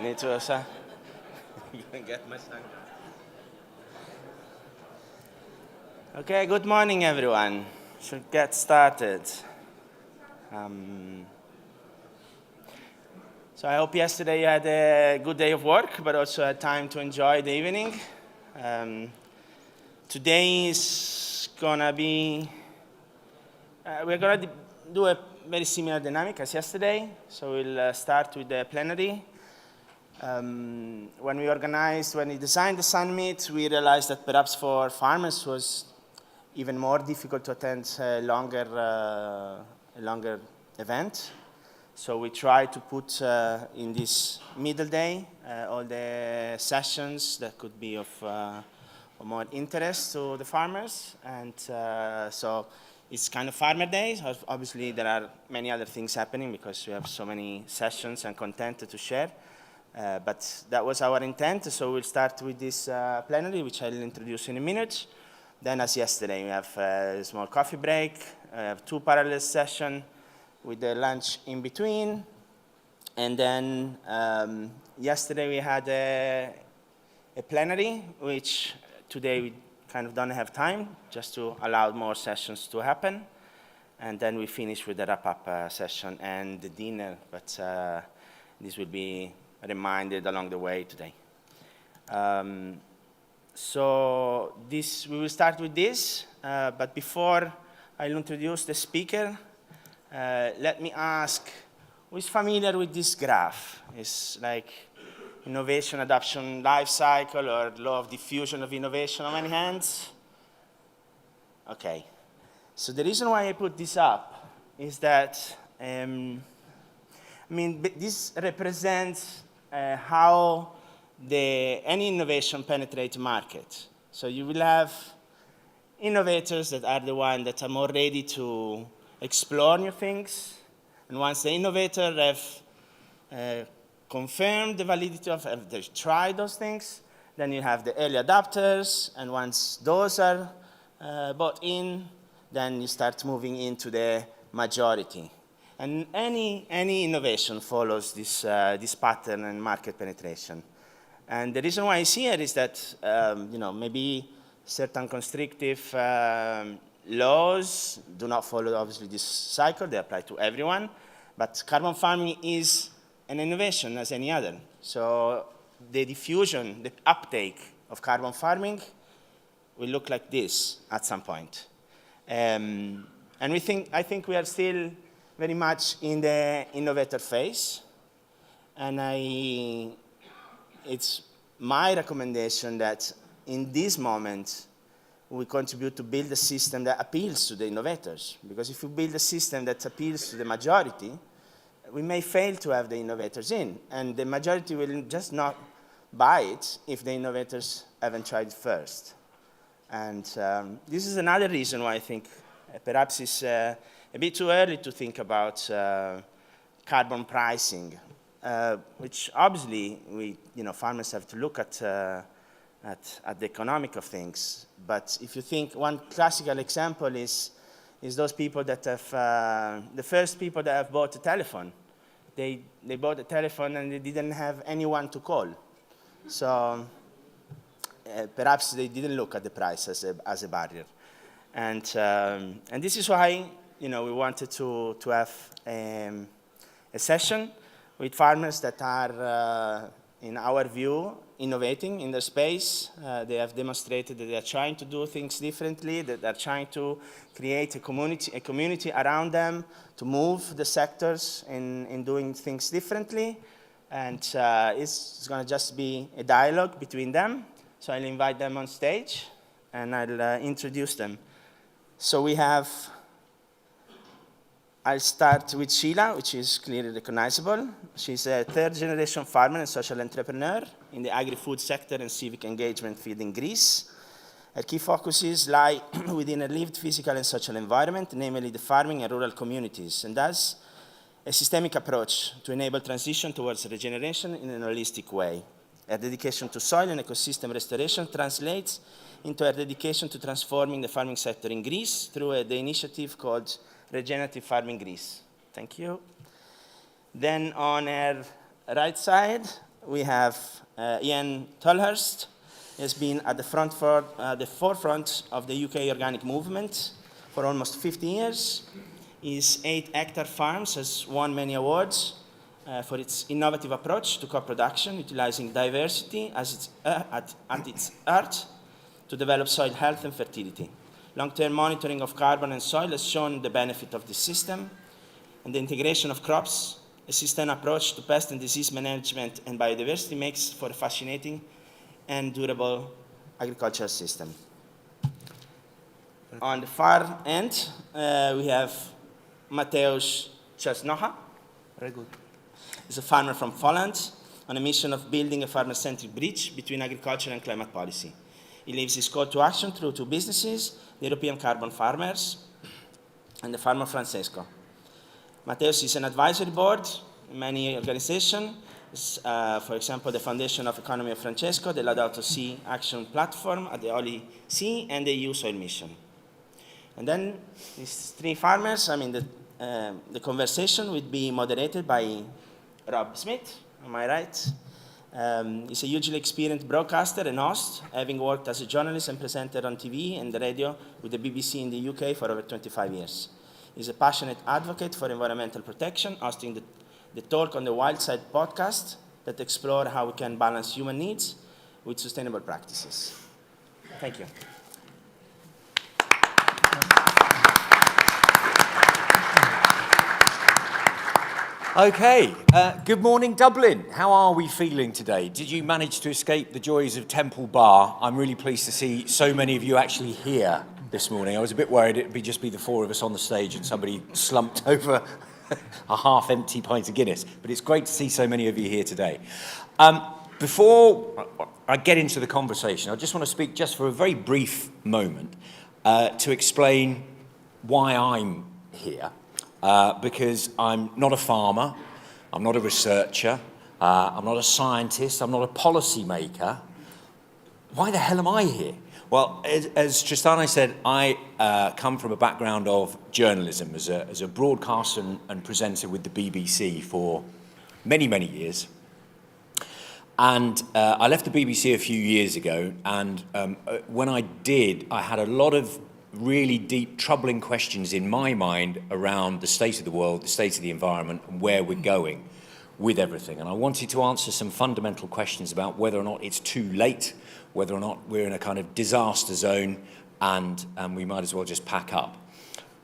Need to get my sunglasses. Okay, good morning, everyone. Should get started. So I hope yesterday you had a good day of work, but also had time to enjoy the evening. Today is gonna be, we're gonna do a very similar dynamic as yesterday. So we'll start with the plenary. When we designed the summit, we realized that perhaps for farmers was even more difficult to attend a longer event. So we tried to put in this middle day all the sessions that could be of more interest to the farmers. And so it's kind of farmer days. Obviously, there are many other things happening because we have so many sessions and content to share. But that was our intent. So we'll start with this plenary, which I'll introduce in a minute. Then, as yesterday, we have a small coffee break, two parallel sessions with the lunch in between. And then yesterday we had a plenary, which today we kind of don't have time, just to allow more sessions to happen. And then we finish with the wrap-up session and the dinner, but this will be reminded along the way today. So we will start with this, but before I'll introduce the speaker, let me ask, who is familiar with this graph? It's like innovation, adoption, life cycle, or law of diffusion of innovation. How many hands? Okay. So the reason why I put this up is that, this represents how any innovation penetrates market. So you will have innovators that are the ones that are more ready to explore new things. And once the innovator have confirmed the validity of, they've tried those things, then you have the early adopters. And once those are bought in, then you start moving into the majority. And any innovation follows this pattern and market penetration. And the reason why it's here is that maybe certain constrictive laws do not follow, obviously, this cycle. They apply to everyone. But carbon farming is an innovation as any other. So the diffusion, the uptake of carbon farming will look like this at some point. And I think we are still very much in the innovator phase. And it's my recommendation that in this moment, we contribute to build a system that appeals to the innovators. Because if we build a system that appeals to the majority, we may fail to have the innovators in. And the majority will just not buy it if the innovators haven't tried it first. And this is another reason why I think perhaps it's a bit too early to think about carbon pricing, which obviously farmers have to look at the economic of things. But if you think, one classical example is those people that have, the first people that have bought a telephone. They bought a telephone and they didn't have anyone to call. So perhaps they didn't look at the price as a barrier. And this is why we wanted to have a session with farmers that are, in our view, innovating in their space. They have demonstrated that they are trying to do things differently, that they are trying to create a community around them to move the sectors in doing things differently. And it's going to just be a dialogue between them. So I'll invite them on stage, and I'll introduce them. So I'll start with Sheila, which is clearly recognizable. She's a third-generation farmer and social entrepreneur in the agri-food sector and civic engagement field in Greece. Her key focuses lie within a lived physical and social environment, namely the farming and rural communities, and thus a systemic approach to enable transition towards regeneration in an holistic way. Her dedication to soil and ecosystem restoration translates into her dedication to transforming the farming sector in Greece through the initiative called Regenerative Farming Greece. Thank you. Then on her right side, we have Ian Tolhurst. He has been at the forefront of the UK organic movement for almost 50 years. His 8-hectare farms has won many awards for its innovative approach to crop production, utilizing diversity as at its heart to develop soil health and fertility. Long-term monitoring of carbon and soil has shown the benefit of this system, and the integration of crops, a system approach to pest and disease management and biodiversity makes for a fascinating and durable agricultural system. On the far end, we have Mateusz Czesnocha. Very good. He's a farmer from Poland on a mission of building a farmer-centric bridge between agriculture and climate policy. He lives his call to action through two businesses, the European Carbon Farmers and the Farmer Francesco. Mateusz is an advisory board in many organizations, for example, the Foundation of Economy of Francesco, the Laudato Si Action Platform at the Holy See, and the EU Soil Mission. And then these three farmers, the conversation would be moderated by Rob Smith, am I right? He's a hugely experienced broadcaster and host, having worked as a journalist and presenter on TV and the radio with the BBC in the UK for over 25 years. He's a passionate advocate for environmental protection, hosting the Talk on the Wild Side podcast that explore how we can balance human needs with sustainable practices. Thank you. Okay, good morning, Dublin. How are we feeling today? Did you manage to escape the joys of Temple Bar? I'm really pleased to see so many of you actually here this morning. I was a bit worried it'd just be the four of us on the stage and somebody slumped over a half-empty pint of Guinness. But it's great to see so many of you here today. Before I get into the conversation, I just want to speak just for a very brief moment to explain why I'm here. Because I'm not a farmer, I'm not a researcher, I'm not a scientist, I'm not a policy maker. Why the hell am I here? Well, as Tristano said, I come from a background of journalism as a broadcaster and presenter with the BBC for many, many years. And I left the BBC a few years ago, and when I did, I had a lot of really deep, troubling questions in my mind around the state of the world, the state of the environment, and where we're going with everything. And I wanted to answer some fundamental questions about whether or not it's too late, whether or not we're in a kind of disaster zone, and we might as well just pack up.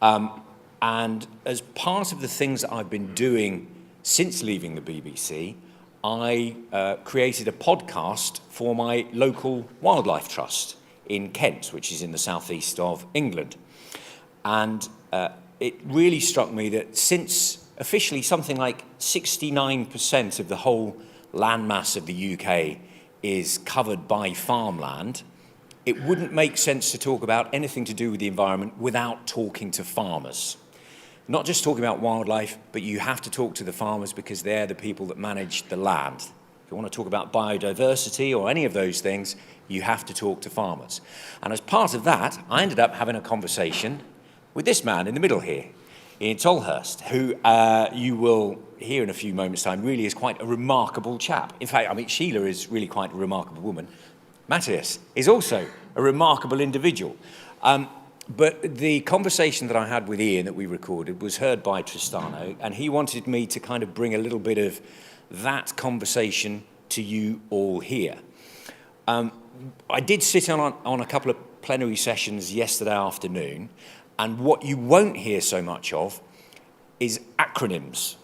And as part of the things that I've been doing since leaving the BBC, I created a podcast for my local wildlife trust in Kent, which is in the southeast of England. And it really struck me that since officially something like 69% of the whole landmass of the UK is covered by farmland, it wouldn't make sense to talk about anything to do with the environment without talking to farmers. Not just talking about wildlife, but you have to talk to the farmers because they're the people that manage the land. If you want to talk about biodiversity or any of those things, you have to talk to farmers. And as part of that, I ended up having a conversation with this man in the middle here, Ian Tolhurst, who you will hear in a few moments' time really is quite a remarkable chap. In fact, Sheila is really quite a remarkable woman. Matthias is also a remarkable individual. But the conversation that I had with Ian that we recorded was heard by Tristano, and he wanted me to kind of bring a little bit of that conversation to you all here. I did sit on a couple of plenary sessions yesterday afternoon, and what you won't hear so much of is acronyms.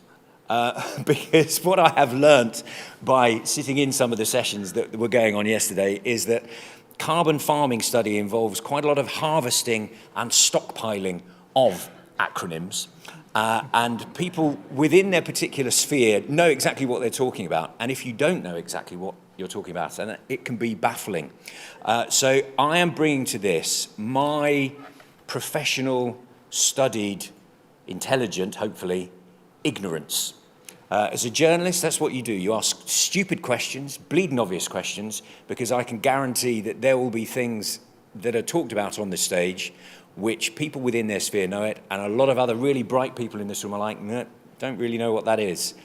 Because what I have learnt by sitting in some of the sessions that were going on yesterday is that carbon farming study involves quite a lot of harvesting and stockpiling of acronyms. And people within their particular sphere know exactly what they're talking about. And if you don't know exactly what you're talking about, then it can be baffling. So I am bringing to this my professional, studied, intelligent, hopefully, ignorance. As a journalist, that's what you do. You ask stupid questions, bleeding obvious questions, because I can guarantee that there will be things that are talked about on the stage which people within their sphere know it, and a lot of other really bright people in this room are like, no, don't really know what that is.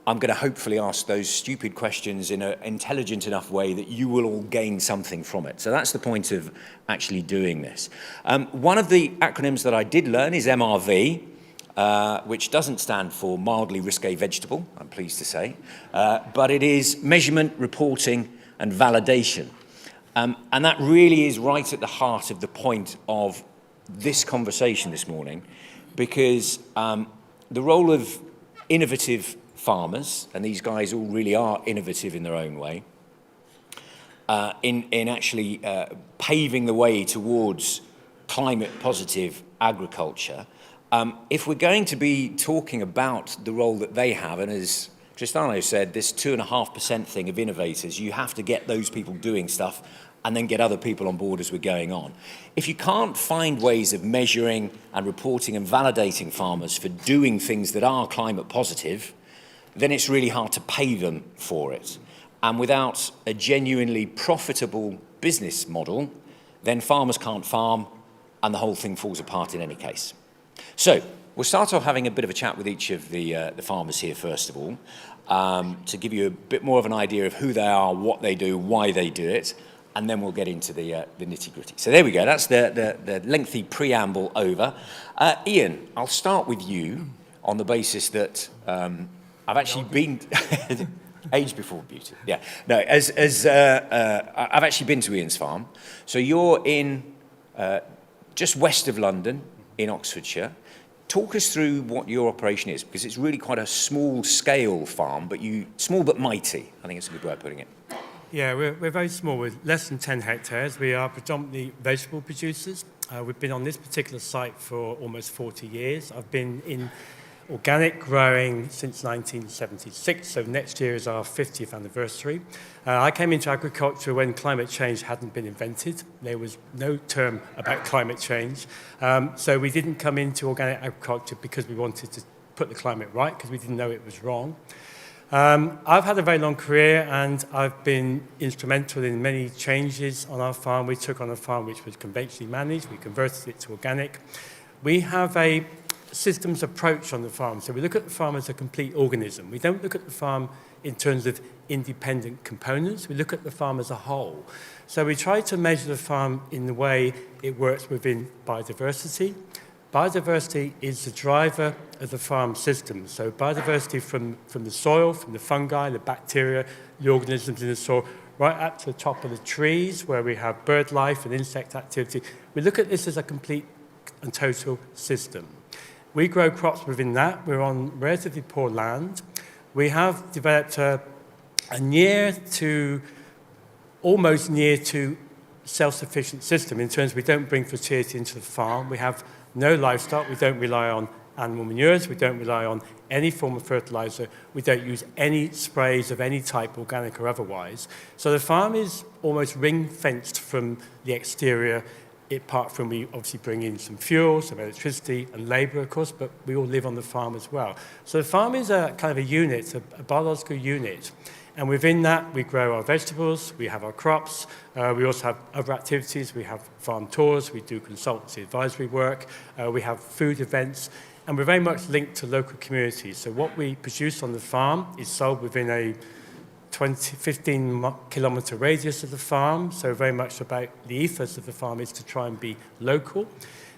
I'm going to hopefully ask those stupid questions in an intelligent enough way that you will all gain something from it. So that's the point of actually doing this. One of the acronyms that I did learn is MRV, which doesn't stand for mildly risque vegetable, I'm pleased to say, but it is measurement, reporting, and validation. And that really is right at the heart of the point of this conversation this morning, because the role of innovative farmers, and these guys all really are innovative in their own way, in actually paving the way towards climate positive agriculture. If we're going to be talking about the role that they have, and as Tristano said, this 2.5% thing of innovators, you have to get those people doing stuff and then get other people on board as we're going on. If you can't find ways of measuring and reporting and validating farmers for doing things that are climate positive, then it's really hard to pay them for it. And without a genuinely profitable business model, then farmers can't farm and the whole thing falls apart in any case. So we'll start off having a bit of a chat with each of the farmers here, first of all, to give you a bit more of an idea of who they are, what they do, why they do it, and then we'll get into the nitty-gritty. So there we go, that's the lengthy preamble over. Ian, I'll start with you on the basis that I've actually been... Age before beauty, yeah. No, I've actually been to Ian's farm. So you're in just west of London, in Oxfordshire. Talk us through what your operation is, because it's really quite a small-scale farm, but small but mighty. I think it's a good way of putting it. Yeah, we're very small. We're less than 10 hectares. We are predominantly vegetable producers. We've been on this particular site for almost 40 years. I've been in organic growing since 1976, so next year is our 50th anniversary. I came into agriculture when climate change hadn't been invented. There was no term about climate change. So we didn't come into organic agriculture because we wanted to put the climate right, because we didn't know it was wrong. I've had a very long career and I've been instrumental in many changes on our farm. We took on a farm which was conventionally managed. We converted it to organic. We have a systems approach on the farm. So we look at the farm as a complete organism. We don't look at the farm in terms of independent components. We look at the farm as a whole. So we try to measure the farm in the way it works within biodiversity. Biodiversity is the driver of the farm system. So biodiversity from the soil, from the fungi, the bacteria, the organisms in the soil, right up to the top of the trees where we have bird life and insect activity. We look at this as a complete and total system. We grow crops within that. We're on relatively poor land. We have developed a almost near to self-sufficient system in terms of we don't bring fertility into the farm. We have no livestock. We don't rely on animal manures. We don't rely on any form of fertilizer. We don't use any sprays of any type, organic or otherwise. So the farm is almost ring-fenced from the exterior, apart from we obviously bring in some fuel, some electricity and labor, of course, but we all live on the farm as well. So the farm is a kind of a unit, a biological unit. And within that, we grow our vegetables, we have our crops, we also have other activities. We have farm tours, we do consultancy advisory work, we have food events, and we're very much linked to local communities. So what we produce on the farm is sold within a 15-kilometre radius of the farm, so very much about the ethos of the farm is to try and be local.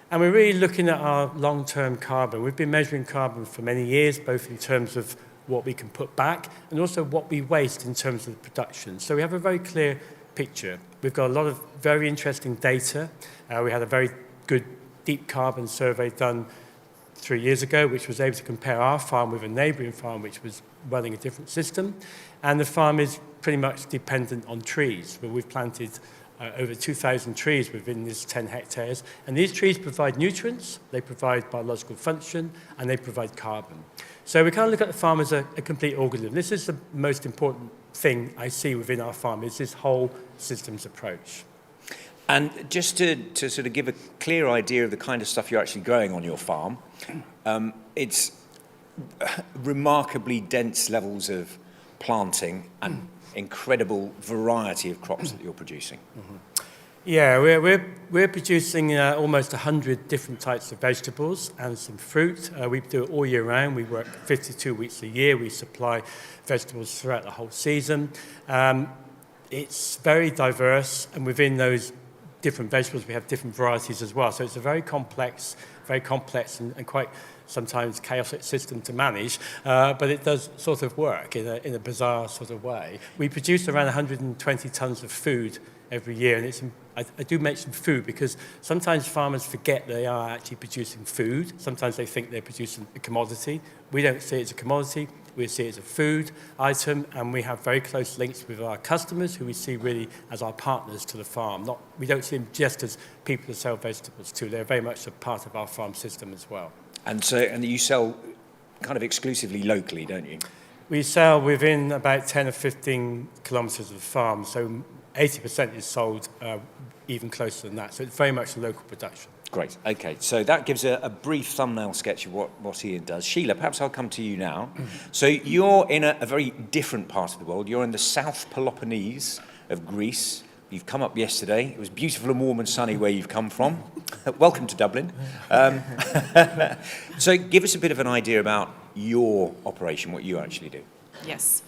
And we're really looking at our long-term carbon. We've been measuring carbon for many years, both in terms of what we can put back and also what we waste in terms of the production. So we have a very clear picture. We've got a lot of very interesting data. We had a very good deep carbon survey done 3 years ago, which was able to compare our farm with a neighbouring farm which was running a different system. And the farm is pretty much dependent on trees, where we've planted over 2,000 trees within this 10 hectares. And these trees provide nutrients, they provide biological function, and they provide carbon. So we kind of look at the farm as a complete organism. This is the most important thing I see within our farm, is this whole systems approach. And just to sort of give a clear idea of the kind of stuff you're actually growing on your farm, it's remarkably dense levels of planting and incredible variety of crops that you're producing. Mm-hmm. Yeah, we're producing almost 100 different types of vegetables and some fruit. We do it all year round. We work 52 weeks a year. We supply vegetables throughout the whole season. It's very diverse, and within those different vegetables, we have different varieties as well. So it's a very complex and quite sometimes chaotic system to manage, but it does sort of work in a bizarre sort of way. We produce around 120 tons of food every year, and I do mention food because sometimes farmers forget they are actually producing food. Sometimes they think they're producing a commodity. We don't see it as a commodity. We see it as a food item, and we have very close links with our customers, who we see really as our partners to the farm. We don't see them just as people to sell vegetables to. They're very much a part of our farm system as well. And you sell kind of exclusively locally, don't you? We sell within about 10 or 15 kilometres of the farm, so 80% is sold even closer than that. So it's very much a local production. Great. Okay. So that gives a brief thumbnail sketch of what Ian does. Sheila, perhaps I'll come to you now. So you're in a very different part of the world. You're in the South Peloponnese of Greece. You've come up yesterday. It was beautiful and warm and sunny where you've come from. Welcome to Dublin. So give us a bit of an idea about your operation, what you actually do. Yes.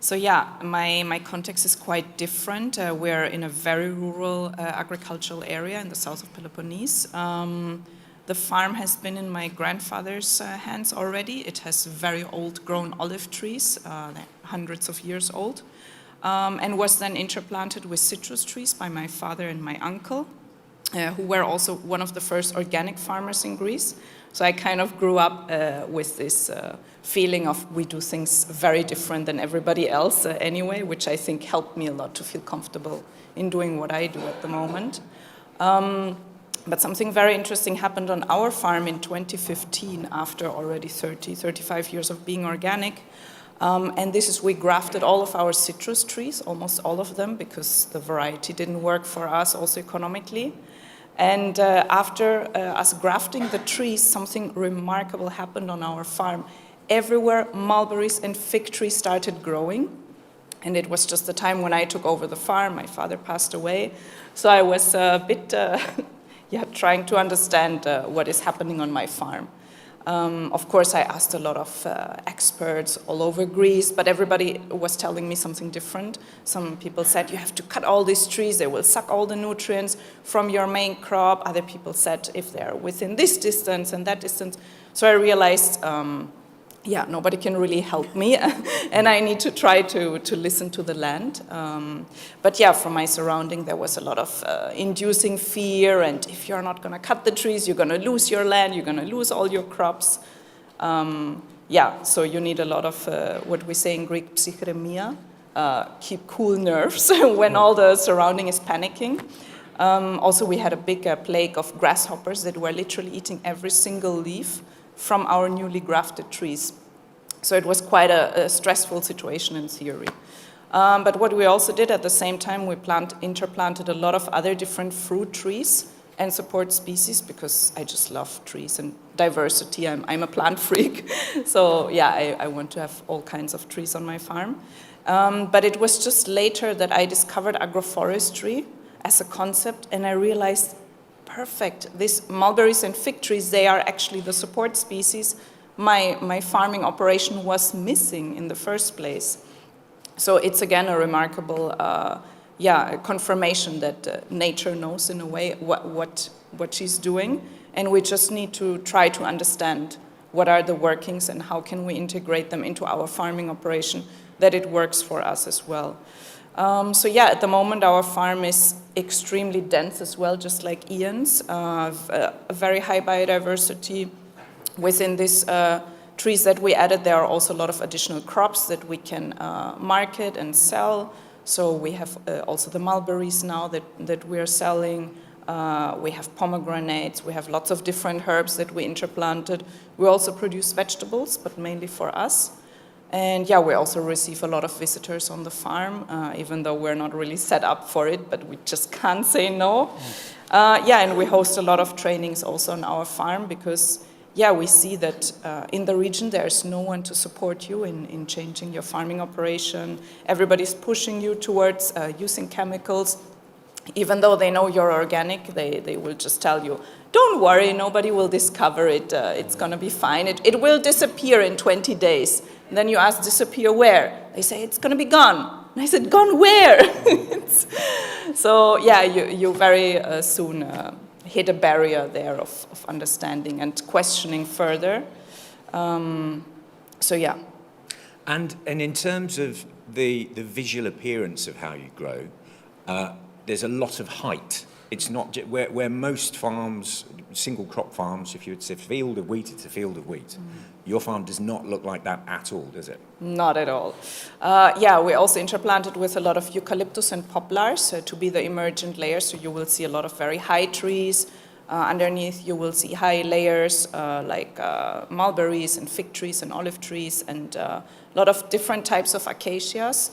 So yeah, my context is quite different. We're in a very rural agricultural area in the south of Peloponnese. The farm has been in my grandfather's hands already. It has very old grown olive trees, hundreds of years old, and was then interplanted with citrus trees by my father and my uncle, who were also one of the first organic farmers in Greece. So I kind of grew up with this feeling of we do things very different than everybody else anyway, which I think helped me a lot to feel comfortable in doing what I do at the moment. But something very interesting happened on our farm in 2015 after already 35 years of being organic. And this is we grafted all of our citrus trees, almost all of them, because the variety didn't work for us also economically. And after us grafting the trees, something remarkable happened on our farm. Everywhere, mulberries and fig trees started growing. And it was just the time when I took over the farm. My father passed away. So I was a bit trying to understand what is happening on my farm. Of course, I asked a lot of experts all over Greece, but everybody was telling me something different. Some people said, you have to cut all these trees, they will suck all the nutrients from your main crop. Other people said, if they're within this distance and that distance. So I realized, nobody can really help me, and I need to try to listen to the land. But yeah, from my surrounding, there was a lot of inducing fear, and if you're not going to cut the trees, you're going to lose your land, you're going to lose all your crops. So you need a lot of what we say in Greek, psychremia, keep cool nerves when all the surrounding is panicking. Also, we had a big plague of grasshoppers that were literally eating every single leaf from our newly grafted trees. So it was quite a stressful situation in theory. But what we also did at the same time, we interplanted a lot of other different fruit trees and support species, because I just love trees and diversity. I'm a plant freak. So yeah, I want to have all kinds of trees on my farm. But it was just later that I discovered agroforestry as a concept, and I realized, perfect, these mulberries and fig trees, they are actually the support species my farming operation was missing in the first place. So it's again a remarkable confirmation that nature knows in a way what she's doing, and we just need to try to understand what are the workings and how can we integrate them into our farming operation that it works for us as well. At the moment our farm is extremely dense as well, just like Ian's, a very high biodiversity. Within these trees that we added, there are also a lot of additional crops that we can market and sell. So we have also the mulberries now that we are selling. We have pomegranates, we have lots of different herbs that we interplanted. We also produce vegetables, but mainly for us. And yeah, we also receive a lot of visitors on the farm, even though we're not really set up for it, but we just can't say no. And we host a lot of trainings also on our farm, because we see that in the region there's no one to support you in changing your farming operation. Everybody's pushing you towards using chemicals. even though they know you're organic, they will just tell you, don't worry, nobody will discover it, it's going to be fine. It will disappear in 20 days. And then you ask, disappear where? They say, it's going to be gone. And I said, gone where? So yeah, you very soon hit a barrier there of understanding and questioning further. So yeah. And in terms of the visual appearance of how you grow, there's a lot of height. It's not where most farms, single crop farms, if it's a field of wheat, it's a field of wheat. Your farm does not look like that at all, does it? Not at all. Yeah, we also interplanted with a lot of eucalyptus and poplars to be the emergent layers. So you will see a lot of very high trees. Underneath you will see high layers like mulberries and fig trees and olive trees and a lot of different types of acacias.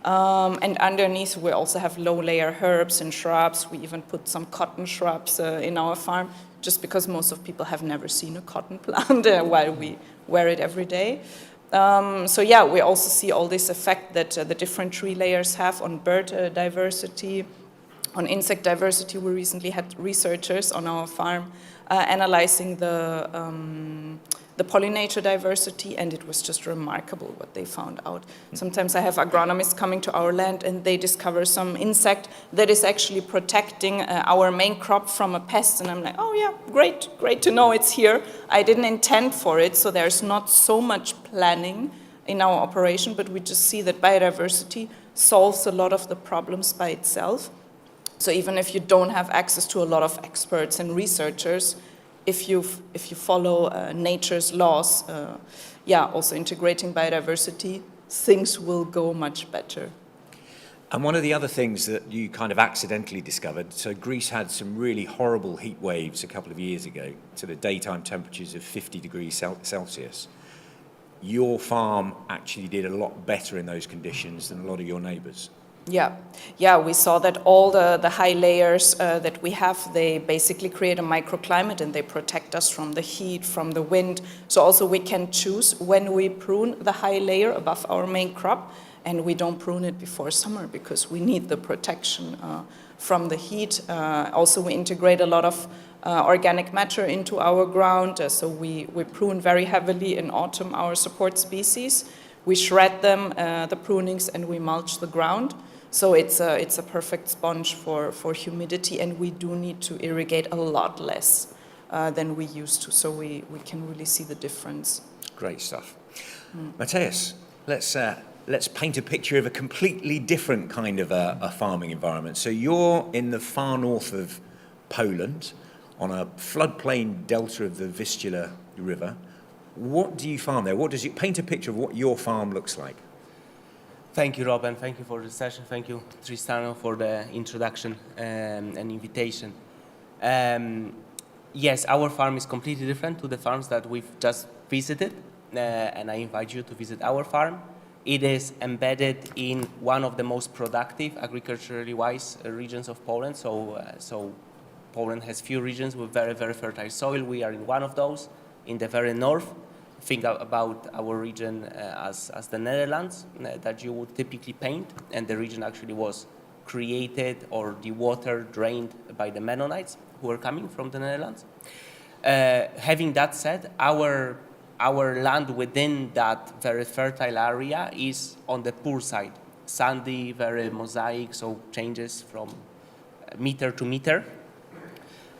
And underneath we also have low layer herbs and shrubs. We even put some cotton shrubs in our farm just because most of people have never seen a cotton plant while we wear it every day. So yeah, we also see all this effect that the different tree layers have on bird diversity, on insect diversity. We recently had researchers on our farm analyzing the pollinator diversity, and it was just remarkable what they found out. Sometimes I have agronomists coming to our land and they discover some insect that is actually protecting our main crop from a pest, and I'm like, oh yeah, great to know it's here. I didn't intend for it, so there's not so much planning in our operation, but we just see that biodiversity solves a lot of the problems by itself. So even if you don't have access to a lot of experts and researchers, if you follow nature's laws, yeah, also integrating biodiversity, things will go much better. And one of the other things that you kind of accidentally discovered, so Greece had some really horrible heat waves a couple of years ago, to the daytime temperatures of 50 degrees Celsius. Your farm actually did a lot better in those conditions than a lot of your neighbours. Yeah, we saw that all the high layers that we have, they basically create a microclimate and they protect us from the heat, from the wind. So also we can choose when we prune the high layer above our main crop, and we don't prune it before summer because we need the protection from the heat. Also we integrate a lot of organic matter into our ground, so we prune very heavily in autumn our support species. We shred them, the prunings, and we mulch the ground. So it's a perfect sponge for humidity, and we do need to irrigate a lot less than we used to, so we can really see the difference. Great stuff. Matthias, let's paint a picture of a completely different kind of a farming environment. So you're in the far north of Poland, on a floodplain delta of the Vistula River. What do you farm there? Paint a picture of what your farm looks like? Thank you, Rob, and thank you for the session. Thank you, Tristano, for the introduction and invitation. Yes, our farm is completely different to the farms that we've just visited, and I invite you to visit our farm. It is embedded in one of the most productive, agriculturally wise regions of Poland. So Poland has few regions with very, very fertile soil. We are in one of those, in the very north. Think about our region as the Netherlands that you would typically paint, and the region actually was created or the water drained by the Mennonites who were coming from the Netherlands. Having that said, our land within that very fertile area is on the poor side, sandy, very mosaic, so changes from meter to meter,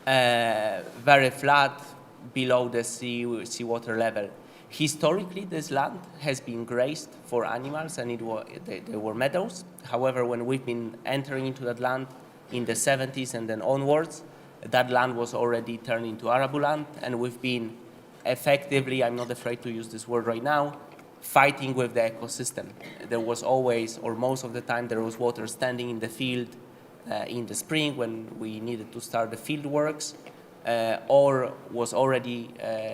very flat, below the seawater level. Historically, this land has been grazed for animals, and they were meadows. However, when we've been entering into that land in the 70s and then onwards, that land was already turned into arable land, and we've been effectively, I'm not afraid to use this word right now, fighting with the ecosystem. There was always, or most of the time, there was water standing in the field in the spring when we needed to start the field works. Or was already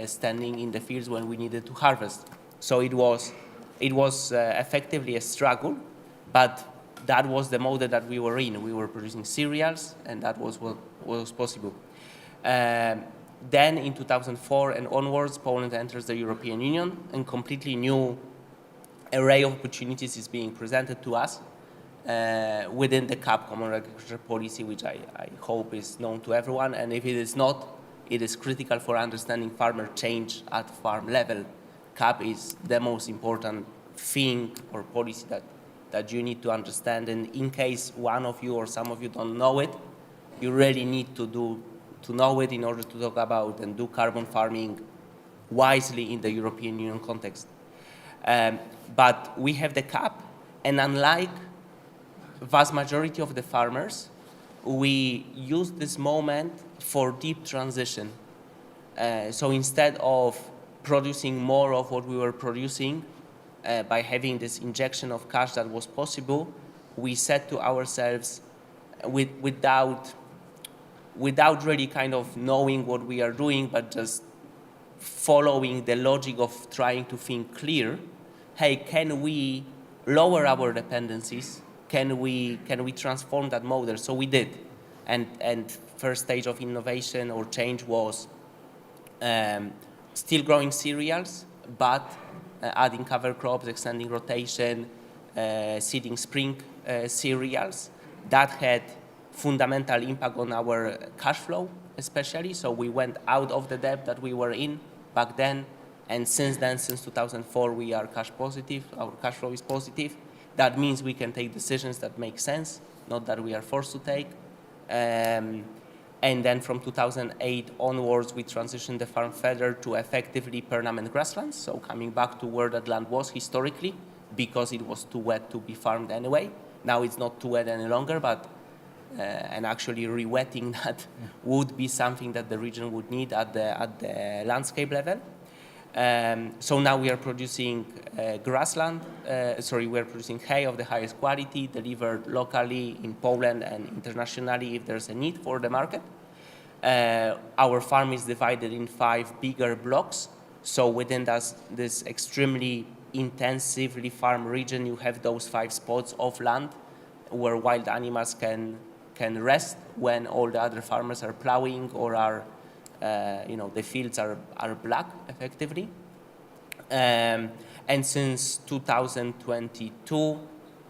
standing in the fields when we needed to harvest. So it was effectively a struggle, but that was the mode that we were in. We were producing cereals, and that was what was possible. Then in 2004 and onwards, Poland enters the European Union, and completely new array of opportunities is being presented to us. within the CAP, Common Agriculture Policy, which I hope is known to everyone. And if it is not, it is critical for understanding farmer change at farm level. CAP is the most important thing or policy that you need to understand. And in case one of you or some of you don't know it, you really need to know it in order to talk about and do carbon farming wisely in the European Union context. But we have the CAP, and unlike vast majority of the farmers, we use this moment for deep transition. So instead of producing more of what we were producing by having this injection of cash that was possible, we said to ourselves, without really kind of knowing what we are doing, but just following the logic of trying to think clear, hey, can we lower our dependencies? Can we transform that model? So we did. And first stage of innovation or change was still growing cereals, but adding cover crops, extending rotation, seeding spring cereals. That had fundamental impact on our cash flow, especially. So we went out of the debt that we were in back then. And since then, since 2004, we are cash positive. Our cash flow is positive. That means we can take decisions that make sense, not that we are forced to take. And then from 2008 onwards, we transitioned the farm further to effectively permanent grasslands. So coming back to where that land was historically, because it was too wet to be farmed anyway. Now it's not too wet any longer, but and actually re-wetting that would be something that the region would need at the landscape level. So now we are producing grassland, we are producing hay of the highest quality, delivered locally in Poland and internationally if there's a need for the market. Our farm is divided in 5 bigger blocks. So within this extremely intensively farmed region, you have those 5 spots of land where wild animals can rest when all the other farmers are plowing or are the fields are black, effectively. And since 2022,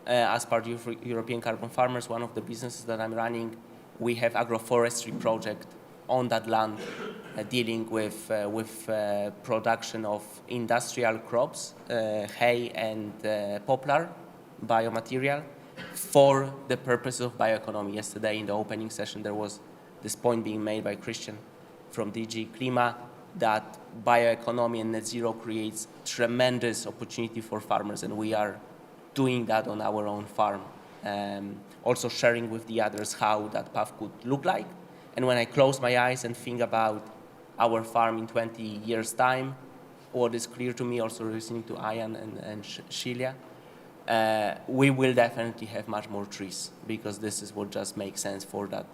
as part of European Carbon Farmers, one of the businesses that I'm running, we have agroforestry project on that land dealing with production of industrial crops, hay and poplar biomaterial for the purpose of bioeconomy. Yesterday in the opening session, there was this point being made by Christian from DG Klima that bioeconomy and net zero creates tremendous opportunity for farmers, and we are doing that on our own farm. Also sharing with the others how that path could look like. And when I close my eyes and think about our farm in 20 years' time, what is clear to me, also listening to Ian and Sheila, we will definitely have much more trees, because this is what just makes sense for that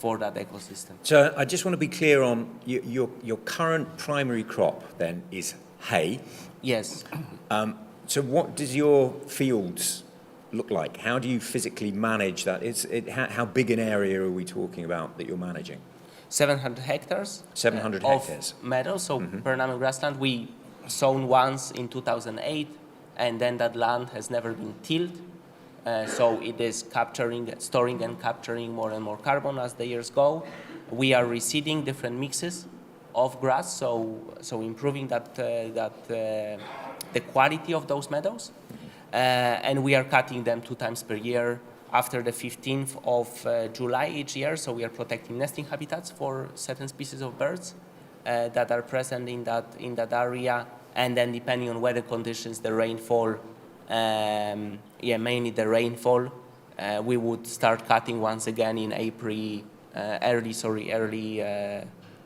ecosystem. So I just want to be clear on your current primary crop then is hay. Yes. So what does your fields look like? How do you physically manage that? How big an area are we talking about that you're managing? 700 hectares. 700 hectares. Of meadow, so permanent grassland. We sown once in 2008, and then that land has never been tilled. So it is storing and capturing more and more carbon as the years go. We are reseeding different mixes of grass, so improving the quality of those meadows. And we are cutting them 2 times per year after the 15th of July each year. So we are protecting nesting habitats for certain species of birds that are present in that area. And then depending on weather conditions, the rainfall, mainly the rainfall, we would start cutting once again in early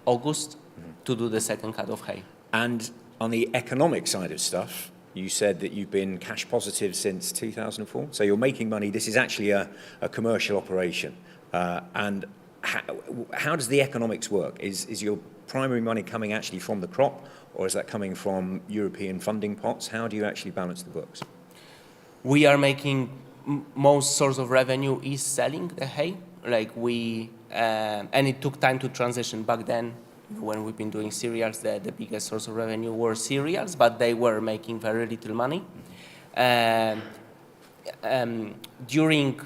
August to do the second cut of hay. And on the economic side of stuff, you said that you've been cash positive since 2004. So you're making money. This is actually a commercial operation. And how does the economics work? Is your primary money coming actually from the crop, or is that coming from European funding pots? How do you actually balance the books? We are making most source of revenue is selling the hay. And it took time to transition. Back then, when we've been doing cereals, the biggest source of revenue were cereals, but they were making very little money. during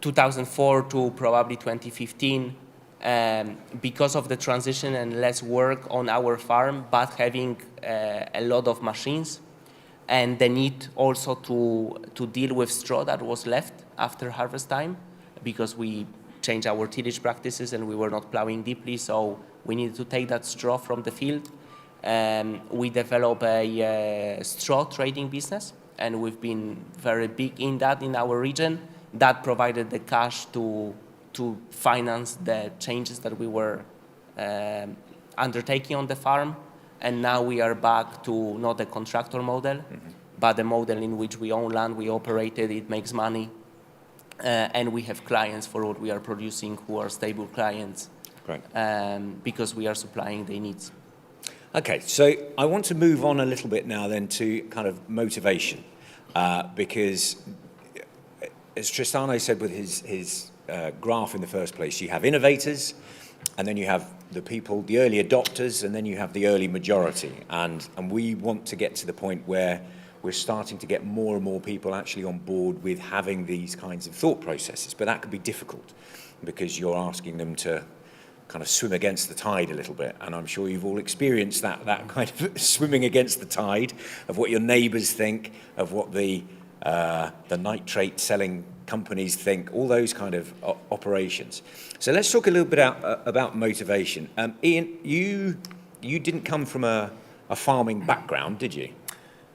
2004 to probably 2015, because of the transition and less work on our farm, but having a lot of machines, and the need also to deal with straw that was left after harvest time, because we changed our tillage practices and we were not plowing deeply, so we needed to take that straw from the field. We developed a straw trading business, and we've been very big in that in our region. That provided the cash to finance the changes that we were undertaking on the farm. And now we are back to not a contractor model, but a model in which we own land, we operate it, it makes money, and we have clients for what we are producing who are stable clients. Great. Because we are supplying their needs. Okay, so I want to move on a little bit now then to kind of motivation, because as Tristano said with his graph in the first place, you have innovators, and then you have the people, the early adopters, and then you have the early majority. And we want to get to the point where we're starting to get more and more people actually on board with having these kinds of thought processes. But that could be difficult because you're asking them to kind of swim against the tide a little bit. And I'm sure you've all experienced that kind of swimming against the tide of what your neighbours think, of what the nitrate selling companies think, all those kind of operations. So let's talk a little bit about motivation. Ian, you didn't come from a farming background, did you?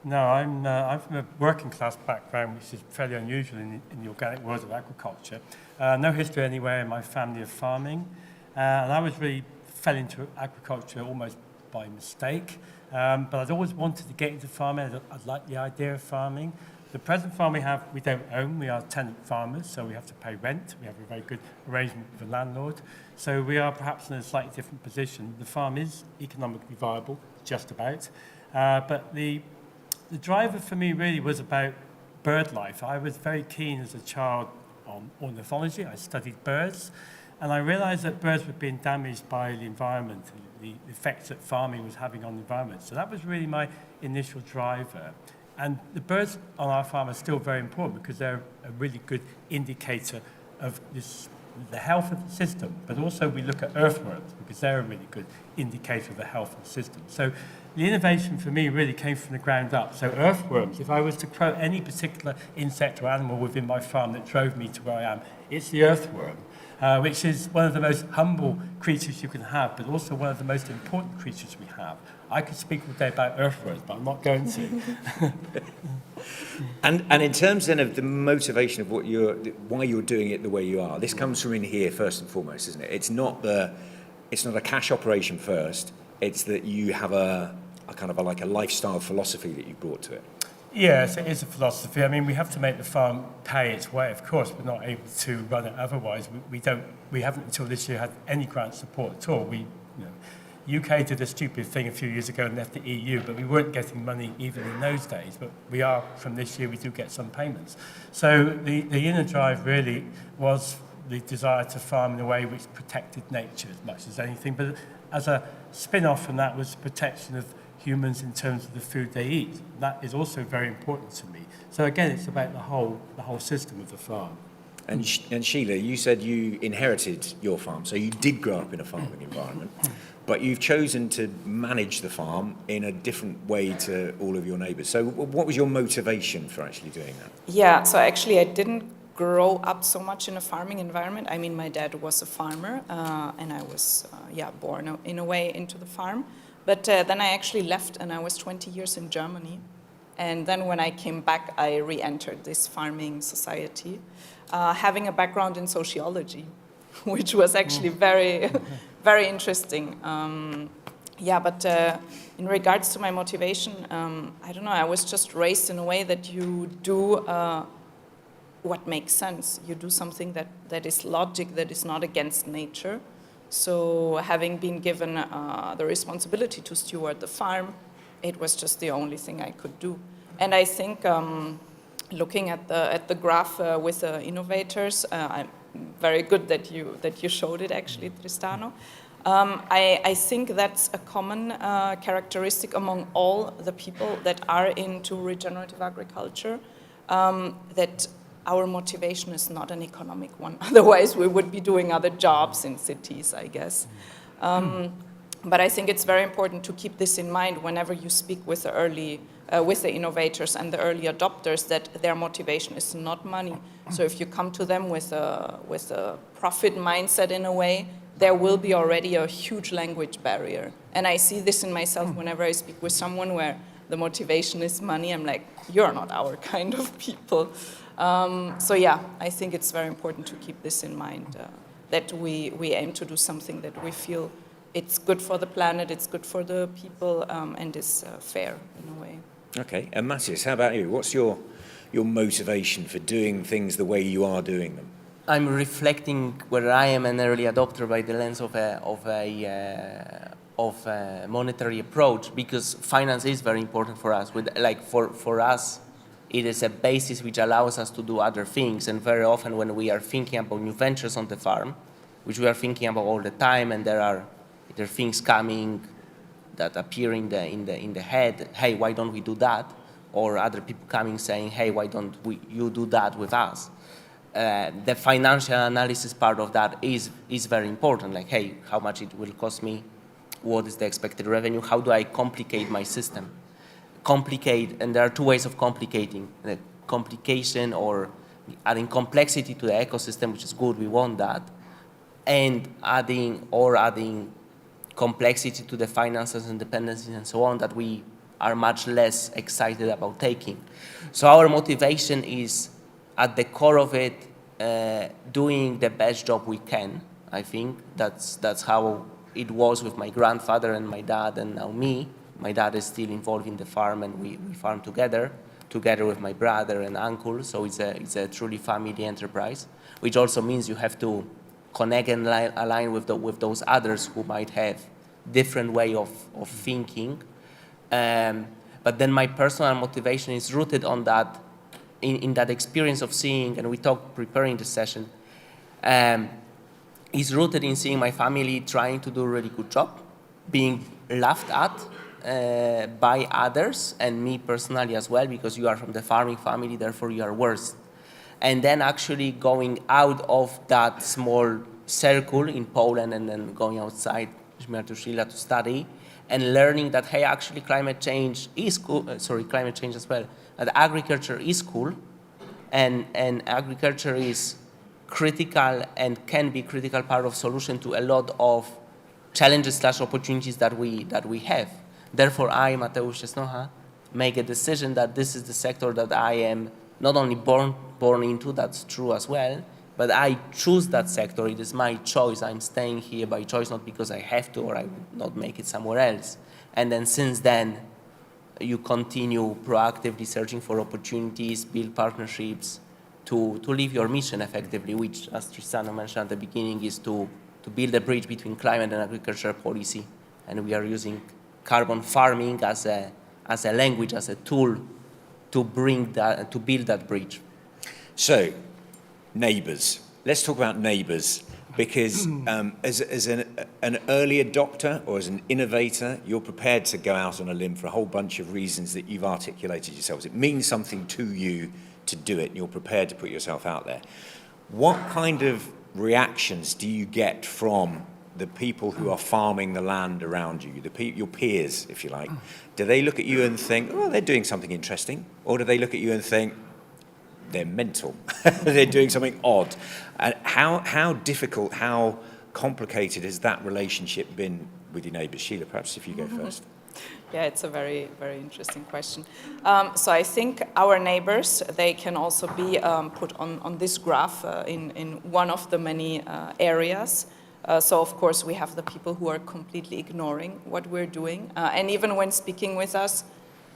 No, I'm from a working class background, which is fairly unusual in the organic world of agriculture. No history anywhere in my family of farming. And I fell into agriculture almost by mistake. But I'd always wanted to get into farming. I'd like the idea of farming. The present farm we don't own. We are tenant farmers, so we have to pay rent. We have a very good arrangement with the landlord. So we are perhaps in a slightly different position. The farm is economically viable, just about. But the driver for me really was about bird life. I was very keen as a child on ornithology. I studied birds. And I realized that birds were being damaged by the environment, the effects that farming was having on the environment. So that was really my initial driver. And the birds on our farm are still very important because they're a really good indicator of the health of the system. But also we look at earthworms because they're a really good indicator of the health of the system. So the innovation for me really came from the ground up. So earthworms, if I was to quote any particular insect or animal within my farm that drove me to where I am, it's the earthworm. Which is one of the most humble creatures you can have, but also one of the most important creatures we have. I could speak all day about earthworms, but I'm not going to. And in terms then of the motivation of why you're doing it the way you are, this comes from in here first and foremost, isn't it? It's not a cash operation first. It's that you have a kind of like a lifestyle philosophy that you brought to it. Yes, it is a philosophy. I mean, we have to make the farm pay its way. Of course, we're not able to run it otherwise. We haven't until this year had any grant support at all. UK did a stupid thing a few years ago and left the EU, but we weren't getting money even in those days. But we are, from this year, we do get some payments. So the inner drive really was the desire to farm in a way which protected nature as much as anything. But as a spin-off from that was protection of humans in terms of the food they eat. That is also very important to me. So again, it's about the whole system of the farm. And Sheila, you said you inherited your farm, so you did grow up in a farming environment, but you've chosen to manage the farm in a different way to all of your neighbours. So what was your motivation for actually doing that? Yeah, so actually I didn't grow up so much in a farming environment. I mean, my dad was a farmer, and I was born in a way into the farm. But then I actually left and I was 20 years in Germany. And then when I came back, I re-entered this farming society, having a background in sociology, which was actually very, very interesting. But in regards to my motivation, I don't know, I was just raised in a way that you do what makes sense. You do something that is logic, that is not against nature. So having been given the responsibility to steward the farm, it was just the only thing I could do. And I think looking at the graph with the innovators, I'm very good that you showed it actually, Tristano. I think that's a common characteristic among all the people that are into regenerative agriculture, that our motivation is not an economic one. Otherwise, we would be doing other jobs in cities, I guess. But I think it's very important to keep this in mind whenever you speak with the innovators and the early adopters, that their motivation is not money. So if you come to them with a profit mindset in a way, there will be already a huge language barrier. And I see this in myself whenever I speak with someone where the motivation is money. I'm like, you're not our kind of people. So yeah, I think it's very important to keep this in mind, that we aim to do something that we feel it's good for the planet, it's good for the people, and is fair in a way. Okay, and Matthias, how about you? What's your motivation for doing things the way you are doing them? I'm reflecting whether I am an early adopter by the lens of a monetary approach, because finance is very important for us. For us, it is a basis which allows us to do other things. And very often when we are thinking about new ventures on the farm, which we are thinking about all the time, and there are things coming that appear in the head, hey, why don't we do that? Or other people coming saying, hey, why don't you do that with us? The financial analysis part of that is very important. Like, hey, how much it will cost me? What is the expected revenue? How do I complicate my system? And there are two ways of complicating. The complication or adding complexity to the ecosystem, which is good, we want that. And adding complexity to the finances and dependencies and so on that we are much less excited about taking. So our motivation is, at the core of it, doing the best job we can. I think that's how it was with my grandfather and my dad and now me. My dad is still involved in the farm, and we farm together with my brother and uncle. So it's a truly family enterprise, which also means you have to connect and align with those others who might have different way of thinking. But then my personal motivation is rooted on that, in that experience of seeing, and we talked preparing the session, is rooted in seeing my family trying to do a really good job, being laughed at by others, and me personally as well, because you are from the farming family, therefore you are worse. And then actually going out of that small circle in Poland and then going outside to study and learning that, hey, actually climate change is cool, climate change as well, that agriculture is cool, and agriculture is critical and can be critical part of solution to a lot of challenges / opportunities that we have. Therefore, I, Mateusz Czesnocha, make a decision that this is the sector that I am not only born into, that's true as well, but I choose that sector. It is my choice. I'm staying here by choice, not because I have to or I would not make it somewhere else. And then since then, you continue proactively searching for opportunities, build partnerships to live your mission effectively, which, as Tristano mentioned at the beginning, is to build a bridge between climate and agricultural policy. And we are using carbon farming as a language, as a tool to build that bridge. So, neighbours. Let's talk about neighbours, because as an early adopter or as an innovator, you're prepared to go out on a limb for a whole bunch of reasons that you've articulated yourselves. It means something to you to do it, and you're prepared to put yourself out there. What kind of reactions do you get from the people who are farming the land around you, your peers, if you like? Do they look at you and think, oh, they're doing something interesting? Or do they look at you and think, they're mental, they're doing something odd? And how difficult, how complicated has that relationship been with your neighbours? Sheila, perhaps if you go first. Yeah, it's a very, very interesting question. So I think our neighbors, they can also be put on this graph in one of the many areas. So of course we have the people who are completely ignoring what we're doing. And even when speaking with us,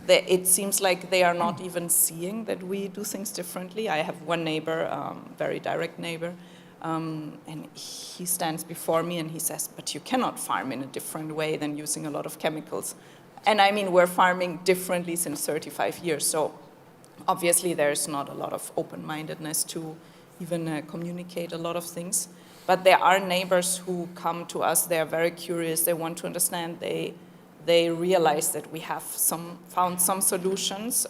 it seems like they are not even seeing that we do things differently. I have one neighbor, very direct neighbor, and he stands before me and he says, but you cannot farm in a different way than using a lot of chemicals. And I mean, we're farming differently since 35 years, so obviously there's not a lot of open-mindedness to even communicate a lot of things. But there are neighbors who come to us, they are very curious, they want to understand, they realize that we have found some solutions.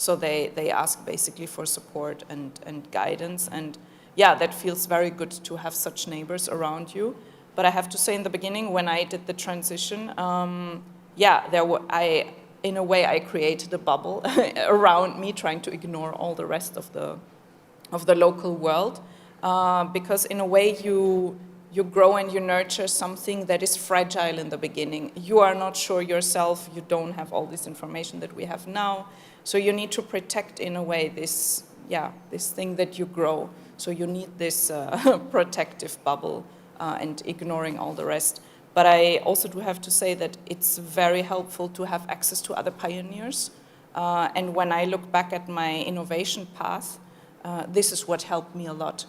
So they ask basically for support and guidance. And yeah, that feels very good to have such neighbors around you. But I have to say in the beginning, when I did the transition, in a way I created a bubble around me, trying to ignore all the rest of the local world. Because in a way you grow and you nurture something that is fragile in the beginning. You are not sure yourself, you don't have all this information that we have now. So you need to protect in a way this thing that you grow. So you need this protective bubble and ignoring all the rest. But I also do have to say that it's very helpful to have access to other pioneers. And when I look back at my innovation path, this is what helped me a lot.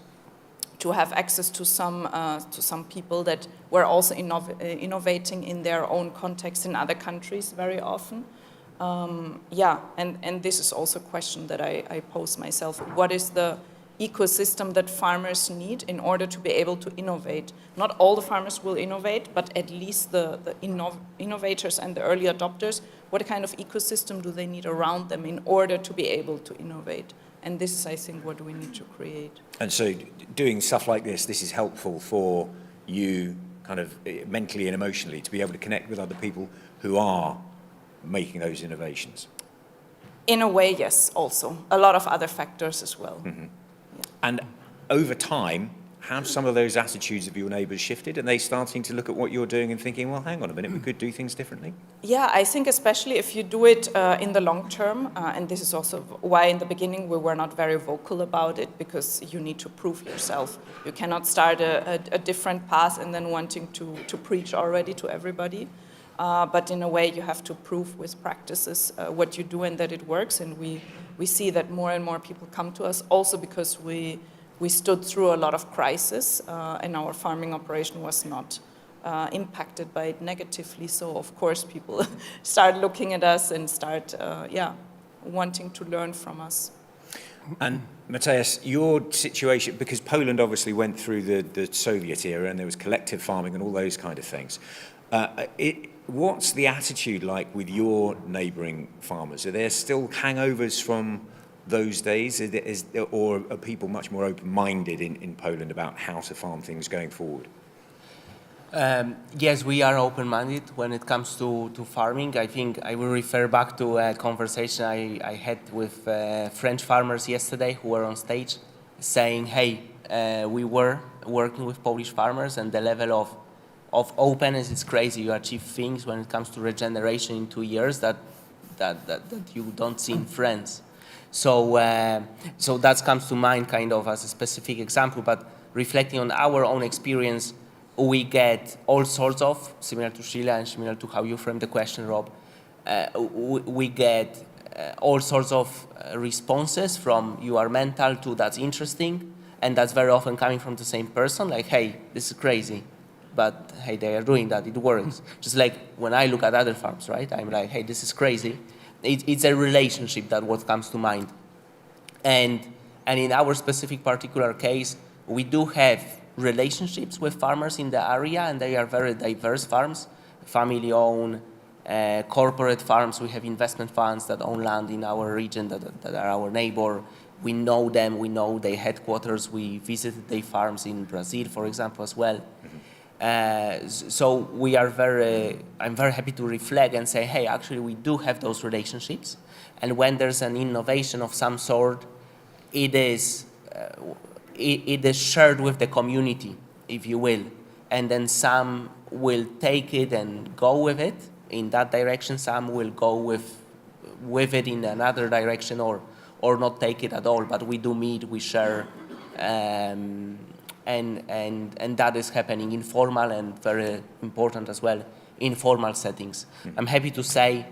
To have access to some people that were also innovating in their own context in other countries very often. And this is also a question that I pose myself. What is the ecosystem that farmers need in order to be able to innovate? Not all the farmers will innovate, but at least the innovators and the early adopters, what kind of ecosystem do they need around them in order to be able to innovate? And this is, I think, what we need to create. And so doing stuff like this is helpful for you kind of mentally and emotionally to be able to connect with other people who are making those innovations? In a way, yes, also. A lot of other factors as well. Mm-hmm. Yeah. And over time, have some of those attitudes of your neighbours shifted? Are they starting to look at what you're doing and thinking, well, hang on a minute, we could do things differently? Yeah, I think especially if you do it in the long term, and this is also why in the beginning we were not very vocal about it, because you need to prove yourself. You cannot start a different path and then wanting to preach already to everybody. But in a way you have to prove with practices what you do and that it works. And we see that more and more people come to us also because we stood through a lot of crisis, and our farming operation was not impacted by it negatively. So of course people start looking at us and start, wanting to learn from us. And Matthias, your situation, because Poland obviously went through the Soviet era and there was collective farming and all those kind of things. What's the attitude like with your neighbouring farmers? Are there still hangovers from those days, or are people much more open-minded in Poland about how to farm things going forward? Yes, we are open-minded when it comes to farming. I think I will refer back to a conversation I had with French farmers yesterday who were on stage saying, hey, we were working with Polish farmers and the level of openness is crazy. You achieve things when it comes to regeneration in 2 years that you don't see in France. So that comes to mind kind of as a specific example, but reflecting on our own experience, we get all sorts of, similar to Sheila and similar to how you framed the question, Rob, we get all sorts of responses from you are mental to that's interesting, and that's very often coming from the same person, like, hey, this is crazy, but hey, they are doing that, it works. Just like when I look at other farms, right, I'm like, hey, this is crazy. It's a relationship that what comes to mind. And in our specific particular case, we do have relationships with farmers in the area, and they are very diverse farms, family-owned, corporate farms. We have investment funds that own land in our region that are our neighbor. We know them, we know their headquarters. We visited their farms in Brazil, for example, as well. So we are I'm very happy to reflect and say, hey, actually we do have those relationships. And when there's an innovation of some sort, it is shared with the community, if you will. And then some will take it and go with it in that direction. Some will go with it in another direction or not take it at all. But we do meet, we share, and that is happening informal and very important as well, informal settings. I'm happy to say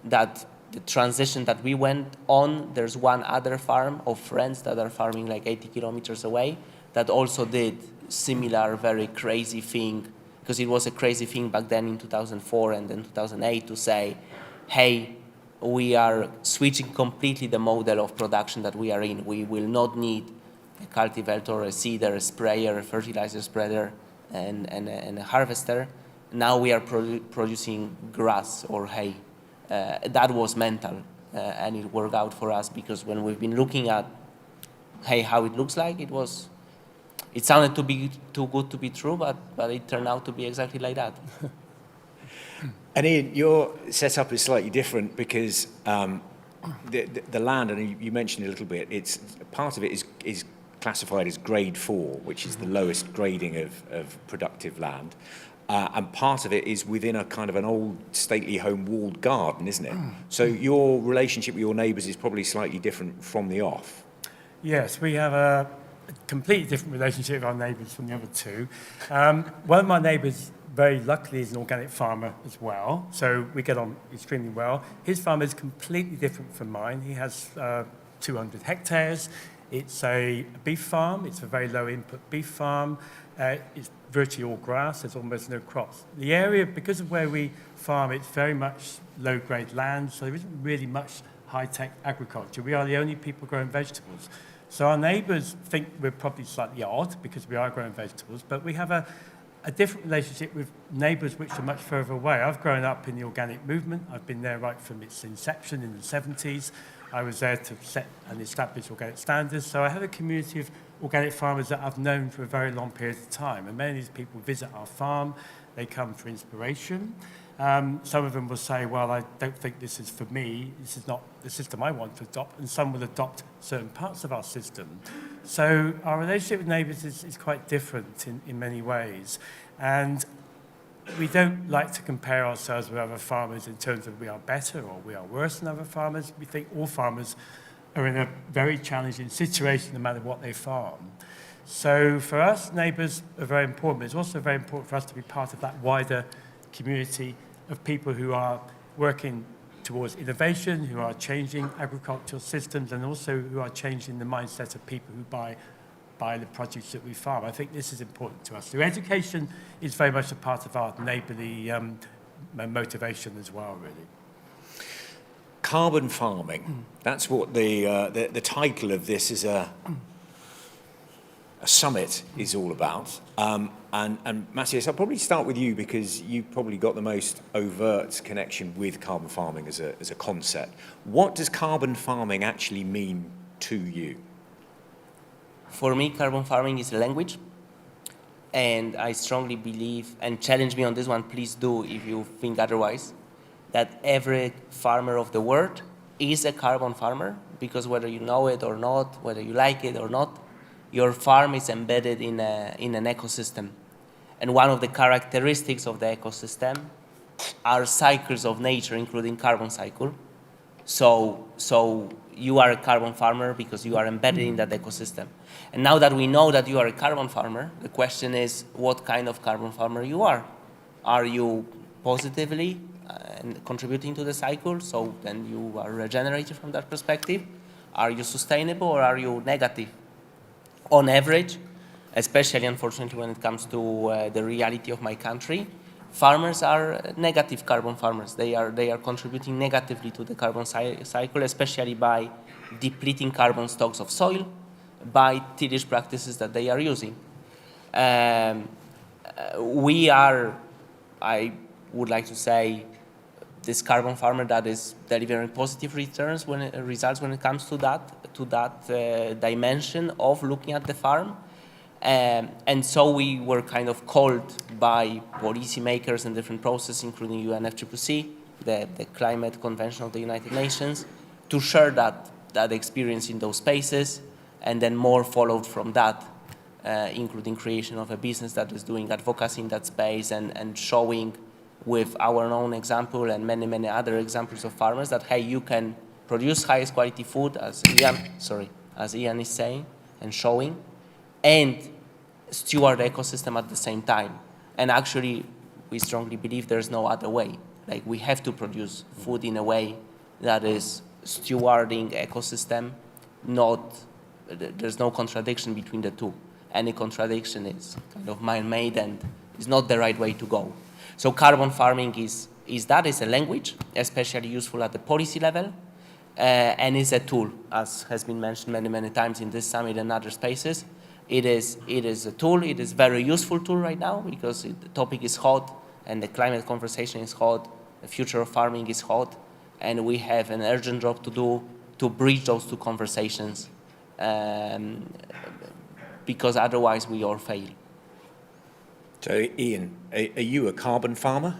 that the transition that we went on, there's one other farm of friends that are farming like 80 kilometers away that also did similar very crazy thing, because it was a crazy thing back then in 2004 and then 2008 to say, hey, we are switching completely the model of production that we are in. We will not need a cultivator, a seeder, a sprayer, a fertilizer spreader, and a harvester. Now we are producing grass or hay. That was mental. and it worked out for us, because when we've been looking at, hey, how it looks like, it sounded to be too good to be true, but it turned out to be exactly like that. And Ian, your setup is slightly different because the land, and you mentioned it a little bit, it's part of it is classified as grade 4, which is the lowest grading of productive land. And part of it is within a kind of an old stately home walled garden, isn't it? So your relationship with your neighbours is probably slightly different from the off. Yes, we have a completely different relationship with our neighbours from the other two. One of my neighbours, very luckily, is an organic farmer as well, so we get on extremely well. His farm is completely different from mine. He has 200 hectares. It's a beef farm. It's a very low input beef farm. It's virtually all grass. There's almost no crops. The area, because of where we farm, it's very much low-grade land, so there isn't really much high-tech agriculture. We are the only people growing vegetables. So our neighbours think we're probably slightly odd because we are growing vegetables, but we have a different relationship with neighbours which are much further away. I've grown up in the organic movement. I've been there right from its inception in the 70s. I was there to set and establish organic standards. So I have a community of organic farmers that I've known for a very long period of time. And many of these people visit our farm. They come for inspiration. Some of them will say, well, I don't think this is for me. This is not the system I want to adopt. And some will adopt certain parts of our system. So our relationship with neighbours is quite different in many ways. And we don't like to compare ourselves with other farmers in terms of we are better or we are worse than other farmers. We think all farmers are in a very challenging situation no matter what they farm. So for us, neighbours are very important. But it's also very important for us to be part of that wider community of people who are working towards innovation, who are changing agricultural systems, and also who are changing the mindset of people who buy the produce that we farm. I think this is important to us. So education is very much a part of our neighbourly motivation as well, really. Carbon farming, that's what the title of this is a summit is all about. And Matthias, I'll probably start with you because you've probably got the most overt connection with carbon farming as a concept. What does carbon farming actually mean to you? For me, carbon farming is a language, and I strongly believe, and challenge me on this one, please do if you think otherwise, that every farmer of the world is a carbon farmer, because whether you know it or not, whether you like it or not, your farm is embedded in an ecosystem. And one of the characteristics of the ecosystem are cycles of nature, including carbon cycle. So you are a carbon farmer because you are embedded in that ecosystem. And now that we know that you are a carbon farmer, the question is what kind of carbon farmer you are. Are you positively contributing to the cycle, so then you are regenerated from that perspective? Are you sustainable, or are you negative? On average, especially unfortunately when it comes to the reality of my country, farmers are negative carbon farmers. They are contributing negatively to the carbon cycle, especially by depleting carbon stocks of soil, by tillage practices that they are using. We are, I would like to say, this carbon farmer that is delivering positive results when it comes to that dimension of looking at the farm. And so we were kind of called by policymakers and different processes, including UNFCCC, the Climate Convention of the United Nations, to share that experience in those spaces, and then more followed from that, including creation of a business that is doing advocacy in that space and showing with our own example and many, many other examples of farmers that, hey, you can produce highest quality food, as Ian is saying and showing, and steward the ecosystem at the same time. And actually, we strongly believe there's no other way. Like, we have to produce food in a way that is stewarding ecosystem, there's no contradiction between the two. Any contradiction is kind of man-made and is not the right way to go. So carbon farming is a language, especially useful at the policy level, and is a tool, as has been mentioned many, many times in this summit and other spaces. It is a tool. It is a very useful tool right now because the topic is hot and the climate conversation is hot. The future of farming is hot. and we have an urgent job to do to bridge those two conversations, because otherwise we all fail. So, Ian, are you a carbon farmer?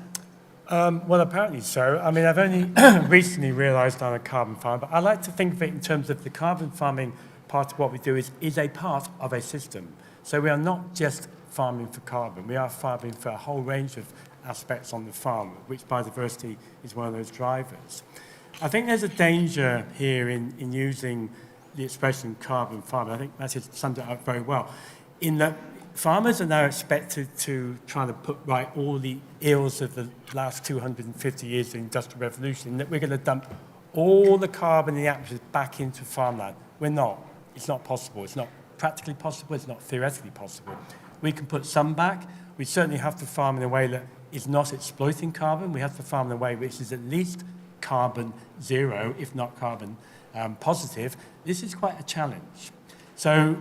Well, apparently so. I mean, I've only recently realised I'm a carbon farmer, but I like to think of it in terms of the carbon farming part of what we do is a part of a system. So we are not just farming for carbon, we are farming for a whole range of aspects on the farm, which biodiversity is one of those drivers. I think there's a danger here in using the expression carbon farming. I think that has summed it up very well, in that farmers are now expected to try to put right all the ills of the last 250 years of the Industrial Revolution, that we're going to dump all the carbon in the atmosphere back into farmland. We're not. It's not possible. It's not practically possible. It's not theoretically possible. We can put some back. We certainly have to farm in a way that is not exploiting carbon. We have to farm in a way which is at least carbon zero, if not carbon positive. This is quite a challenge. So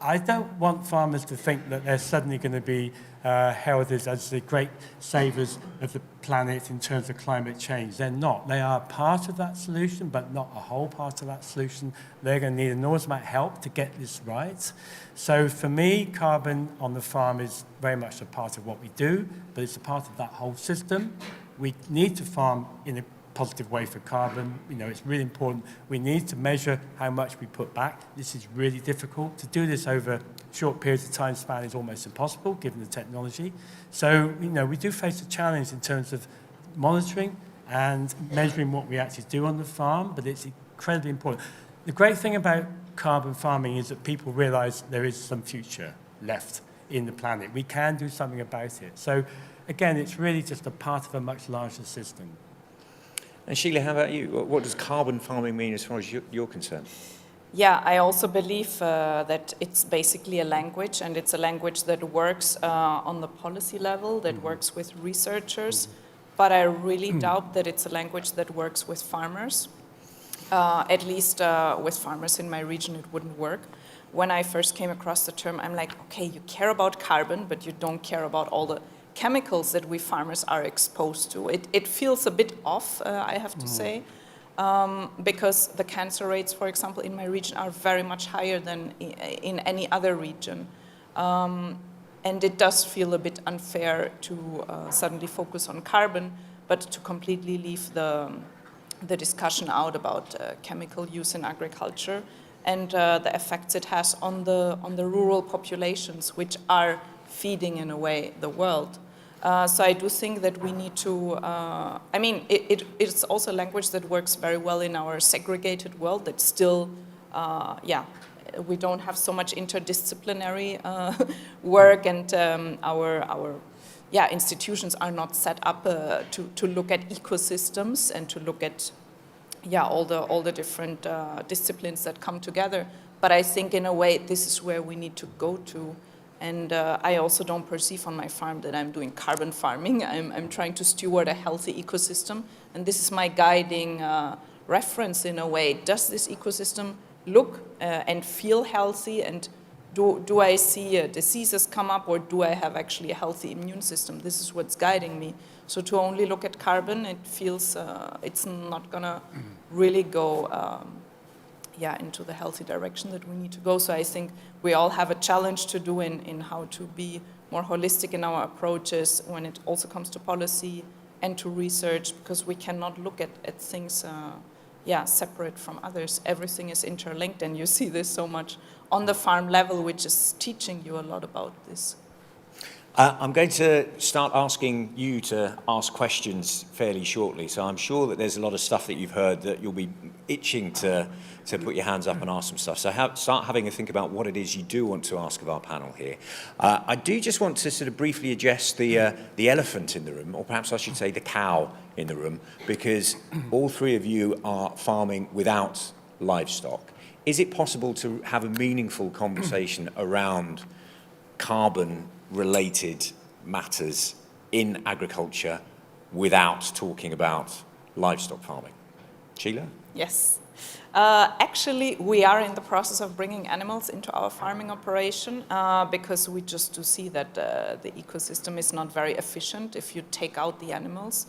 I don't want farmers to think that they're suddenly going to be held as the great saviours of the planet in terms of climate change. They're not. They are part of that solution, but not a whole part of that solution. They're going to need enormous amount of help to get this right. So for me, carbon on the farm is very much a part of what we do, but it's a part of that whole system. We need to farm in a positive way for carbon. You know, it's really important. We need to measure how much we put back. This is really difficult. To do this over short periods of time span is almost impossible given the technology. So, you know, we do face a challenge in terms of monitoring and measuring what we actually do on the farm, but it's incredibly important. The great thing about carbon farming is that people realize there is some future left in the planet. We can do something about it. So, again, it's really just a part of a much larger system. And Sheila, how about you? What does carbon farming mean as far as you're concerned? Yeah, I also believe that it's basically a language, and it's a language that works on the policy level, that works with researchers, but I really doubt that it's a language that works with farmers. At least with farmers in my region, it wouldn't work. When I first came across the term, I'm like, okay, you care about carbon, but you don't care about all the chemicals that we farmers are exposed to. It feels a bit off, I have to say, because the cancer rates, for example, in my region are very much higher than in any other region. And it does feel a bit unfair to suddenly focus on carbon, but to completely leave the discussion out about chemical use in agriculture and the effects it has on the rural populations, which are feeding, in a way, the world. So I do think that we need to, I mean, it's also a language that works very well in our segregated world that still, we don't have so much interdisciplinary work, and our institutions are not set up to look at ecosystems and to look at all the different disciplines that come together. But I think in a way this is where we need to go to. And I also don't perceive on my farm that I'm doing carbon farming. I'm trying to steward a healthy ecosystem, and this is my guiding reference in a way. Does this ecosystem look and feel healthy, and do I see diseases come up, or do I have actually a healthy immune system? This is what's guiding me. So to only look at carbon, it feels it's not gonna really go into the healthy direction that we need to go. So I think we all have a challenge to do in how to be more holistic in our approaches when it also comes to policy and to research, because we cannot look at things separate from others. Everything is interlinked, and you see this so much on the farm level, which is teaching you a lot about this. I'm going to start asking you to ask questions fairly shortly, so I'm sure that there's a lot of stuff that you've heard that you'll be itching to put your hands up and ask some stuff. So start having a think about what it is you do want to ask of our panel here. I do just want to sort of briefly address the elephant in the room, or perhaps I should say the cow in the room, because all three of you are farming without livestock. Is it possible to have a meaningful conversation around carbon-related matters in agriculture without talking about livestock farming? Sheila? Yes. Actually, we are in the process of bringing animals into our farming operation because we just do see that the ecosystem is not very efficient if you take out the animals.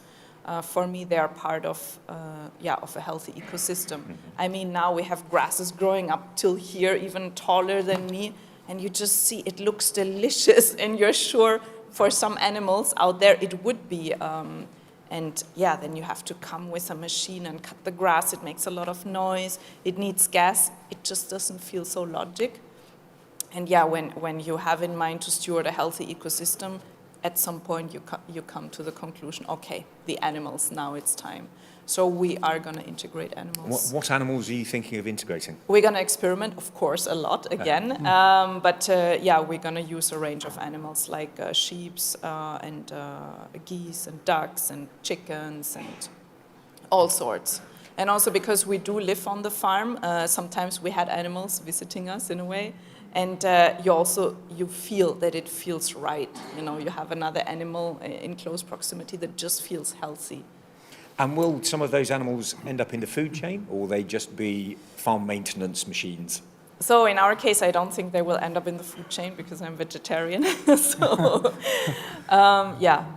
For me, they are part of a healthy ecosystem. I mean, now we have grasses growing up till here, even taller than me, and you just see it looks delicious, and you're sure for some animals out there it would be. And yeah, then you have to come with a machine and cut the grass. It makes a lot of noise. It needs gas. It just doesn't feel so logic. And yeah, when you have in mind to steward a healthy ecosystem, at some point you come to the conclusion, okay, the animals, now it's time. So we are going to integrate animals. What animals are you thinking of integrating? We're going to experiment, of course, a lot again. But we're going to use a range of animals like sheep and geese and ducks and chickens and all sorts. And also because we do live on the farm, sometimes we had animals visiting us in a way. And you feel that it feels right. You know, you have another animal in close proximity that just feels healthy. And will some of those animals end up in the food chain, or will they just be farm maintenance machines? So in our case, I don't think they will end up in the food chain because I'm vegetarian. So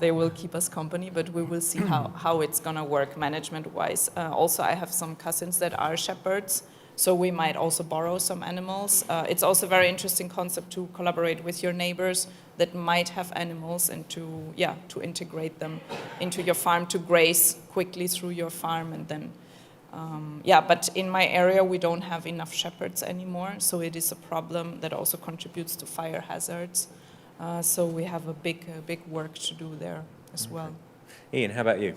they will keep us company, but we will see how it's going to work management-wise. Also, I have some cousins that are shepherds, so we might also borrow some animals. It's also a very interesting concept to collaborate with your neighbors that might have animals and to integrate them into your farm to graze quickly through your farm. And then, but in my area, we don't have enough shepherds anymore. So it is a problem that also contributes to fire hazards. So we have a big work to do there as well. Ian, how about you?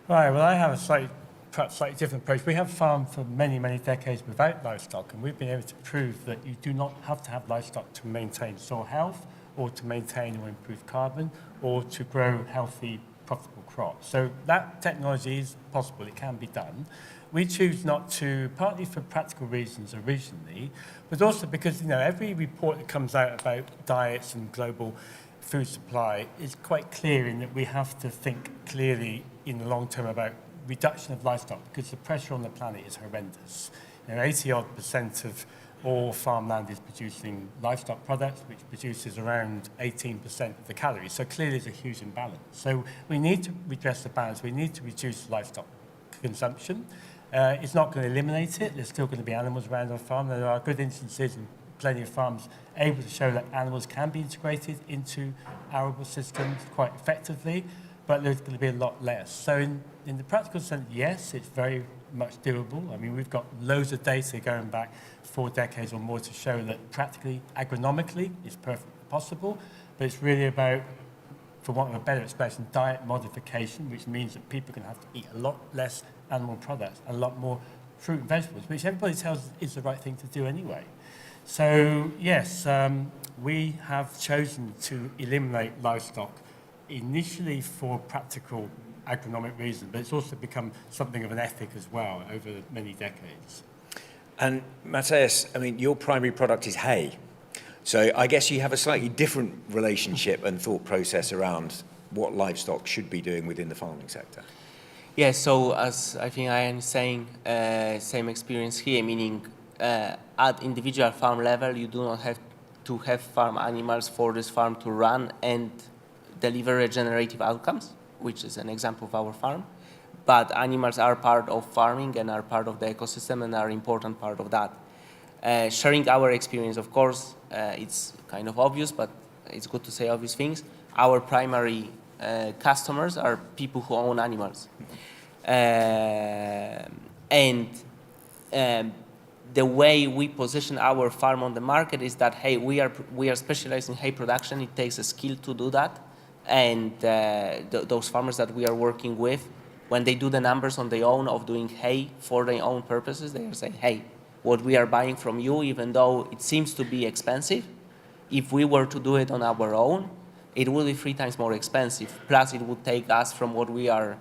Right, well, I have a perhaps slightly different approach. We have farmed for many, many decades without livestock, and we've been able to prove that you do not have to have livestock to maintain soil health, or to maintain or improve carbon, or to grow healthy, profitable crops. So that technology is possible, it can be done. We choose not to, partly for practical reasons originally, but also because every report that comes out about diets and global food supply is quite clear in that we have to think clearly in the long term about reduction of livestock, because the pressure on the planet is horrendous. 80% of all farmland is producing livestock products, which produces around 18% of the calories. So clearly there's a huge imbalance. So we need to redress the balance. We need to reduce livestock consumption. It's not going to eliminate it. There's still going to be animals around our farm. There are good instances and plenty of farms able to show that animals can be integrated into arable systems quite effectively, but there's going to be a lot less. So in the practical sense, yes, it's very much doable. I mean, we've got loads of data going back 4 decades or more to show that practically, agronomically, it's perfectly possible, but it's really about, for want of a better expression, diet modification, which means that people are going to have to eat a lot less animal products, a lot more fruit and vegetables, which everybody tells us is the right thing to do anyway. So, yes, we have chosen to eliminate livestock initially for practical agronomic reasons, but it's also become something of an ethic as well over many decades. And Matthias, I mean, your primary product is hay. So I guess you have a slightly different relationship and thought process around what livestock should be doing within the farming sector. Yes, so as I think Ian is saying, same experience here, meaning at individual farm level, you do not have to have farm animals for this farm to run and deliver regenerative outcomes, which is an example of our farm. But animals are part of farming and are part of the ecosystem and are an important part of that. Sharing our experience, of course, it's kind of obvious, but it's good to say obvious things. Our primary customers are people who own animals. The way we position our farm on the market is that, hey, we are specialized in hay production. It takes a skill to do that. And those farmers that we are working with, when they do the numbers on their own of doing hay for their own purposes, they are saying, hey, what we are buying from you, even though it seems to be expensive, if we were to do it on our own, it would be 3 times more expensive. Plus, it would take us from what we are,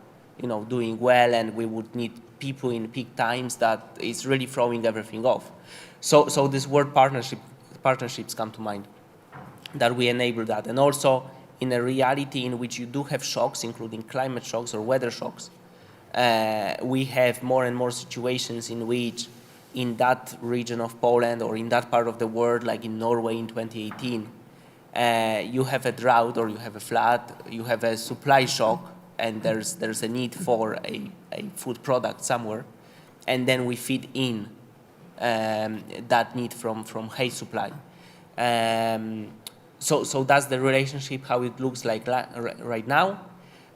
doing well, and we would need people in peak times that is really throwing everything off. So this word partnerships come to mind, that we enable that. And also, in a reality in which you do have shocks, including climate shocks or weather shocks, we have more and more situations in which in that region of Poland or in that part of the world, like in Norway in 2018, you have a drought or you have a flood, you have a supply shock, and there's a need for a food product somewhere, and then we feed in that need from hay supply. So that's the relationship, how it looks like right now.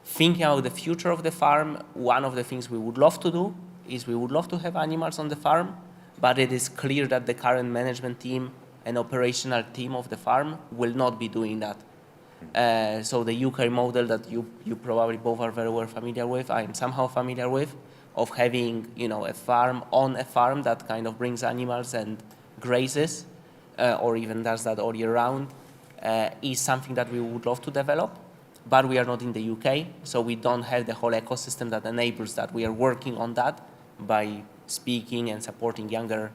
Thinking about the future of the farm, one of the things we would love to do is we would love to have animals on the farm, but it is clear that the current management team and operational team of the farm will not be doing that. So the UK model that you probably both are very well familiar with, I am somehow familiar with, of having a farm on a farm that kind of brings animals and grazes, or even does that all year round, is something that we would love to develop. But we are not in the UK, so we don't have the whole ecosystem that enables that. We are working on that by speaking and supporting younger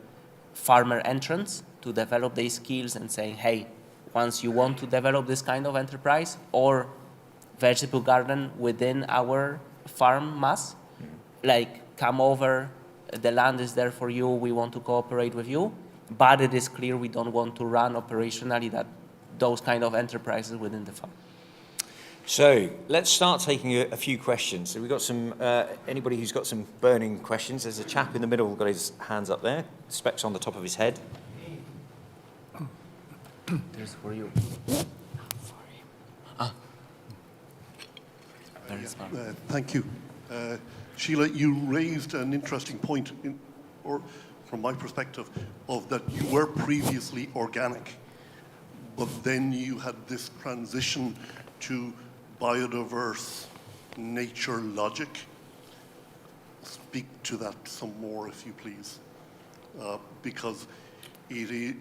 farmer entrants to develop their skills and saying, hey, once you want to develop this kind of enterprise or vegetable garden within our farm mass, like come over, the land is there for you, we want to cooperate with you, but it is clear we don't want to run operationally those kind of enterprises within the farm. So let's start taking a few questions. So we've got some, anybody who's got some burning questions. There's a chap in the middle who's got his hands up there, specs on the top of his head. There's for you. Thank you. Sheila, you raised an interesting point, or from my perspective, of that you were previously organic, but then you had this transition to biodiverse nature logic. Speak to that some more, if you please, because I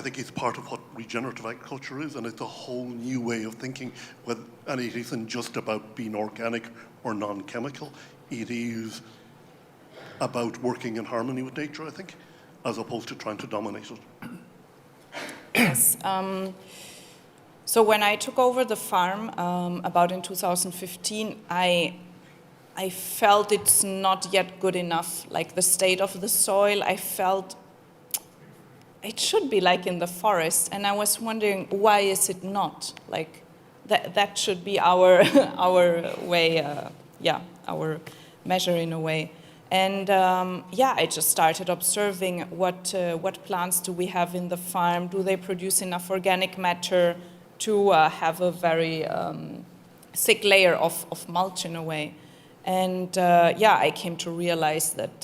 think it's part of what regenerative agriculture is, and it's a whole new way of thinking, and it isn't just about being organic or non-chemical. It is about working in harmony with nature, I think, as opposed to trying to dominate it. Yes. So when I took over the farm, about in 2015, I felt it's not yet good enough. Like the state of the soil, I felt it should be like in the forest, and I was wondering, why is it not? Like that should be our way, our measure in a way. And I just started observing what plants do we have in the farm? Do they produce enough organic matter to have a very thick layer of mulch in a way? And I came to realize that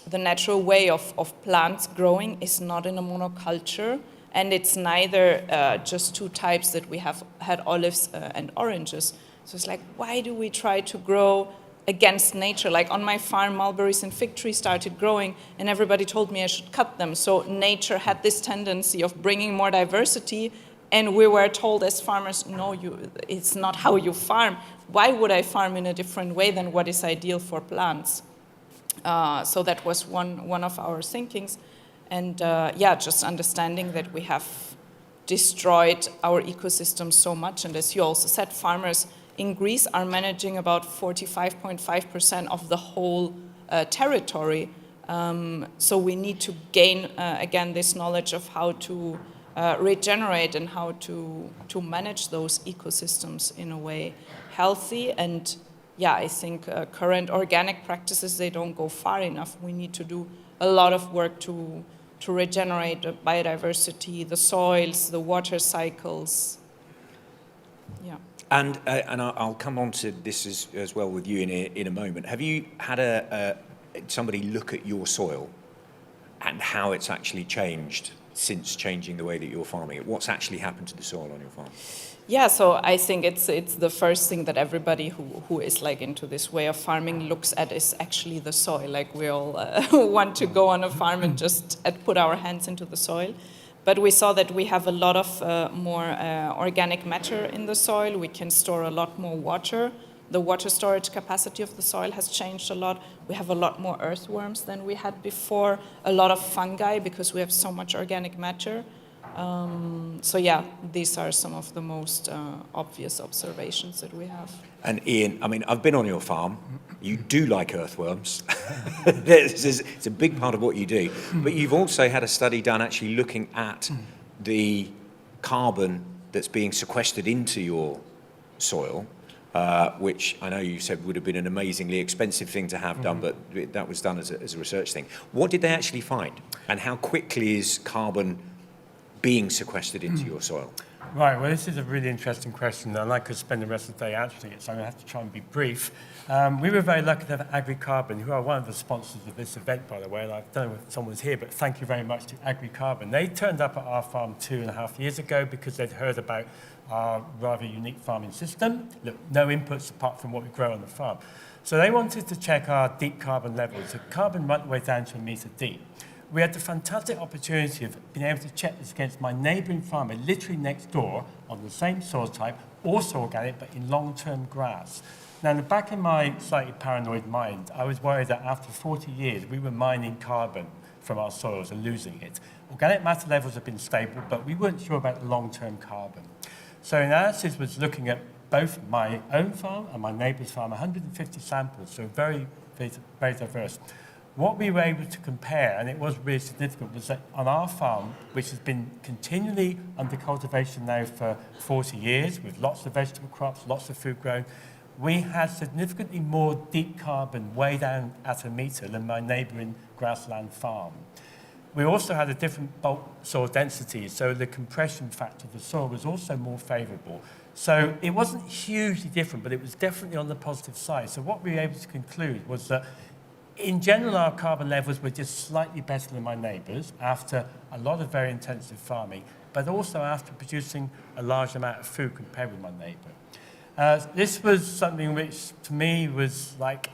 the natural way of plants growing is not in a monoculture, and it's neither just two types that we have had olives and oranges. So it's like, why do we try to grow against nature? Like on my farm, mulberries and fig trees started growing, and everybody told me I should cut them. So nature had this tendency of bringing more diversity, and we were told as farmers, no, it's not how you farm. Why would I farm in a different way than what is ideal for plants? So that was one of our thinkings. And just understanding that we have destroyed our ecosystem so much. And as you also said, farmers in Greece are managing about 45.5% of the whole territory. So we need to gain, again, this knowledge of how to regenerate and how to manage those ecosystems in a way healthy. And I think current organic practices, they don't go far enough. We need to do a lot of work to regenerate the biodiversity, the soils, the water cycles. Yeah. And I'll come on to this as well with you in a moment. Have you had somebody look at your soil and how it's actually changed since changing the way that you're farming it? What's actually happened to the soil on your farm? Yeah, so I think it's the first thing that everybody who is like into this way of farming looks at is actually the soil. Like we all want to go on a farm and just put our hands into the soil. But we saw that we have a lot of more organic matter in the soil. We can store a lot more water. The water storage capacity of the soil has changed a lot. We have a lot more earthworms than we had before. A lot of fungi because we have so much organic matter. These are some of the most obvious observations that we have. And Ian, I mean, I've been on your farm. You do like earthworms. It's a big part of what you do. But you've also had a study done actually looking at the carbon that's being sequestered into your soil, which I know you said would have been an amazingly expensive thing to have done, but that was done as a research thing. What did they actually find? And how quickly is carbon being sequestered into your soil? Right, well, this is a really interesting question, and I could spend the rest of the day answering it, so I'm going to have to try and be brief. We were very lucky to have AgriCarbon, who are one of the sponsors of this event, by the way, and I don't know if someone's here, but thank you very much to AgriCarbon. They turned up at our farm 2.5 years ago because they'd heard about our rather unique farming system. Look, no inputs apart from what we grow on the farm. So they wanted to check our deep carbon levels. The carbon right the way down to a metre deep. We had the fantastic opportunity of being able to check this against my neighbouring farmer, literally next door, on the same soil type, also organic, but in long-term grass. Now, in the back of my slightly paranoid mind, I was worried that after 40 years, we were mining carbon from our soils and losing it. Organic matter levels have been stable, but we weren't sure about the long-term carbon. So analysis was looking at both my own farm and my neighbour's farm, 150 samples, so very, very, very diverse. What we were able to compare, and it was really significant, was that on our farm, which has been continually under cultivation now for 40 years, with lots of vegetable crops, lots of food grown, we had significantly more deep carbon way down at a metre than my neighbouring grassland farm. We also had a different bulk soil density, so the compression factor of the soil was also more favourable. So it wasn't hugely different, but it was definitely on the positive side. So what we were able to conclude was that in general, our carbon levels were just slightly better than my neighbours after a lot of very intensive farming, but also after producing a large amount of food compared with my neighbour. This was something which, to me, was like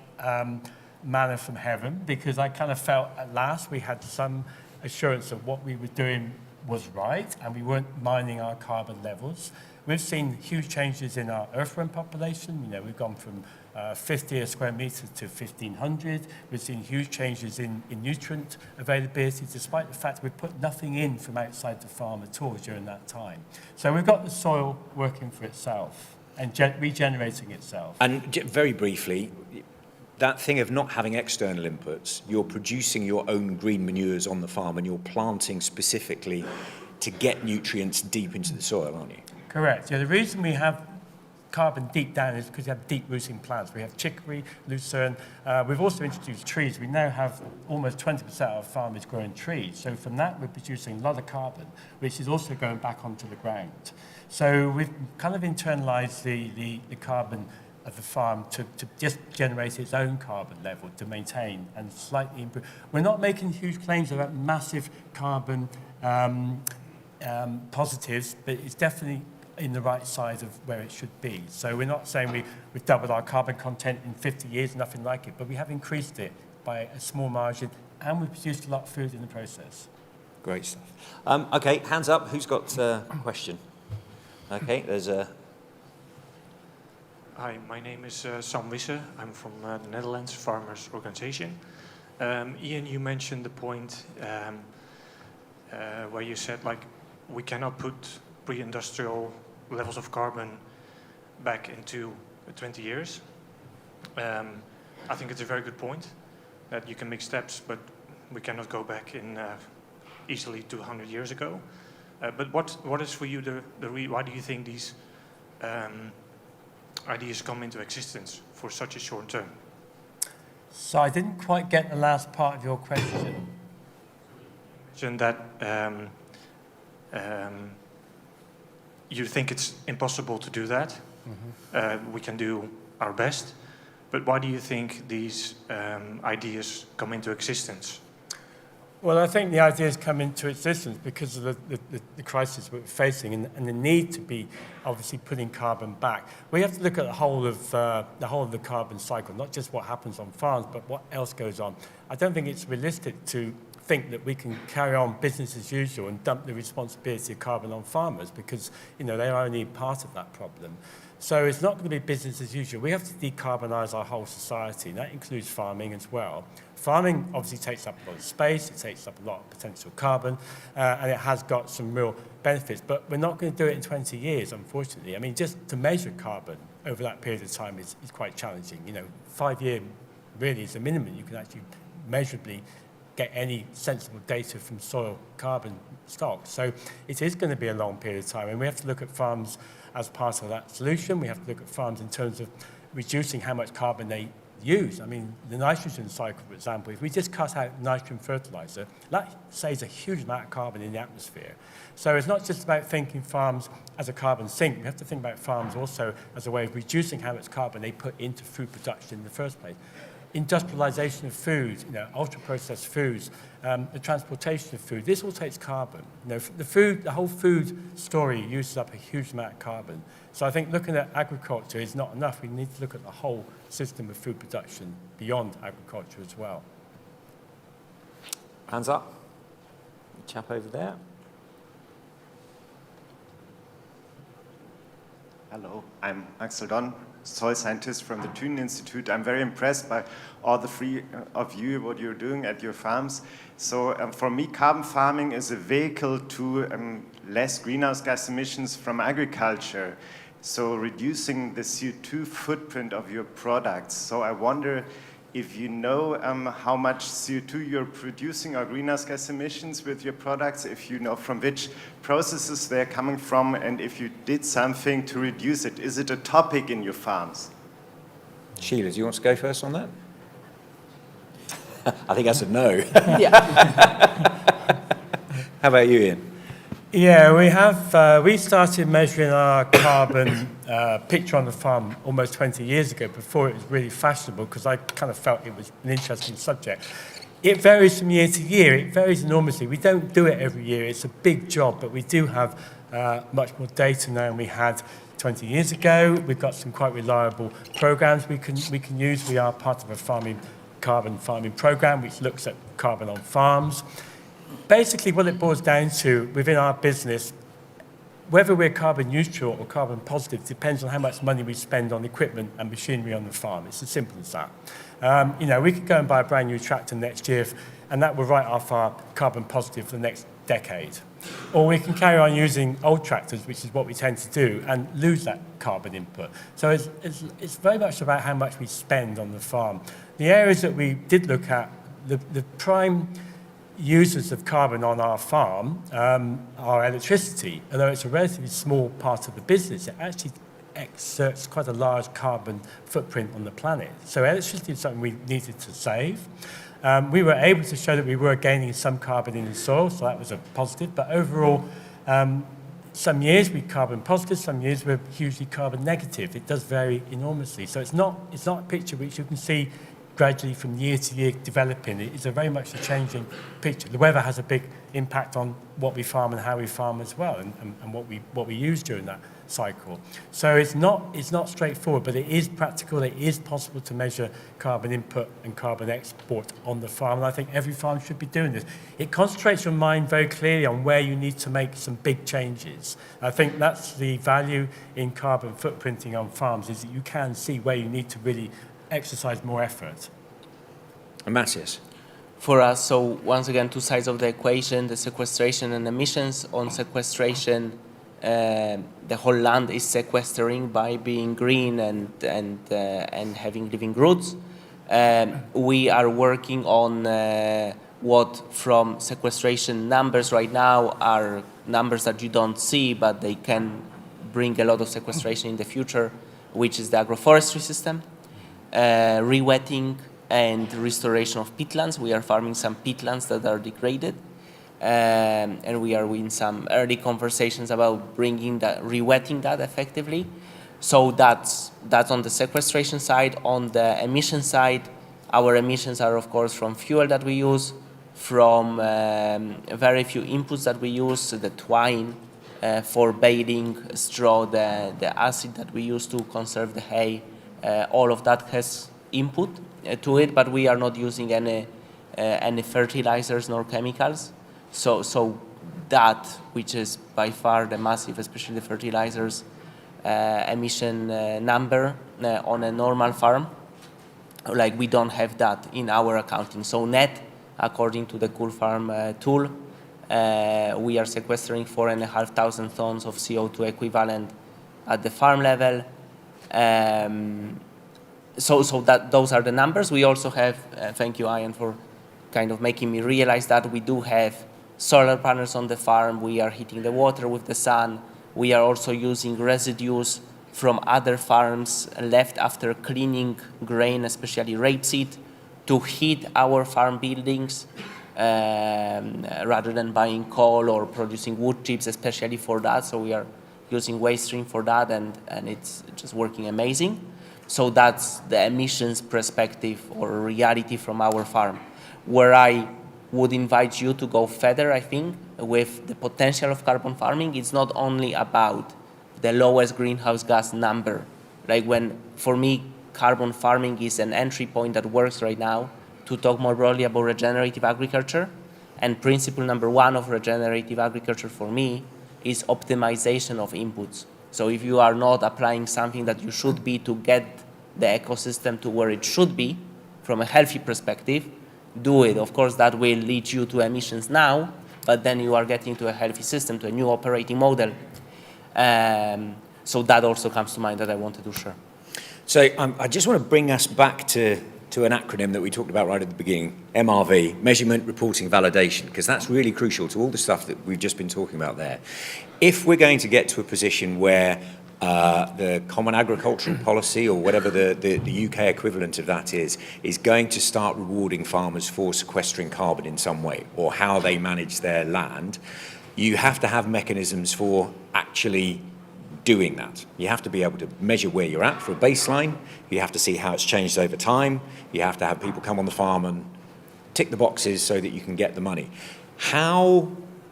manna from heaven, because I kind of felt at last we had some assurance that what we were doing was right, and we weren't mining our carbon levels. We've seen huge changes in our earthworm population. You know, we've gone from 50 a square metre to 1,500. We've seen huge changes in nutrient availability, despite the fact we've put nothing in from outside the farm at all during that time. So we've got the soil working for itself and regenerating itself. And very briefly, that thing of not having external inputs, you're producing your own green manures on the farm and you're planting specifically to get nutrients deep into the soil, aren't you? Correct. Yeah, the reason we have carbon deep down is because we have deep rooting plants. We have chicory, lucerne. We've also introduced trees. We now have almost 20% of our farm is growing trees. So from that, we're producing a lot of carbon, which is also going back onto the ground. So we've kind of internalized the carbon of the farm to just generate its own carbon level to maintain and slightly improve. We're not making huge claims about massive carbon positives, but it's definitely in the right size of where it should be. So we're not saying we've doubled our carbon content in 50 years, nothing like it, but we have increased it by a small margin, and we've produced a lot of food in the process. Great stuff. Okay, hands up. Who's got a question? Okay, there's a... Hi, my name is Sam Wisse. I'm from the Netherlands Farmers Organization. Ian, you mentioned the point where you said, like, we cannot put pre-industrial levels of carbon back into 20 years. I think it's a very good point that you can make steps, but we cannot go back in easily to 100 years ago. But what is for you why do you think these ideas come into existence for such a short term? So I didn't quite get the last part of your question. You mentioned that you think it's impossible to do that. We can do our best. But why do you think these ideas come into existence? Well, I think the ideas come into existence because of the crisis we're facing and the need to be obviously putting carbon back. We have to look at the whole of the carbon cycle, not just what happens on farms, but what else goes on. I don't think it's realistic to think that we can carry on business as usual and dump the responsibility of carbon on farmers because, you know, they are only part of that problem. So it's not going to be business as usual. We have to decarbonise our whole society, and that includes farming as well. Farming obviously takes up a lot of space, it takes up a lot of potential carbon, and it has got some real benefits, but we're not going to do it in 20 years, unfortunately. I mean, just to measure carbon over that period of time is quite challenging. You know, 5 years really is the minimum you can actually measurably get any sensible data from soil carbon stock. So it is going to be a long period of time, and we have to look at farms as part of that solution. We have to look at farms in terms of reducing how much carbon they use. I mean, the nitrogen cycle, for example, if we just cut out nitrogen fertilizer, that saves a huge amount of carbon in the atmosphere. So it's not just about thinking farms as a carbon sink. We have to think about farms also as a way of reducing how much carbon they put into food production in the first place. Industrialization of food, ultra-processed foods, the transportation of food, this all takes carbon. The whole food story uses up a huge amount of carbon. So I think looking at agriculture is not enough. We need to look at the whole system of food production beyond agriculture as well. Hands up. The chap over there. Hello, I'm Axel Don, soil scientist from the Thünen Institute. I'm very impressed by all the three of you, what you're doing at your farms. So for me, carbon farming is a vehicle to less greenhouse gas emissions from agriculture. So reducing the CO2 footprint of your products. So I wonder if you know how much CO2 you're producing or greenhouse gas emissions with your products, if you know from which processes they're coming from, and if you did something to reduce it. Is it a topic in your farms? Sheila, do you want to go first on that? I think that's a no. Yeah. How about you, Ian? Yeah, we started measuring our carbon picture on the farm almost 20 years ago, before it was really fashionable, because I kind of felt it was an interesting subject. It varies from year to year. It varies enormously. We don't do it every year. It's a big job, but we do have much more data now than we had 20 years ago. We've got some quite reliable programs we can use. We are part of a carbon farming program, which looks at carbon on farms. Basically, what it boils down to within our business, whether we're carbon neutral or carbon positive depends on how much money we spend on equipment and machinery on the farm. It's as simple as that. We could go and buy a brand new tractor next year, and that will write off our carbon positive for the next decade. Or we can carry on using old tractors, which is what we tend to do, and lose that carbon input. So it's very much about how much we spend on the farm. The areas that we did look at, the prime users of carbon on our farm are electricity. Although it's a relatively small part of the business, it actually exerts quite a large carbon footprint on the planet. So electricity is something we needed to save. We were able to show that we were gaining some carbon in the soil, so that was a positive. But overall, some years we're carbon positive, some years we're hugely carbon negative. It does vary enormously. So it's not a picture which you can see gradually from year to year developing. It's very much a changing picture. The weather has a big impact on what we farm and how we farm as well, and what we use during that cycle. So it's not straightforward, but it is practical. It is possible to measure carbon input and carbon export on the farm, and I think every farm should be doing this. It concentrates your mind very clearly on where you need to make some big changes. I think that's the value in carbon footprinting on farms, is that you can see where you need to really exercise more effort. And Matthias? For us, so once again, two sides of the equation, the sequestration and emissions. On sequestration, the whole land is sequestering by being green and having living roots. We are working on what from sequestration numbers right now are numbers that you don't see, but they can bring a lot of sequestration in the future, which is the agroforestry system. Rewetting and restoration of peatlands. We are farming some peatlands that are degraded, and we are in some early conversations about bringing that, rewetting that effectively. So that's on the sequestration side. On the emission side, our emissions are of course from fuel that we use, from very few inputs that we use, the twine for baling, straw, the acid that we use to conserve the hay. All of that has input to it, but we are not using any fertilizers nor chemicals. So that, which is by far the massive, especially the fertilizers emission number on a normal farm, like we don't have that in our accounting. So net, according to the Cool Farm tool, we are sequestering 4,500 tons of CO2 equivalent at the farm level. So that those are the numbers. We also have, thank you, Ian, for kind of making me realize that we do have solar panels on the farm, we are heating the water with the sun, we are also using residues from other farms left after cleaning grain, especially rapeseed, to heat our farm buildings rather than buying coal or producing wood chips, especially for that. So we are using waste stream for that, and it's just working amazing. So that's the emissions perspective or reality from our farm. Where I would invite you to go further, I think, with the potential of carbon farming, it's not only about the lowest greenhouse gas number. Like for me, carbon farming is an entry point that works right now to talk more broadly about regenerative agriculture. And principle number one of regenerative agriculture for me is optimization of inputs. So if you are not applying something that you should be to get the ecosystem to where it should be from a healthy perspective, do it. Of course, that will lead you to emissions now, but then you are getting to a healthy system, to a new operating model. So that also comes to mind that I wanted to share. So I just want to bring us back to an acronym that we talked about right at the beginning, MRV, Measurement, Reporting, Validation, because that's really crucial to all the stuff that we've just been talking about there. If we're going to get to a position where the Common Agricultural Policy, or whatever the UK equivalent of that is going to start rewarding farmers for sequestering carbon in some way, or how they manage their land, you have to have mechanisms for actually doing that. You have to be able to measure where you're at for a baseline. You have to see how it's changed over time. You have to have people come on the farm and tick the boxes so that you can get the money.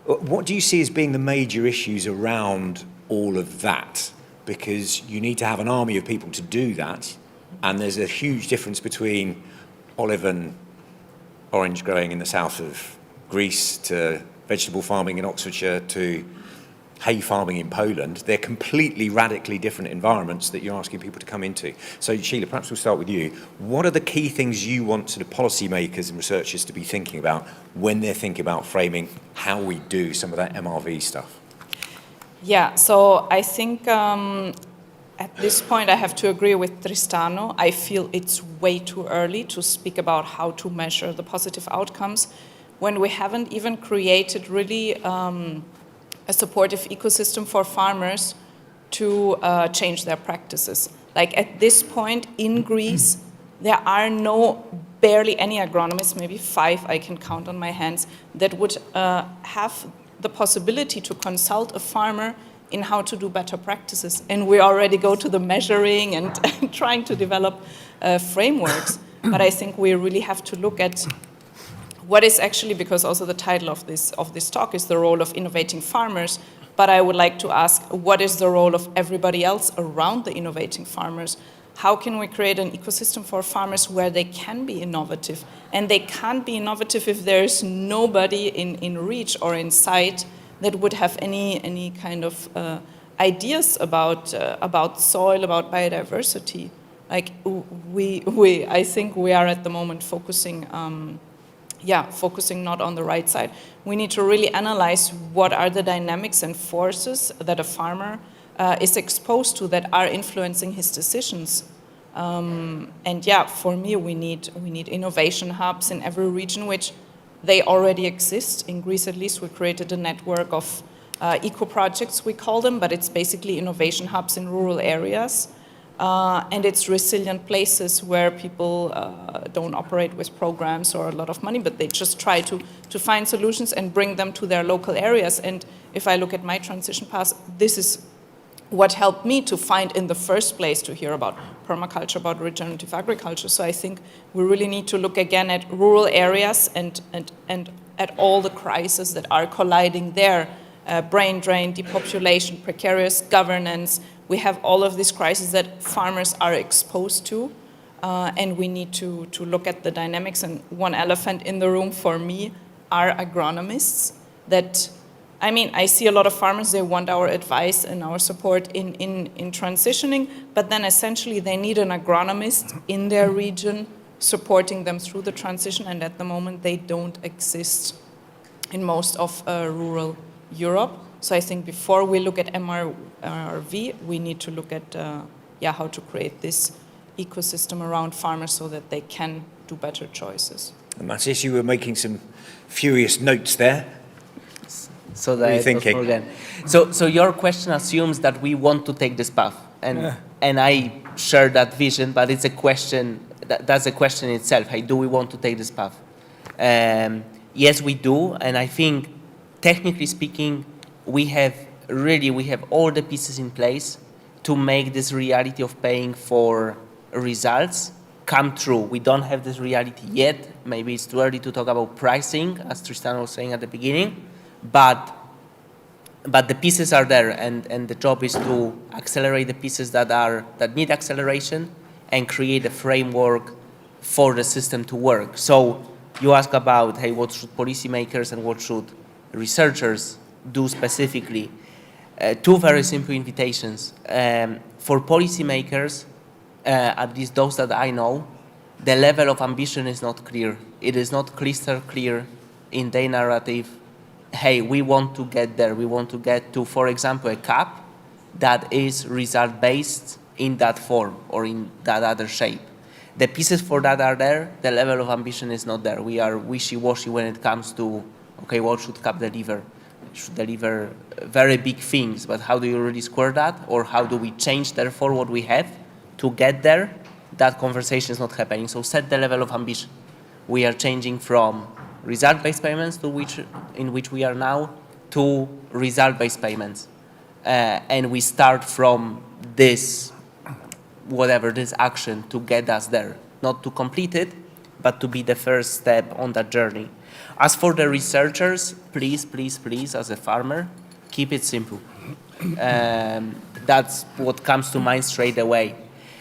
What do you see as being the major issues around all of that? Because you need to have an army of people to do that, and there's a huge difference between olive and orange growing in the south of Greece to vegetable farming in Oxfordshire to hay farming in Poland. They're completely radically different environments that you're asking people to come into. So Sheila, perhaps we'll start with you. What are the key things you want sort of policymakers and researchers to be thinking about when they're thinking about framing how we do some of that MRV stuff? Yeah, so I think at this point I have to agree with Tristano. I feel it's way too early to speak about how to measure the positive outcomes when we haven't even created really a supportive ecosystem for farmers to change their practices. Like at this point in Greece, there are barely any agronomists, maybe 5 I can count on my hands, that would have the possibility to consult a farmer in how to do better practices. And we already go to the measuring and trying to develop frameworks. But I think we really have to look at what is actually, because also the title of this talk is the role of innovating farmers, but I would like to ask, what is the role of everybody else around the innovating farmers? How can we create an ecosystem for farmers where they can be innovative? And they can't be innovative if there's nobody in reach or in sight that would have any kind of ideas about soil, about biodiversity. Like I think we are at the moment focusing not on the right side. We need to really analyze what are the dynamics and forces that a farmer is exposed to that are influencing his decisions. For me, we need innovation hubs in every region, which they already exist. In Greece, at least, we created a network of eco-projects, we call them, but it's basically innovation hubs in rural areas. And it's resilient places where people don't operate with programs or a lot of money, but they just try to find solutions and bring them to their local areas. And if I look at my transition path, this is what helped me to find in the first place to hear about permaculture, about regenerative agriculture. So I think we really need to look again at rural areas and at all the crises that are colliding there. Brain drain, depopulation, precarious governance. We have all of these crises that farmers are exposed to, and we need to look at the dynamics. And one elephant in the room for me are agronomists. I see a lot of farmers, they want our advice and our support in transitioning, but then essentially they need an agronomist in their region supporting them through the transition, and at the moment they don't exist in most of rural Europe. So I think before we look at MRV, we need to look at how to create this ecosystem around farmers so that they can do better choices. Matthias, you were making some furious notes there. So What are you that thinking? again. So your question assumes that we want to take this path, and I share that vision, but it's a question. That's a question itself. Hey, do we want to take this path? Yes, we do, and I think, technically speaking, we have all the pieces in place to make this reality of paying for results come true. We don't have this reality yet. Maybe it's too early to talk about pricing, as Tristan was saying at the beginning, but the pieces are there, and the job is to accelerate the pieces that need acceleration and create a framework for the system to work. So you ask about, hey, what should policymakers and what should researchers do specifically? Two very simple invitations. For policymakers, at least those that I know, the level of ambition is not clear. It is not crystal clear in their narrative. Hey, we want to get there. We want to get to, for example, a cap that is result-based in that form or in that other shape. The pieces for that are there. The level of ambition is not there. We are wishy-washy when it comes to, okay, what should cap deliver? It should deliver very big things, but how do you really square that? Or how do we change, therefore, what we have to get there? That conversation is not happening. So set the level of ambition. We are changing from result-based payments in which we are now to result-based payments. And we start from this action to get us there. Not to complete it, but to be the first step on that journey. As for the researchers, please, please, please, as a farmer, keep it simple. That's what comes to mind straight away.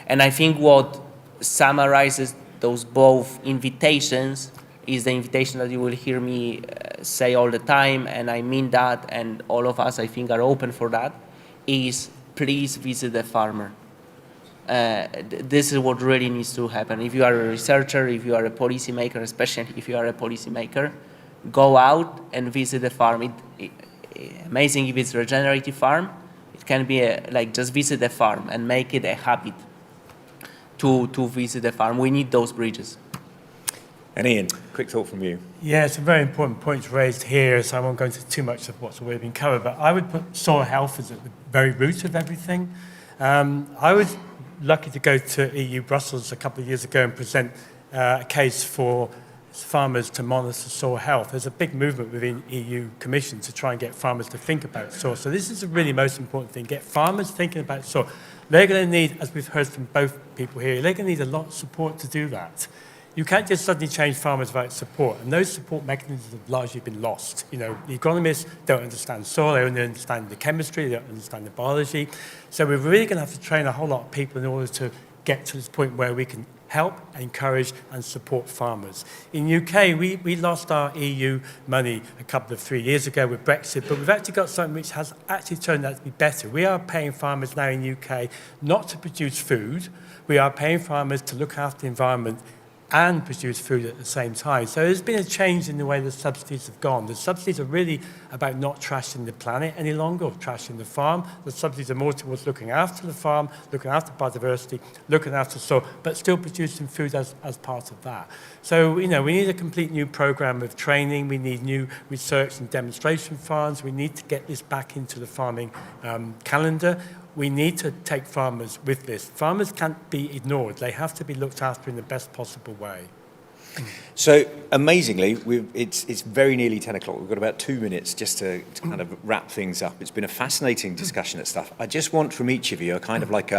And I think what summarizes those both invitations is the invitation that you will hear me say all the time, and I mean that, and all of us, I think, are open for that, is please visit the farmer. This is what really needs to happen. If you are a researcher, if you are a policymaker, especially if you are a policymaker, go out and visit the farm. Amazing if it's a regenerative farm. It can be just visit the farm and make it a habit to visit the farm. We need those bridges. And Ian, quick thought from you. Yeah, it's a very important point raised here, so I won't go into too much of what's already been covered, but I would put soil health as at the very root of everything. I was lucky to go to EU Brussels a couple of years ago and present a case for farmers to monitor soil health. There's a big movement within EU Commission to try and get farmers to think about soil. So this is the really most important thing, get farmers thinking about soil. They're going to need, as we've heard from both people here, they're going to need a lot of support to do that. You can't just suddenly change farmers without support, and those support mechanisms have largely been lost. You know, the economists don't understand soil, they only understand the chemistry, they don't understand the biology. So we're really going to have to train a whole lot of people in order to get to this point where we can help, encourage and support farmers. In UK, we lost our EU money a couple of 3 years ago with Brexit, but we've actually got something which has actually turned out to be better. We are paying farmers now in UK not to produce food, we are paying farmers to look after the environment and produce food at the same time. So there's been a change in the way the subsidies have gone. The subsidies are really about not trashing the planet any longer or trashing the farm. The subsidies are more towards looking after the farm, looking after biodiversity, looking after soil, but still producing food as part of that. So, you know, we need a complete new program of training. We need new research and demonstration farms. We need to get this back into the farming calendar. We need to take farmers with this. Farmers can't be ignored. They have to be looked after in the best possible way. So, amazingly, it's very nearly 10 o'clock. We've got about 2 minutes just to kind of wrap things up. It's been a fascinating discussion at stuff. I just want from each of you a kind of like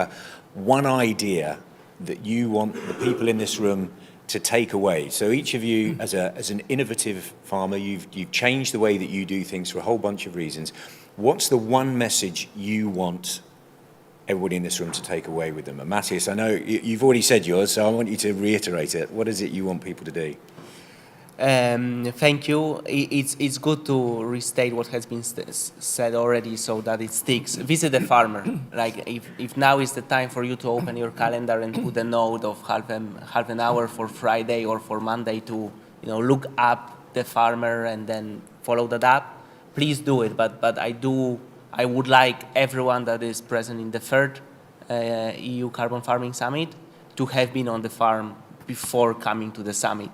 one idea that you want the people in this room to take away. So each of you, as an innovative farmer, you've changed the way that you do things for a whole bunch of reasons. What's the one message you want everybody in this room to take away with them? And Matthias, I know you've already said yours, so I want you to reiterate it. What is it you want people to do? Thank you. It's good to restate what has been said already so that it sticks. Visit the farmer. Like if now is the time for you to open your calendar and put a note of half an hour for Friday or for Monday to look up the farmer and then follow that up, please do it. But I would like everyone that is present in the third EU Carbon Farming Summit to have been on the farm before coming to the summit.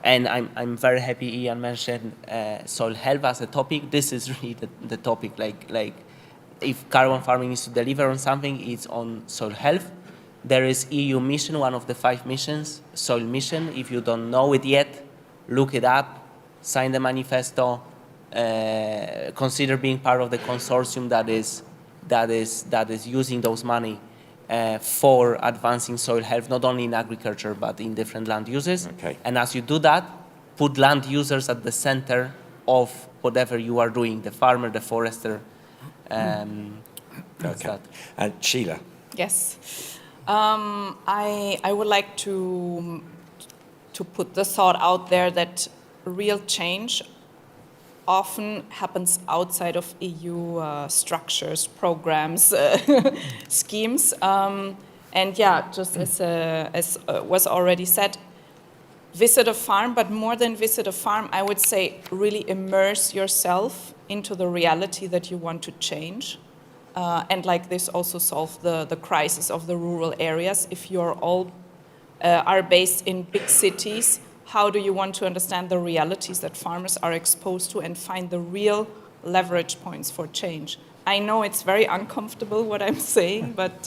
And I'm very happy Ian mentioned soil health as a topic. This is really the topic, like if carbon farming is to deliver on something, it's on soil health. There is EU mission, one of the 5 missions, soil mission. If you don't know it yet, look it up, sign the manifesto, consider being part of the consortium that is using those money for advancing soil health, not only in agriculture, but in different land uses. Okay. And as you do that, put land users at the center of whatever you are doing, the farmer, the forester. That's that. And Sheila. Yes. I would like to put the thought out there that real change often happens outside of EU structures, programs, schemes. And yeah, just as was already said, visit a farm, but more than visit a farm, I would say really immerse yourself into the reality that you want to change. And like this also solve the crisis of the rural areas. If you're all are based in big cities, how do you want to understand the realities that farmers are exposed to and find the real leverage points for change? I know it's very uncomfortable what I'm saying, but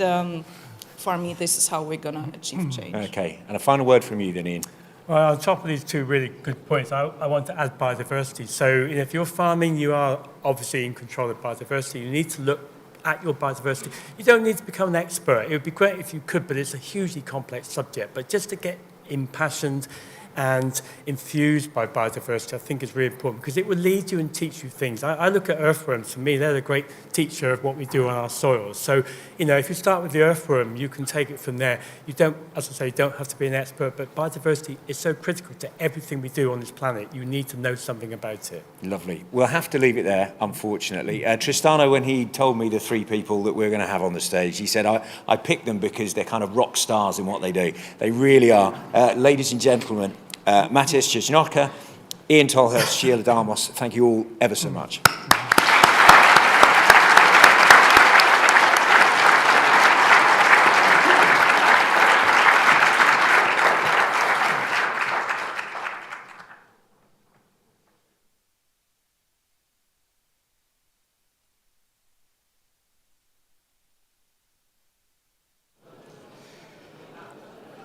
for me, this is how we're going to achieve change. Okay, and a final word from you then, Ian. Well, on top of these 2 really good points, I want to add biodiversity. So if you're farming, you are obviously in control of biodiversity. You need to look at your biodiversity. You don't need to become an expert. It would be great if you could, but it's a hugely complex subject. But just to get impassioned and infused by biodiversity, I think is really important because it will lead you and teach you things. I look at earthworms. For me, they're the great teacher of what we do on our soils. So, if you start with the earthworm, you can take it from there. You don't, as I say, don't have to be an expert, but biodiversity is so critical to everything we do on this planet. You need to know something about it. Lovely. We'll have to leave it there, unfortunately. Tristano, when he told me the 3 people that we're going to have on the stage, he said, I picked them because they're kind of rock stars in what they do. They really are. Ladies and gentlemen, Matthias Cisnoka, Ian Tolhurst, Sheila Damos, thank you all ever so much.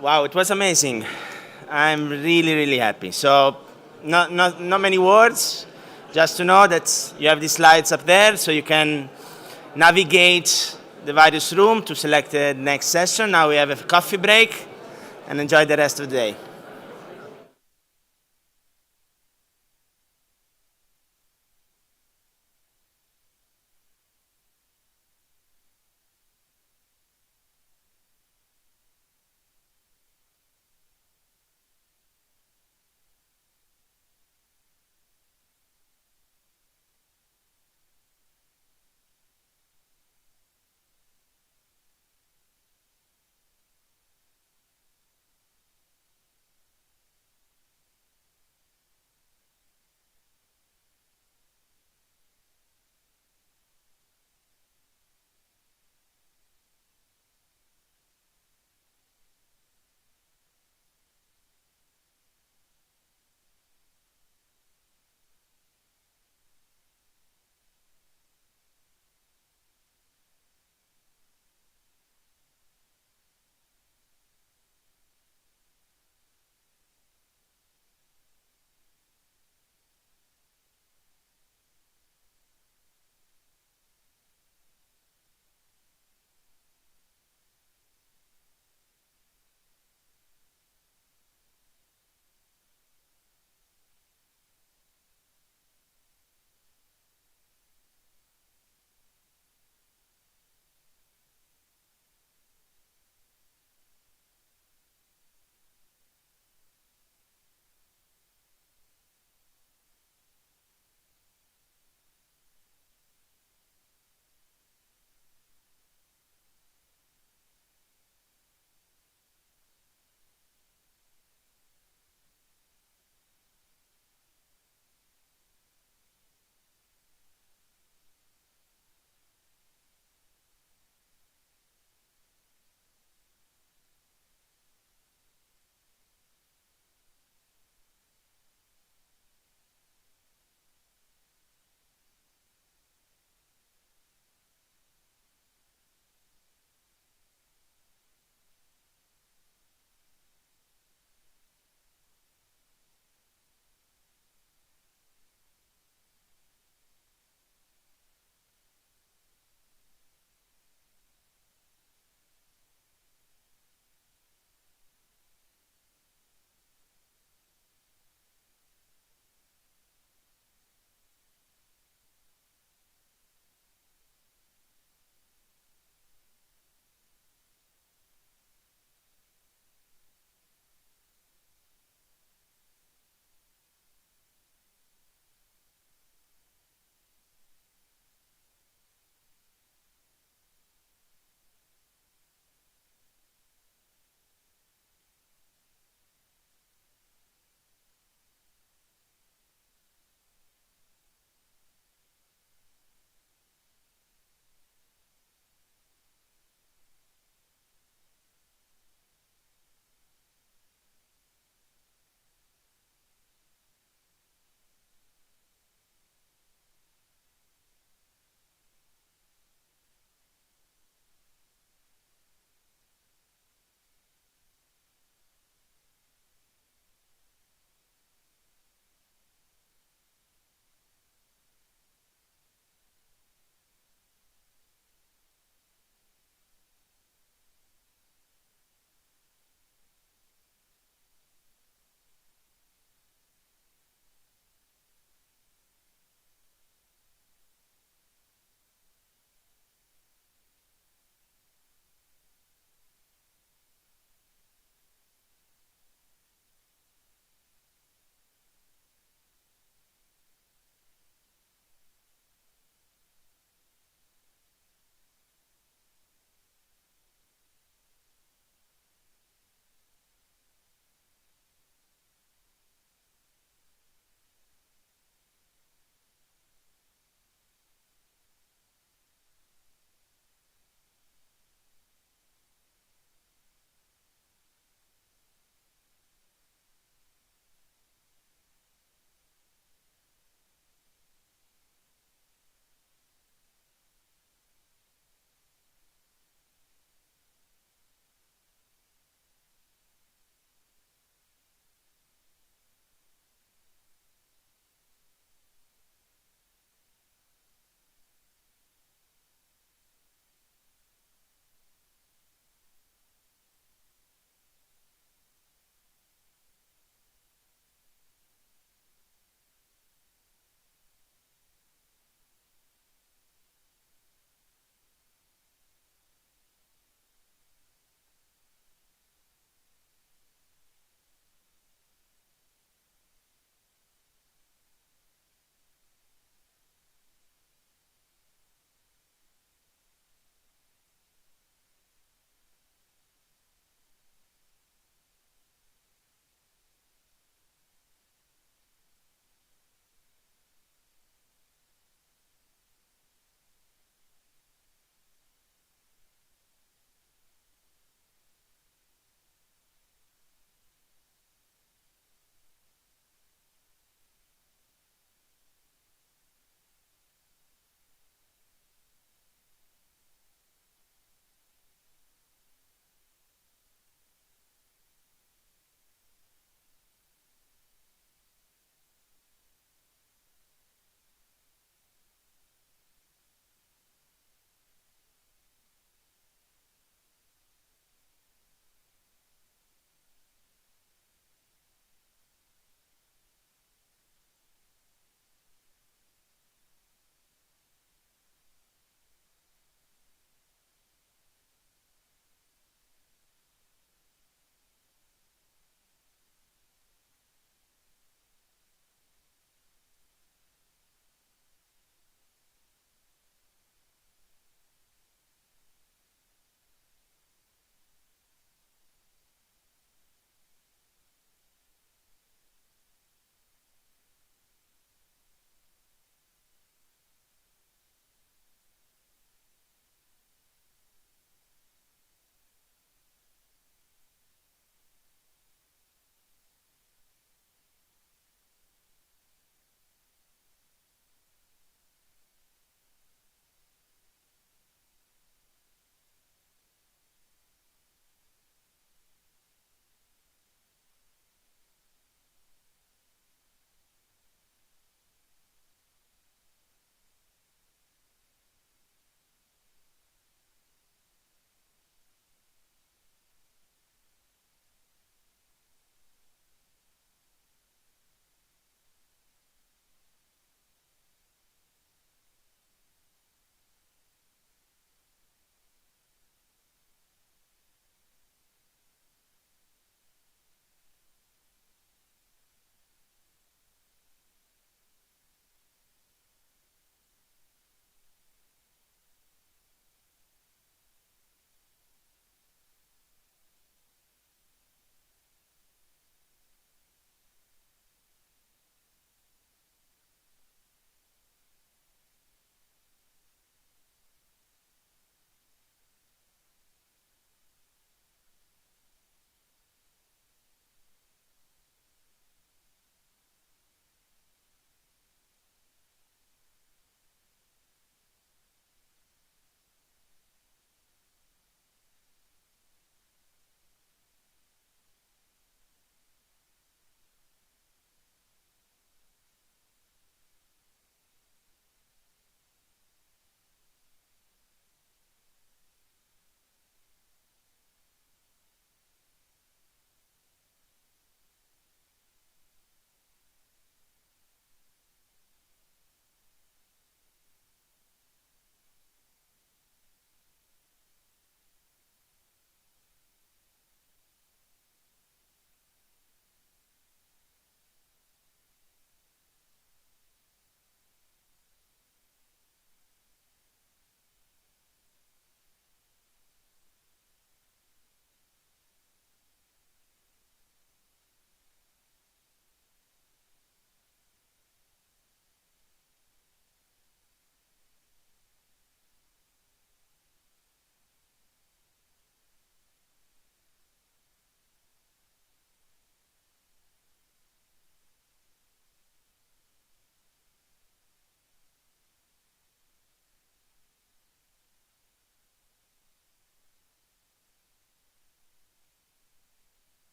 Wow, it was amazing. I'm really, really happy. So, not many words, just to know that you have these slides up there so you can navigate the various rooms to select the next session. Now we have a coffee break and enjoy the rest of the day.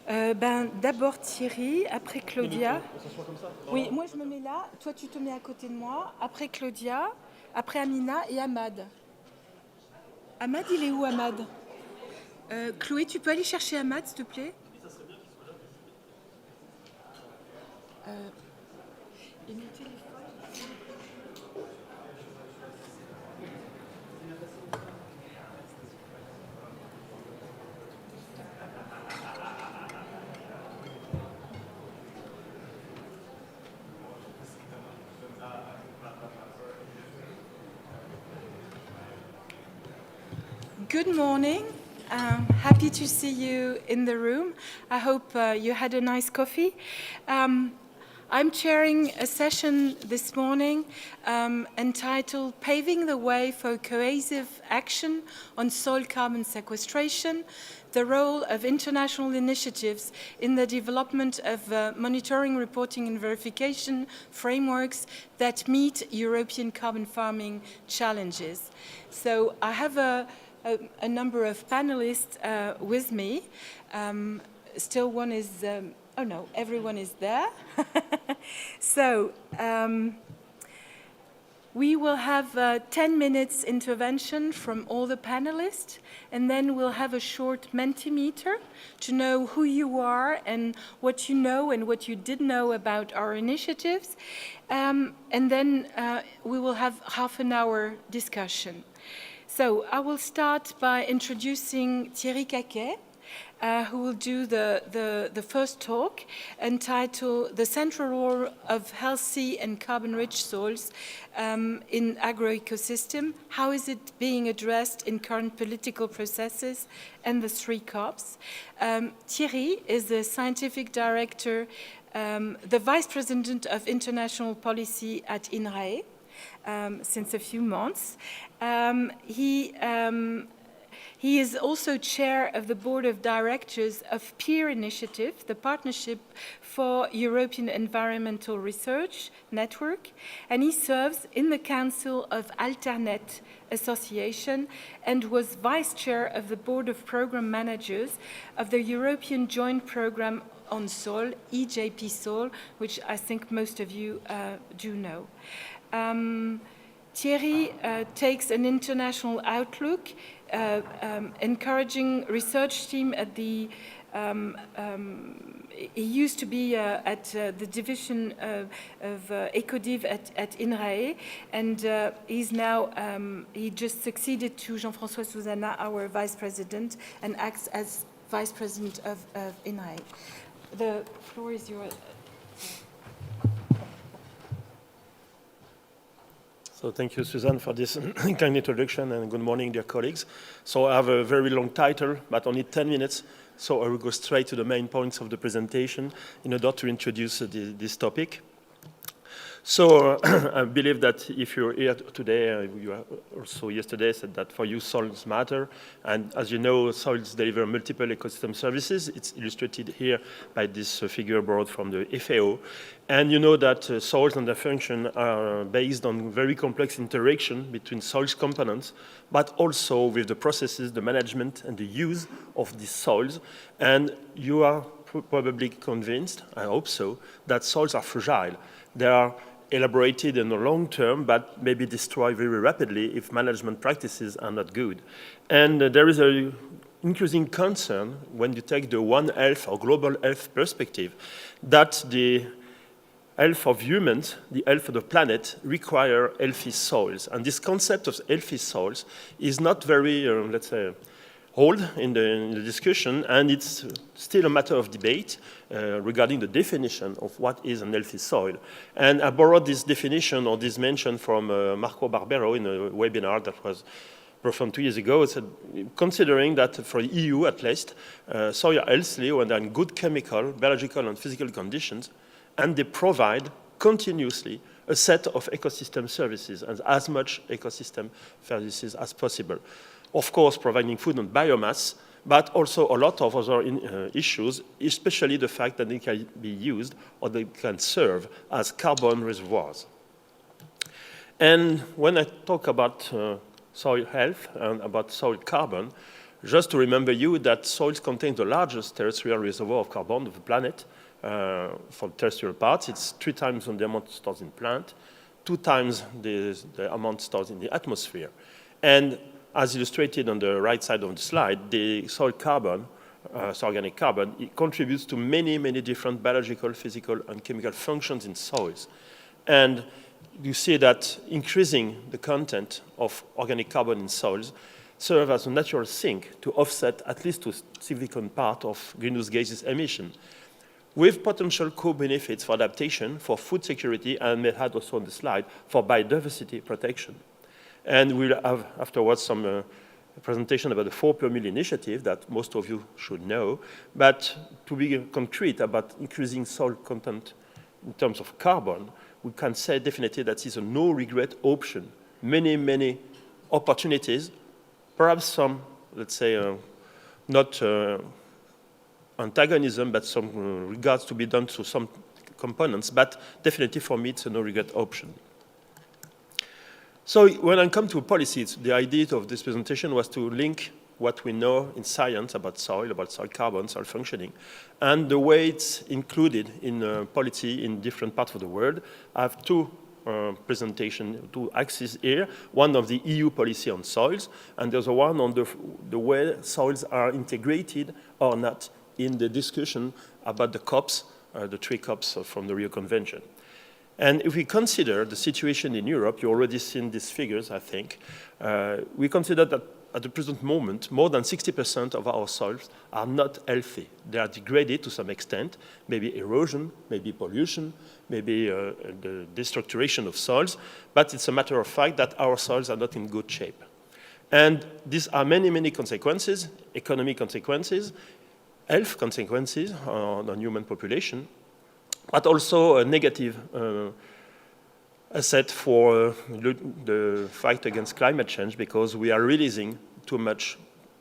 D'abord Thierry, après Claudia. Oui, moi je me mets là, toi tu te mets à côté de moi, après Claudia, après Amina et Ahmad. Ahmad, il est où Ahmad? Chloé, tu peux aller chercher Ahmad, s'il te plaît? Et mon téléphone. Good morning. Happy to see you in the room. I hope you had a nice coffee. I'm chairing a session this morning entitled Paving the Way for Cohesive Action on Soil Carbon Sequestration, the Role of International Initiatives in the Development of Monitoring, Reporting and Verification Frameworks that Meet European Carbon Farming Challenges. So I have a number of panelists with me. Still one is, oh no, everyone is there. So we will have 10 minutes intervention from all the panelists, and then we'll have a short Mentimeter to know who you are and what you know and what you did know about our initiatives. And then we will have half an hour discussion. So I will start by introducing Thierry Caquet, who will do the first talk entitled The Central Role of Healthy and Carbon-Rich Soils in Agroecosystem. How is it being addressed in current political processes and the 3 COPs? Thierry is the scientific director, the vice president of international policy at INRAE since a few months. He is also chair of the board of directors of Peer Initiative, the Partnership for European Environmental Research Network, and he serves in the council of Alternet Association and was vice chair of the board of program managers of the European Joint Program on Soil, EJP Soil, which I think most of you do know. Thierry takes an international outlook, encouraging research team at the, he used to be at the division of Ecodiv at INRAE, and he's now, he just succeeded to Jean-François Souzana, our vice president, and acts as vice president of INRAE. The floor is yours. So thank you, Suzanne, for this kind introduction, and good morning, dear colleagues. So I have a very long title, but only 10 minutes, so I will go straight to the main points of the presentation in order to introduce this topic. So I believe that if you're here today, you also yesterday said that for you soils matter, and as you know, soils deliver multiple ecosystem services. It's illustrated here by this figure brought from the FAO. And you know that soils and their function are based on very complex interaction between soils components, but also with the processes, the management, and the use of these soils. And you are probably convinced, I hope so, that soils are fragile. They are elaborated in the long term, but maybe destroyed very rapidly if management practices are not good. And there is an increasing concern when you take the One Health or global health perspective that the health of humans, the health of the planet, require healthy soils. And this concept of healthy soils is not very, let's say, old in the discussion, and it's still a matter of debate regarding the definition of what is an healthy soil. And I borrowed this definition or this mention from Marco Barbero in a webinar that was performed 2 years ago. It said, considering that for the EU at least, soil are healthy when they're in good chemical, biological, and physical conditions, and they provide continuously a set of ecosystem services and as much ecosystem services as possible. Of course, providing food and biomass, but also a lot of other issues, especially the fact that they can be used or they can serve as carbon reservoirs. And when I talk about soil health and about soil carbon, Just to remember you that soils contain the largest terrestrial reservoir of carbon of the planet. For terrestrial parts, it's 3 times the amount stored in plant, 2 times the amount stored in the atmosphere. And as illustrated on the right side of the slide, the soil carbon, so organic carbon, it contributes to many, many different biological, physical, and chemical functions in soils. And you see that increasing the content of organic carbon in soils serves as a natural sink to offset at least to a significant part of greenhouse gases emission, with potential co-benefits for adaptation, for food security, and we had also on the slide, for biodiversity protection. And we'll have afterwards some presentation about the 4 per mil initiative that most of you should know. But to be concrete about increasing soil content in terms of carbon, we can say definitely that it's a no-regret option. Many, many opportunities, perhaps some, let's say, not antagonism, but some regards to be done to some components. But definitely for me, it's a no-regret option. So when I come to policies, the idea of this presentation was to link what we know in science about soil carbon, soil functioning, and the way it's included in policy in different parts of the world. I have two axes here, one of the EU policy on soils, and there's one on the way soils are integrated or not in the discussion about the COPs, the 3 COPs from the Rio Convention. And if we consider the situation in Europe, you've already seen these figures, I think. We consider that at the present moment, more than 60% of our soils are not healthy. They are degraded to some extent, maybe erosion, maybe pollution, maybe the destructuration of soils, but it's a matter of fact that our soils are not in good shape. And these are many, many consequences, economic consequences, health consequences on human population, but also a negative asset for the fight against climate change, because we are releasing too much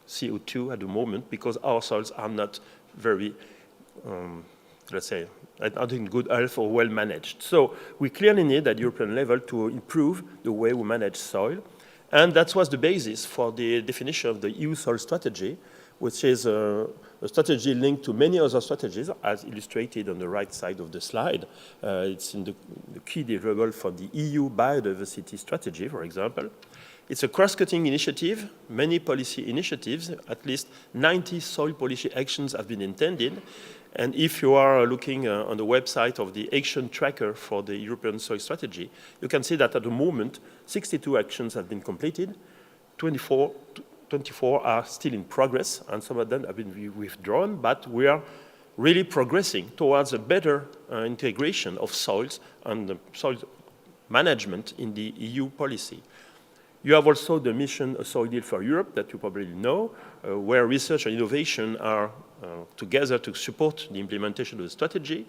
CO2 at the moment because our soils are not very, let's say, not in good health or well managed. So we clearly need at European level to improve the way we manage soil. And that was the basis for the definition of the EU soil strategy, which is a strategy linked to many other strategies, as illustrated on the right side of the slide. It's in the key deliverable for the EU biodiversity strategy, for example. It's a cross-cutting initiative, many policy initiatives, at least 90 soil policy actions have been intended. And if you are looking on the website of the action tracker for the European soil strategy, you can see that at the moment, 62 actions have been completed, 24 are still in progress, and some of them have been withdrawn, but we are really progressing towards a better integration of soils and soil management in the EU policy. You have also the mission A Soil Deal for Europe that you probably know, where research and innovation are together to support the implementation of the strategy.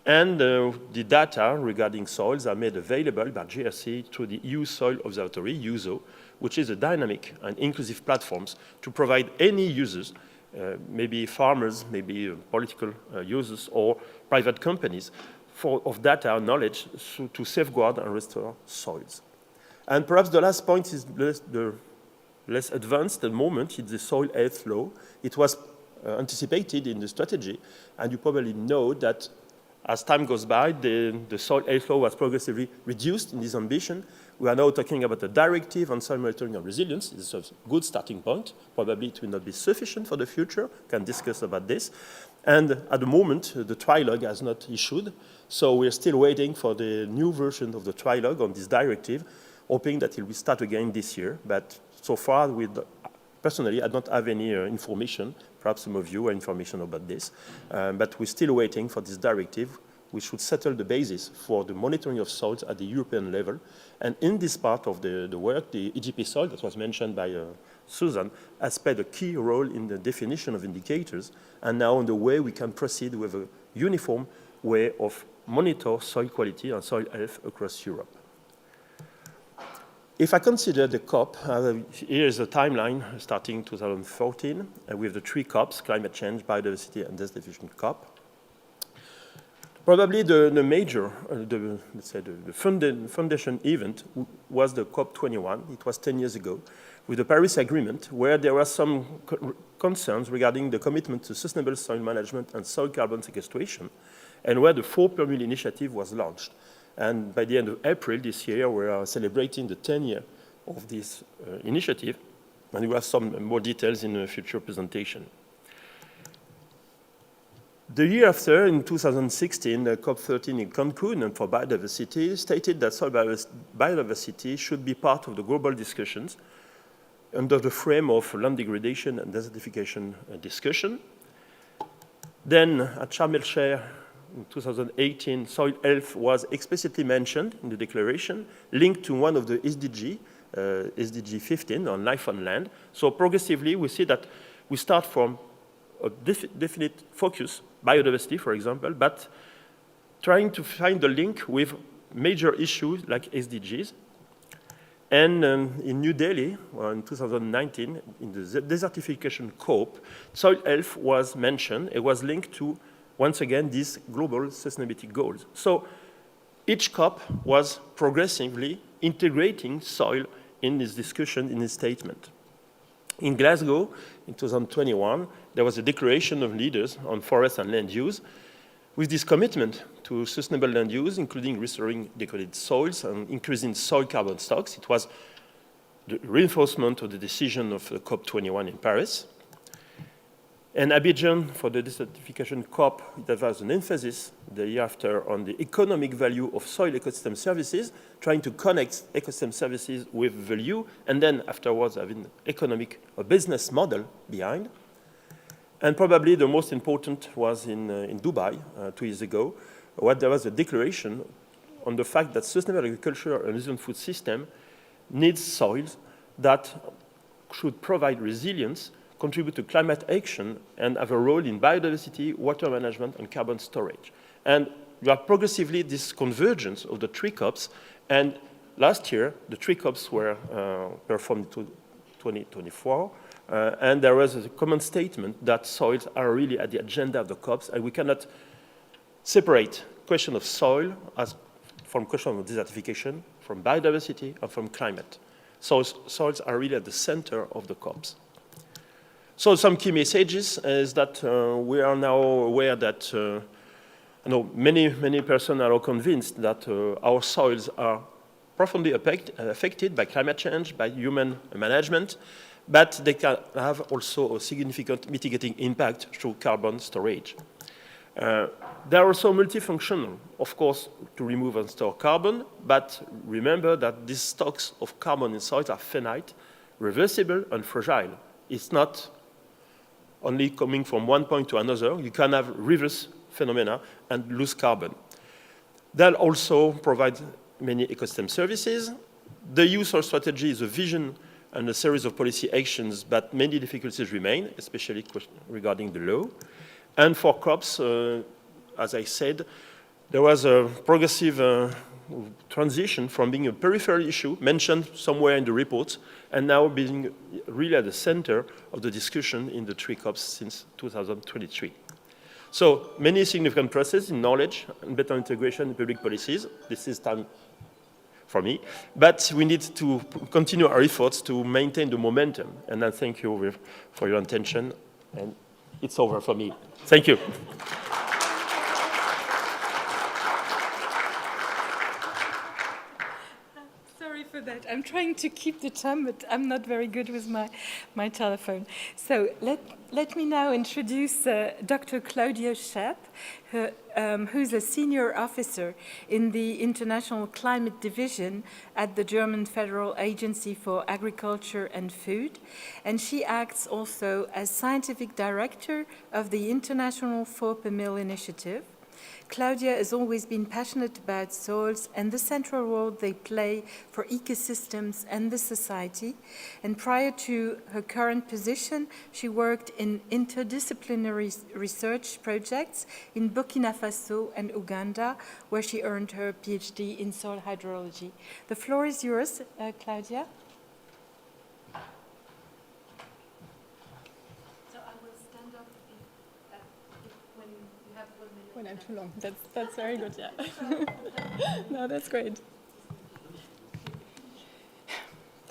And the data regarding soils are made available by GRC through the EU Soil Observatory, UZO, which is a dynamic and inclusive platform to provide any users, maybe farmers, maybe political users or private companies, of data and knowledge to safeguard and restore soils. And perhaps the last point is the less advanced at the moment, it's the soil health law. It was anticipated in the strategy, and you probably know that as time goes by, the soil health law was progressively reduced in this ambition. We are now talking about a directive on soil monitoring and resilience. It's a good starting point. Probably it will not be sufficient for the future. We can discuss about this. And at the moment, the trilogue has not issued. So we're still waiting for the new version of the trilogue on this directive, hoping that it will start again this year. But so far, personally, I don't have any information. Perhaps some of you have information about this. But we're still waiting for this directive, which should settle the basis for the monitoring of soils at the European level. And in this part of the work, the EGP soil that was mentioned by Susan has played a key role in the definition of indicators, and now in the way we can proceed with a uniform way of monitor soil quality and soil health across Europe. If I consider the COP, here is a timeline starting 2014 with the 3 COPs, climate change, biodiversity, and desertification COP. Probably the major, let's say the foundation event was the COP21. It was 10 years ago, with the Paris Agreement, where there were some concerns regarding the commitment to sustainable soil management and soil carbon sequestration, and where the 4 per Mille initiative was launched. And by the end of April this year, we are celebrating the 10th year of this initiative, and we have some more details in a future presentation. The year after, in 2016, the COP13 in Cancun and for biodiversity stated that soil biodiversity should be part of the global discussions under the frame of land degradation and desertification discussion. Then at Sharm el-Sheikh in 2018, soil health was explicitly mentioned in the declaration, linked to one of the SDG, SDG 15 on life on land. So progressively, we see that we start from a definite focus, biodiversity, for example, but trying to find the link with major issues like SDGs. And in New Delhi, in 2019, in the desertification COP, soil health was mentioned. It was linked to, once again, these global sustainability goals. So each COP was progressively integrating soil in this discussion, in this statement. In Glasgow, in 2021, there was a declaration of leaders on forest and land use with this commitment to sustainable land use, including restoring degraded soils and increasing soil carbon stocks. It was the reinforcement of the decision of the COP21 in Paris. And Abidjan, for the desertification COP, there was an emphasis the year after on the economic value of soil ecosystem services, trying to connect ecosystem services with value, and then afterwards having economic or business model behind. And probably the most important was in Dubai 2 years ago, where there was a declaration on the fact that sustainable agriculture and resilient food system needs soils that should provide resilience, contribute to climate action, and have a role in biodiversity, water management, and carbon storage. And you have progressively this convergence of the three COPs, and last year, the three COPs were performed in 2024, and there was a common statement that soils are really at the agenda of the COPs, and we cannot separate question of soil as from question of desertification, from biodiversity, or from climate. So soils are really at the center of the COPs. So some key messages is that we are now aware that many persons are convinced that our soils are profoundly affected by climate change, by human management, but they can have also a significant mitigating impact through carbon storage. They are also multifunctional, of course, to remove and store carbon, but remember that these stocks of carbon in soils are finite, reversible, and fragile. It's not only coming from one point to another. You can have reverse phenomena and lose carbon. They'll also provide many ecosystem services. The use of strategy is a vision and a series of policy actions, but many difficulties remain, especially regarding the law. And for crops, as I said, there was a progressive transition from being a peripheral issue, mentioned somewhere in the report, and now being really at the center of the discussion in the three COPs since 2023. So many significant processes in knowledge and better integration in public policies. This is time for me, but we need to continue our efforts to maintain the momentum. And I thank you for your attention, and it's over for me. Thank you. For that. I'm trying to keep the time, but I'm not very good with my telephone. So let me now introduce Dr. Claudia Schepp, who's a senior officer in the International Climate Division at the German Federal Agency for Agriculture and Food, and she acts also as scientific director of the International 4 per Mille initiative. Claudia has always been passionate about soils and the central role they play for ecosystems and the society. And prior to her current position, she worked in interdisciplinary research projects in Burkina Faso and Uganda, where she earned her PhD in soil hydrology. The floor is yours, Claudia. When I'm too long. That's very good, yeah. No, that's great.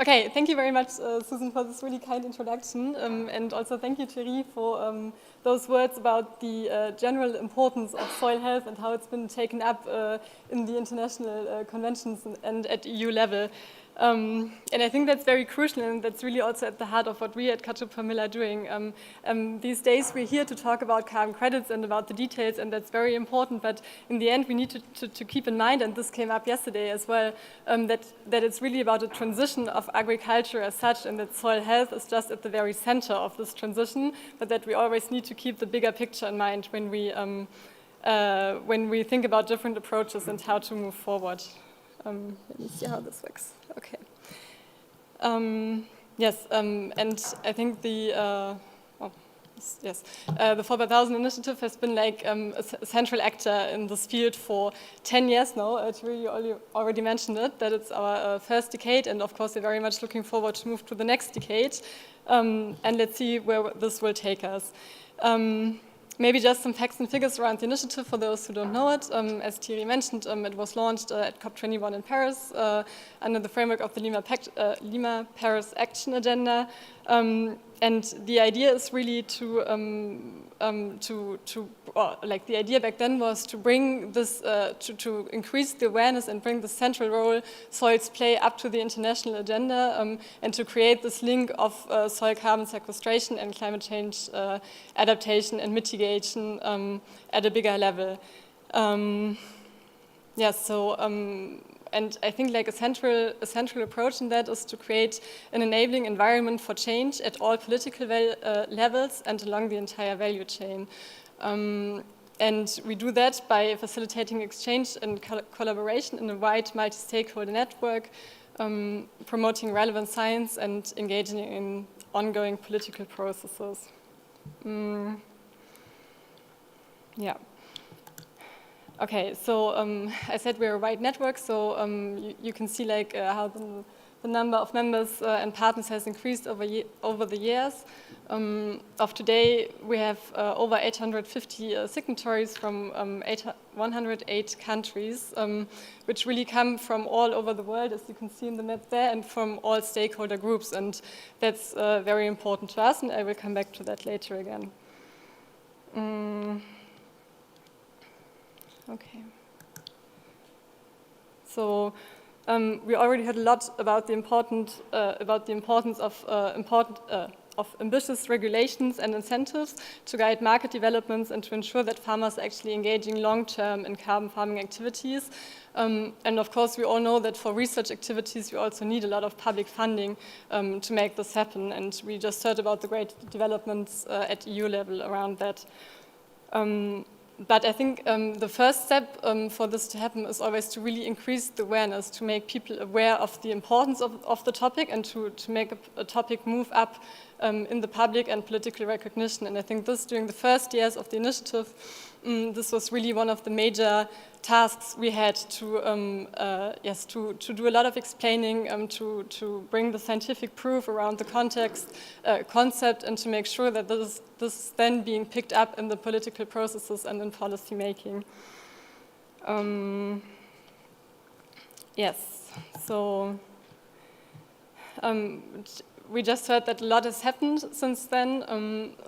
Okay, thank you very much, Susan, for this really kind introduction, and also thank you, Thierry, for those words about the general importance of soil health and how it's been taken up in the international conventions and at EU level. And I think that's very crucial, and that's really also at the heart of what we at Caterpillar are doing. These days we're here to talk about carbon credits and about the details, and that's very important, but in the end we need to keep in mind, and this came up yesterday as well, that it's really about a transition of agriculture as such, and that soil health is just at the very center of this transition, but that we always need to keep the bigger picture in mind when we think about different approaches and how to move forward. Let me see how this works. Okay. Yes, and I think the 4x1000 initiative has been like a central actor in this field for 10 years now. Thierry already mentioned it, that it's our first decade, and of course we're very much looking forward to move to the next decade. And let's see where this will take us. Maybe just some facts and figures around the initiative for those who don't know it. As Thierry mentioned, it was launched at COP21 in Paris under the framework of the Lima-Paris Action Agenda. And the idea is really the idea back then was to bring this, to increase the awareness and bring the central role soils play up to the international agenda, and to create this link of soil carbon sequestration and climate change adaptation and mitigation at a bigger level. And I think like a central approach in that is to create an enabling environment for change at all political levels and along the entire value chain. And we do that by facilitating exchange and collaboration in a wide multi-stakeholder network, promoting relevant science and engaging in ongoing political processes. Yeah. Okay, so I said we're a wide network, so you can see like how the number of members and partners has increased over the years. Of today, we have over 850 signatories from 108 countries, which really come from all over the world, as you can see in the map there, and from all stakeholder groups, and that's very important to us, and I will come back to that later again. Okay. So we already heard a lot about the importance of ambitious regulations and incentives to guide market developments and to ensure that farmers are actually engaging long-term in carbon farming activities. And of course, we all know that for research activities, we also need a lot of public funding to make this happen. And we just heard about the great developments at EU level around that. But I think the first step for this to happen is always to really increase the awareness, to make people aware of the importance of the topic and to make a topic move up in the public and political recognition. And I think this, during the first years of the initiative, this was really one of the major tasks we had to do a lot of explaining, to bring the scientific proof around the concept, and to make sure that this is then being picked up in the political processes and in policy making. Yes, so we just heard that a lot has happened since then.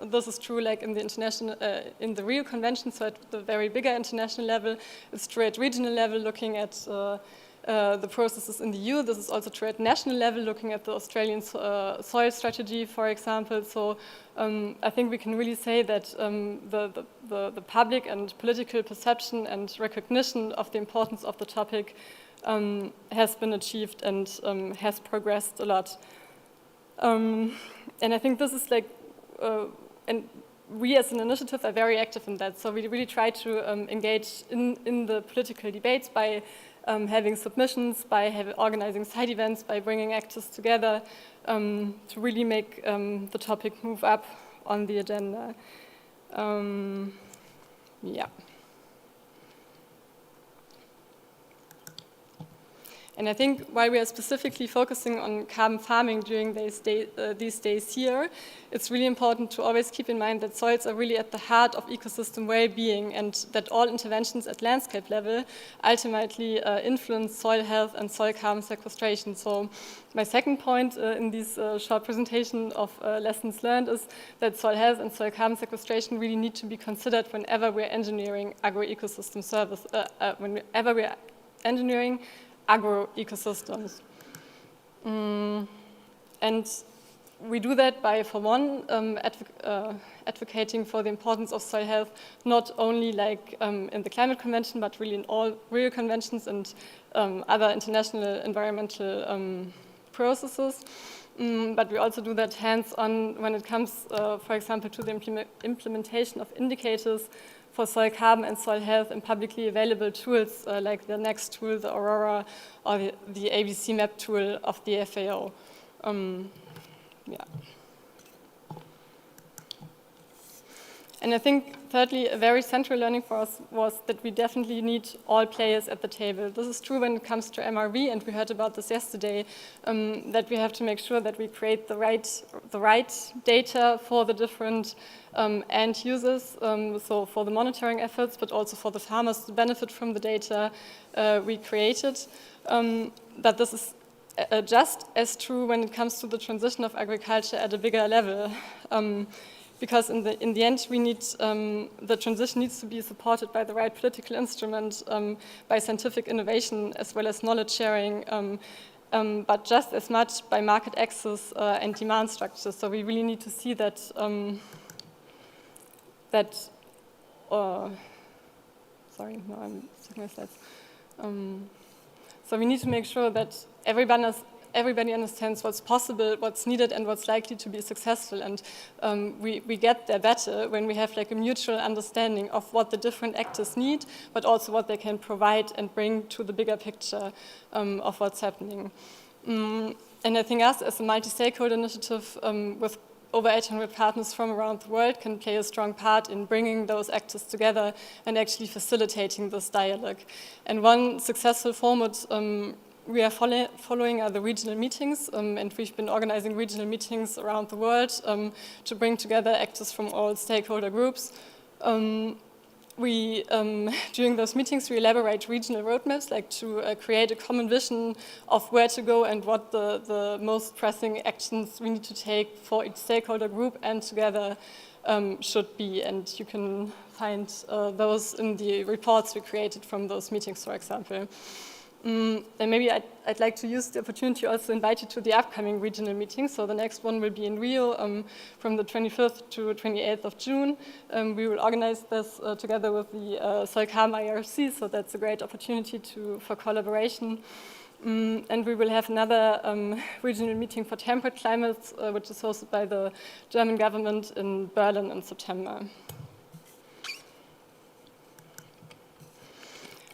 This is true, like in the international, in the Rio Convention, so at the very bigger international level. It's true at regional level, looking at the processes in the EU. This is also true at national level, looking at the Australian soil strategy, for example. So I think we can really say that the public and political perception and recognition of the importance of the topic has been achieved and has progressed a lot. And I think this is like, and we as an initiative are very active in that. So we really try to engage in the political debates by having submissions, by organizing side events, by bringing actors together to really make the topic move up on the agenda. Yeah. And I think while we are specifically focusing on carbon farming during these days here, it's really important to always keep in mind that soils are really at the heart of ecosystem well-being, and that all interventions at landscape level ultimately influence soil health and soil carbon sequestration. So my second point in this short presentation of lessons learned is that soil health and soil carbon sequestration really need to be considered whenever we're engineering agro-ecosystem service, whenever we're engineering agro-ecosystems. And we do that by, for one, advocating for the importance of soil health, not only like in the Climate Convention, but really in all Rio Conventions and other international environmental processes. But we also do that hands-on when it comes, for example, to the implementation of indicators for soil carbon and soil health in publicly available tools like the NEXT tool, the Aurora, or the ABC map tool of the FAO. Yeah. And I think, thirdly, a very central learning for us was that we definitely need all players at the table. This is true when it comes to MRV, and we heard about this yesterday, that we have to make sure that we create the right data for the different end users, so for the monitoring efforts, but also for the farmers to benefit from the data we created. But this is just as true when it comes to the transition of agriculture at a bigger level. Because in the end, we need the transition needs to be supported by the right political instrument, by scientific innovation as well as knowledge sharing, but just as much by market access and demand structures. So we really need to see that sorry, no, I'm stuck my slides. So we need to make sure that everybody understands what's possible, what's needed, and what's likely to be successful. And we get there better when we have like a mutual understanding of what the different actors need, but also what they can provide and bring to the bigger picture of what's happening. And I think us as a multi-stakeholder initiative with over 800 partners from around the world can play a strong part in bringing those actors together and actually facilitating this dialogue. And one successful format we are following are the regional meetings, and we've been organizing regional meetings around the world to bring together actors from all stakeholder groups. During those meetings, we elaborate regional roadmaps, like to create a common vision of where to go and what the most pressing actions we need to take for each stakeholder group and together should be. And you can find those in the reports we created from those meetings, for example. And maybe I'd like to use the opportunity to also invite you to the upcoming regional meeting. So the next one will be in Rio from the 25th to 28th of June. We will organize this together with the Soil Carbon IRC, so that's a great opportunity for collaboration. And we will have another regional meeting for temperate climates, which is hosted by the German government in Berlin in September.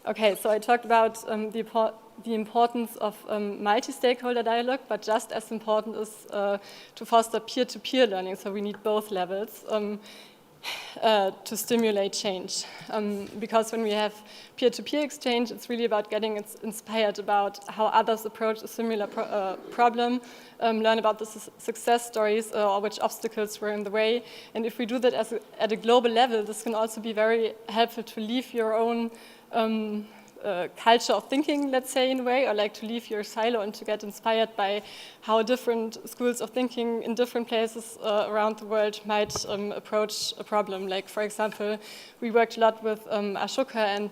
Okay, so I talked about the importance of multi-stakeholder dialogue, but just as important is to foster peer-to-peer learning. So we need both levels to stimulate change. Because when we have peer-to-peer exchange, it's really about getting inspired about how others approach a similar problem, learn about the success stories or which obstacles were in the way. And if we do that at a global level, this can also be very helpful to leave your own culture of thinking, let's say, in a way, or like to leave your silo and to get inspired by how different schools of thinking in different places around the world might approach a problem. Like, for example, we worked a lot with Ashoka and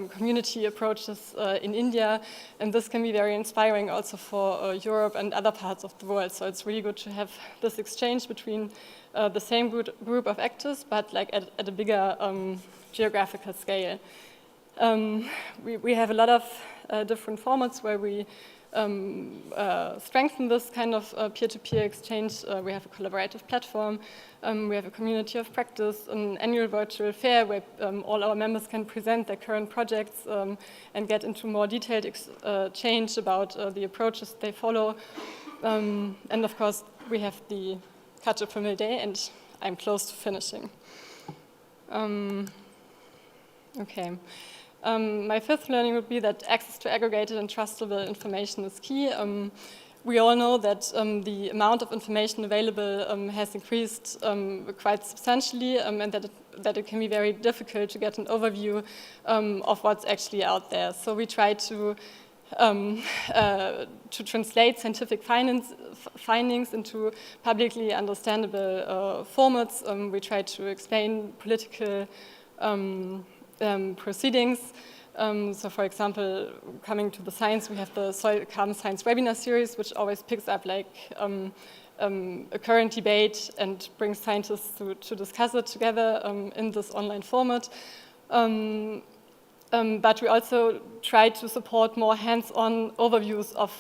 community approaches in India, and this can be very inspiring also for Europe and other parts of the world. So it's really good to have this exchange between the same group of actors, but like at a bigger geographical scale. We have a lot of different formats where we strengthen this kind of peer-to-peer exchange. We have a collaborative platform, we have a community of practice, an annual virtual fair where all our members can present their current projects and get into more detailed exchange about the approaches they follow. And of course, we have the Catch-up Mill Day, and I'm close to finishing. Okay. My fifth learning would be that access to aggregated and trustable information is key. We all know that the amount of information available has increased quite substantially, and that it can be very difficult to get an overview of what's actually out there. So we try to translate scientific findings into publicly understandable formats. We try to explain political proceedings. So for example, coming to the science, we have the Soil Carbon Science webinar series, which always picks up like a current debate and brings scientists to discuss it together in this online format. But we also try to support more hands-on overviews of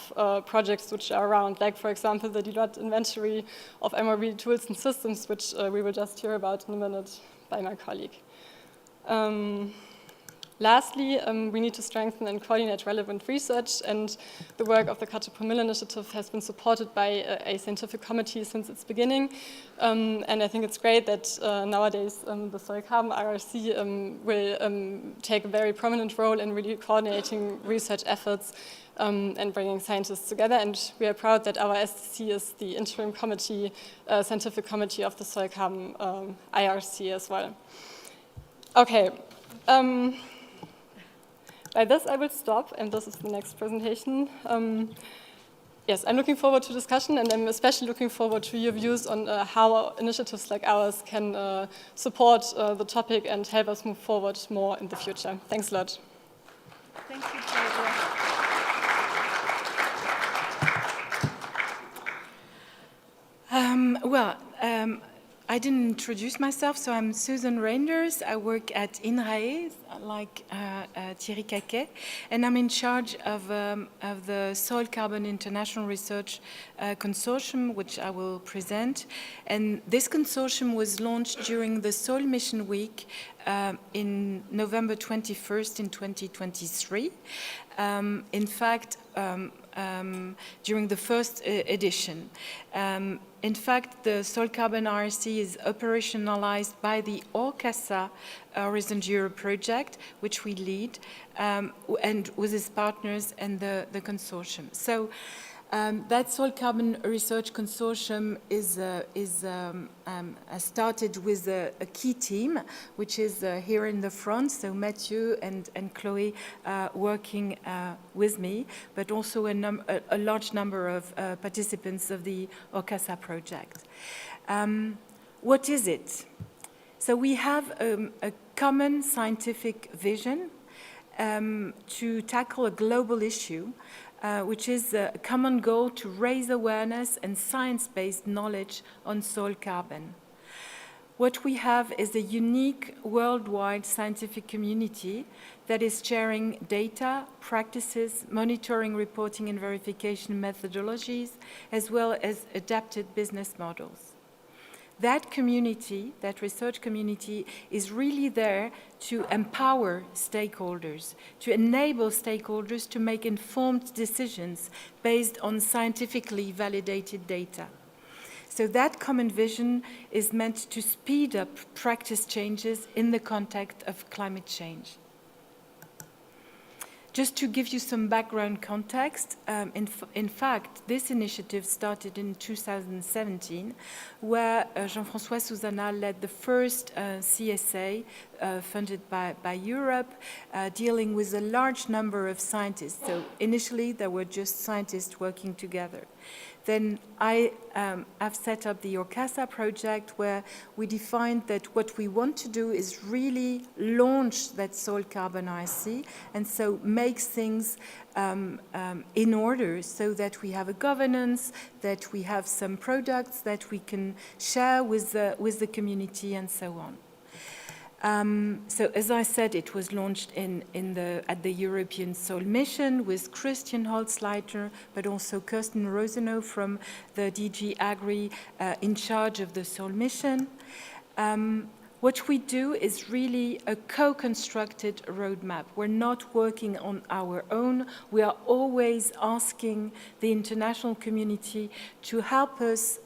projects which are around, like for example, the Deloitte inventory of MRV tools and systems, which we will just hear about in a minute by my colleague. Lastly, we need to strengthen and coordinate relevant research, and the work of the Cut-to-Promille initiative has been supported by a scientific committee since its beginning. And I think it's great that nowadays the Soil Carbon IRC will take a very prominent role in really coordinating research efforts and bringing scientists together. And we are proud that our STC is the interim committee, scientific committee of the Soil Carbon IRC as well. Okay. By this, I will stop, and this is the next presentation. Yes, I'm looking forward to discussion, and I'm especially looking forward to your views on how initiatives like ours can support the topic and help us move forward more in the future. Thanks a lot. Thank you, Claudia. I didn't introduce myself, so I'm Susan Reinders. I work at INRAE, like Thierry Caquet, and I'm in charge of the Soil Carbon International Research Consortium, which I will present. And this consortium was launched during the Soil Mission Week in November 21st in 2023. In fact, during the first edition. In fact, the Soil Carbon RC is operationalized by the ORCASA Horizon Europe project, which we lead, and with its partners and the consortium. So that Soil Carbon Research Consortium has started with a key team, which is here in the front, so Mathieu and Chloe working with me, but also a large number of participants of the ORCASA project. What is it? So we have a common scientific vision to tackle a global issue, which is a common goal to raise awareness and science-based knowledge on soil carbon. What we have is a unique worldwide scientific community that is sharing data, practices, monitoring, reporting, and verification methodologies, as well as adapted business models. That community, that research community, is really there to empower stakeholders, to enable stakeholders to make informed decisions based on scientifically validated data. So that common vision is meant to speed up practice changes in the context of climate change. Just to give you some background context, in fact, this initiative started in 2017, where Jean-François Souzana led the first CSA funded by Europe, dealing with a large number of scientists. So initially, there were just scientists working together. Then I have set up the ORCASA project, where we defined that what we want to do is really launch that soil carbon RC, and so make things in order so that we have a governance, that we have some products that we can share with the community, and so on. So as I said, it was launched at the European Soil Mission with Christian Holzleiter, but also Kirsten Rosenow from the DG Agri in charge of the Soil Mission. What we do is really a co-constructed roadmap. We're not working on our own. We are always asking the international community to help us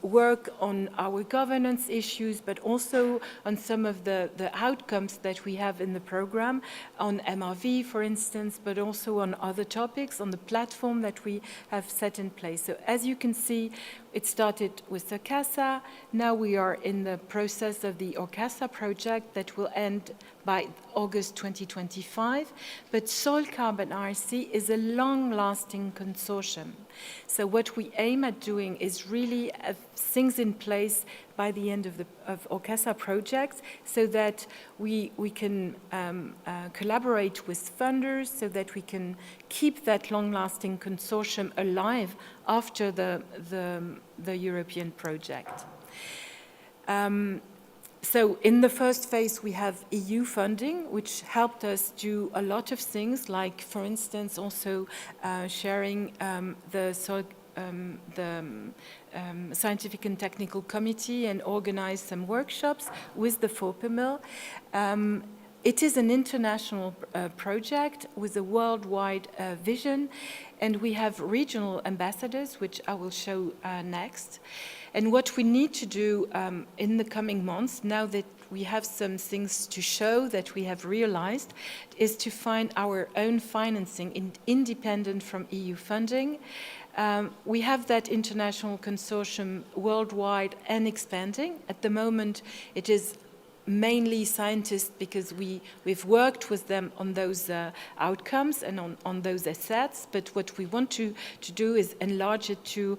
work on our governance issues, but also on some of the outcomes that we have in the program, on MRV, for instance, but also on other topics, on the platform that we have set in place. So as you can see, it started with Orcasa. Now we are in the process of the Orcasa project that will end by August 2025. But Soil Carbon RC is a long-lasting consortium. So what we aim at doing is really have things in place by the end of the Orcasa project, so that we can collaborate with funders, so that we can keep that long-lasting consortium alive after the European project. So in the first phase, we have EU funding, which helped us do a lot of things, like, for instance, also sharing the Scientific and Technical Committee and organize some workshops with the FOPEMIL. It is an international project with a worldwide vision, and we have regional ambassadors, which I will show next. And what we need to do in the coming months, now that we have some things to show that we have realized, is to find our own financing independent from EU funding. We have that international consortium worldwide and expanding. At the moment, it is mainly scientists, because we've worked with them on those outcomes and on those assets, but what we want to do is enlarge it to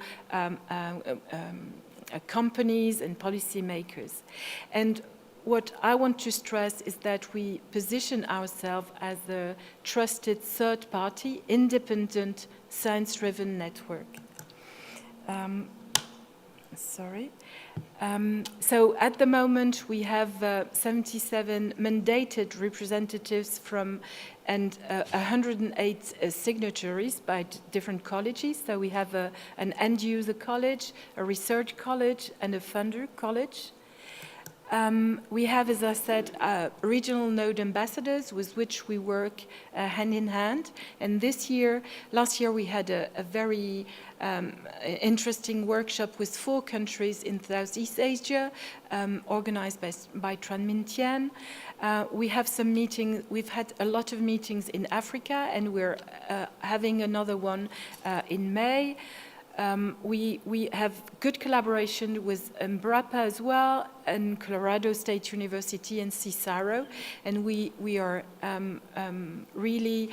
companies and policymakers. And what I want to stress is that we position ourselves as a trusted third-party, independent, science-driven network. So at the moment, we have 77 mandated representatives from and 108 signatories by different colleges. So we have an end-user college, a research college, and a funder college. We have, as I said, regional node ambassadors with which we work hand in hand. And last year we had a very interesting workshop with 4 countries in Southeast Asia, organized by Tran Minh Thien. We have some meetings, we've had a lot of meetings in Africa, and we're having another one in May. We have good collaboration with Embrapa as well, and Colorado State University and CSIRO, and we are really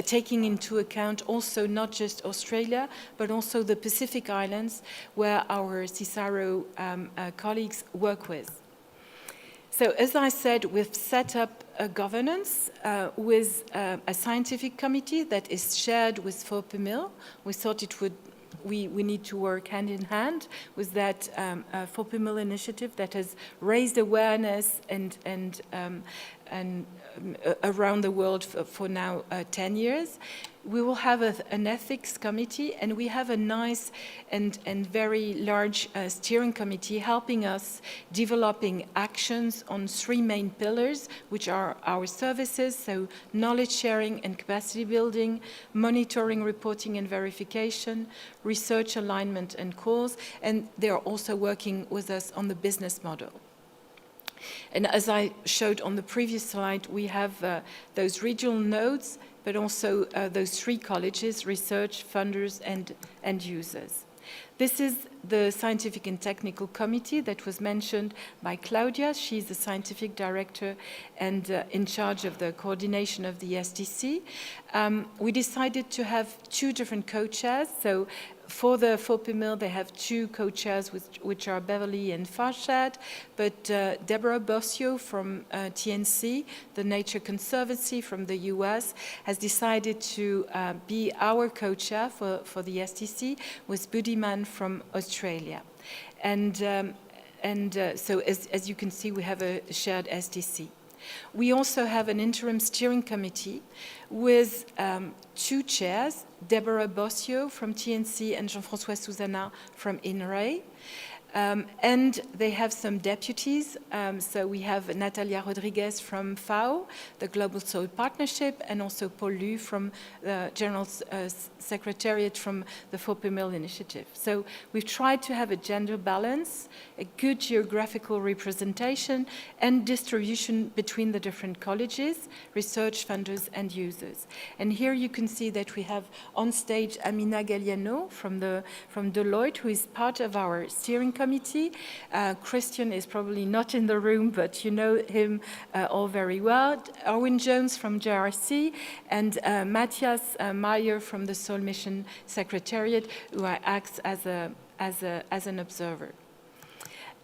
taking into account also not just Australia, but also the Pacific Islands, where our CSIRO colleagues work with. So as I said, we've set up a governance with a scientific committee that is shared with FOPEMIL. We thought we need to work hand in hand with that FOPEMIL initiative that has raised awareness and around the world for now 10 years. We will have an ethics committee, and we have a nice and very large steering committee helping us developing actions on 3 main pillars, which are our services, so knowledge sharing and capacity building, monitoring, reporting and verification, research alignment and calls, and they are also working with us on the business model. And as I showed on the previous slide, we have those regional nodes, but also those 3 colleges, research, funders, and end users. This is the Scientific and Technical Committee that was mentioned by Claudia. She's the scientific director and in charge of the coordination of the SDC. We decided to have 2 different co-chairs. So for the FOPEMIL, they have 2 co-chairs, which are Beverly and Farshad, but Deborah Bossio from TNC, the Nature Conservancy from the US, has decided to be our co-chair for the STC, with Budiman from Australia. And so as you can see, we have a shared SDC. We also have an interim steering committee with 2 chairs, Deborah Bossio from TNC and Jean-François Souzana from INRAE. And they have some deputies. So we have Natalia Rodriguez from FAO, the Global Soil Partnership, and also Paul Lu from the General Secretariat from the FOPEMIL initiative. So we've tried to have a gender balance, a good geographical representation, and distribution between the different colleges, research funders, and users. And here you can see that we have on stage Amina Galliano from Deloitte, who is part of our steering committee. Christian is probably not in the room, but you know him all very well. Erwin Jones from JRC, and Matthias Meyer from the Soil Mission Secretariat, who acts as an observer.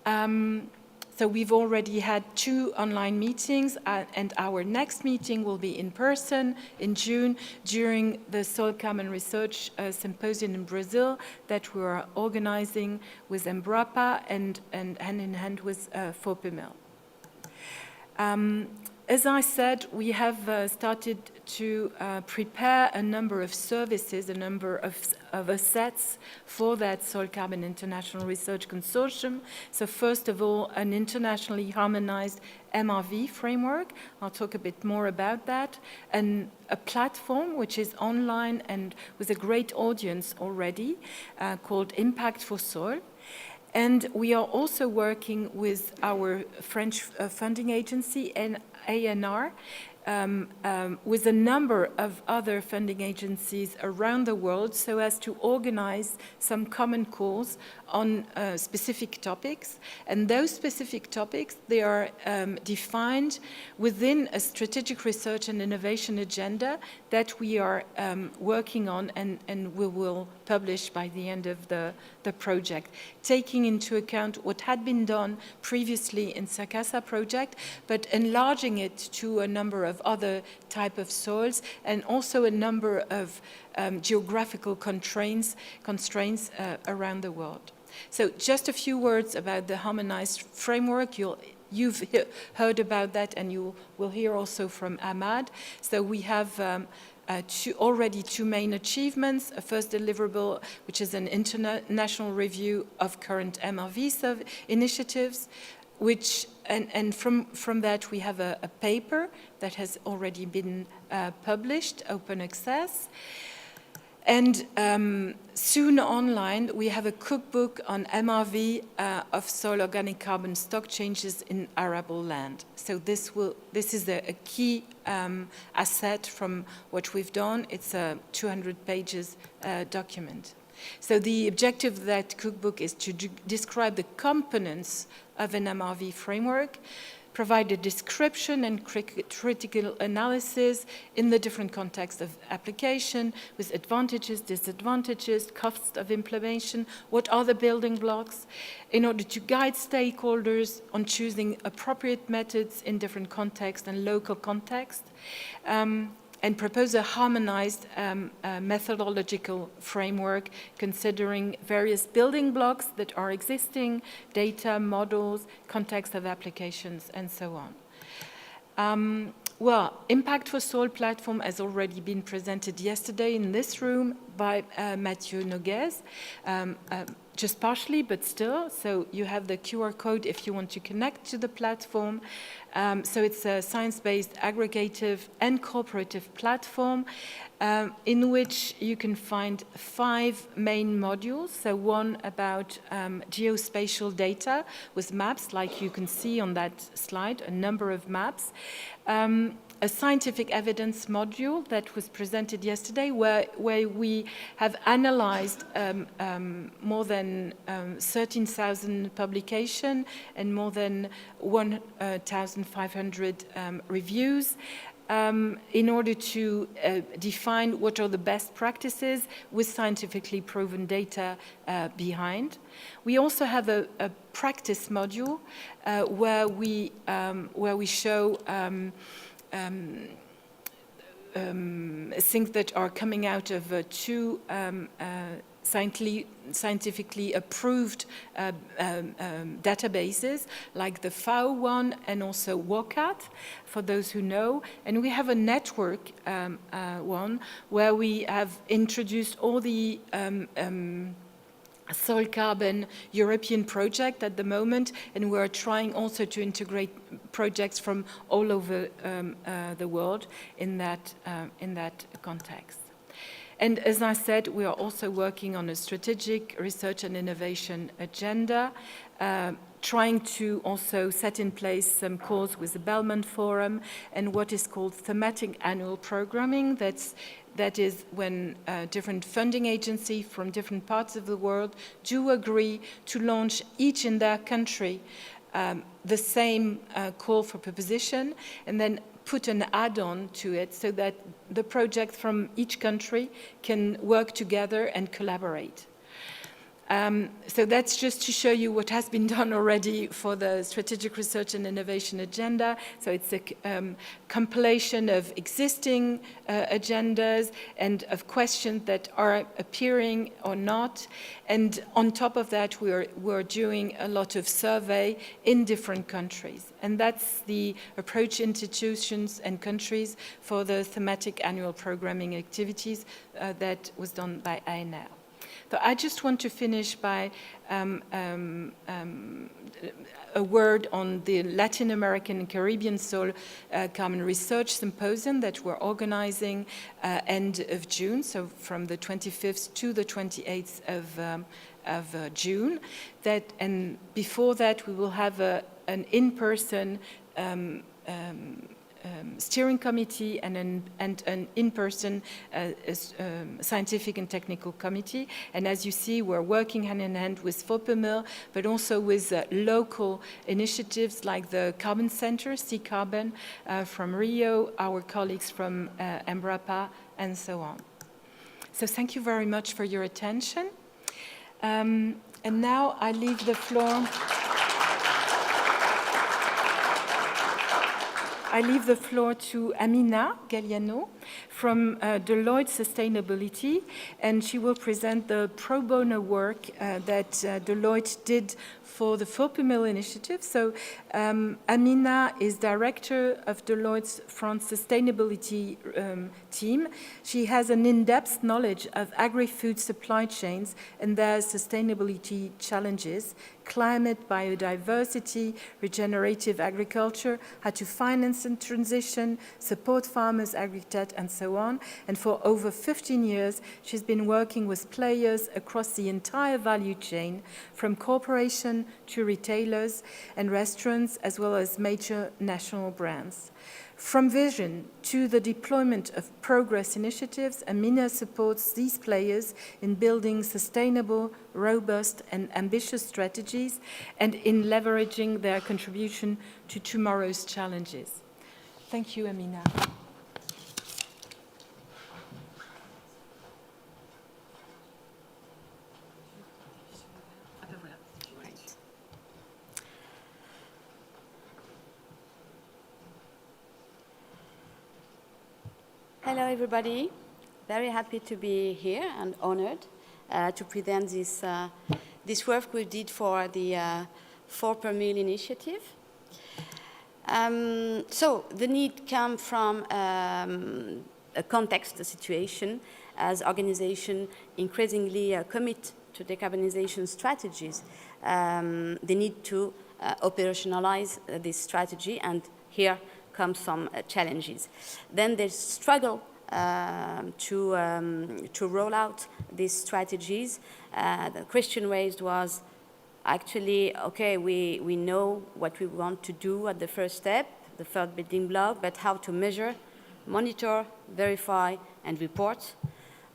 So we've already had 2 online meetings, and our next meeting will be in person in June during the Soil Carbon Research Symposium in Brazil that we are organizing with Embrapa and hand in hand with FOPEMIL. As I said, we have started to prepare a number of services, a number of assets for that Soil Carbon International Research Consortium. So first of all, an internationally harmonized MRV framework. I'll talk a bit more about that. And a platform which is online and with a great audience already called Impact for Soil. And we are also working with our French funding agency, ANR, with a number of other funding agencies around the world so as to organize some common calls on specific topics. And those specific topics, they are defined within a strategic research and innovation agenda that we are working on and we will publish by the end of the project, taking into account what had been done previously in SACASA project, but enlarging it to a number of other type of soils and also a number of geographical constraints around the world. So just a few words about the harmonized framework. You've heard about that, and you will hear also from Ahmad. So we have already 2 main achievements. A first deliverable, which is an international review of current MRV initiatives, which and from that we have a paper that has already been published, open access. And soon online, we have a cookbook on MRV of soil organic carbon stock changes in arable land. So this is a key asset from what we've done. It's a 200 pages document. So the objective of that cookbook is to describe the components of an MRV framework, provide a description and critical analysis in the different contexts of application with advantages, disadvantages, costs of implementation, what are the building blocks, in order to guide stakeholders on choosing appropriate methods in different contexts and local contexts, and propose a harmonized methodological framework considering various building blocks that are existing, data, models, context of applications, and so on. Well, Impact for Soil platform has already been presented yesterday in this room by Mathieu Noguez, just partially, but still. So you have the QR code if you want to connect to the platform. So it's a science-based, aggregative, and cooperative platform in which you can find 5 main modules. So one about geospatial data with maps, like you can see on that slide, a number of maps. A scientific evidence module that was presented yesterday where we have analyzed more than 13,000 publications and more than 1,500 reviews in order to define what are the best practices with scientifically proven data behind. We also have a practice module where we show things that are coming out of 2 scientifically approved databases, like the FAO one and also WCAT, for those who know. And we have a network one where we have introduced all the soil carbon European project at the moment, and we're trying also to integrate projects from all over the world in that context. And as I said, we are also working on a strategic research and innovation agenda, trying to also set in place some calls with the Belmont Forum and what is called thematic annual programming. That is when different funding agencies from different parts of the world do agree to launch each in their country the same call for proposition, and then put an add-on to it so that the projects from each country can work together and collaborate. So that's just to show you what has been done already for the Strategic Research and Innovation Agenda. So it's a compilation of existing agendas and of questions that are appearing or not. And on top of that, we're doing a lot of survey in different countries. And that's the approach institutions and countries for the thematic annual programming activities that was done by INRAE. So I just want to finish by a word on the Latin American and Caribbean Soil Carbon Research Symposium that we're organizing end of June, so from the 25th to the 28th of June. And before that, we will have an in-person steering committee and an in-person scientific and technical committee. And as you see, we're working hand in hand with FOPEMIL, but also with local initiatives like the Carbon Center, Sea Carbon from Rio, our colleagues from Embrapa, and so on. So thank you very much for your attention. And now I leave the floor. I leave the floor to Amina Galliano from Deloitte Sustainability, and she will present the pro bono work that Deloitte did for the FOPEMIL initiative. So Amina is director of Deloitte's France Sustainability team. She has an in-depth knowledge of agri-food supply chains and their sustainability challenges, climate, biodiversity, regenerative agriculture, how to finance and transition, support farmers, agri-tech, and so on. And for over 15 years, she's been working with players across the entire value chain, from corporation to retailers and restaurants, as well as major national brands. From vision to the deployment of progress initiatives, Amina supports these players in building sustainable, robust, and ambitious strategies, and in leveraging their contribution to tomorrow's challenges. Thank you, Amina. Hello, everybody. Very happy to be here and honored to present this work we did for the 4 per Mil initiative. So the need came from a context, a situation, as organizations increasingly commit to decarbonization strategies. They need to operationalize this strategy, and here come some challenges. Then they struggle to roll out these strategies. The question raised was actually, okay, we know what we want to do at the first step, the third building block, but how to measure, monitor, verify, and report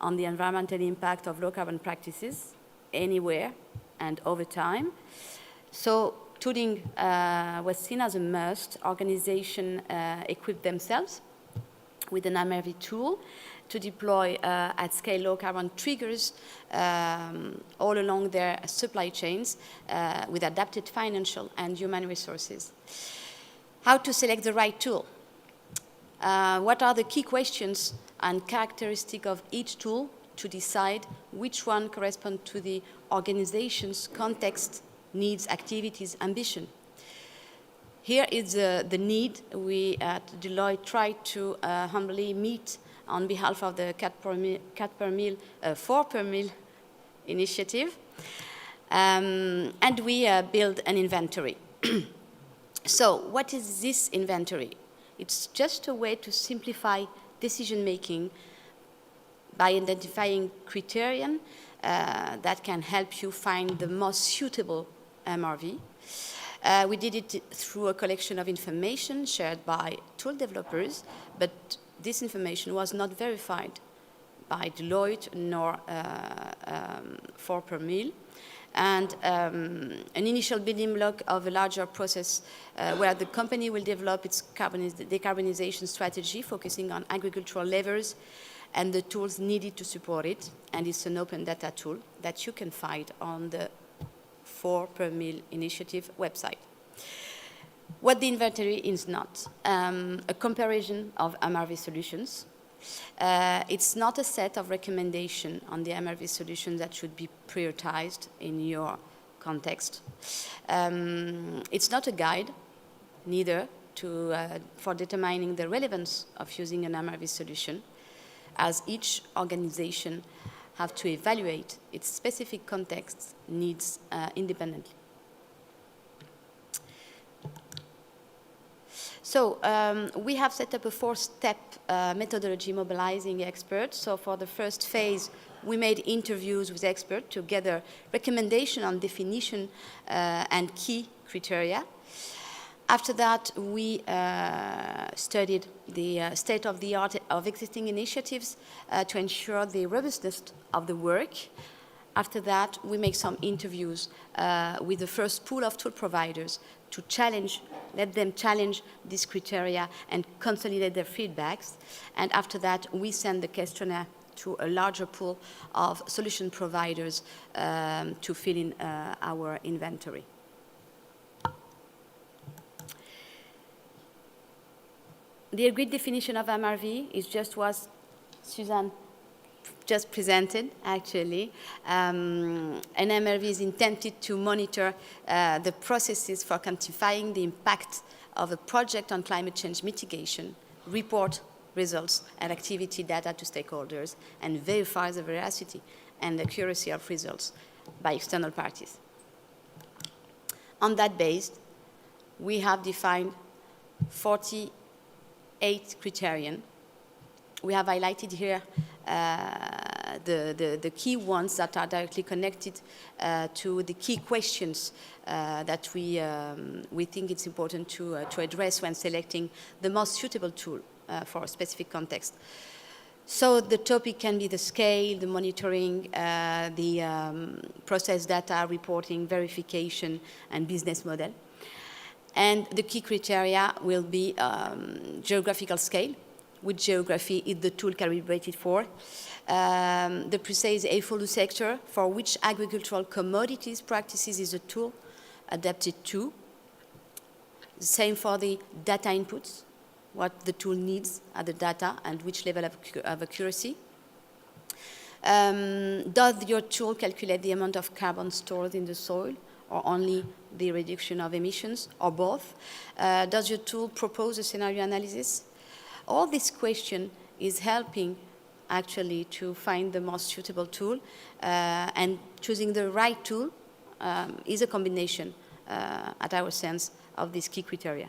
on the environmental impact of low carbon practices anywhere and over time. So tooling was seen as a must. Organizations equipped themselves with an INRAE tool to deploy at scale low carbon triggers all along their supply chains with adapted financial and human resources. How to select the right tool? What are the key questions and characteristics of each tool to decide which one corresponds to the organization's context, needs, activities, ambition? Here is the need we at Deloitte try to humbly meet on behalf of the 4 per Mil initiative. And we build an inventory. So what is this inventory? It's just a way to simplify decision-making by identifying criteria that can help you find the most suitable MRV. We did it through a collection of information shared by tool developers, but this information was not verified by Deloitte nor 4 per mil. And an initial building block of a larger process where the company will develop its decarbonization strategy, focusing on agricultural levers and the tools needed to support it. And it's an open data tool that you can find on the 4 per mil initiative website. What the inventory is not, a comparison of MRV solutions. It's not a set of recommendations on the MRV solutions that should be prioritized in your context. It's not a guide, neither, for determining the relevance of using an MRV solution, as each organization have to evaluate its specific context needs independently. So we have set up a 4-step methodology mobilizing experts. So for the first phase, we made interviews with experts to gather recommendation on definition and key criteria. After that, we studied the state of the art of existing initiatives to ensure the robustness of the work. After that, we make some interviews with the first pool of tool providers to let them challenge these criteria and consolidate their feedbacks. And after that, we send the questionnaire to a larger pool of solution providers to fill in our inventory. The agreed definition of MRV is just what Suzanne just presented, actually. An MRV is intended to monitor the processes for quantifying the impact of a project on climate change mitigation, report results and activity data to stakeholders, and verify the veracity and accuracy of results by external parties. On that base, we have defined 48 criteria. We have highlighted here the key ones that are directly connected to the key questions that we think it's important to address when selecting the most suitable tool for a specific context. So the topic can be the scale, the monitoring, the process data, reporting, verification, and business model. And the key criteria will be geographical scale, which geography is the tool calibrated for, the precise FOLU sector, for which agricultural commodities practices is a tool adapted to. The same for the data inputs, what the tool needs at the data and which level of accuracy. Does your tool calculate the amount of carbon stored in the soil, or only the reduction of emissions, or both? Does your tool propose a scenario analysis? All this question is helping actually to find the most suitable tool, and choosing the right tool is a combination, at our sense, of these key criteria.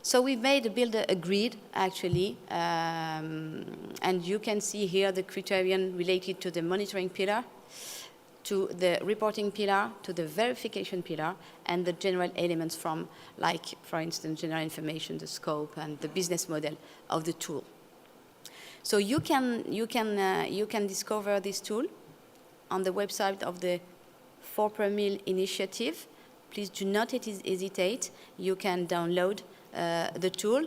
So we build a grid, actually, and you can see here the criterion related to the monitoring pillar, to the reporting pillar, to the verification pillar, and the general elements from, like, for instance, general information, the scope, and the business model of the tool. So you can discover this tool on the website of the 4 per mil initiative. Please do not hesitate. You can download the tool.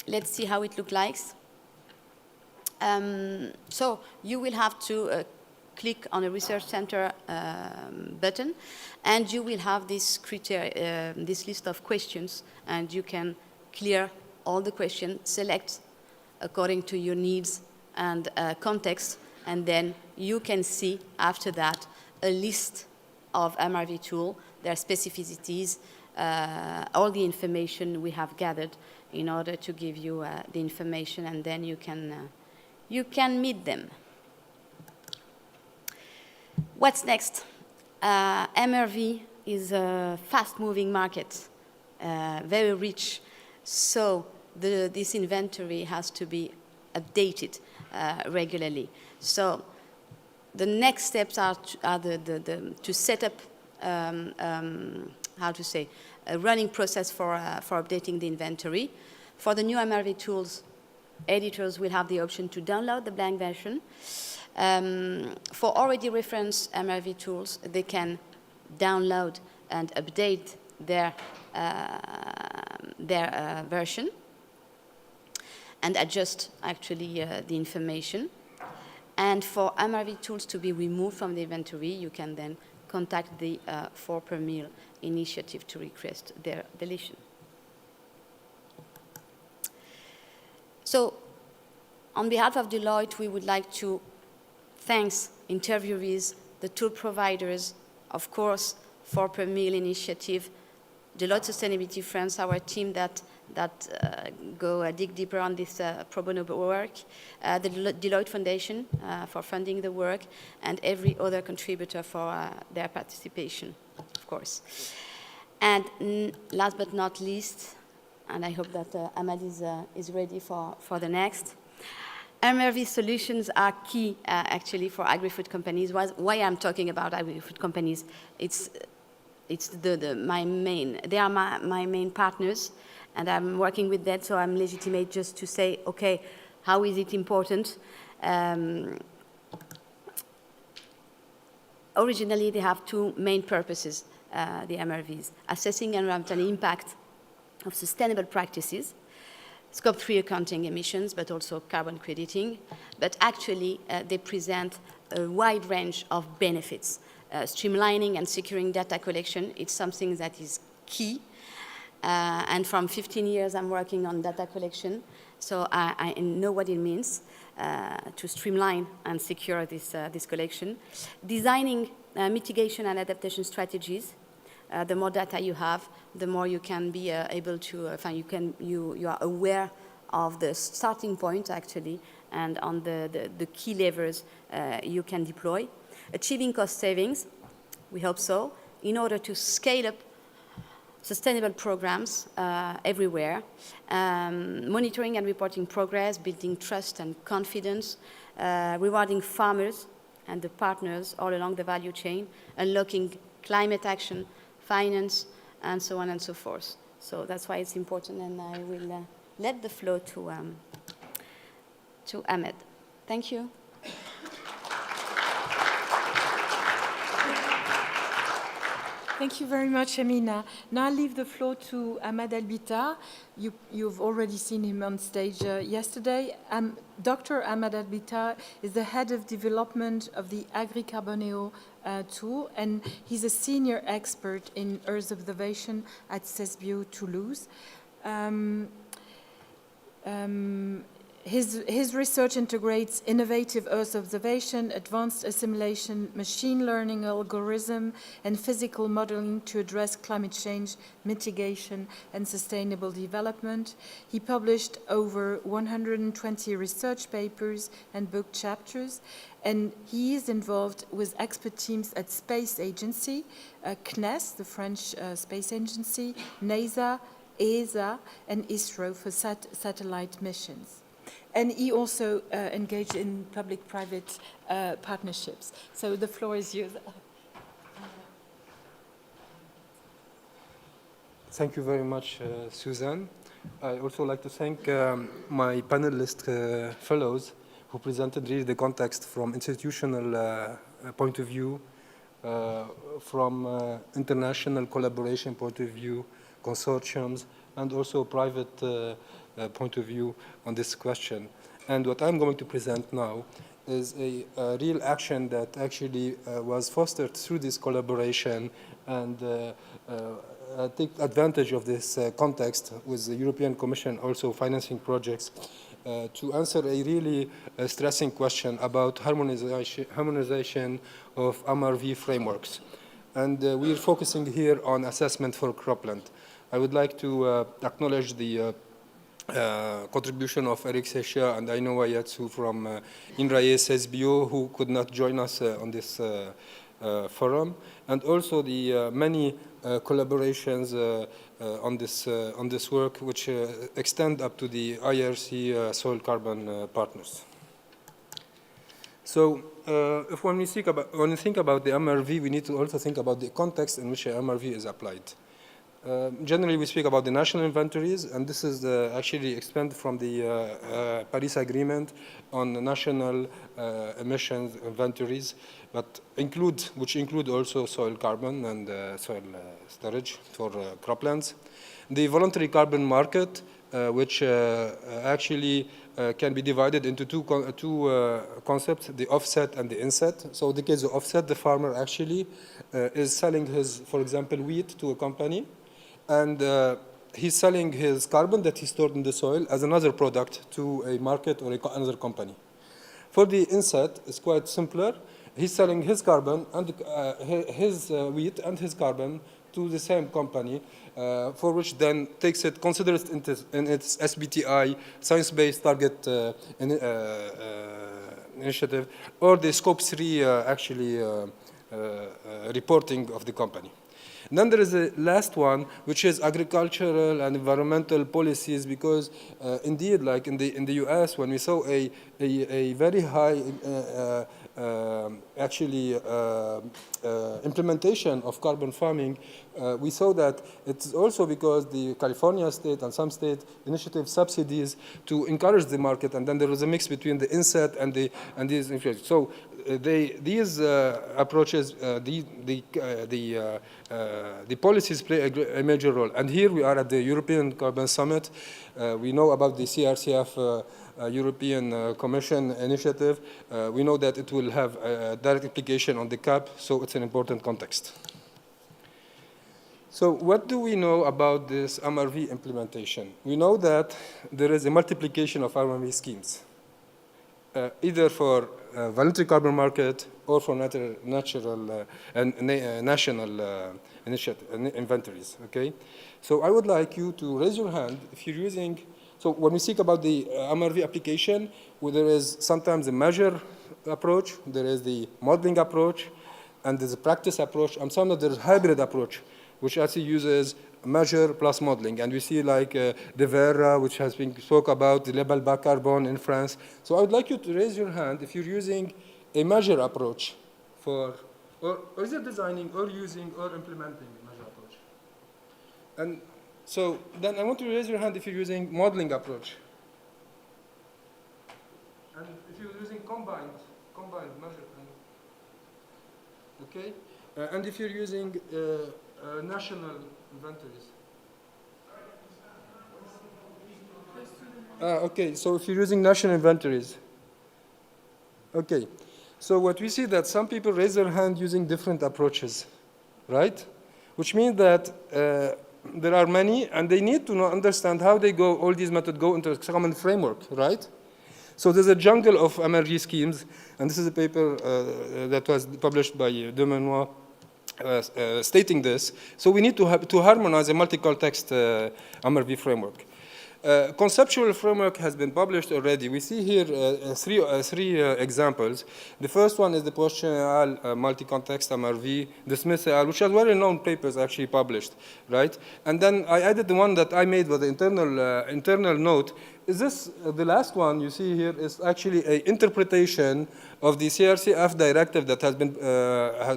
Let's see how it looks like. So you will have to click on a research center button, and you will have this this list of questions, and you can clear all the questions, select according to your needs and context, and then you can see after that a list of MRV tools, their specificities, all the information we have gathered in order to give you the information, and then you can meet them. What's next? MRV is a fast-moving market, very rich, so this inventory has to be updated regularly. So the next steps are to set up, how to say, a running process for updating the inventory. For the new MRV tools, editors will have the option to download the blank version. For already referenced MRV tools, they can download and update their version and adjust actually the information. And for MRV tools to be removed from the inventory, you can then contact the 4 per mil initiative to request their deletion. So, on behalf of Deloitte, we would like to thank interviewees, the tool providers, of course, 4 per mil initiative, Deloitte Sustainability France, our team that go dig deeper on this pro bono work, the Deloitte Foundation for funding the work, and every other contributor for their participation, of course. And last but not least, and I hope that Ahmad is ready for the next, MRV solutions are key, actually, for agri-food companies. Why I'm talking about agri-food companies? It's they are my main partners, and I'm working with them, so I'm legitimate just to say, okay, how is it important? Originally, they have two main purposes, the MRVs: assessing environmental impact of sustainable practices, Scope 3 accounting emissions, but also carbon crediting. But actually, they present a wide range of benefits. Streamlining and securing data collection, it's something that is key. And from 15 years, I'm working on data collection, so I know what it means to streamline and secure this collection. Designing mitigation and adaptation strategies. The more data you have, the more you can be able to, you are aware of the starting point, actually, and on the key levers you can deploy. Achieving cost savings, we hope so, in order to scale up sustainable programs everywhere. Monitoring and reporting progress, building trust and confidence, rewarding farmers and the partners all along the value chain, unlocking climate action, finance, and so on and so forth. So that's why it's important, and I will let the floor to Ahmed. Thank you. Thank you very much, Amina. Now I leave the floor to Ahmed Elbitar. You've already seen him on stage yesterday. Dr. Ahmed Elbitar is the head of development of the AgriCarboneo tool, and he's a senior expert in Earth observation at CESBio Toulouse. His research integrates innovative Earth observation, advanced assimilation, machine learning algorithm, and physical modeling to address climate change, mitigation, and sustainable development. He published over 120 research papers and book chapters, and he is involved with expert teams at Space Agency, CNES, the French Space Agency, NASA, ESA, and ISRO for satellite missions. And he also engaged in public-private partnerships. So the floor is yours. Thank you very much, Suzanne. I also like to thank my panelist fellows who presented really the context from institutional point of view, from international collaboration point of view, consortiums, and also private point of view on this question. And what I'm going to present now is a real action that actually was fostered through this collaboration and take advantage of this context with the European Commission also financing projects to answer a really stressing question about harmonization of MRV frameworks. And we're focusing here on assessment for cropland. I would like to acknowledge the contribution of Eric Sechia and Aino Ayatsu from INRAE CESBio, who could not join us on this forum, and also the many collaborations on this work, which extend up to the IRC soil carbon partners. So, when we think about the MRV, we need to also think about the context in which the MRV is applied. Generally, we speak about the national inventories, and this is actually expanded from the Paris Agreement on the national emissions inventories, but which include also soil carbon and soil storage for croplands. The voluntary carbon market, which actually can be divided into two concepts, the offset and the inset. So in the case of offset, the farmer actually is selling his, for example, wheat to a company, and he's selling his carbon that he stored in the soil as another product to a market or another company. For the inset, it's quite simpler. He's selling his carbon and his wheat and his carbon to the same company, for which then considers it in its SBTI, Science-Based Target Initiative, or the Scope 3 reporting of the company. And then there is a last one, which is agricultural and environmental policies, because indeed, like in the US, when we saw a very high implementation of carbon farming, we saw that it's also because the California state and some state initiative subsidies to encourage the market, and then there was a mix between the inset and these influences. So these approaches, the policies play a major role. And here we are at the European Carbon Summit. We know about the CRCF European Commission initiative. We know that it will have a direct implication on the CAP, so it's an important context. So what do we know about this MRV implementation? We know that there is a multiplication of MRV schemes, either for voluntary carbon market or for natural and national inventories, okay? So I would like you to raise your hand if you're using, so when we speak about the MRV application, where there is sometimes a measure approach, there is the modeling approach, and there's a practice approach, and sometimes there's a hybrid approach, which actually uses measure plus modeling. And we see like the Vera, which has been spoke about, the label back carbon in France. So I would like you to raise your hand if you're using a measure approach for, or either designing or using or implementing a measure approach. And so then I want you to raise your hand if you're using modeling approach. And if you're using combined measurement, okay? And if you're using national inventories. Okay, so if you're using national inventories. Okay, so what we see that some people raise their hand using different approaches, right? Which means that there are many, and they need to understand how they go, all these methods go into a common framework, right? So there's a jungle of MRV schemes, and this is a paper that was published by Demenois stating this. So we need to harmonize a multi-context MRV framework. Conceptual framework has been published already. We see here three examples. The first one is the Post-General multi-context MRV, the Smith et al., which are well-known papers actually published, right? And then I added the one that I made with the internal note. Is this, the last one you see here is actually an interpretation of the CRCF directive that has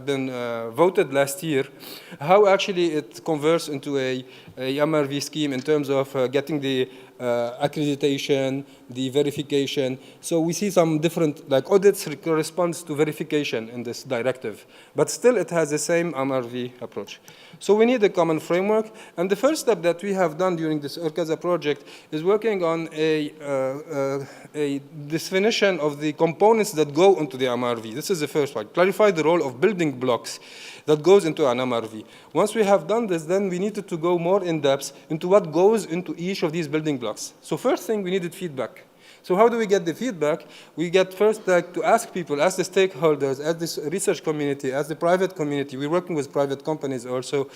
been voted last year, how actually it converts into a MRV scheme in terms of getting the accreditation, the verification. So we see some different, like audits corresponds to verification in this directive, but still it has the same MRV approach. So we need a common framework, and the first step that we have done during this ORCASA project is working on a definition of the components that go into the MRV. This is the first one. Clarify the role of building blocks that goes into an MRV. Once we have done this, then we needed to go more in depth into what goes into each of these building blocks. So first thing, we needed feedback. So how do we get the feedback? We get first to ask people, as the stakeholders, as this research community, as the private community. We're working with private companies also,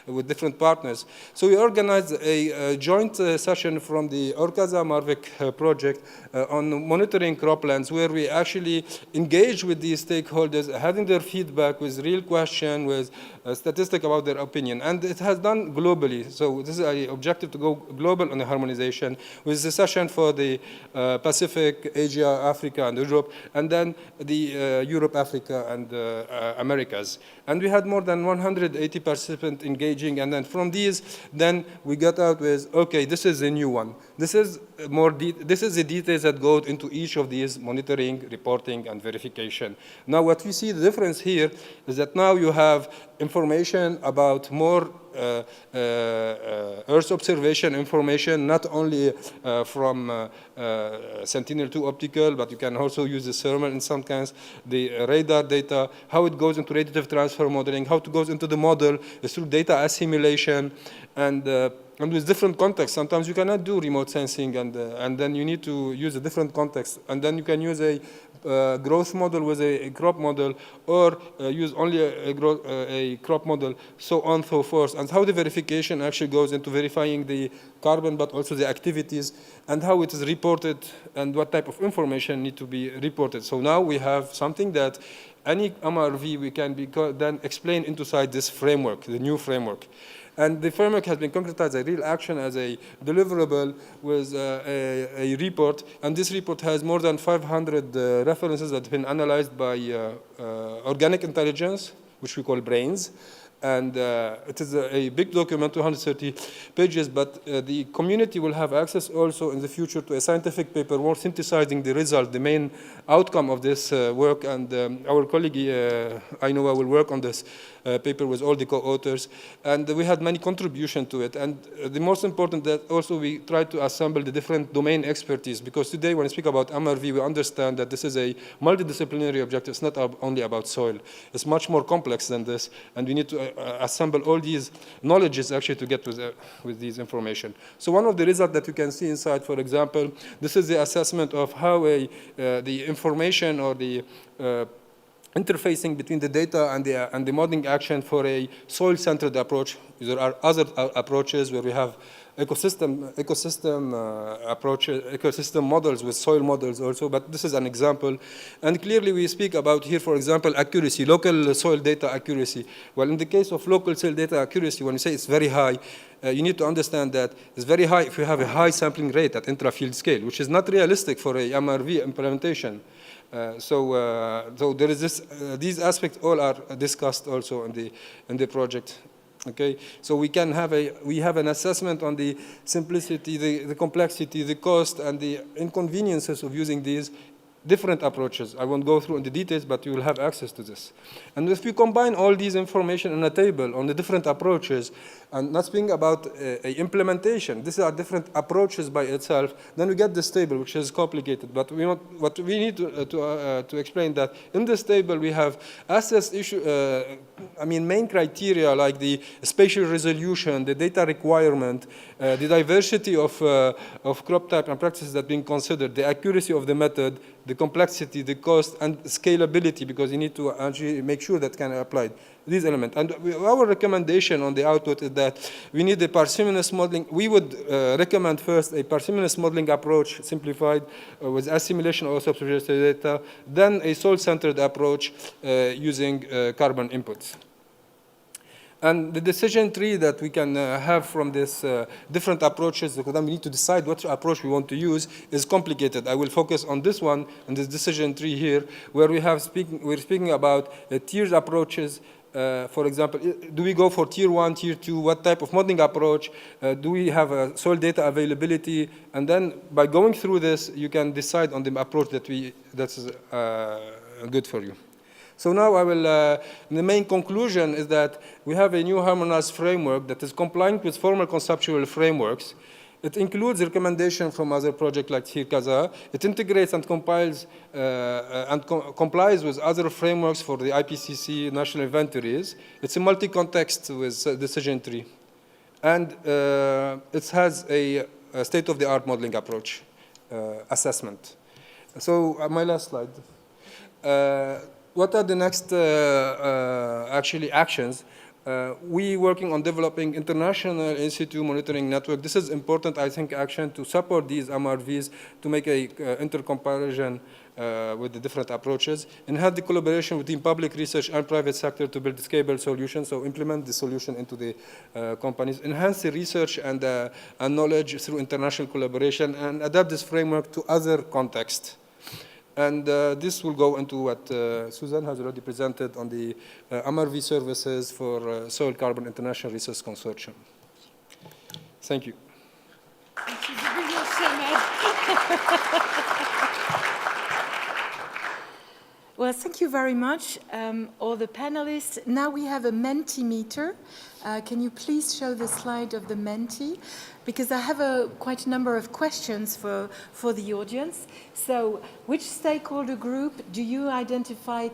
with different partners. So we organized a joint session from the Orkaza Marvik project on monitoring croplands, where we actually engage with these stakeholders, having their feedback with real question, with statistic about their opinion. And it has done globally. So this is an objective to go global on the harmonization, with the session for the Pacific, Asia, Africa, and Europe, and then the Europe, Africa, and Americas. And we had more than 180 participants engaging, and then from these, then we got out with, okay, this is a new one. This is this is the details that go into each of these monitoring, reporting, and verification. Now, what we see the difference here is that now you have information about more Earth observation information, not only from Sentinel-2 optical, but you can also use the thermal in some kinds, the radar data, how it goes into radiative transfer modeling, how it goes into the model through data assimilation, and with different contexts. Sometimes you cannot do remote sensing, and then you need to use a different context. And then you can use a growth model with a crop model, or use only a crop model, so on and so forth. And how the verification actually goes into verifying the carbon, but also the activities, and how it is reported, and what type of information need to be reported. So now we have something that any MRV we can then explain inside this framework, the new framework. And the framework has been concretized as a real action, as a deliverable with a report. And this report has more than 500 references that have been analyzed by organic intelligence, which we call BRAINS. And it is a big document, 230 pages, but the community will have access also in the future to a scientific paper more synthesizing the result, the main outcome of this work. And our colleague, Ainhoa, will work on this paper with all the co-authors. And we had many contributions to it. And the most important that also we tried to assemble the different domain expertise, because today when we speak about MRV, we understand that this is a multidisciplinary objective. It's not only about soil. It's much more complex than this. And we need to assemble all these knowledges actually to get with these information. So one of the results that you can see inside, for example, this is the assessment of how the information or the interfacing between the data and the modeling action for a soil-centered approach. There are other approaches where we have ecosystem models with soil models also, but this is an example. And clearly we speak about here, for example, accuracy, local soil data accuracy. Well, in the case of local soil data accuracy, when you say it's very high, you need to understand that it's very high if you have a high sampling rate at intra-field scale, which is not realistic for a MRV implementation. So there is this, these aspects all are discussed also in the project. Okay, so we have an assessment on the simplicity, the complexity, the cost, and the inconveniences of using these different approaches. I won't go through in the details, but you will have access to this. And if we combine all these information in a table on the different approaches, and not speaking about implementation, these are different approaches by itself, then we get this table, which is complicated. But what we need to explain that in this table we have assessed main criteria like the spatial resolution, the data requirement, the diversity of crop type and practices that are being considered, the accuracy of the method, the complexity, the cost, and scalability, because you need to actually make sure that can be applied, these elements. And our recommendation on the output is that we need a parsimonious modeling. We would recommend first a parsimonious modeling approach, simplified with assimilation of observation data, then a soil-centered approach using carbon inputs. And the decision tree that we can have from this different approaches, because then we need to decide what approach we want to use, is complicated. I will focus on this one, on this decision tree here, where we're speaking about tiered approaches. For example, do we go for tier 1, tier 2? What type of modeling approach? Do we have soil data availability? And then by going through this, you can decide on the approach that's good for you. So now I will, the main conclusion is that we have a new harmonized framework that is compliant with formal conceptual frameworks. It includes recommendations from other projects like Hirkaza. It integrates and compiles complies with other frameworks for the IPCC national inventories. It's a multi-context with decision tree. And it has a state-of-the-art modeling approach. assessment. So my last slide. What are the next actually actions? We working on developing international in-situ monitoring network. This is important, I think, action to support these MRVs to make a intercomparison with the different approaches, and have the collaboration between public research and private sector to build scalable solutions, so implement the solution into the companies, enhance the research and knowledge through international collaboration, and adapt this framework to other contexts. And this will go into what Suzanne has already presented on the MRV services for Soil Carbon International Research Consortium. Thank you. Well, thank you very much, all the panelists. Now we have a Mentimeter. Can you please show the slide of the Menti? Because I have quite a number of questions for the audience. So, which stakeholder group do you identify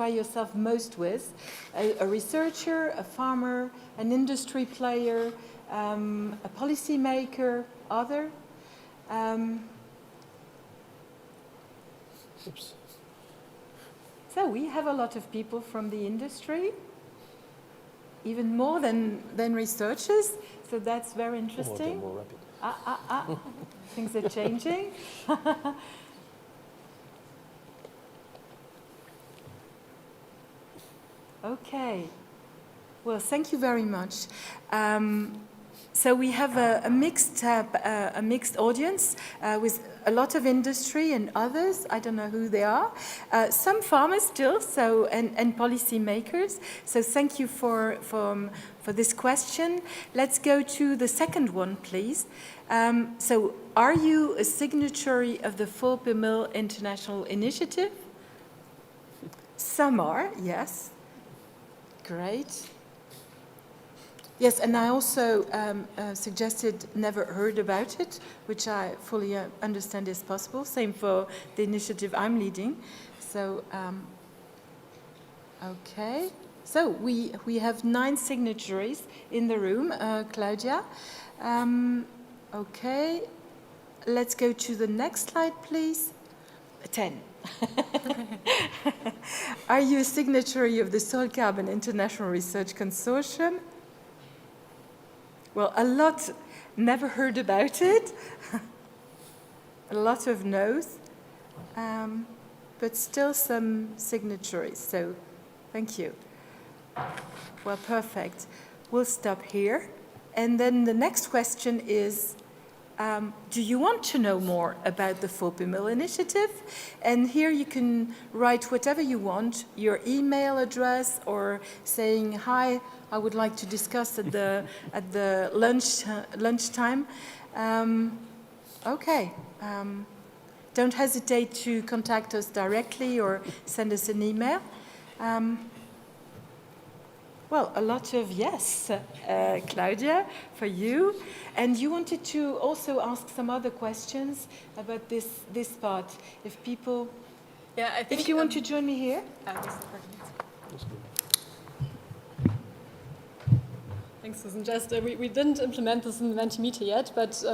yourself most with? A researcher, a farmer, an industry player, a policymaker, other? Oops. So we have a lot of people from the industry, even more than researchers. So that's very interesting. More rapid. Things are changing. Okay. Well, thank you very much. So we have a mixed audience with a lot of industry and others. I don't know who they are. Some farmers still, and policy makers. So thank you for this question. Let's go to the second one, please. So are you a signatory of the Fulpemil International Initiative? Some are, yes. Great. Yes, and I also suggested never heard about it, which I fully understand is possible. Same for the initiative I'm leading. So, okay. So we have 9 signatories in the room. Claudia. Okay. Let's go to the next slide, please. 10. Are you a signatory of the Soil Carbon International Research Consortium? Well, a lot never heard about it. A lot of no's, but still some signatories. So thank you. Well, perfect. We'll stop here. And then the next question is, do you want to know more about the Fulpemil initiative? And here you can write whatever you want, your email address, or saying, hi, I would like to discuss at the lunchtime. Okay. Don't hesitate to contact us directly or send us an email. Well, a lot of yes, Claudia, for you. And you wanted to also ask some other questions about this part. If people, yeah, I think if you want to join me here. Thanks, Susan. Just we didn't implement this in the Mentimeter yet, but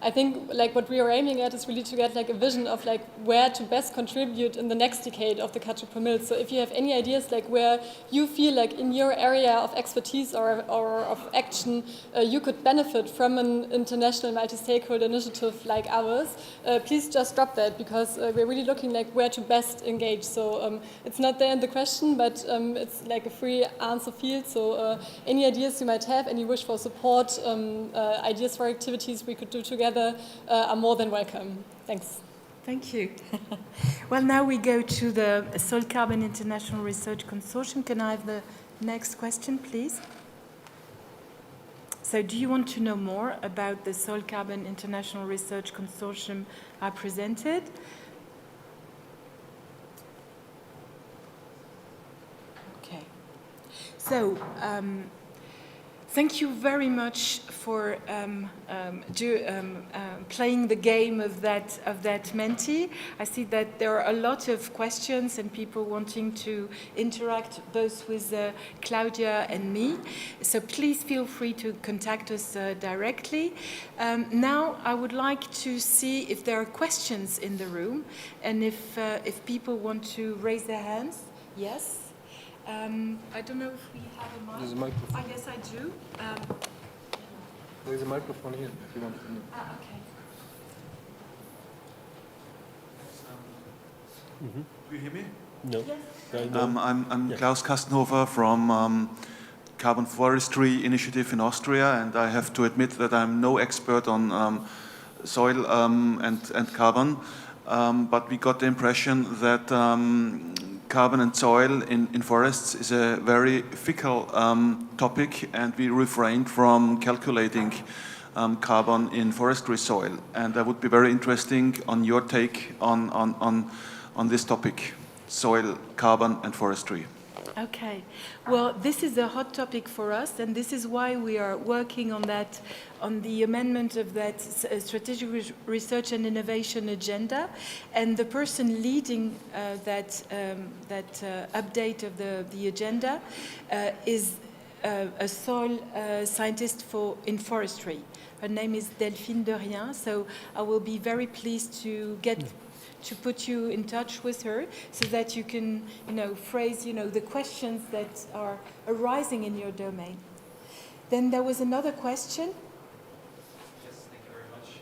I think like what we are aiming at is really to get like a vision of like where to best contribute in the next decade of the Caterpillar. So if you have any ideas like where you feel like in your area of expertise or of action you could benefit from an international multi-stakeholder initiative like ours, please just drop that, because we're really looking like where to best engage. So it's not there in the question, but it's like a free answer field. So any ideas you might have, any wish for support, ideas for activities we could do together are more than welcome. Thanks. Thank you. Well, now we go to the Soil Carbon International Research Consortium. Can I have the next question, please? So do you want to know more about the Soil Carbon International Research Consortium I presented? Okay. So, thank you very much for playing the game of that Menti. I see that there are a lot of questions and people wanting to interact both with Claudia and me. So please feel free to contact us directly. Now I would like to see if there are questions in the room and if people want to raise their hands. Yes. I don't know if we have a mic. There's a microphone. Oh, yes, I do. There's a microphone here if you want to. Okay. Do you hear me? No. Yes. I'm Klaus Kastenhofer from Carbon Forestry Initiative in Austria, and I have to admit that I'm no expert on soil and carbon, but we got the impression that carbon and soil in forests is a very fickle topic, and we refrained from calculating carbon in forestry soil. And I would be very interesting on your take on this topic, soil, carbon and forestry. Okay. Well, this is a hot topic for us, and this is why we are working on that, on the amendment of that strategic research and innovation agenda. And the person leading that update of the agenda is a soil scientist in forestry. Her name is Delphine Derrien. So I will be very pleased to put you in touch with her so that you can, phrase, the questions that are arising in your domain. Then there was another question. Yes, thank you very much.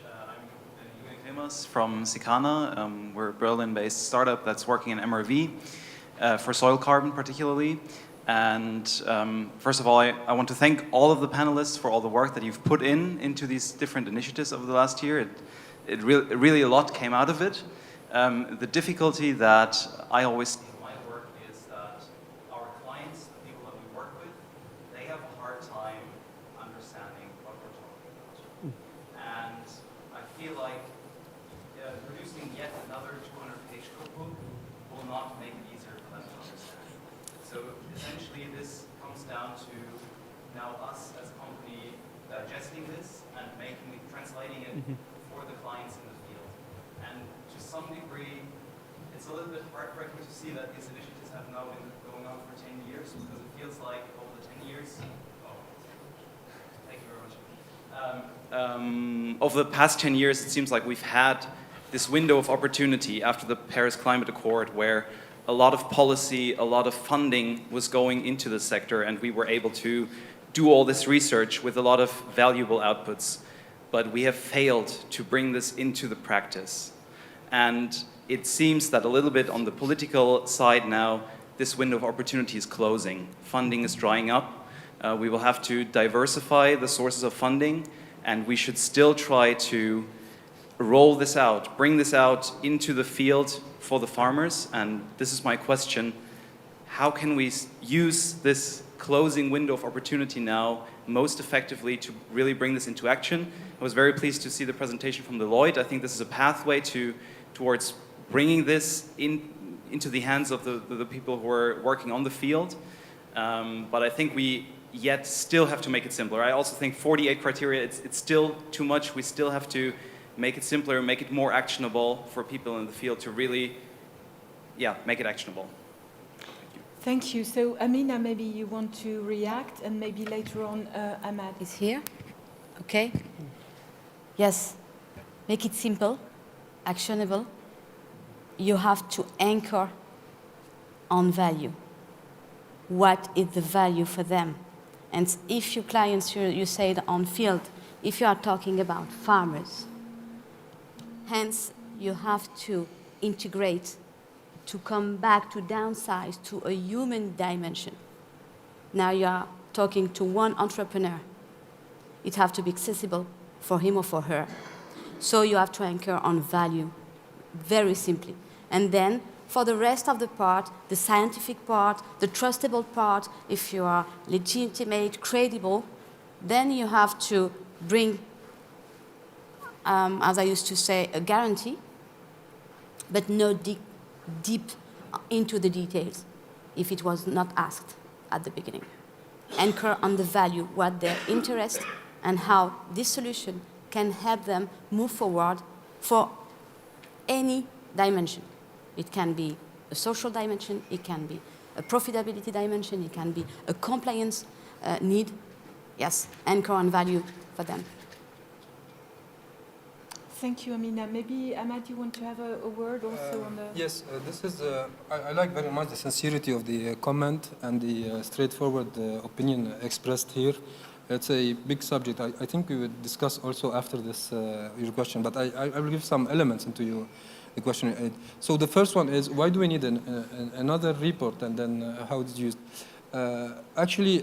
I'm from Sicana. We're a Berlin-based startup that's working in MRV for soil carbon particularly. And first of all, I want to thank all of the panelists for all the work that you've put into these different initiatives over the last year. Really a lot came out of it. The difficulty that I always see in my work is that our clients, the people that we work with, they have a hard time understanding what we're talking about. And I feel like producing yet another 200-page cookbook will not make it easier for them to understand. So essentially this comes down to now us as a company digesting this and translating it for the clients in the field. And to some degree, it's a little bit heartbreaking to see that these initiatives have now been going on for 10 years, because it feels like over the 10 years, thank you very much. Over the past 10 years, it seems like we've had this window of opportunity after the Paris Climate Accord where a lot of policy, a lot of funding was going into the sector, and we were able to do all this research with a lot of valuable outputs. But we have failed to bring this into the practice. And it seems that a little bit on the political side now, this window of opportunity is closing. Funding is drying up. We will have to diversify the sources of funding, and we should still try to roll this out, bring this out into the field for the farmers. And this is my question: how can we use this closing window of opportunity now most effectively to really bring this into action? I was very pleased to see the presentation from Deloitte. I think this is a pathway towards bringing this into the hands of the people who are working on the field. But I think we yet still have to make it simpler. I also think 48 criteria, it's still too much. We still have to make it simpler, make it more actionable for people in the field to really, make it actionable. Thank you. So, Amina, maybe you want to react, and maybe later on, Ahmad is here. Okay. Yes. Make it simple, actionable. You have to anchor on value. What is the value for them? And if your clients, you said on field, if you are talking about farmers, hence you have to integrate, to come back, to downsize to a human dimension. Now you are talking to one entrepreneur. It has to be accessible for him or for her. So you have to anchor on value, very simply. And then for the rest of the part, the scientific part, the trustable part, if you are legitimate, credible, then you have to bring, as I used to say, a guarantee, but no deep into the details if it was not asked at the beginning. anchor on the value, what their interest, and how this solution can help them move forward for any dimension. It can be a social dimension, it can be a profitability dimension, it can be a compliance need. Yes, anchor on value for them. Thank you, Amina. Maybe, Ahmad, you want to have a word also on the... Yes, this is, I like very much the sincerity of the comment and the straightforward opinion expressed here. It's a big subject. I think we would discuss also after this your question, but I will give some elements into the question. So the first one is, why do we need another report, and then how it's used? Actually,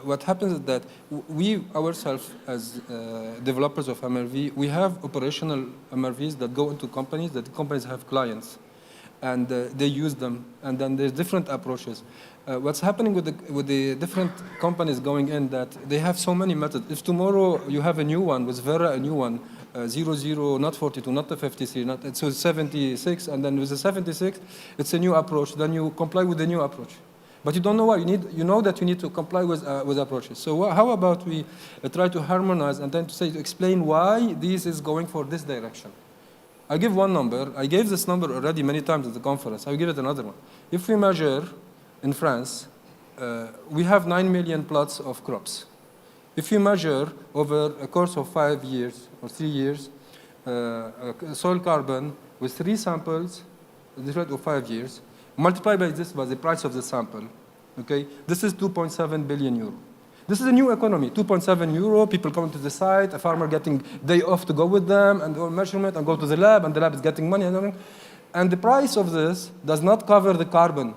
what happens is that we ourselves, as developers of MRV, we have operational MRVs that go into companies, that the companies have clients, and they use them, and then there's different approaches. What's happening with the different companies going in, that they have so many methods. If tomorrow you have a new one, with Vera, a new one, 00, not 42, not the 53, so 76, and then with the 76, it's a new approach, then you comply with the new approach. But you don't know why. You know that you need to comply with approaches. So how about we try to harmonize and then to explain why this is going for this direction? I give one number. I gave this number already many times at the conference. I'll give it another one. If we measure in France, we have 9 million plots of crops. If you measure over a course of 5 years or 3 years, soil carbon with 3 samples, different of 5 years, multiply by this by the price of the sample, okay? This is 2.7 billion euro. This is a new economy, 2.7 euro, people come to the site, a farmer getting day off to go with them, and do measurement, and go to the lab, and the lab is getting money, and the price of this does not cover the carbon,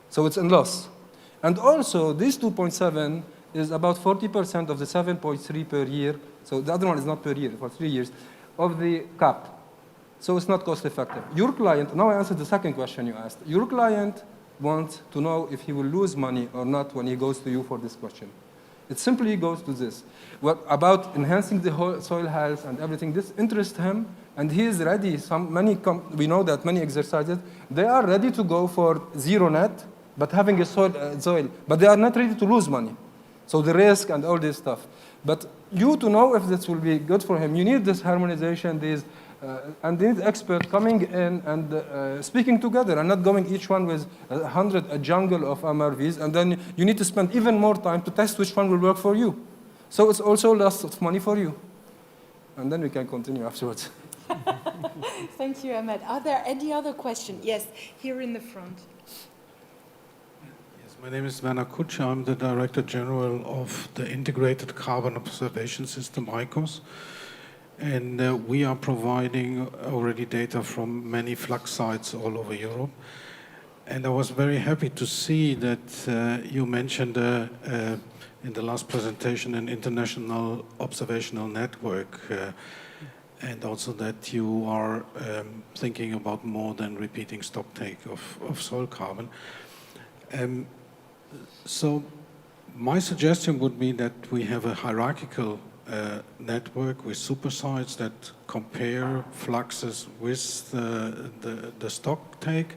so it's in loss. And also, this 2.7 is about 40% of the 7.3 per year, so the other one is not per year, for 3 years, of the cap. So it's not cost effective. Your client, now I answered the second question you asked. Your client wants to know if he will lose money or not when he goes to you for this question. It simply goes to this. What about enhancing the whole soil health and everything, this interests him, and he is ready. We know that many exercises, they are ready to go for zero net, but having a soil, but they are not ready to lose money. So the risk and all this stuff. But you to know if this will be good for him, you need this harmonization, and these experts coming in and speaking together and not going each one with a jungle of MRVs, and then you need to spend even more time to test which one will work for you. So it's also loss of money for you. And then we can continue afterwards. Thank you, Ahmed. Are there any other questions? Yes, here in the front. Yes, my name is Werner Kutsch. I'm the Director General of the Integrated Carbon Observation System, ICOS. And we are providing already data from many flux sites all over Europe. And I was very happy to see that you mentioned in the last presentation an international observational network, and also that you are thinking about more than repeating stocktake of soil carbon. So my suggestion would be that we have a hierarchical network with supersites that compare fluxes with the stock take,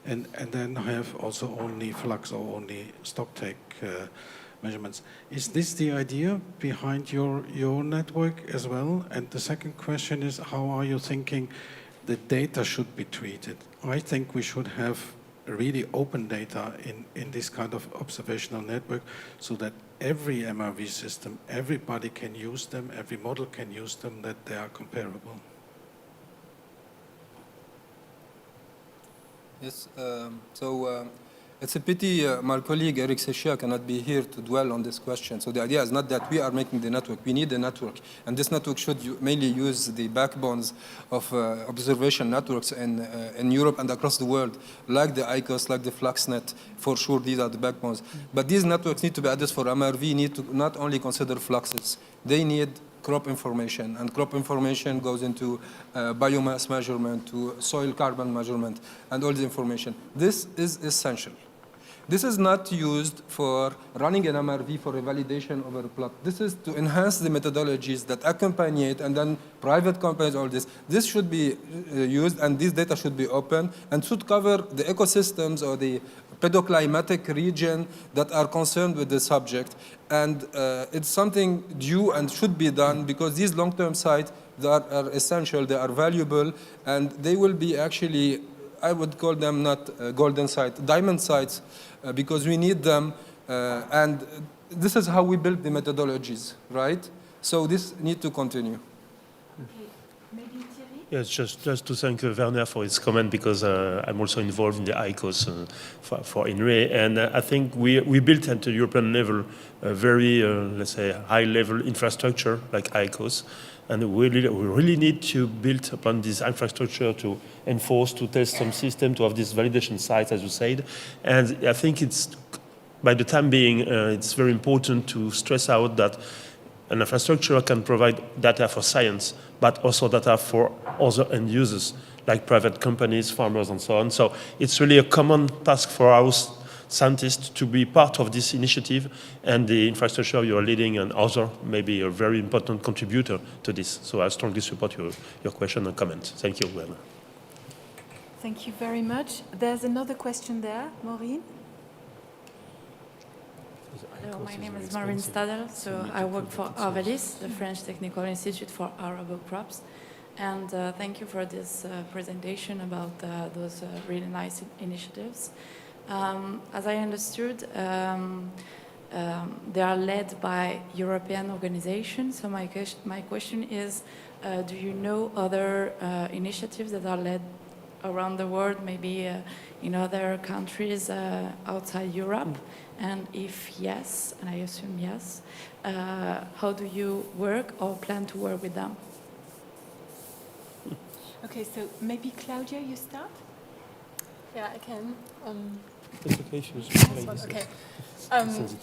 and then have also only flux or only stock take measurements. Is this the idea behind your network as well? And the second question is, how are you thinking the data should be treated? I think we should have really open data in this kind of observational network, so that every MRV system, everybody can use them, every model can use them, that they are comparable. Yes, it's a pity my colleague Eric Sechia cannot be here to dwell on this question. So the idea is not that we are making the network, we need a network. And this network should mainly use the backbones of observation networks in Europe and across the world, like the ICOS, like the FluxNet. For sure, these are the backbones. But these networks need to be added for MRV, need to not only consider fluxes, they need crop information, and crop information goes into biomass measurement, to soil carbon measurement, and all the information. This is essential. This is not used for running an MRV for a validation over a plot. This is to enhance the methodologies that accompany it, and then private companies, all this. This should be used, and this data should be open, and should cover the ecosystems or the pedoclimatic region that are concerned with the subject. And it's something due and should be done, because these long-term sites that are essential, they are valuable, and they will be actually, I would call them not golden sites, diamond sites, because we need them, and this is how we build the methodologies, right? So this needs to continue. Yes, just to thank Werner for his comment, because I'm also involved in the ICOS for INRAE, and I think we built at the European level a very, let's say, high-level infrastructure like ICOS, and we really need to build upon this infrastructure to enforce, to test some system, to have these validation sites, as you said, and I think it's, by the time being, it's very important to stress out that an infrastructure can provide data for science, but also data for other end users, like private companies, farmers, and so on. So it's really a common task for our scientists to be part of this initiative, and the infrastructure you're leading and other may be a very important contributor to this. So I strongly support your question and comment. Thank you, Werner. Thank you very much. There's another question there, Maureen. Hello, my name is Maureen Stadel. So I work for Arvalis, the French Technical Institute for Arable Crops. And thank you for this presentation about those really nice initiatives. As I understood, they are led by European organizations. So my question is, do you know other initiatives that are led around the world, maybe in other countries outside Europe? And if yes, and I assume yes, how do you work or plan to work with them? Okay, so maybe Claudia, you start? Yeah, I can. It's okay, okay.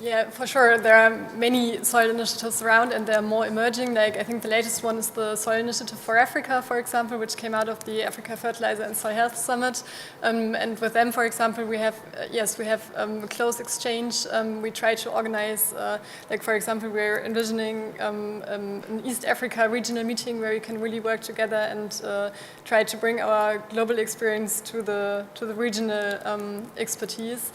Yeah, for sure. There are many soil initiatives around, and they're more emerging. Like, I think the latest one is the Soil Initiative for Africa, for example, which came out of the Africa Fertilizer and Soil Health Summit. And with them, for example, we have a close exchange. We try to organize, like, for example, we're envisioning an East Africa regional meeting where we can really work together and try to bring our global experience to the regional expertise.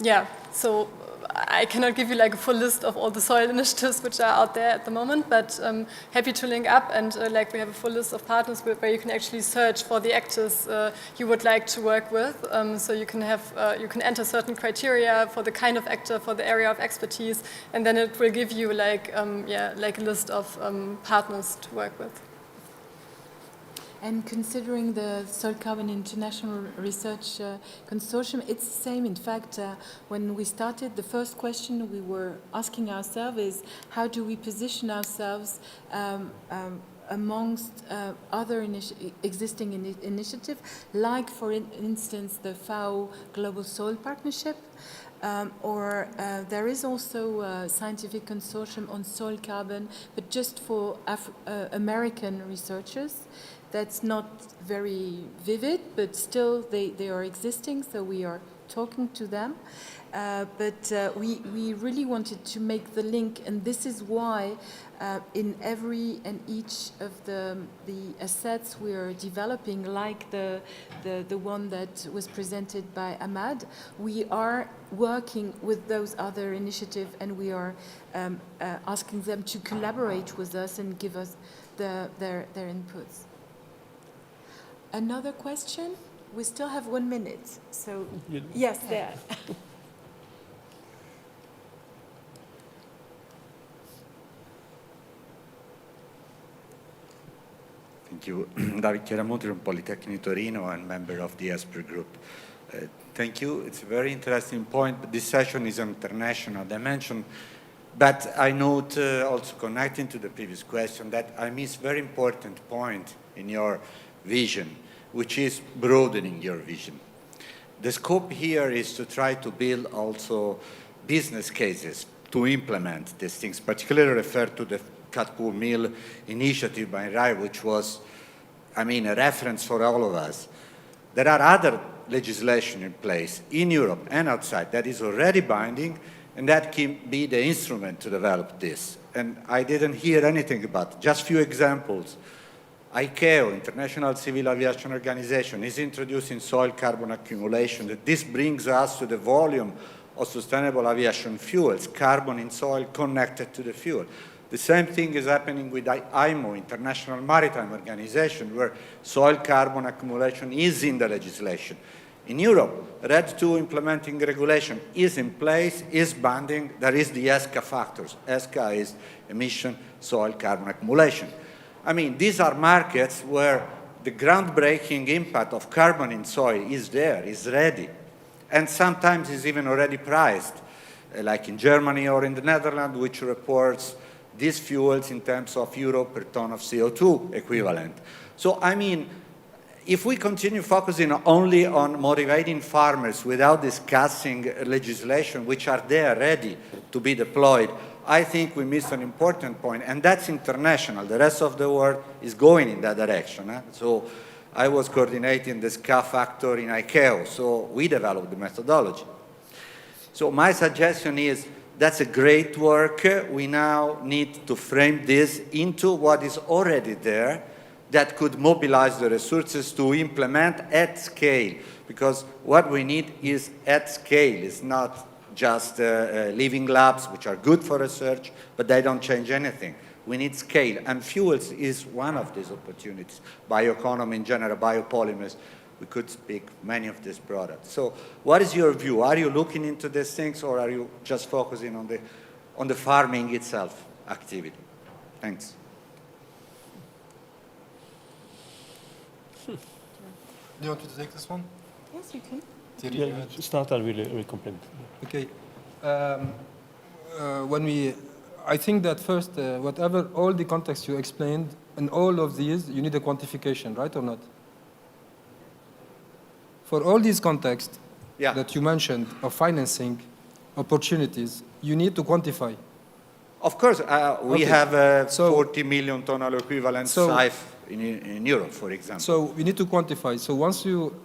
Yeah, so I cannot give you like a full list of all the soil initiatives which are out there at the moment, but happy to link up, and like we have a full list of partners where you can actually search for the actors you would like to work with. So you can have you can enter certain criteria for the kind of actor, for the area of expertise, and then it will give you like like a list of partners to work with. And considering the Soil Carbon International Research Consortium, it's the same. In fact, when we started, the first question we were asking ourselves is, how do we position ourselves amongst other existing initiatives, like, for instance, the FAO Global Soil Partnership, or there is also a scientific consortium on soil carbon, but just for American researchers. That's not very vivid, but still they are existing, so we are talking to them. But we really wanted to make the link, and this is why in every and each of the assets we are developing, like the one that was presented by Ahmad, we are working with those other initiatives, and we are asking them to collaborate with us and give us their inputs. Another question? We still have 1 minute, so yes, there. Thank you. David Chiaramonti from Polytechnic Torino and member of the ESPR group. Thank you. It's a very interesting point, but this session is an international dimension. But I note, also connecting to the previous question, that I miss a very important point in your vision, which is broadening your vision. The scope here is to try to build also business cases to implement these things, particularly refer to the cut pool mill initiative by INRAE, which was, I mean, a reference for all of us. There are other legislation in place in Europe and outside that is already binding, and that can be the instrument to develop this. And I didn't hear anything about it. Just few examples. ICAO, International Civil Aviation Organization, is introducing soil carbon accumulation. This brings us to the volume of sustainable aviation fuels, carbon in soil connected to the fuel. The same thing is happening with IMO, International Maritime Organization, where soil carbon accumulation is in the legislation. In Europe, RED II implementing regulation is in place, is binding. There is the ESCA factors. ESCA is emission soil carbon accumulation. I mean, these are markets where the groundbreaking impact of carbon in soil is there, is ready, and sometimes is even already priced, like in Germany or in the Netherlands, which reports these fuels in terms of euro per ton of CO2 equivalent. So, I mean, if we continue focusing only on motivating farmers without discussing legislation which are there ready to be deployed, I think we missed an important point, and that's international. The rest of the world is going in that direction. So I was coordinating the SCA factor in ICAO, so we developed the methodology. So my suggestion is that's a great work. We now need to frame this into what is already there that could mobilize the resources to implement at scale, because what we need is at scale. It's not just living labs, which are good for research, but they don't change anything. We need scale, and fuels is one of these opportunities. Bioeconomy in general, biopolymers, we could speak many of these products. So what is your view? Are you looking into these things, or are you just focusing on the farming itself activity? Thanks. Do you want me to take this one? Yes, you can. Yeah, start and we'll complement. Okay. I think that first, whatever, all the context you explained, in all of these, you need a quantification, right or not? For all these contexts that you mentioned of financing opportunities, you need to quantify. Of course, we have 40 million tonal equivalent SIFE in Europe, for example. So we need to quantify. So once you,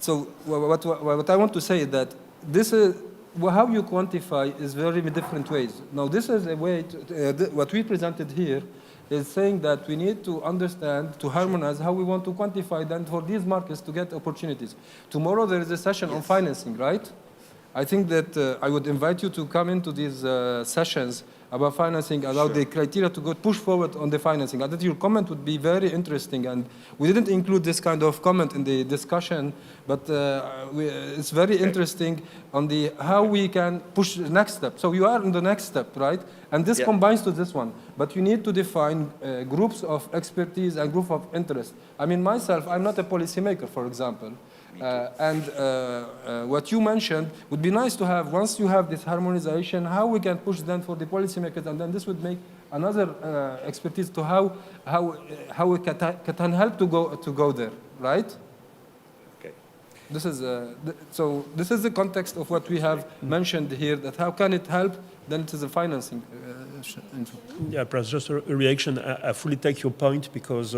so what I want to say is that this is, how you quantify is very different ways. Now this is a way, what we presented here is saying that we need to understand, to harmonize how we want to quantify them for these markets to get opportunities. Tomorrow there is a session on financing, right? I think that I would invite you to come into these sessions about financing, allow the criteria to go push forward on the financing. I think your comment would be very interesting, and we didn't include this kind of comment in the discussion, but it's very interesting on the how we can push the next step. So you are in the next step, right? And this combines to this one, but you need to define groups of expertise and group of interest. I mean, myself, I'm not a policymaker, for example. What you mentioned would be nice to have, once you have this harmonization, how we can push them for the policymakers, and then this would make another expertise to how we can help to go there, right? Okay. This is so this is the context of what we have mentioned here. That how can it help? Then it is a financing. Yeah, perhaps just a reaction. I fully take your point because.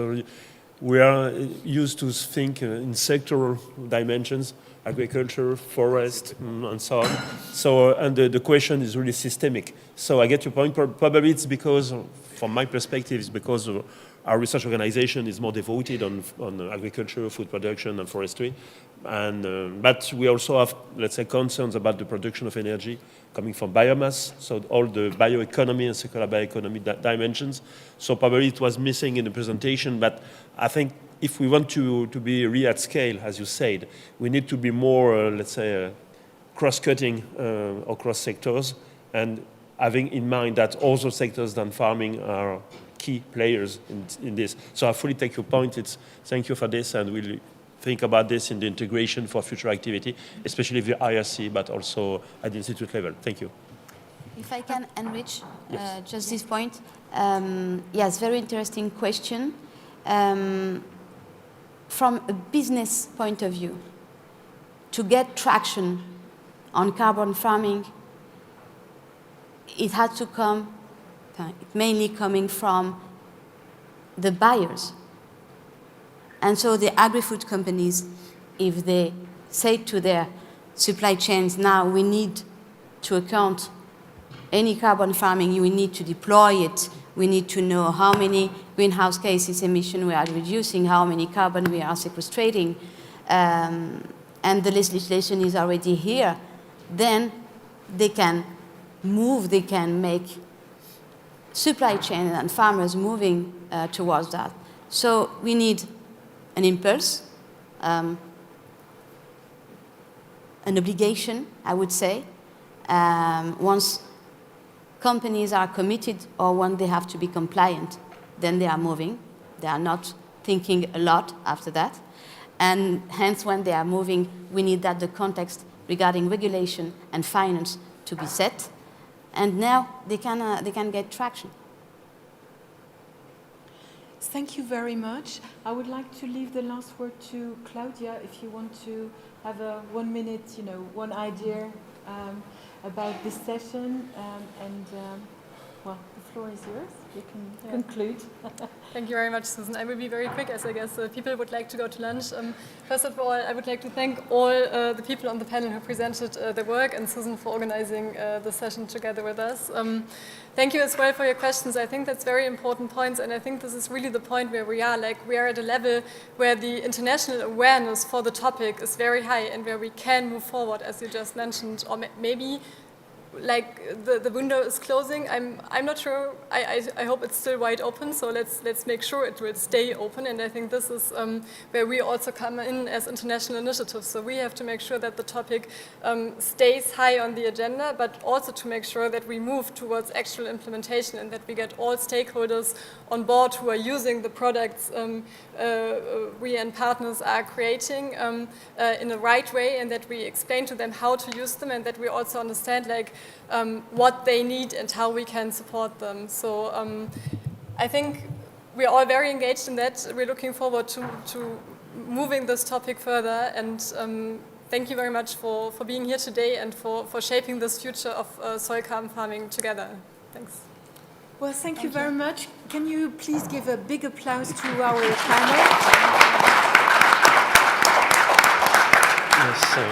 We are used to think in sectoral dimensions, agriculture, forest, and so on. So, and the question is really systemic. So I get your point. Probably it's because, from my perspective, it's because our research organization is more devoted on agriculture, food production, and forestry. And, but we also have, let's say, concerns about the production of energy coming from biomass, so all the bioeconomy and circular bioeconomy dimensions. So probably it was missing in the presentation, but I think if we want to be really at scale, as you said, we need to be more, let's say, cross-cutting across sectors, and having in mind that also sectors than farming are key players in this. So I fully take your point. Thank you for this, and we'll think about this in the integration for future activity, especially with the IRC, but also at the institute level. Thank you. If I can enrich just this point. Yes, very interesting question. From a business point of view, to get traction on carbon farming, it had to come, mainly coming from the buyers. And so the agri-food companies if they say to their supply chains, now we need to account any carbon farming, we need to deploy it, we need to know how many greenhouse gases emission we are reducing, how many carbon we are sequestrating, and the legislation is already here, then they can move, they can make supply chain and farmers moving towards that. So we need an impulse, an obligation, I would say. Once companies are committed or when they have to be compliant, then they are moving. They are not thinking a lot after that. And hence, when they are moving, we need that the context regarding regulation and finance to be set. And now they can get traction. Thank you very much. I would like to leave the last word to Claudia, if you want to have a 1 minute, one idea about this session. Well, the floor is yours. You can conclude. Thank you very much, Susan. I will be very quick, as I guess people would like to go to lunch. First of all, I would like to thank all the people on the panel who presented their work, and Susan for organizing the session together with us. Thank you as well for your questions. I think that's very important points, and I think this is really the point where we are. Like, we are at a level where the international awareness for the topic is very high, and where we can move forward, as you just mentioned, or maybe like the window is closing. I'm not sure. I hope it's still wide open. So let's make sure it will stay open. And I think this is where we also come in as international initiatives. So we have to make sure that the topic stays high on the agenda, but also to make sure that we move towards actual implementation and that we get all stakeholders on board who are using the products we and partners are creating in the right way, and that we explain to them how to use them, and that we also understand what they need and how we can support them. So I think we're all very engaged in that. We're looking forward to moving this topic further, and thank you very much for being here today and for shaping this future of soil carbon farming together. Thanks. Well, thank you very much. Can you please give a big applause to our panel? Yes, so,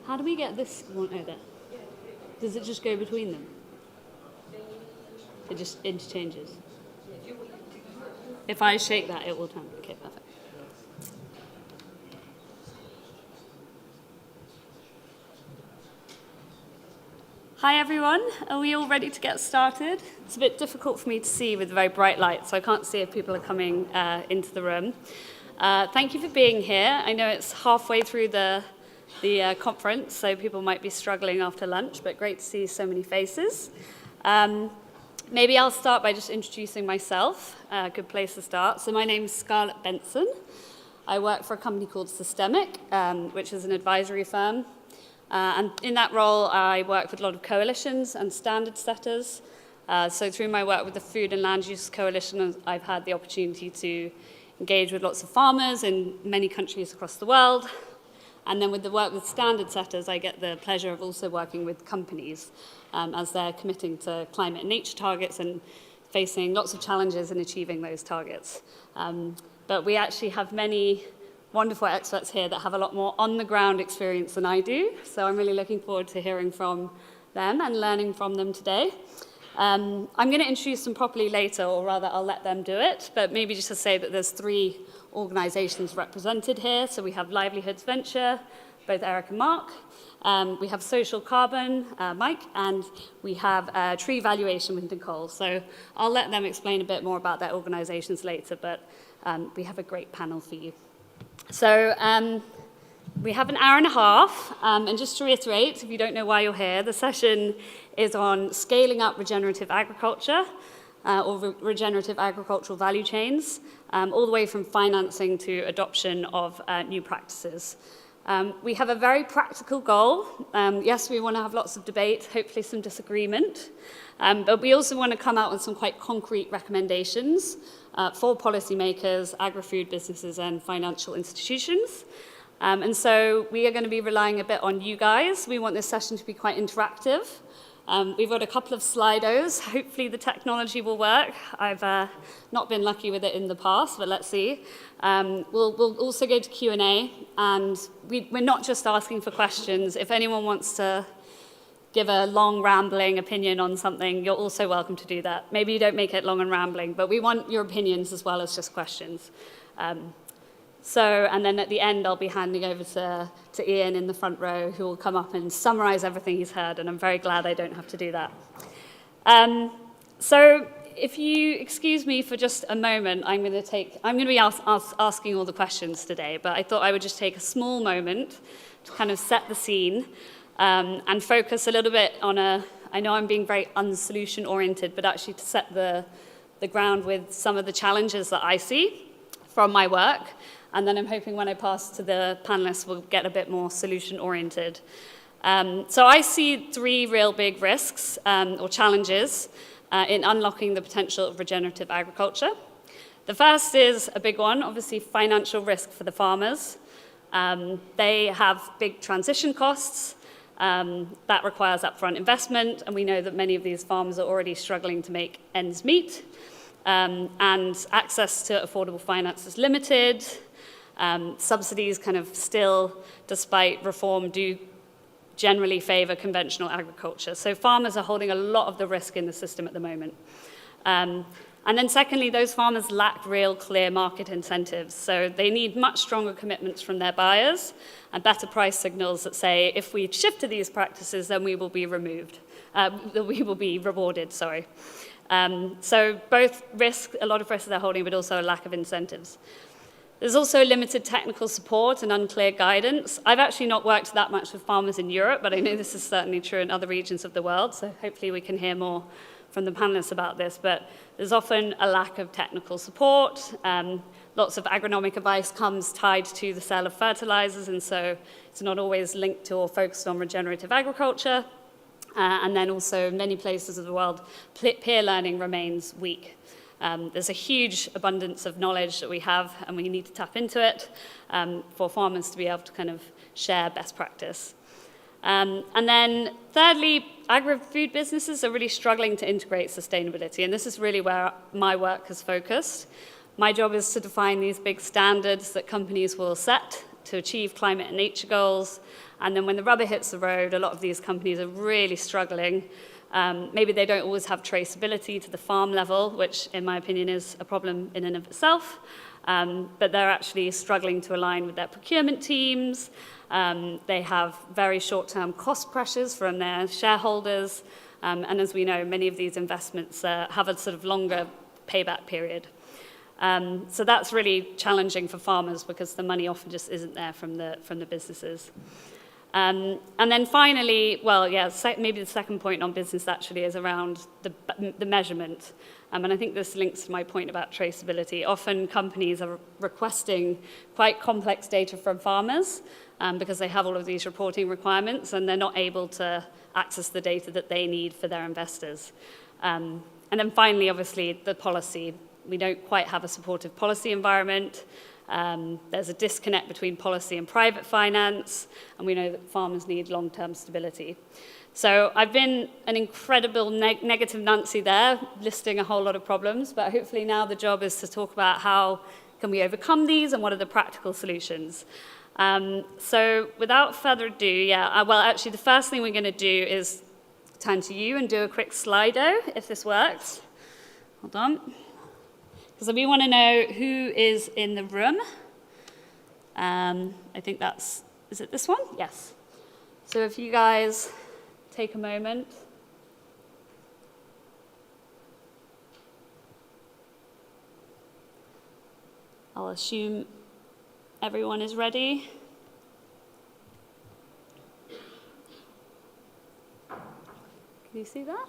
How do we get this one over? Does it just go between them? It just interchanges. If I shake that, it will turn. Okay, perfect. Hi everyone, are we all ready to get started? It's a bit difficult for me to see with very bright light, so I can't see if people are coming into the room. Thank you for being here. I know it's halfway through the conference, so people might be struggling after lunch, but great to see so many faces. Maybe I'll start by just introducing myself, a good place to start. So my name is Scarlett Benson. I work for a company called Systemic, which is an advisory firm. And in that role, I work with a lot of coalitions and standard setters. So through my work with the Food and Land Use Coalition, I've had the opportunity to engage with lots of farmers in many countries across the world. And then with the work with standard setters, I get the pleasure of also working with companies as they're committing to climate and nature targets and facing lots of challenges in achieving those targets. But we actually have many wonderful experts here that have a lot more on-the-ground experience than I do. So I'm really looking forward to hearing from them and learning from them today. I'm going to introduce them properly later, or rather I'll let them do it. But maybe just to say that there's 3 organizations represented here. So we have Livelihoods Venture, both Eric and Mark. We have Social Carbon, Mike, and we have Treevaluation with Nicole. So I'll let them explain a bit more about their organizations later, but we have a great panel for you. So we have an hour and a half, and just to reiterate, if you don't know why you're here, the session is on scaling up regenerative agriculture, or regenerative agricultural value chains, all the way from financing to adoption of new practices. We have a very practical goal. Yes, we want to have lots of debate, hopefully some disagreement, but we also want to come out with some quite concrete recommendations for policymakers, agri-food businesses, and financial institutions. And so we are going to be relying a bit on you guys. We want this session to be quite interactive. We've got a couple of Slidos. Hopefully the technology will work. I've not been lucky with it in the past, but let's see. We'll also go to Q&A, and we're not just asking for questions. If anyone wants to give a long, rambling opinion on something, you're also welcome to do that. Maybe you don't make it long and rambling, but we want your opinions as well as just questions. And then at the end, I'll be handing over to Ian in the front row, who will come up and summarize everything he's heard, and I'm very glad I don't have to do that. So if you excuse me for just a moment, I'm going to be asking all the questions today, but I thought I would just take a small moment to kind of set the scene and focus a little bit on I know I'm being very unsolution-oriented, but actually to set the ground with some of the challenges that I see from my work. And then I'm hoping when I pass to the panelists, we'll get a bit more solution-oriented. So I see 3 real big risks or challenges in unlocking the potential of regenerative agriculture. The first is a big one, obviously financial risk for the farmers. They have big transition costs. That requires upfront investment, and we know that many of these farmers are already struggling to make ends meet. And access to affordable finance is limited. Subsidies kind of still, despite reform, do generally favor conventional agriculture. So farmers are holding a lot of the risk in the system at the moment. And then secondly, those farmers lack real clear market incentives. So they need much stronger commitments from their buyers and better price signals that say, if we shift to these practices, then we will be rewarded, sorry. So both a lot of risks they're holding, but also a lack of incentives. There's also limited technical support and unclear guidance. I've actually not worked that much with farmers in Europe, but I know this is certainly true in other regions of the world, so hopefully we can hear more from the panelists about this. But there's often a lack of technical support. Lots of agronomic advice comes tied to the sale of fertilizers, and so it's not always linked to or focused on regenerative agriculture. And then also in many places of the world, peer learning remains weak. There's a huge abundance of knowledge that we have, and we need to tap into it for farmers to be able to kind of share best practice. And then thirdly, agri-food businesses are really struggling to integrate sustainability, and this is really where my work has focused. My job is to define these big standards that companies will set to achieve climate and nature goals. And then when the rubber hits the road, a lot of these companies are really struggling. Maybe they don't always have traceability to the farm level, which in my opinion is a problem in and of itself. But they're actually struggling to align with their procurement teams. They have very short-term cost pressures from their shareholders. And as we know, many of these investments have a sort of longer payback period. So that's really challenging for farmers because the money often just isn't there from the businesses. And then finally, well, yeah, maybe the second point on business actually is around the measurement. And I think this links to my point about traceability. Often companies are requesting quite complex data from farmers because they have all of these reporting requirements and they're not able to access the data that they need for their investors. And then finally, obviously, the policy. We don't quite have a supportive policy environment. There's a disconnect between policy and private finance, and we know that farmers need long-term stability. So I've been an incredible negative Nancy there, listing a whole lot of problems, but hopefully now the job is to talk about how can we overcome these and what are the practical solutions. So without further ado, well, actually the first thing we're going to do is turn to you and do a quick Slido, if this works. Hold on. Because we want to know who is in the room. I think is it this one? Yes. So if you guys take a moment. I'll assume everyone is ready. Can you see that?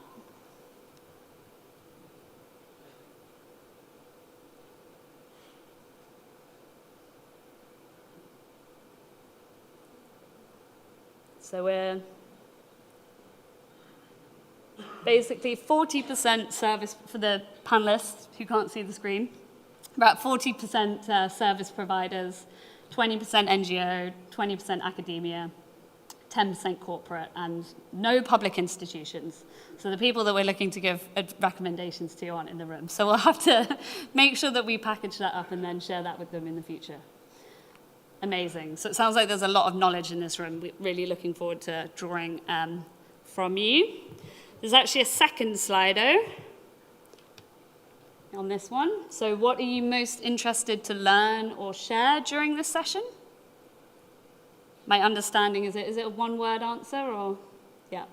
So we're basically 40% service for the panelists who can't see the screen, about 40% service providers, 20% NGO, 20% academia, 10% corporate, and no public institutions. So the people that we're looking to give recommendations to aren't in the room. So we'll have to make sure that we package that up and then share that with them in the future. Amazing. So it sounds like there's a lot of knowledge in this room. We're really looking forward to drawing from you. There's actually a second Slido on this one. So what are you most interested to learn or share during this session? My understanding is it a one-word answer or, yeah.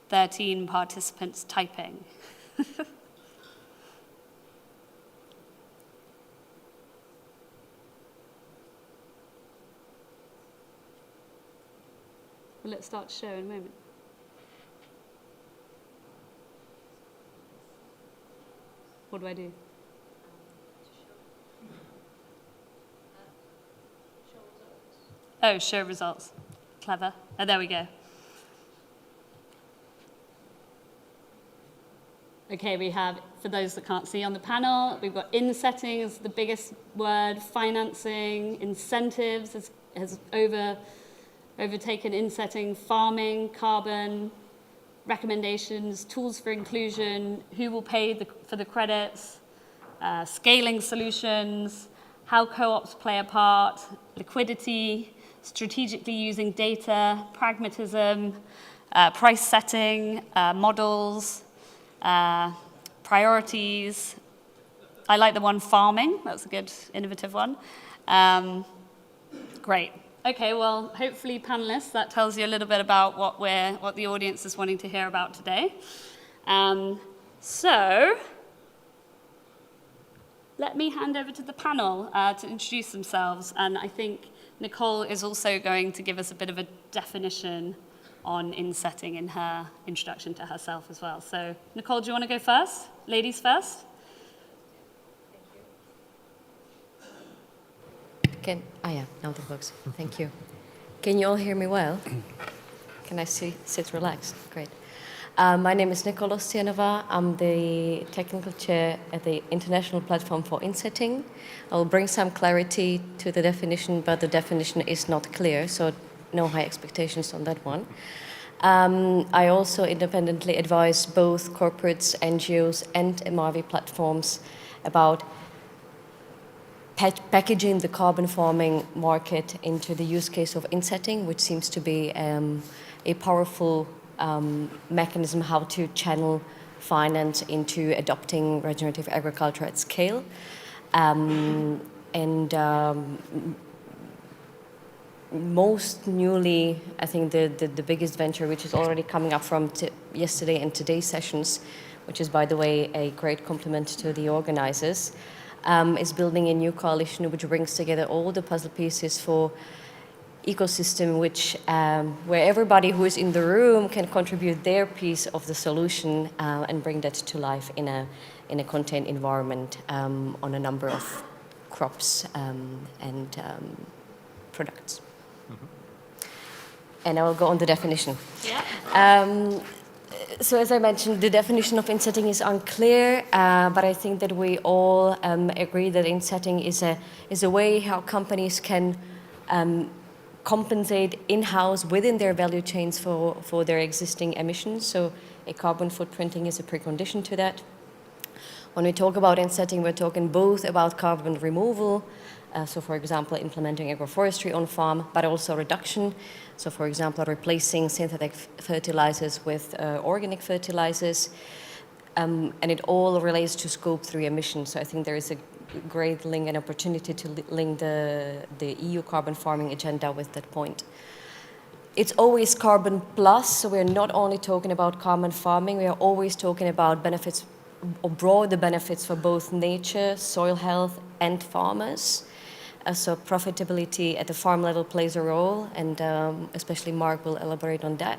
"13 participants typing." Will it start to show in a moment? What do I do? Oh, show results. Clever. Oh, there we go. Okay, we have, for those that can't see on the panel, we've got insetting is the biggest word, financing, incentives has overtaken insetting, farming, carbon, recommendations, tools for inclusion, who will pay for the credits, scaling solutions, how co-ops play a part, liquidity, strategically using data, pragmatism, price setting, models, priorities. I like the one farming. That's a good, innovative one. Great. Okay, well, hopefully, panelists, that tells you a little bit about what the audience is wanting to hear about today. So, let me hand over to the panel to introduce themselves. And I think Nicole is also going to give us a bit of a definition on insetting in her introduction to herself as well. So, Nicole, do you want to go first? Ladies first? Yeah, now that works. Thank you. Can you all hear me well? Can I sit relaxed? Great. My name is Nicola Stianova. I'm the technical chair at the International Platform for Insetting. I'll bring some clarity to the definition, but the definition is not clear, so no high expectations on that one. I also independently advise both corporates, NGOs, and MRV platforms about packaging the carbon farming market into the use case of insetting, which seems to be a powerful mechanism how to channel finance into adopting regenerative agriculture at scale. Most newly, I think the biggest venture, which is already coming up from yesterday and today's sessions, which is, by the way, a great compliment to the organizers, is building a new coalition which brings together all the puzzle pieces for ecosystem where everybody who is in the room can contribute their piece of the solution and bring that to life in a contained environment on a number of crops and products. And I will go on the definition. Yeah. So as I mentioned, the definition of insetting is unclear, but I think that we all agree that insetting is a way how companies can compensate in-house within their value chains for their existing emissions. So a carbon footprinting is a precondition to that. When we talk about insetting, we're talking both about carbon removal, so for example, implementing agroforestry on farm, but also reduction. So for example, replacing synthetic fertilizers with organic fertilizers. And it all relates to Scope 3 emissions. So I think there is a great link and opportunity to link the EU carbon farming agenda with that point. It's always carbon plus, so we're not only talking about carbon farming, we are always talking about benefits or broader benefits for both nature, soil health, and farmers. So profitability at the farm level plays a role, and especially Mark will elaborate on that.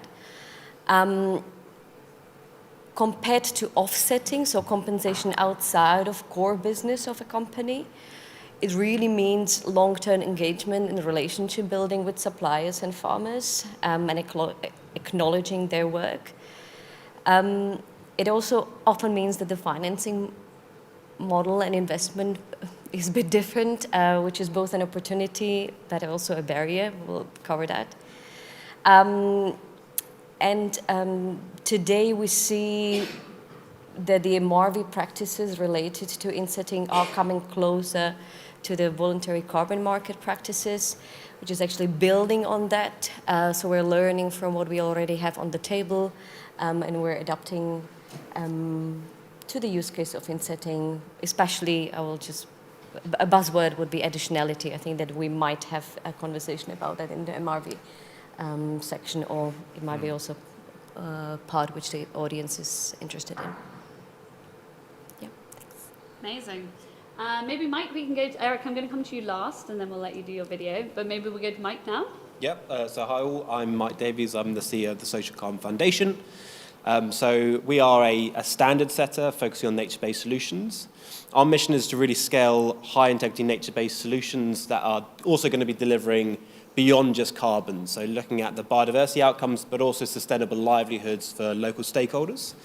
Compared to offsetting, so compensation outside of core business of a company, it really means long-term engagement and relationship building with suppliers and farmers and acknowledging their work. It also often means that the financing model and investment is a bit different, which is both an opportunity but also a barrier. We'll cover that. Today we see that the MRV practices related to insetting are coming closer to the voluntary carbon market practices, which is actually building on that. So we're learning from what we already have on the table, and we're adapting to the use case of insetting, especially, a buzzword would be additionality. I think that we might have a conversation about that in the MRV section, or it might be also part which the audience is interested in. Yeah, thanks. Amazing. Maybe Mike, we can go to Eric. I'm going to come to you last, and then we'll let you do your video. But maybe we'll go to Mike now. Yep. So hi all. I'm Mike Davies. I'm the CEO of the Social Carbon Foundation. So we are a standard setter focusing on nature-based solutions. Our mission is to really scale high-integrity nature-based solutions that are also going to be delivering beyond just carbon. So looking at the biodiversity outcomes, but also sustainable livelihoods for local stakeholders.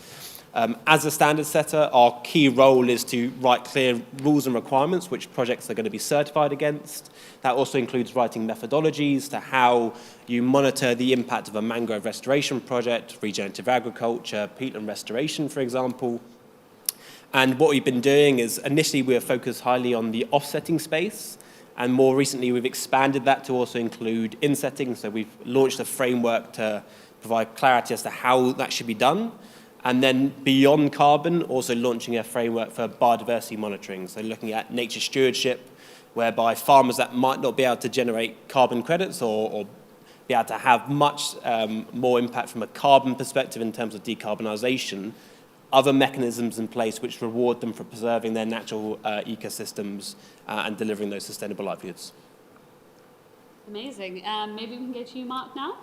As a standard setter, our key role is to write clear rules and requirements which projects are going to be certified against. That also includes writing methodologies to how you monitor the impact of a mangrove restoration project, regenerative agriculture, peatland restoration, for example. And what we've been doing is initially we were focused highly on the offsetting space, and more recently we've expanded that to also include insetting. So we've launched a framework to provide clarity as to how that should be done. And then beyond carbon, also launching a framework for biodiversity monitoring. So looking at nature stewardship, whereby farmers that might not be able to generate carbon credits or be able to have much more impact from a carbon perspective in terms of decarbonisation, other mechanisms in place which reward them for preserving their natural ecosystems and delivering those sustainable livelihoods. Amazing. Maybe we can go to you, Mark, now.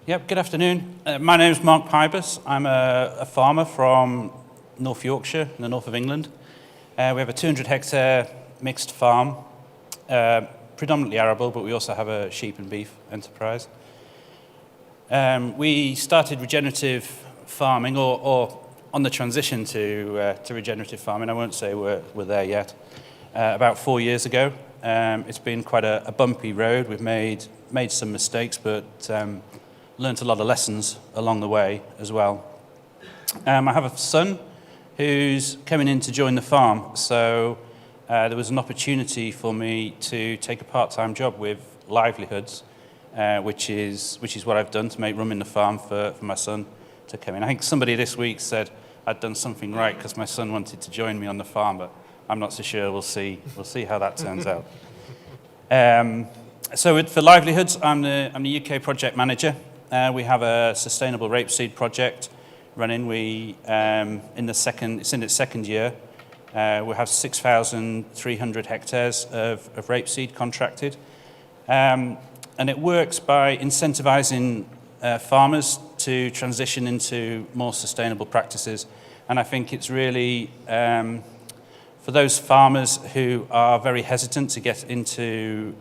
Yep, good afternoon. My name is Mark Pybus. I'm a farmer from North Yorkshire, in the north of England. We have a 200-hectare mixed farm, predominantly arable, but we also have a sheep and beef enterprise. We started regenerative farming or on the transition to regenerative farming. I won't say we're there yet. About 4 years ago, it's been quite a bumpy road. We've made some mistakes, but learnt a lot of lessons along the way as well. I have a son who's coming in to join the farm, so there was an opportunity for me to take a part-time job with Livelihoods, which is what I've done to make room in the farm for my son to come in. I think somebody this week said I'd done something right because my son wanted to join me on the farm, but I'm not so sure. We'll see how that turns out. So for Livelihoods, I'm the UK project manager. We have a sustainable rapeseed project running. It's in its second year. We have 6,300 hectares of rapeseed contracted. And it works by incentivizing farmers to transition into more sustainable practices. And I think it's really for those farmers who are very hesitant to get into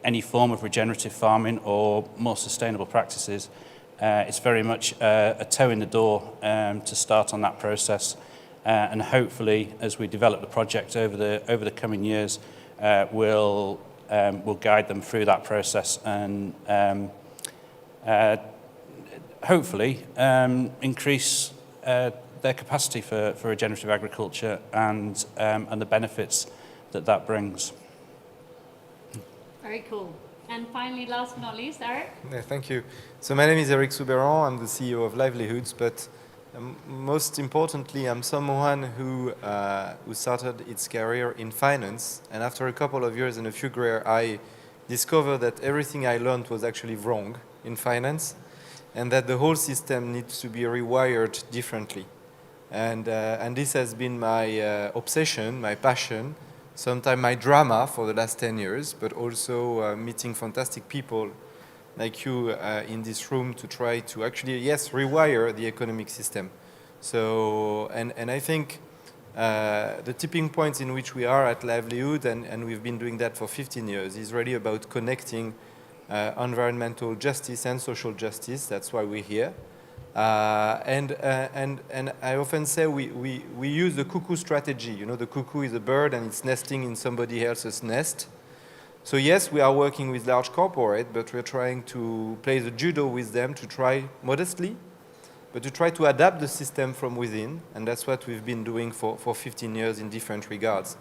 any form of regenerative farming or more sustainable practices. It's very much a toe in the door to start on that process, and hopefully, as we develop the project over the coming years, we'll guide them through that process and hopefully increase their capacity for regenerative agriculture and the benefits that brings. Very cool. And finally, last but not least, Eric. Yeah, thank you. So my name is Eric Souberan. I'm the CEO of Livelihoods, but most importantly, I'm someone who started its career in finance, and after a couple of years in a few careers, I discovered that everything I learned was actually wrong in finance, and that the whole system needs to be rewired differently. And this has been my obsession, my passion, sometimes my drama for the last 10 years, but also meeting fantastic people like you in this room to try to actually, yes, rewire the economic system. So, and I think the tipping points in which we are at Livelihood, and we've been doing that for 15 years, is really about connecting environmental justice and social justice. That's why we're here. And I often say we use the cuckoo strategy. You know, the cuckoo is a bird and it's nesting in somebody else's nest. So yes, we are working with large corporate, but we're trying to play the judo with them to try modestly, but to try to adapt the system from within. And that's what we've been doing for 15 years in different regards.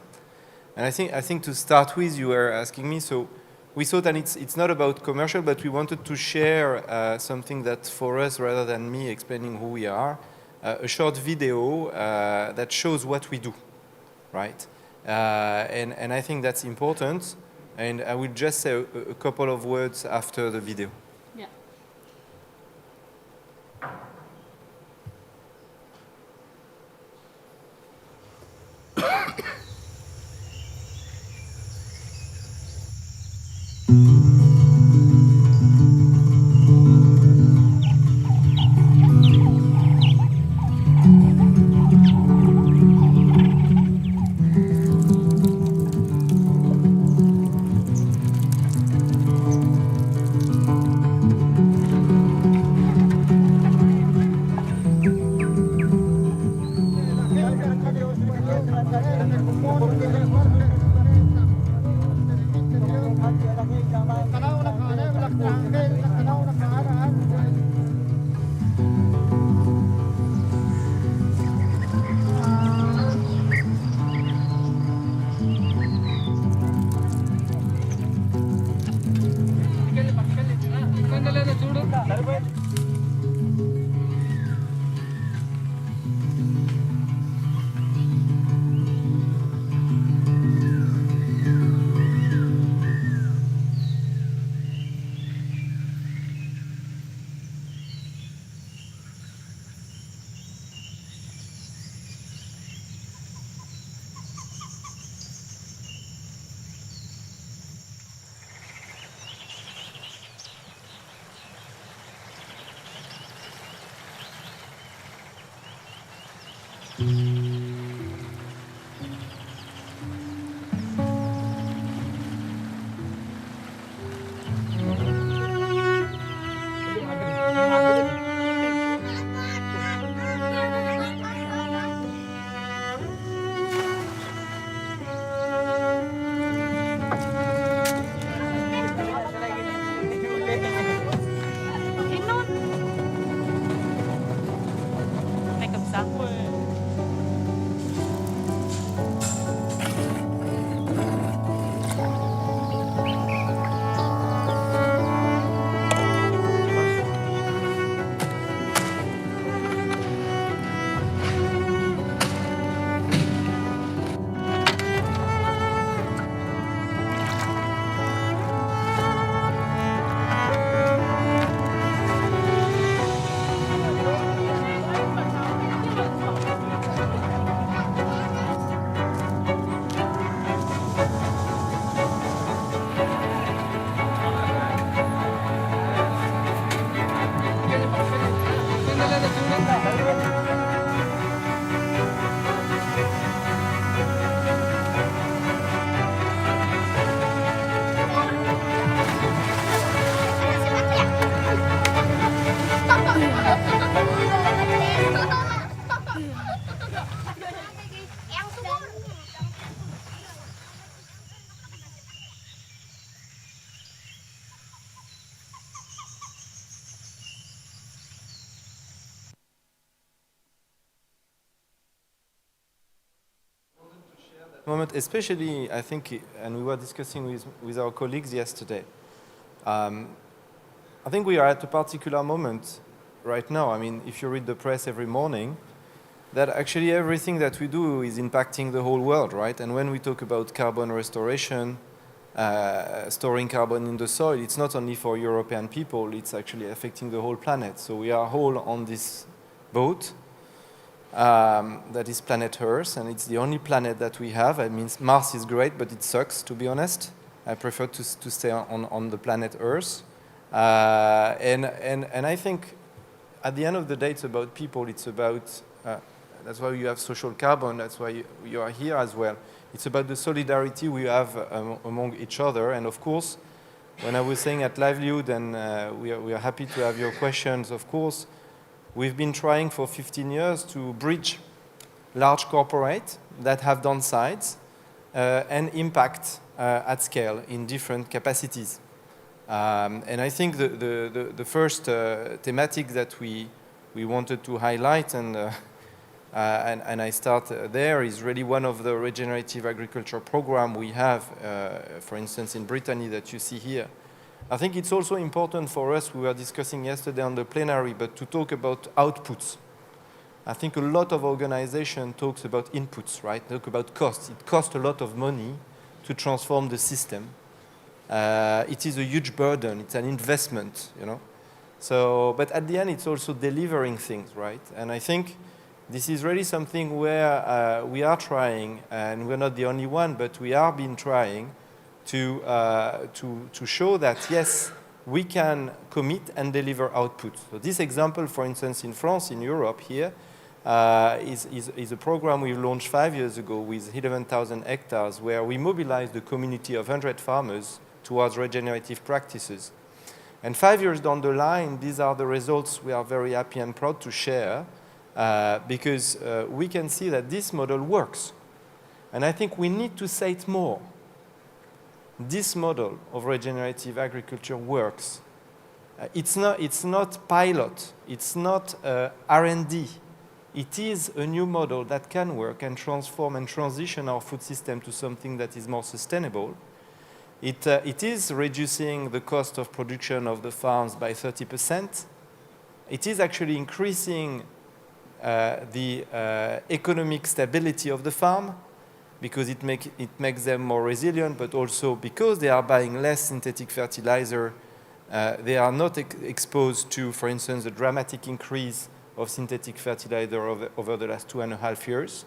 And I think to start with, you were asking me, so we thought that it's not about commercial, but we wanted to share something that for us, rather than me explaining who we are, a short video that shows what we do, right? And I think that's important. And I will just say a couple of words after the video. Yeah. Canal moment, especially, I think, and we were discussing with our colleagues yesterday, I think we are at a particular moment right now. I mean, if you read the press every morning, that actually everything that we do is impacting the whole world, right? And when we talk about carbon restoration, storing carbon in the soil, it's not only for European people, it's actually affecting the whole planet. So we are all on this boat that is planet Earth, and it's the only planet that we have. I mean, Mars is great, but it sucks, to be honest. I prefer to stay on the planet Earth. And I think at the end of the day, it's about people. It's about, that's why you have social carbon. That's why you are here as well. It's about the solidarity we have among each other. And of course, when I was saying at Livelihood, and we are happy to have your questions, of course, we've been trying for 15 years to bridge large corporates that have downsides and impact at scale in different capacities. And I think the first thematic that we wanted to highlight, and I start there, is really one of the regenerative agriculture program we have, for instance, in Brittany that you see here. I think it's also important for us, we were discussing yesterday on the plenary, but to talk about outputs. I think a lot of organization talks about inputs, right? Talk about costs. It costs a lot of money to transform the system. It is a huge burden. It's an investment, you know. So, but at the end, it's also delivering things, right? And I think this is really something where we are trying, and we're not the only one, but we are been trying to show that, yes, we can commit and deliver output. So this example, for instance, in France, in Europe here, is a program we launched 5 years ago with 11,000 hectares, where we mobilized a community of 100 farmers towards regenerative practices. And 5 years down the line, these are the results we are very happy and proud to share, because we can see that this model works. And I think we need to say it more. This model of regenerative agriculture works. It's not pilot, it's not R&D. It is a new model that can work and transform and transition our food system to something that is more sustainable. It is reducing the cost of production of the farms by 30%. It is actually increasing the economic stability of the farm, because it makes them more resilient, but also because they are buying less synthetic fertilizer, they are not exposed to, for instance, the dramatic increase of synthetic fertilizer over the last 2.5 years.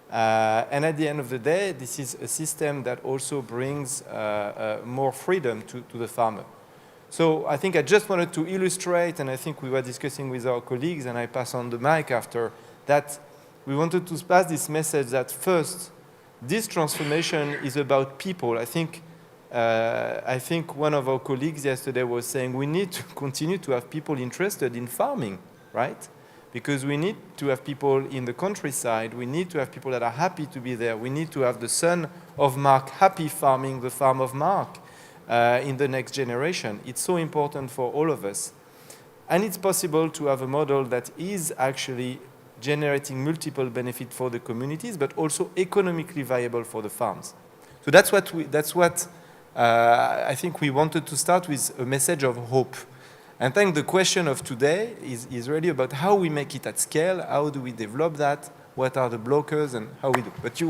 And at the end of the day, this is a system that also brings more freedom to the farmer. So I think I just wanted to illustrate, and I think we were discussing with our colleagues, and I pass on the mic after, that we wanted to pass this message that first, this transformation is about people. I think one of our colleagues yesterday was saying we need to continue to have people interested in farming, right? Because we need to have people in the countryside. We need to have people that are happy to be there. We need to have the son of Mark happy farming the farm of Mark in the next generation. It's so important for all of us. And it's possible to have a model that is actually generating multiple benefits for the communities, but also economically viable for the farms. So that's what I think we wanted to start with, a message of hope. And I think the question of today is really about how we make it at scale, how do we develop that, what are the blockers, and how we do. But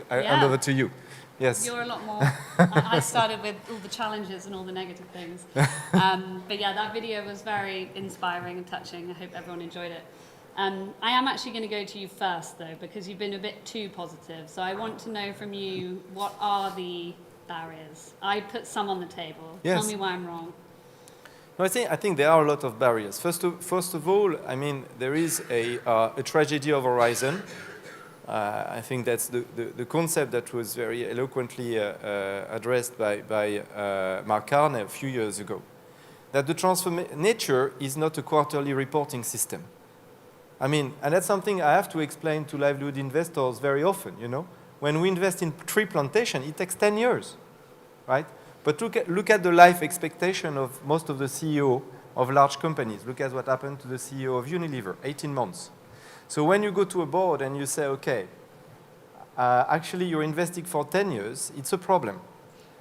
I hand over to you. Yes. You're a lot more. I started with all the challenges and all the negative things. But yeah, that video was very inspiring and touching. I hope everyone enjoyed it. I am actually going to go to you first, though, because you've been a bit too positive. So I want to know from you, what are the barriers? I put some on the table. Yes. Tell me why I'm wrong. No, I think there are a lot of barriers. First of all, I mean, there is a tragedy of horizon. I think that's the concept that was very eloquently addressed by Mark Carney a few years ago. That nature is not a quarterly reporting system. I mean, and that's something I have to explain to livelihood investors very often, you know. When we invest in tree plantation, it takes 10 years, right? But look at the life expectation of most of the CEO of large companies. Look at what happened to the CEO of Unilever, 18 months. So when you go to a board and you say, okay, actually you're investing for 10 years, it's a problem.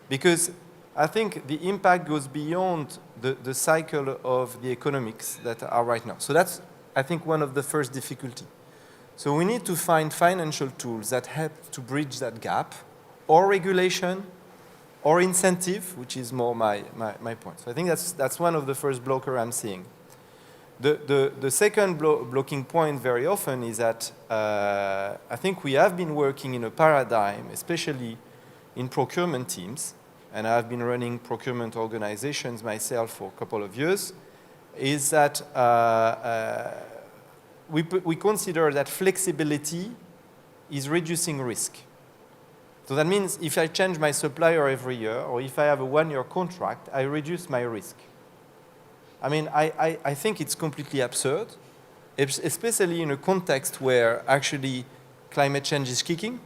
Because I think the impact goes beyond the cycle of the economics that are right now. So that's, I think, one of the first difficulty. So we need to find financial tools that help to bridge that gap, or regulation, or incentive, which is more my point. So I think that's one of the first blocker I'm seeing. The second blocking point very often is that I think we have been working in a paradigm, especially in procurement teams, and I've been running procurement organizations myself for a couple of years, is that we consider that flexibility is reducing risk. So that means if I change my supplier every year, or if I have a one-year contract, I reduce my risk. I mean, I think it's completely absurd, especially in a context where actually climate change is kicking.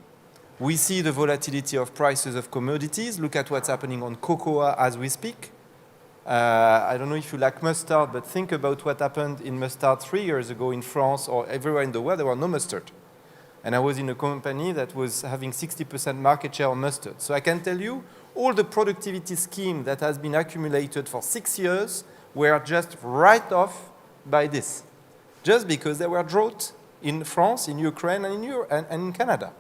We see the volatility of prices of commodities. Look at what's happening on cocoa as we speak. I don't know if you like mustard, but think about what happened in mustard 3 years ago in France or everywhere in the world. There were no mustard. And I was in a company that was having 60% market share on mustard. So I can tell you, all the productivity scheme that has been accumulated for 6 years were just write off by this, just because there were drought in France, in Ukraine, and in Europe, and in Canada.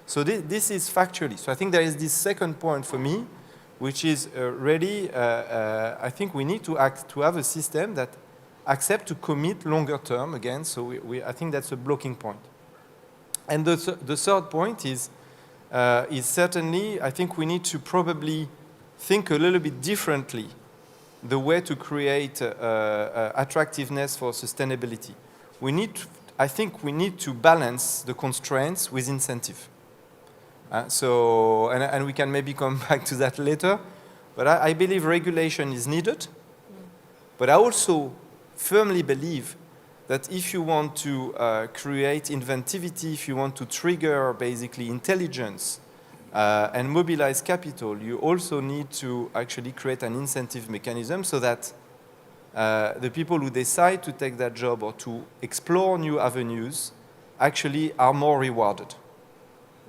So this is factually. So I think there is this second point for me, which is really, I think we need to have a system that accepts to commit longer term again. So I think that's a blocking point. And the third point is certainly, I think we need to probably think a little bit differently the way to create attractiveness for sustainability. I think we need to balance the constraints with incentive. And we can maybe come back to that later, but I believe regulation is needed. But I also firmly believe that if you want to create inventivity, if you want to trigger basically intelligence and mobilize capital, you also need to actually create an incentive mechanism so that the people who decide to take that job or to explore new avenues actually are more rewarded.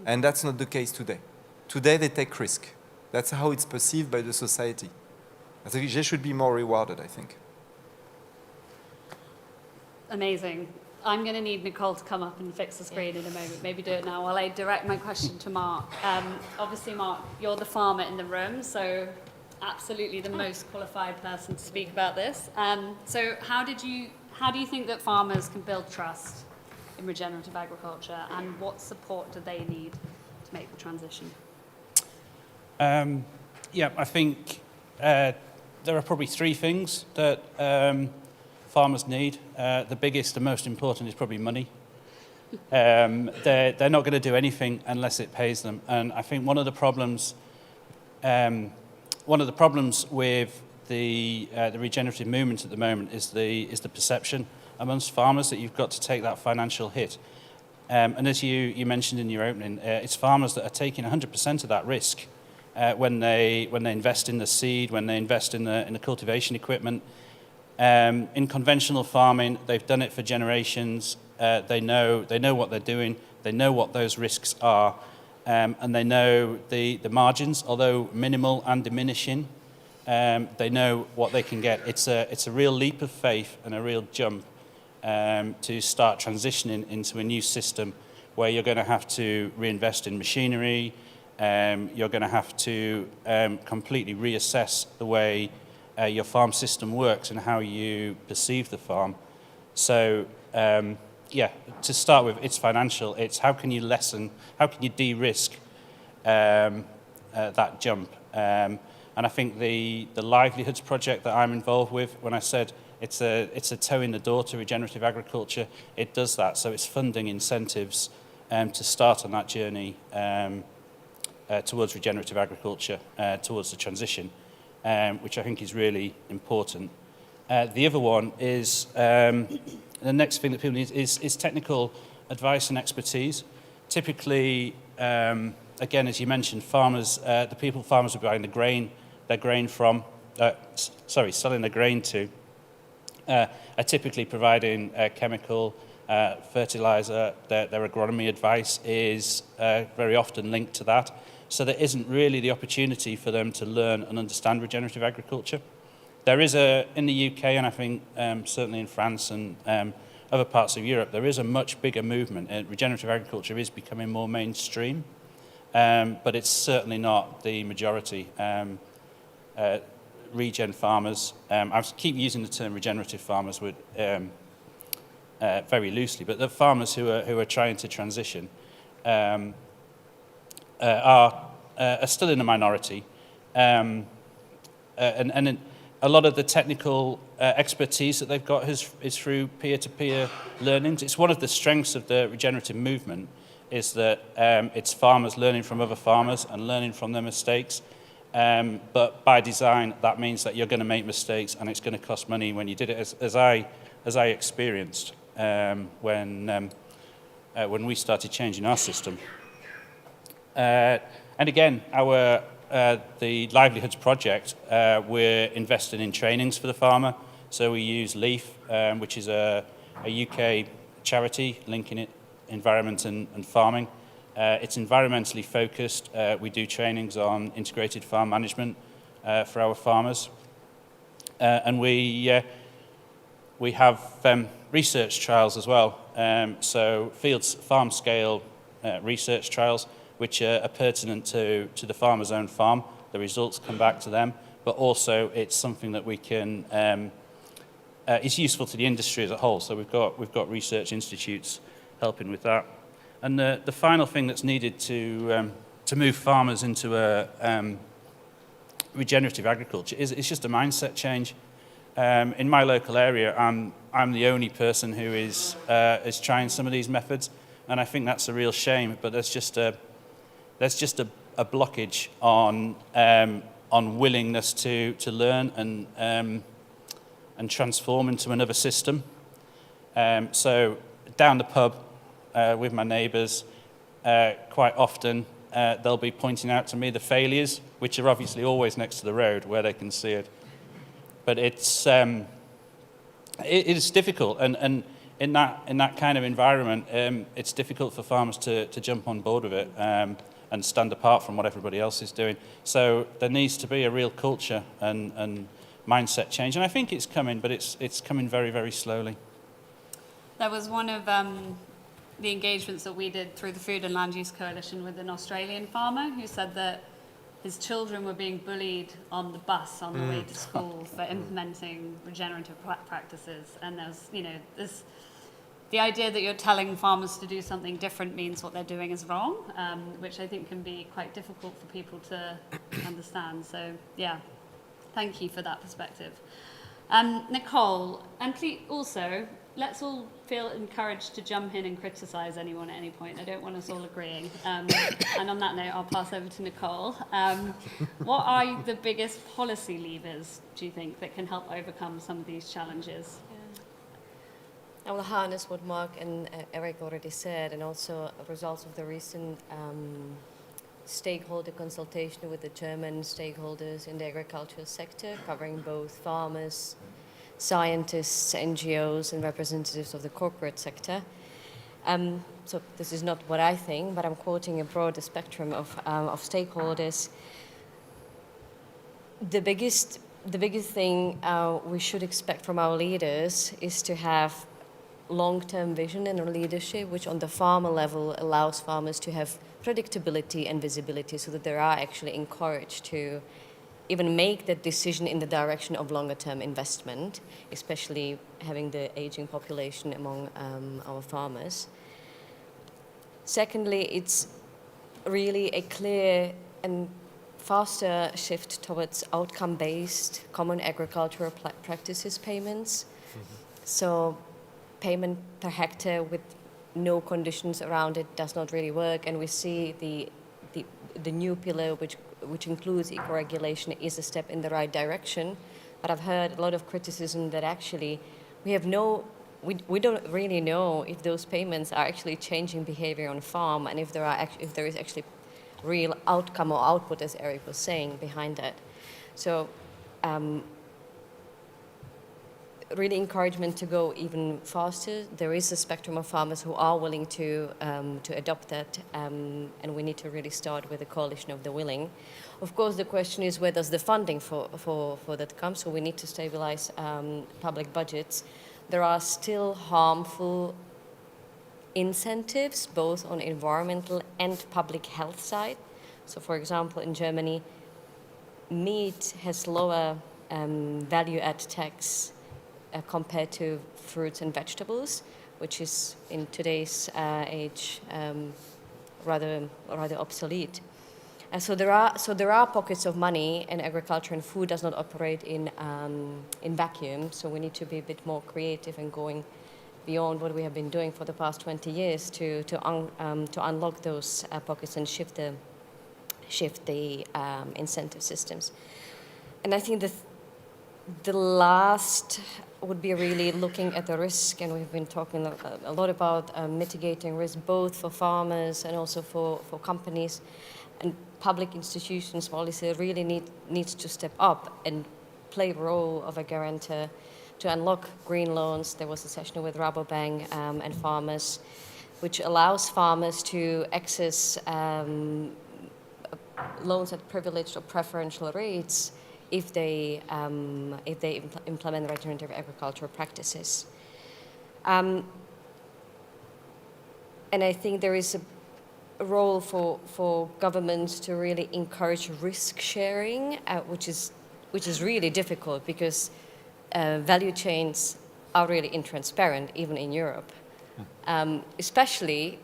And that's not the case today. Today they take risk. That's how it's perceived by the society. I think they should be more rewarded, I think. Amazing. I'm going to need Nicole to come up and fix the screen in a moment. Maybe do it now while I direct my question to Mark. Obviously, Mark, you're the farmer in the room, so absolutely the most qualified person to speak about this. So how do you think that farmers can build trust in regenerative agriculture, and what support do they need to make the transition? Yeah, I think there are probably three things that farmers need. The biggest and most important is probably money. They're not going to do anything unless it pays them. And I think one of the problems with the regenerative movement at the moment is the perception amongst farmers that you've got to take that financial hit. And as you mentioned in your opening, it's farmers that are taking 100% of that risk when they invest in the seed, when they invest in the cultivation equipment. In conventional farming, they've done it for generations. They know what they're doing. They know what those risks are, and they know the margins, although minimal and diminishing. They know what they can get. It's a real leap of faith and a real jump to start transitioning into a new system where you're going to have to reinvest in machinery. You're going to have to completely reassess the way your farm system works and how you perceive the farm. So, yeah, to start with, it's financial. It's how can you de-risk that jump? And I think the Livelihoods project that I'm involved with, when I said it's a toe in the door to regenerative agriculture, it does that. So it's funding incentives to start on that journey towards regenerative agriculture, towards the transition, which I think is really important. The other one is, the next thing that people need is technical advice and expertise. Typically, again, as you mentioned, farmers are buying their grain from, selling the grain to, are typically providing chemical fertilizer, their agronomy advice is very often linked to that. So there isn't really the opportunity for them to learn and understand regenerative agriculture. There is in the UK, and I think certainly in France and other parts of Europe, there is a much bigger movement. Regenerative agriculture is becoming more mainstream, but it's certainly not the majority. Regen farmers, I keep using the term regenerative farmers very loosely, but the farmers who are trying to transition are still in a minority, and a lot of the technical expertise that they've got is through peer-to-peer learnings. It's one of the strengths of the regenerative movement is that it's farmers learning from other farmers and learning from their mistakes. But by design, that means that you're going to make mistakes and it's going to cost money when you did it, as I experienced when we started changing our system. And again, the Livelihoods project, we're investing in trainings for the farmer. So we use LEAF, which is a UK charity linking it environment and farming. It's environmentally focused. We do trainings on integrated farm management for our farmers. And we have research trials as well. So farm scale research trials, which are pertinent to the farmer's own farm. The results come back to them, but also it's something that we can, it's useful to the industry as a whole. So we've got research institutes helping with that. And the final thing that's needed to move farmers into a regenerative agriculture is just a mindset change. In my local area, I'm the only person who is trying some of these methods, and I think that's a real shame. But there's just a blockage on willingness to learn and transform into another system. So down the pub with my neighbours, quite often they'll be pointing out to me the failures, which are obviously always next to the road where they can see it. But it is difficult, and in that kind of environment, it's difficult for farmers to jump on board with it and stand apart from what everybody else is doing. So there needs to be a real culture and mindset change, and I think it's coming, but it's coming very, very slowly. There was one of the engagements that we did through the Food and Land Use Coalition with an Australian farmer who said that his children were being bullied on the bus on the way to school for implementing regenerative practices. And there's, the idea that you're telling farmers to do something different means what they're doing is wrong, which I think can be quite difficult for people to understand. So, yeah, thank you for that perspective. Nicole, and please also, let's all feel encouraged to jump in and criticise anyone at any point. I don't want us all agreeing. And on that note, I'll pass over to Nicole. What are the biggest policy levers, do you think, that can help overcome some of these challenges? I will harness what Mark and Eric already said, and also results of the recent stakeholder consultation with the German stakeholders in the agricultural sector, covering both farmers, scientists, NGOs, and representatives of the corporate sector. So this is not what I think, but I'm quoting a broader spectrum of stakeholders. The biggest thing we should expect from our leaders is to have long-term vision and leadership, which on the farmer level allows farmers to have predictability and visibility so that they are actually encouraged to even make that decision in the direction of longer-term investment, especially having the aging population among our farmers. Secondly, it's really a clear and faster shift towards outcome-based common agricultural practices payments. So payment per hectare with no conditions around it does not really work, and we see the new pillar, which includes eco-regulation, is a step in the right direction. But I've heard a lot of criticism that actually we don't really know if those payments are actually changing behavior on farm, and if there is actually real outcome or output, as Eric was saying, behind that. So really encouragement to go even faster. There is a spectrum of farmers who are willing to adopt that, and we need to really start with a coalition of the willing. Of course, the question is where does the funding for that come? So we need to stabilize public budgets. There are still harmful incentives, both on environmental and public health side. So for example, in Germany, meat has lower value-add tax compared to fruits and vegetables, which is in today's age rather obsolete. So there are pockets of money, and agriculture and food does not operate in vacuum. So we need to be a bit more creative and going beyond what we have been doing for the past 20 years to unlock those pockets and shift the incentive systems. And I think the last would be really looking at the risk, and we've been talking a lot about mitigating risk, both for farmers and also for companies. And public institutions, policy really needs to step up and play a role of a guarantor to unlock green loans. There was a session with Rabobank and farmers, which allows farmers to access loans at privileged or preferential rates if they implement regenerative agricultural practices. And I think there is a role for governments to really encourage risk sharing, which is really difficult because value chains are really intransparent, even in Europe, especially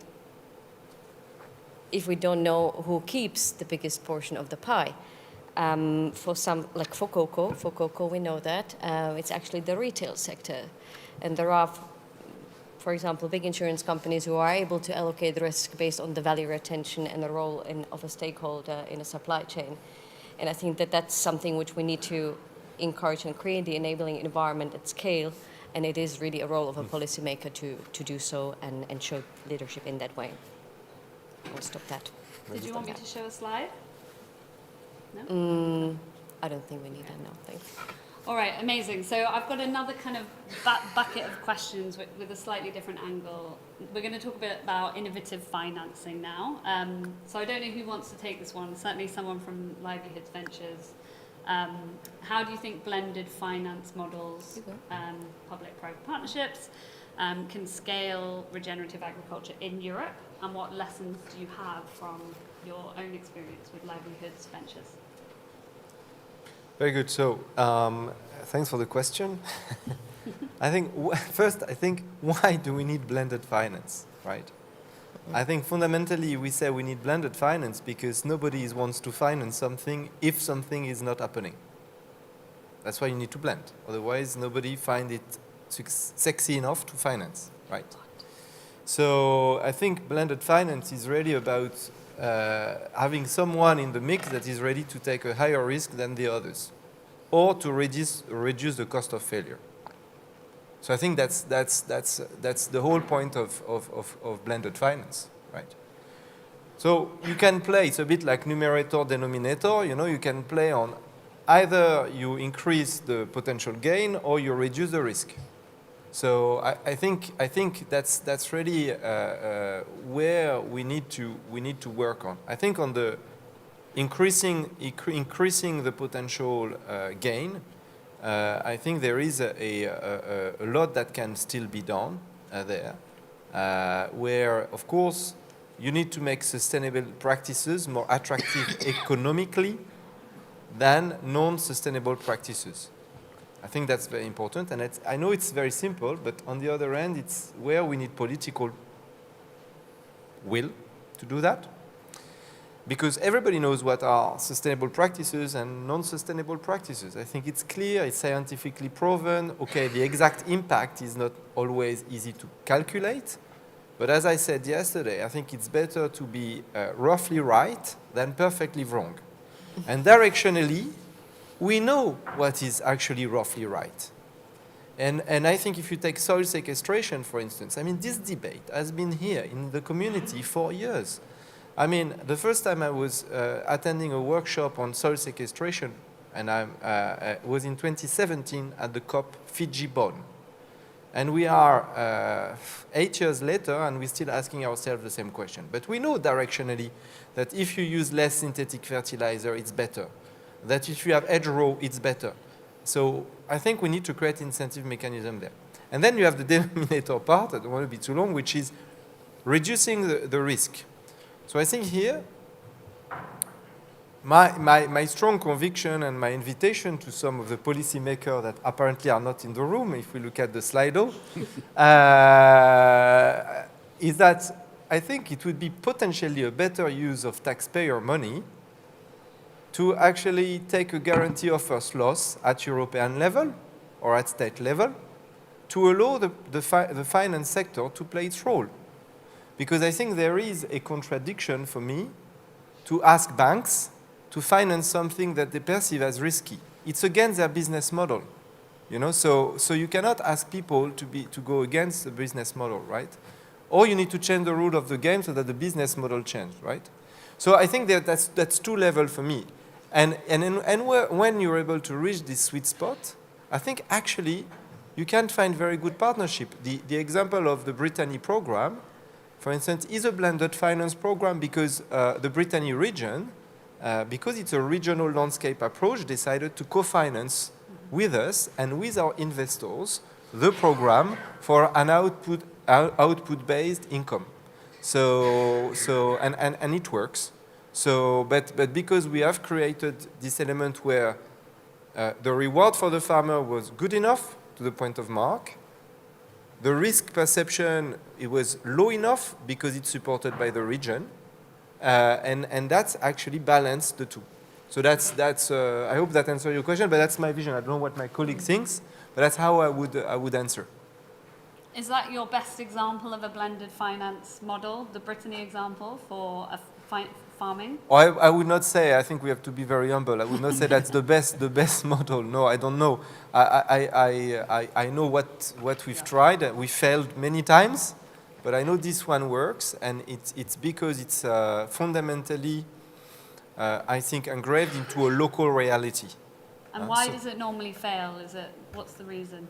if we don't know who keeps the biggest portion of the pie. For some, like for cocoa, we know that it's actually the retail sector, and there are, for example, big insurance companies who are able to allocate risk based on the value retention and the role of a stakeholder in a supply chain. And I think that that's something which we need to encourage and create the enabling environment at scale, and it is really a role of a policymaker to do so and show leadership in that way. I'll stop that. Did you want me to show a slide? No? I don't think we need that, no, thanks. All right, amazing. So I've got another kind of bucket of questions with a slightly different angle. We're going to talk a bit about innovative financing now. So I don't know who wants to take this one, certainly someone from Livelihoods Ventures. How do you think blended finance models, public-private partnerships, can scale regenerative agriculture in Europe? And what lessons do you have from your own experience with Livelihoods Ventures? Very good. So, thanks for the question. I think, first, why do we need blended finance, right? I think fundamentally we say we need blended finance because nobody wants to finance something if something is not happening. That's why you need to blend. Otherwise, nobody finds it sexy enough to finance, right? So I think blended finance is really about having someone in the mix that is ready to take a higher risk than the others, or to reduce the cost of failure. So I think that's the whole point of blended finance, right? So you can play, it's a bit like numerator, denominator, you can play on either you increase the potential gain or you reduce the risk. So I think that's really where we need to work on. I think on the increasing the potential gain, I think there is a lot that can still be done there, where of course you need to make sustainable practices more attractive economically than non-sustainable practices. I think that's very important, and I know it's very simple, but on the other hand, it's where we need political will to do that. Because everybody knows what are sustainable practices and non-sustainable practices. I think it's clear, it's scientifically proven. Okay, the exact impact is not always easy to calculate, but as I said yesterday, I think it's better to be roughly right than perfectly wrong. And directionally, we know what is actually roughly right. And I think if you take soil sequestration, for instance, I mean, this debate has been here in the community for years. I mean, the first time I was attending a workshop on soil sequestration, and I was in 2017 at the COP Fiji Bonn. And we are 8 years later, and we're still asking ourselves the same question. But we know directionally that if you use less synthetic fertilizer, it's better. That if you have hedgerow, it's better. So I think we need to create incentive mechanism there. And then you have the denominator part, I don't want to be too long, which is reducing the risk. So I think here, my strong conviction and my invitation to some of the policymakers that apparently are not in the room, if we look at the Slido, is that I think it would be potentially a better use of taxpayer money to actually take a guarantee of first loss at European level or at state level to allow the finance sector to play its role. Because I think there is a contradiction for me to ask banks to finance something that they perceive as risky. It's against their business model, you know. So you cannot ask people to go against the business model, right? Or you need to change the rule of the game so that the business model changes, right? So I think that's two levels for me. And when you're able to reach this sweet spot, I think actually you can find very good partnership. The example of the Brittany program, for instance, is a blended finance program because the Brittany region, because it's a regional landscape approach, decided to co-finance with us and with our investors the program for an output-based income. So it works. So, but because we have created this element where the reward for the farmer was good enough to the point of mark, the risk perception, it was low enough because it's supported by the region, and that's actually balanced the two. So that's I hope that answers your question, but that's my vision. I don't know what my colleague thinks, but that's how I would answer. Is that your best example of a blended finance model, the Brittany example for farming? I would not say. I think we have to be very humble. I would not say that's the best model. No, I don't know. I know what we've tried. We failed many times, but I know this one works, and it's because it's fundamentally, I think, engraved into a local reality. And why does it normally fail? What's the reason?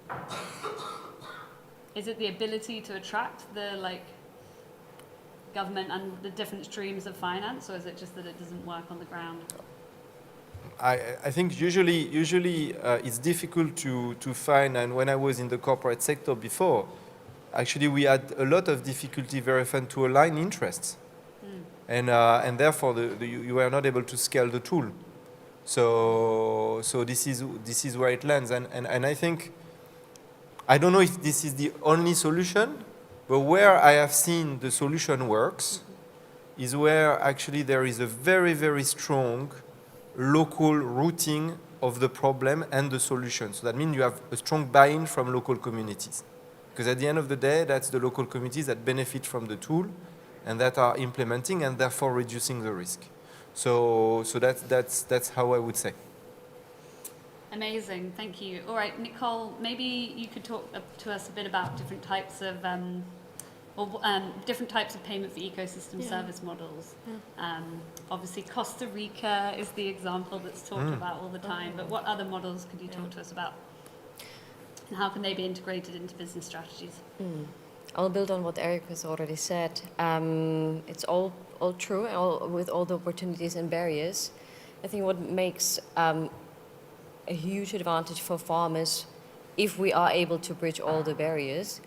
Is it the ability to attract the government and the different streams of finance, or is it just that it doesn't work on the ground? I think usually it's difficult to find, and when I was in the corporate sector before, actually we had a lot of difficulty very often to align interests, and therefore you were not able to scale the tool. So this is where it lands, and I think, I don't know if this is the only solution, but where I have seen the solution works is where actually there is a very, very strong local rooting of the problem and the solution. So that means you have a strong buy-in from local communities. Because at the end of the day, that's the local communities that benefit from the tool and that are implementing and therefore reducing the risk. So that's how I would say. Amazing, thank you. All right, Nicole, maybe you could talk to us a bit about different types of different types of payment for ecosystem service models. Obviously, Costa Rica is the example that's talked about all the time, but what other models could you talk to us about? And how can they be integrated into business strategies? I'll build on what Eric has already said. It's all true, with all the opportunities and barriers. I think what makes a huge advantage for farmers, if we are able to bridge all the barriers,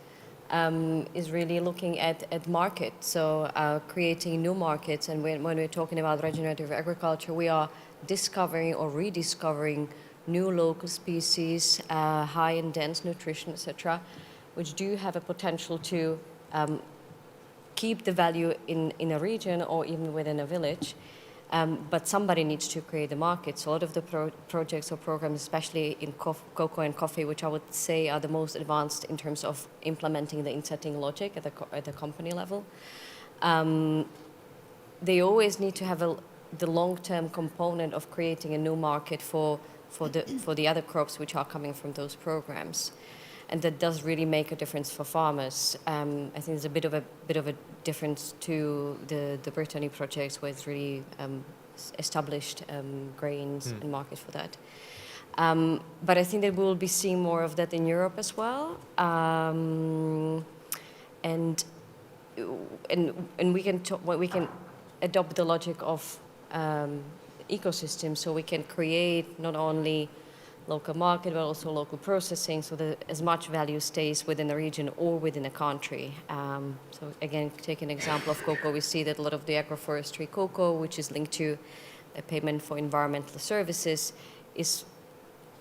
is really looking at markets. So creating new markets, and when we're talking about regenerative agriculture, we are discovering or rediscovering new local species, high in dense nutrition, etc., which do have a potential to keep the value in a region or even within a village. But somebody needs to create the market. So a lot of the projects or programs, especially in cocoa and coffee, which I would say are the most advanced in terms of implementing the insetting logic at the company level, they always need to have the long-term component of creating a new market for the other crops which are coming from those programs. And that does really make a difference for farmers. I think there's a bit of a difference to the Brittany projects, where it's really established grains and market for that. But I think that we will be seeing more of that in Europe as well. And we can adopt the logic of ecosystems, so we can create not only local market, but also local processing, so that as much value stays within the region or within a country. So again, take an example of cocoa, we see that a lot of the agroforestry cocoa, which is linked to a payment for environmental services, is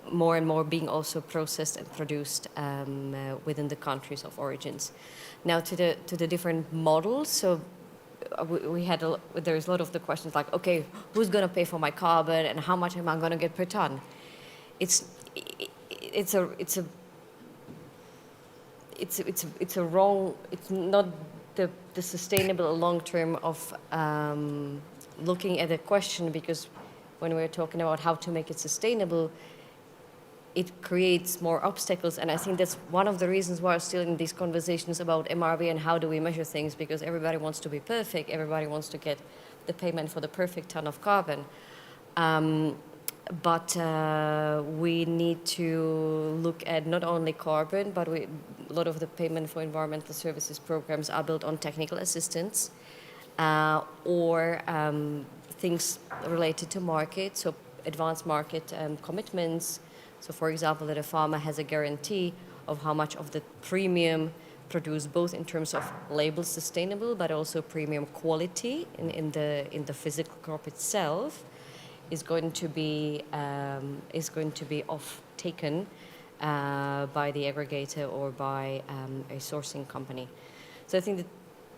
more and more being also processed and produced within the countries of origins. Now to the different models, so there's a lot of the questions like, okay, who's going to pay for my carbon and how much am I going to get per ton? It's not the sustainable long term of looking at the question, because when we're talking about how to make it sustainable, it creates more obstacles. And I think that's one of the reasons why we're still in these conversations about MRV and how do we measure things, because everybody wants to be perfect, everybody wants to get the payment for the perfect ton of carbon. But we need to look at not only carbon, but a lot of the payment for environmental services programs are built on technical assistance or things related to market, so advanced market commitments. So for example, that a farmer has a guarantee of how much of the premium produced, both in terms of label sustainable, but also premium quality in the physical crop itself, is going to be taken by the aggregator or by a sourcing company. So I think that,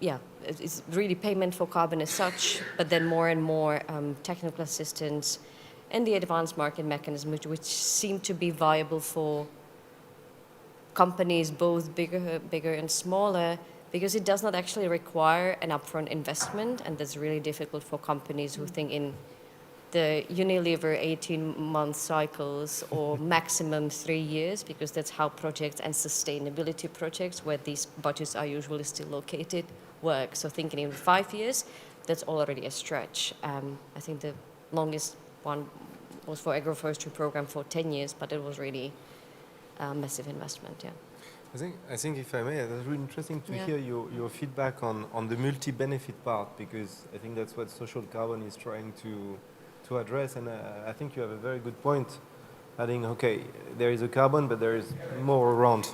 yeah, it's really payment for carbon as such, but then more and more technical assistance and the advanced market mechanisms, which seem to be viable for companies, both bigger and smaller, because it does not actually require an upfront investment, and that's really difficult for companies who think in the Unilever 18-month cycles or maximum 3 years, because that's how projects and sustainability projects, where these budgets are usually still located, work. So thinking in 5 years, that's already a stretch. I think the longest one was for agroforestry program for 10 years, but it was really a massive investment, yeah. I think if I may, that's really interesting to hear your feedback on the multi-benefit part, because I think that's what social carbon is trying to address, and I think you have a very good point, adding, okay, there is a carbon, but there is more around.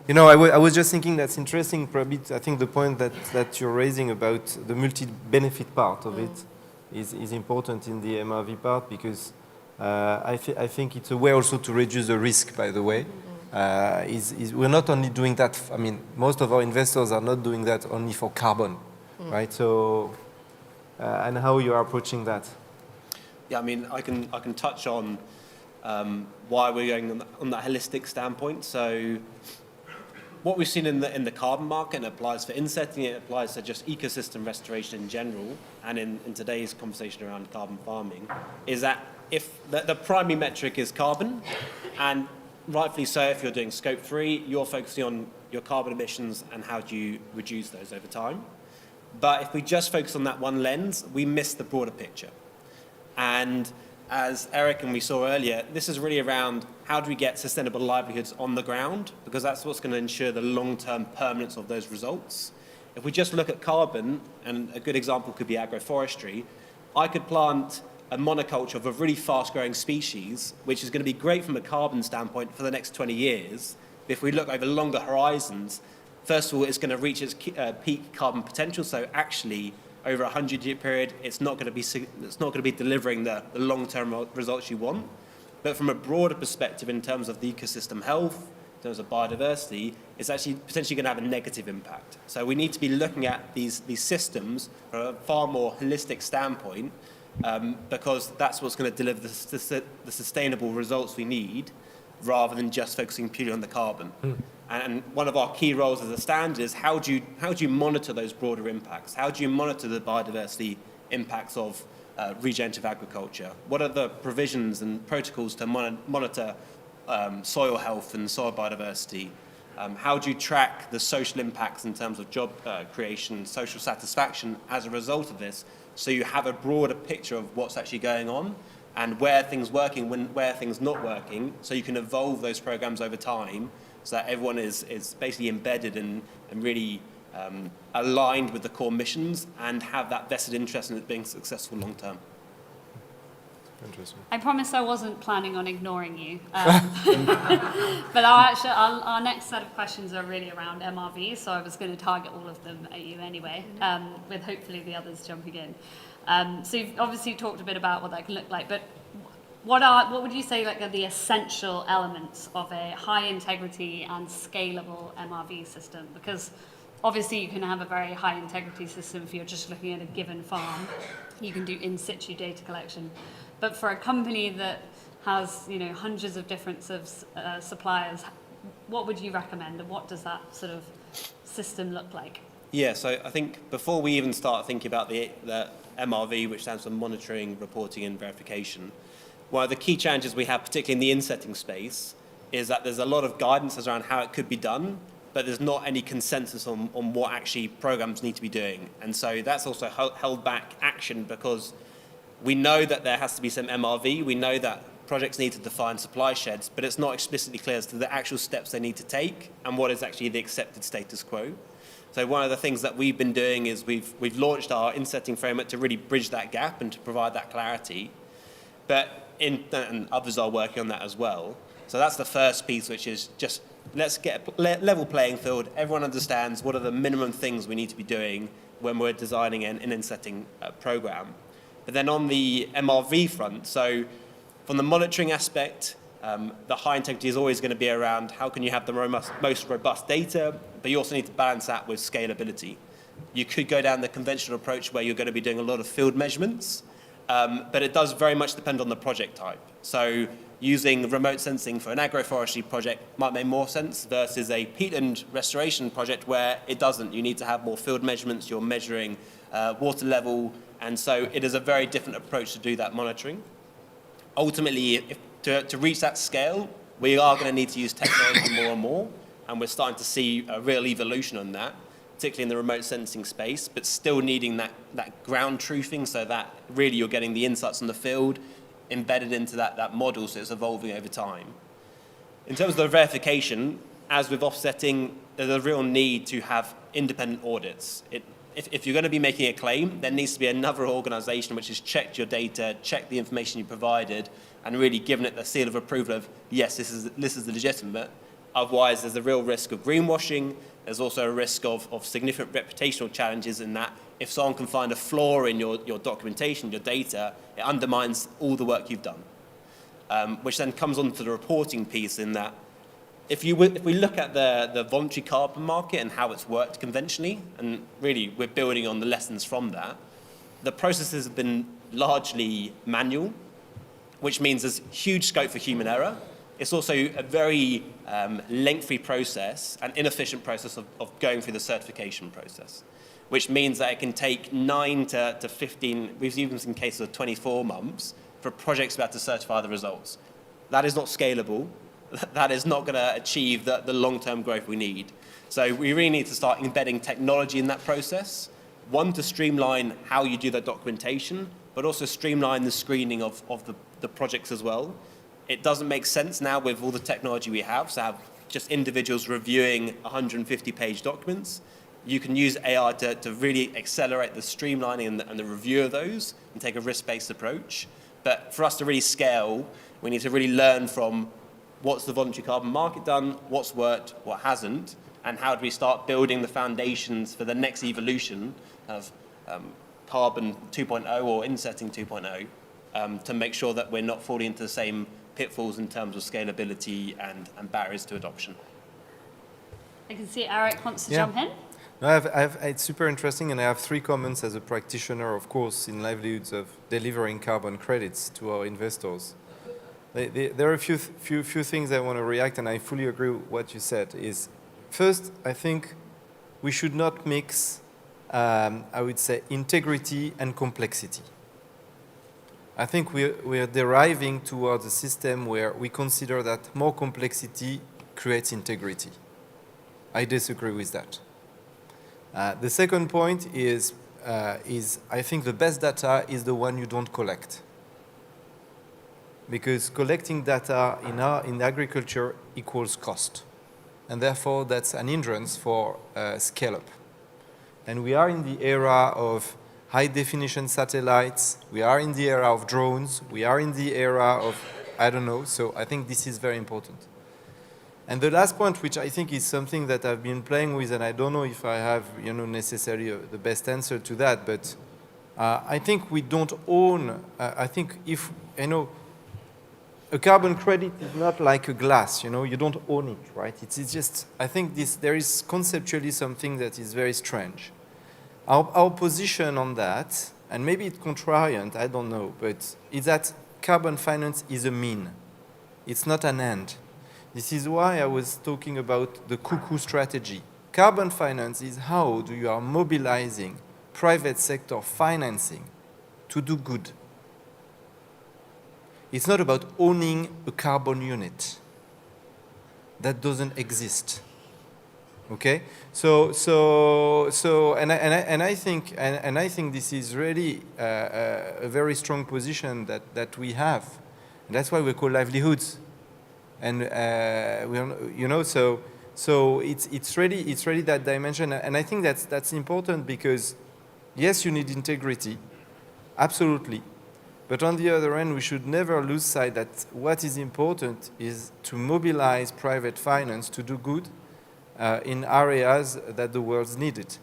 You know, I was just thinking that's interesting, probably, I think the point that you're raising about the multi-benefit part of it is important in the MRV part, because I think it's a way also to reduce the risk, by the way. We're not only doing that, I mean, most of our investors are not doing that only for carbon, right? So, and how you are approaching that? Yeah, I mean, I can touch on why we're going on that holistic standpoint. So, what we've seen in the carbon market, and it applies for insetting, it applies to just ecosystem restoration in general, and in today's conversation around carbon farming, is that if the primary metric is carbon, and rightfully so, if you're doing scope 3, you're focusing on your carbon emissions and how do you reduce those over time. But if we just focus on that one lens, we miss the broader picture. And as Eric and we saw earlier, this is really around how do we get sustainable livelihoods on the ground, because that's what's going to ensure the long-term permanence of those results. If we just look at carbon, and a good example could be agroforestry, I could plant a monoculture of a really fast-growing species, which is going to be great from a carbon standpoint for the next 20 years. But if we look over longer horizons, first of all, it's going to reach its peak carbon potential. So actually, over a 100-year period, it's not going to be delivering the long-term results you want. But from a broader perspective, in terms of the ecosystem health, in terms of biodiversity, it's actually potentially going to have a negative impact. So we need to be looking at these systems from a far more holistic standpoint, because that's what's going to deliver the sustainable results we need, rather than just focusing purely on the carbon. And one of our key roles as a standard is how do you monitor those broader impacts? How do you monitor the biodiversity impacts of regenerative agriculture? What are the provisions and protocols to monitor soil health and soil biodiversity? How do you track the social impacts in terms of job creation, social satisfaction as a result of this, so you have a broader picture of what's actually going on and where things working, where things not working, so you can evolve those programs over time so that everyone is basically embedded and really aligned with the core missions and have that vested interest in it being successful long term. I promise I wasn't planning on ignoring you. But our next set of questions are really around MRV, so I was going to target all of them at you anyway, with hopefully the others jumping in. So you've obviously talked a bit about what that can look like, but what would you say like are the essential elements of a high integrity and scalable MRV system? Because obviously you can have a very high integrity system if you're just looking at a given farm. You can do in situ data collection. But for a company that has, you know, hundreds of different suppliers, what would you recommend, and what does that sort of system look like? Yeah, so I think before we even start thinking about the MRV, which stands for monitoring, reporting, and verification, one of the key challenges we have, particularly in the insetting space, is that there's a lot of guidance around how it could be done, but there's not any consensus on what actually programs need to be doing. And so that's also held back action, because we know that there has to be some MRV. We know that projects need to define supply sheds, but it's not explicitly clear as to the actual steps they need to take and what is actually the accepted status quo. So one of the things that we've been doing is we've launched our insetting framework to really bridge that gap and to provide that clarity. And others are working on that as well. So that's the first piece, which is just let's get a level playing field. Everyone understands what are the minimum things we need to be doing when we're designing an insetting program. But then on the MRV front, so from the monitoring aspect, the high integrity is always going to be around how can you have the most robust data, but you also need to balance that with scalability. You could go down the conventional approach where you're going to be doing a lot of field measurements, but it does very much depend on the project type. So using remote sensing for an agroforestry project might make more sense versus a peatland restoration project where it doesn't. You need to have more field measurements, you're measuring water level, and so it is a very different approach to do that monitoring. Ultimately, to reach that scale, we are going to need to use technology more and more, and we're starting to see a real evolution on that, particularly in the remote sensing space, but still needing that ground truthing so that really you're getting the insights from the field embedded into that model, so it's evolving over time. In terms of the verification, as with offsetting, there's a real need to have independent audits. If you're going to be making a claim, there needs to be another organisation which has checked your data, checked the information you provided, and really given it the seal of approval of, yes, this is legitimate. Otherwise, there's a real risk of greenwashing. There's also a risk of significant reputational challenges in that if someone can find a flaw in your documentation, your data, it undermines all the work you've done. Which then comes on to the reporting piece in that if we look at the voluntary carbon market and how it's worked conventionally, and really we're building on the lessons from that, the processes have been largely manual, which means there's huge scope for human error. It's also a very lengthy process and inefficient process of going through the certification process, which means that it can take 9 to 15, we've even seen cases of 24 months for projects about to certify the results. That is not scalable. That is not going to achieve the long-term growth we need. So we really need to start embedding technology in that process. One, to streamline how you do that documentation, but also streamline the screening of the projects as well. It doesn't make sense now with all the technology we have to have just individuals reviewing 150-page documents. You can use AI to really accelerate the streamlining and the review of those and take a risk-based approach. But for us to really scale, we need to really learn from what's the voluntary carbon market done, what's worked, what hasn't, and how do we start building the foundations for the next evolution of carbon 2.0 or insetting 2.0 to make sure that we're not falling into the same pitfalls in terms of scalability and barriers to adoption. I can see Eric wants to jump in. No, it's super interesting, and I have 3 comments as a practitioner, of course, in livelihoods of delivering carbon credits to our investors. There are a few things I want to react, and I fully agree with what you said. Is first, I think we should not mix, I would say, integrity and complexity. I think we are deriving towards a system where we consider that more complexity creates integrity. I disagree with that. The second point is I think the best data is the one you don't collect. Because collecting data in agriculture equals cost. And therefore, that's an hindrance for scale-up. And we are in the era of high-definition satellites. We are in the era of drones. We are in the era of, I don't know. So I think this is very important. And the last point, which I think is something that I've been playing with, and I don't know if I have, necessarily the best answer to that, but I think we don't own, I think if, a carbon credit is not like a glass, you don't own it, right? It's just, I think there is conceptually something that is very strange. Our position on that, and maybe it's contrarian, I don't know, but is that carbon finance is a mean. It's not an end. This is why I was talking about the cuckoo strategy. Carbon finance is how you are mobilizing private sector financing to do good. It's not about owning a carbon unit. That doesn't exist. Okay? And I think this is really a very strong position that we have. And that's why we call livelihoods. And so it's really that dimension. And I think that's important because yes, you need integrity, absolutely. But on the other hand, we should never lose sight that what is important is to mobilize private finance to do good in areas that the world needs it.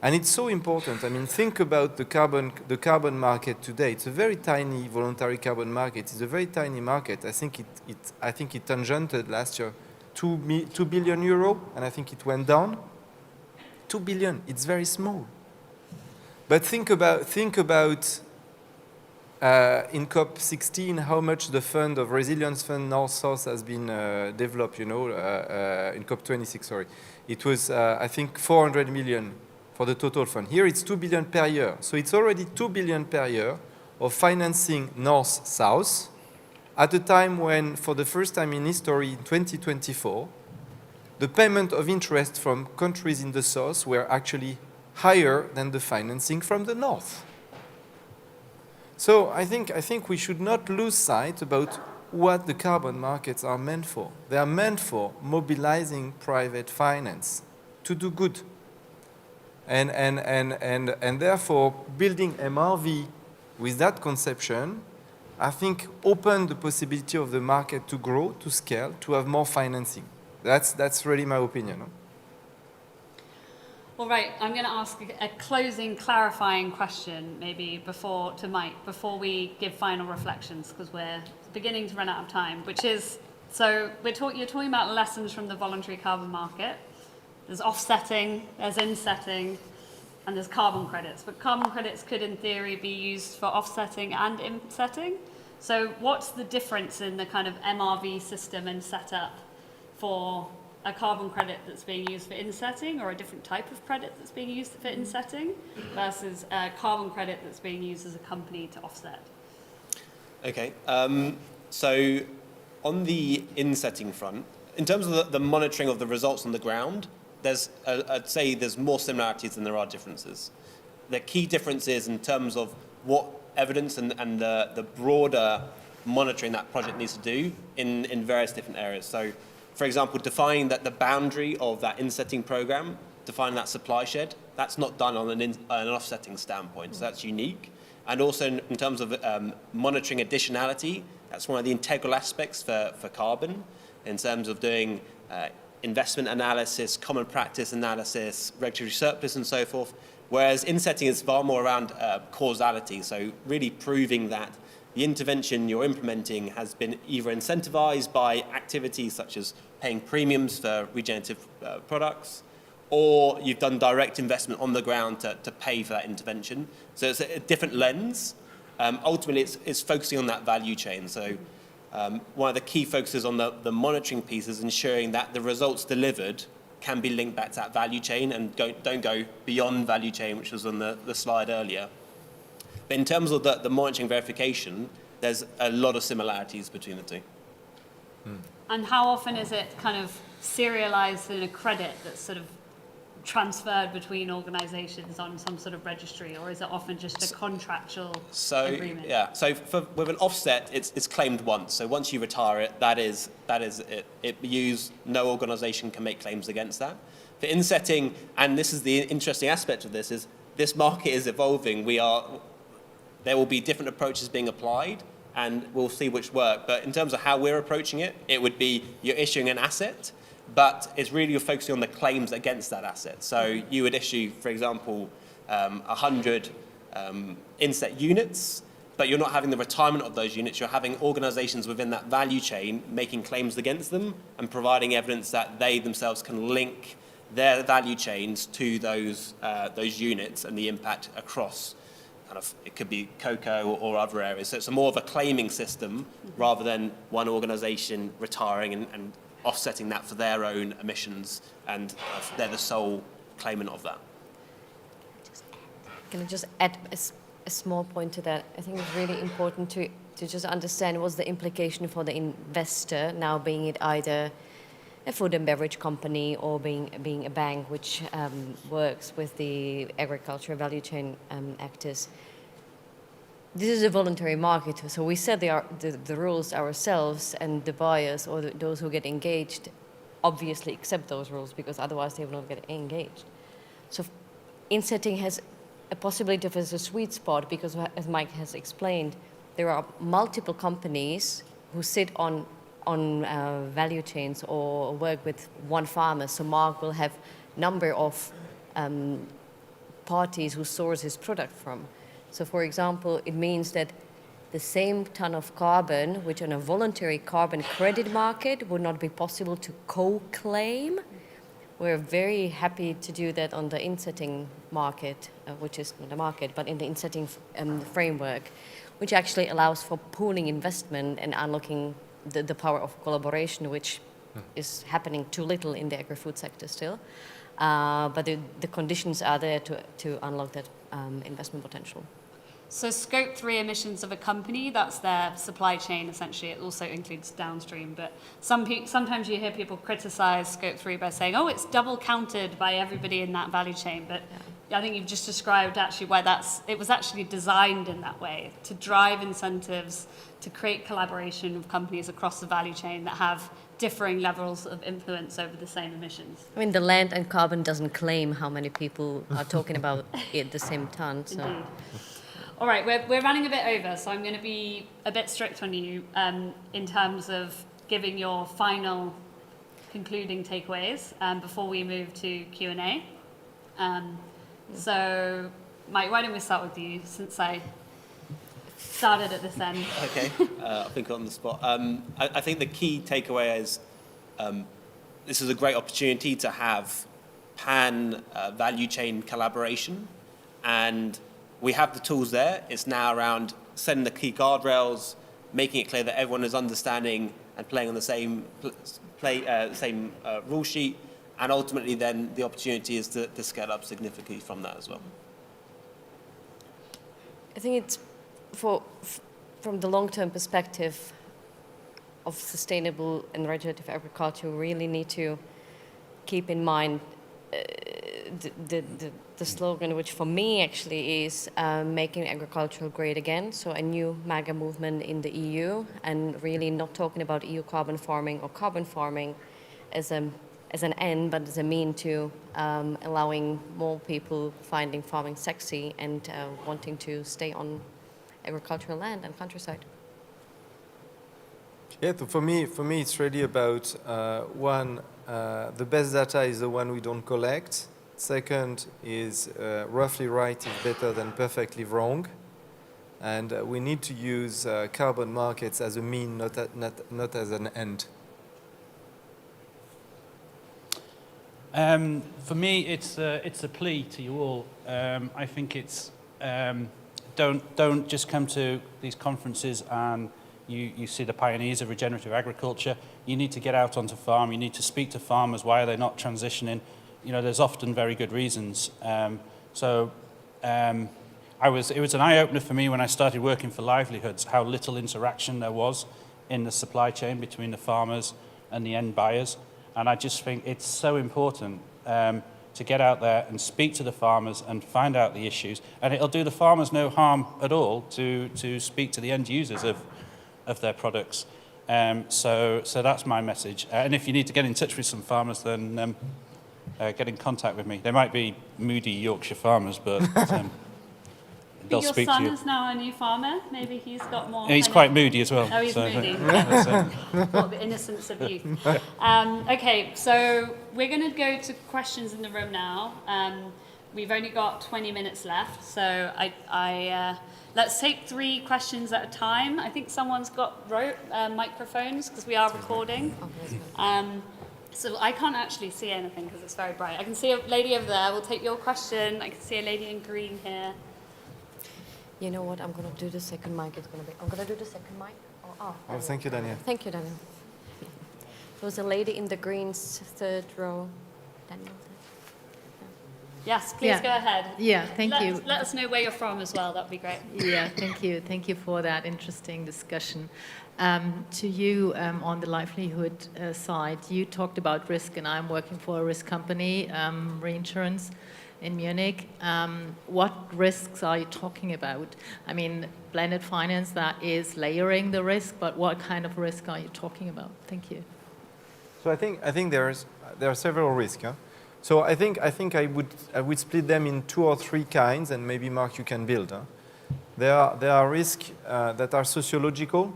And it's so important. I mean, think about the carbon market today. It's a very tiny voluntary carbon market. It's a very tiny market. I think it tangented last year 2 billion euro, and I think it went down. 2 billion. It's very small. But think about in COP16 how much the fund of Resilience Fund North-South has been developed. In COP26, sorry, it was I think 400 million. For the total fund. Here it's 2 billion per year. So it's already 2 billion per year of financing north-south at a time when, for the first time in history, in 2024, the payment of interest from countries in the south were actually higher than the financing from the north. So I think we should not lose sight about what the carbon markets are meant for. They are meant for mobilizing private finance to do good. And therefore, building MRV with that conception, I think, opened the possibility of the market to grow, to scale, to have more financing. That's really my opinion. All right, I'm going to ask a closing, clarifying question, maybe to Mike, before we give final reflections, because we're beginning to run out of time, which is, so you're talking about lessons from the voluntary carbon market. There's offsetting, there's insetting, and there's carbon credits. But carbon credits could, in theory, be used for offsetting and insetting. So what's the difference in the kind of MRV system and setup for a carbon credit that's being used for insetting, or a different type of credit that's being used for insetting, versus a carbon credit that's being used as a company to offset? Okay, so on the insetting front, in terms of the monitoring of the results on the ground, I'd say there's more similarities than there are differences. The key difference is in terms of what evidence and the broader monitoring that project needs to do in various different areas. So, for example, defining that the boundary of that insetting program, defining that supply shed, that's not done on an offsetting standpoint, so that's unique. And also in terms of monitoring additionality, that's one of the integral aspects for carbon, in terms of doing investment analysis, common practice analysis, regulatory surplus and so forth, whereas insetting is far more around causality, so really proving that the intervention you're implementing has been either incentivized by activities such as paying premiums for regenerative products, or you've done direct investment on the ground to pay for that intervention. So it's a different lens. Ultimately, it's focusing on that value chain. So one of the key focuses on the monitoring piece is ensuring that the results delivered can be linked back to that value chain and don't go beyond value chain, which was on the slide earlier. But in terms of the monitoring verification, there's a lot of similarities between the two. And how often is it kind of serialized in a credit that's sort of transferred between organisations on some sort of registry, or is it often just a contractual agreement? Yeah, so with an offset, it's claimed once. So once you retire it, that is it. No organisation can make claims against that. For insetting, and this is the interesting aspect of this, is this market is evolving. There will be different approaches being applied, and we'll see which work. But in terms of how we're approaching it, it would be you're issuing an asset, but it's really you're focusing on the claims against that asset. So you would issue, for example, 100 inset units, but you're not having the retirement of those units. You're having organisations within that value chain making claims against them and providing evidence that they themselves can link their value chains to those units and the impact across kind of, it could be cocoa or other areas. So it's more of a claiming system rather than one organisation retiring and offsetting that for their own emissions, and they're the sole claimant of that. Can I just add a small point to that? I think it's really important to just understand what's the implication for the investor, now being it either a food and beverage company or being a bank which works with the agricultural value chain actors. This is a voluntary market, so we set the rules ourselves, and the buyers or those who get engaged obviously accept those rules, because otherwise they will not get engaged. So insetting has a possibility of as a sweet spot, because as Mike has explained, there are multiple companies who sit on value chains or work with one farmer. So Mark will have number of parties who source his product from. So for example, it means that the same ton of carbon, which on a voluntary carbon credit market would not be possible to co-claim. We're very happy to do that on the insetting market, which is not a market, but in the insetting framework, which actually allows for pooling investment and unlocking the power of collaboration, which is happening too little in the agri-food sector still. But the conditions are there to unlock that investment potential. So Scope 3 emissions of a company, that's their supply chain essentially. It also includes downstream, but sometimes you hear people criticize Scope 3 by saying, oh, it's double counted by everybody in that value chain. But I think you've just described actually why it was actually designed in that way, to drive incentives, to create collaboration with companies across the value chain that have differing levels of influence over the same emissions. I mean, the land and carbon doesn't claim how many people are talking about it at the same time. So. Indeed. All right, we're running a bit over, so I'm going to be a bit strict on you in terms of giving your final concluding takeaways before we move to Q&A. So, Mike, why don't we start with you, since I started at this end. Okay, I think on the spot. I think the key takeaway is this is a great opportunity to have pan value chain collaboration, and we have the tools there. It's now around setting the key guardrails, making it clear that everyone is understanding and playing on the same rule sheet, and ultimately then the opportunity is to scale up significantly from that as well. I think it's from the long-term perspective of sustainable and regenerative agriculture, we really need to keep in mind the slogan, which for me actually is making agriculture great again. So a new MAGA movement in the EU, and really not talking about EU carbon farming or carbon farming as an end, but as a mean to allowing more people finding farming sexy and wanting to stay on agricultural land and countryside. Yeah, so for me, it's really about one, the best data is the one we don't collect. Second is roughly right is better than perfectly wrong, and we need to use carbon markets as a mean, not as an end. For me, it's a plea to you all. I think it's don't just come to these conferences and you see the pioneers of regenerative agriculture. You need to get out onto farm. You need to speak to farmers. Why are they not transitioning? You know, there's often very good reasons. It was an eye-opener for me when I started working for Livelihoods, how little interaction there was in the supply chain between the farmers and the end buyers. And I just think it's so important to get out there and speak to the farmers and find out the issues. And it'll do the farmers no harm at all to speak to the end users of their products. So that's my message. And if you need to get in touch with some farmers, then get in contact with me. They might be moody Yorkshire farmers, but they'll speak to you. Your son is now a new farmer. Maybe he's got more. He's quite moody as well. Oh, he's moody. What the innocence of youth. Okay, so we're going to go to questions in the room now. We've only got 20 minutes left, so let's take 3 questions at a time. I think someone's got microphones because we are recording. So I can't actually see anything because it's very bright. I can see a lady over there. We'll take your question. I can see a lady in green here. You know what? I'm going to do the second mic. I'm going to do the second mic. Oh, thank you, Daniel. Thank you, Daniel. There was a lady in the greens, 3rd row. Daniel. Yes, please go ahead. Yeah, thank you. Let us know where you're from as well. That'd be great. Yeah, thank you. Thank you for that interesting discussion. To you, on the livelihood side, you talked about risk, and I'm working for a risk company, reinsurance in Munich. What risks are you talking about? I mean, blended finance, that is layering the risk, but what kind of risk are you talking about? Thank you. So I think there are several risks. Huh? So I think I would split them in 2 or 3 kinds, and maybe Mark, you can build. Huh? There are risks that are sociological,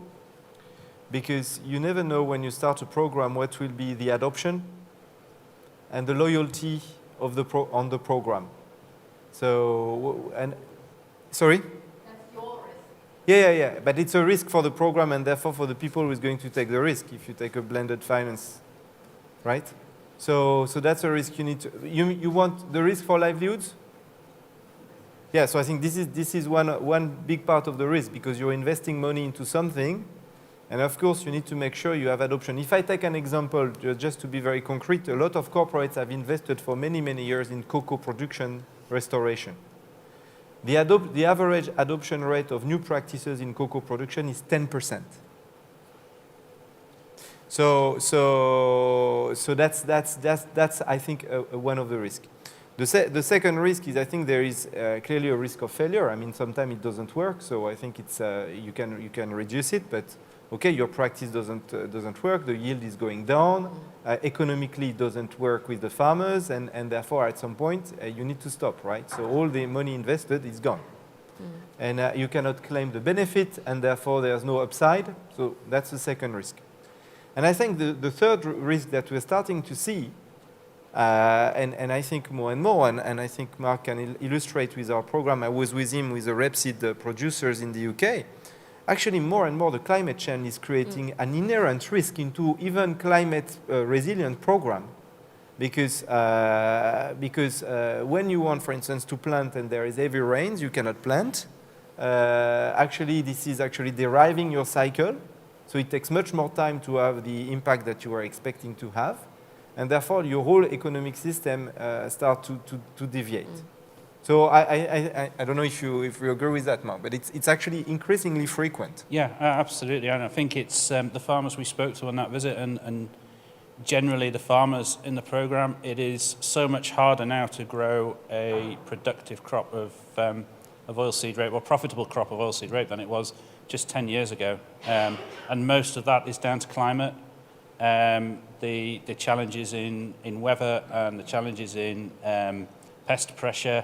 because you never know when you start a program what will be the adoption and the loyalty of on the program. So, and sorry? That's your risk. Yeah. But it's a risk for the program and therefore for the people who is going to take the risk if you take a blended finance, right? So that's a risk you need to. You want the risk for livelihoods? Yeah. So I think this is one big part of the risk, because you're investing money into something. And of course, you need to make sure you have adoption. If I take an example, just to be very concrete, a lot of corporates have invested for many, many years in cocoa production restoration. The average adoption rate of new practices in cocoa production is 10%. So that's I think one of the risks. The second risk is, I think there is clearly a risk of failure. I mean, sometimes it doesn't work, so I think it's you can reduce it, but okay, your practice doesn't work, the yield is going down, economically it doesn't work with the farmers, and therefore at some point you need to stop, right? So all the money invested is gone. And you cannot claim the benefit, and therefore there's no upside, so that's the second risk. And I think the third risk that we're starting to see, and I think more and more, and I think Mark can illustrate with our program, I was with him with the rapeseed producers in the UK. Actually, more and more the climate change is creating an inherent risk into even climate resilient program, because when you want, for instance, to plant and there is heavy rains, you cannot plant. Actually, this is actually deriving your cycle, so it takes much more time to have the impact that you are expecting to have, and therefore your whole economic system start to deviate. So I don't know if you agree with that, Mark, but it's actually increasingly frequent. Yeah, absolutely. And I think it's the farmers we spoke to on that visit, and generally the farmers in the program, it is so much harder now to grow a productive crop of oilseed rape, or profitable crop of oilseed rape, than it was just 10 years ago. And most of that is down to climate, the challenges in weather, and the challenges in pest pressure.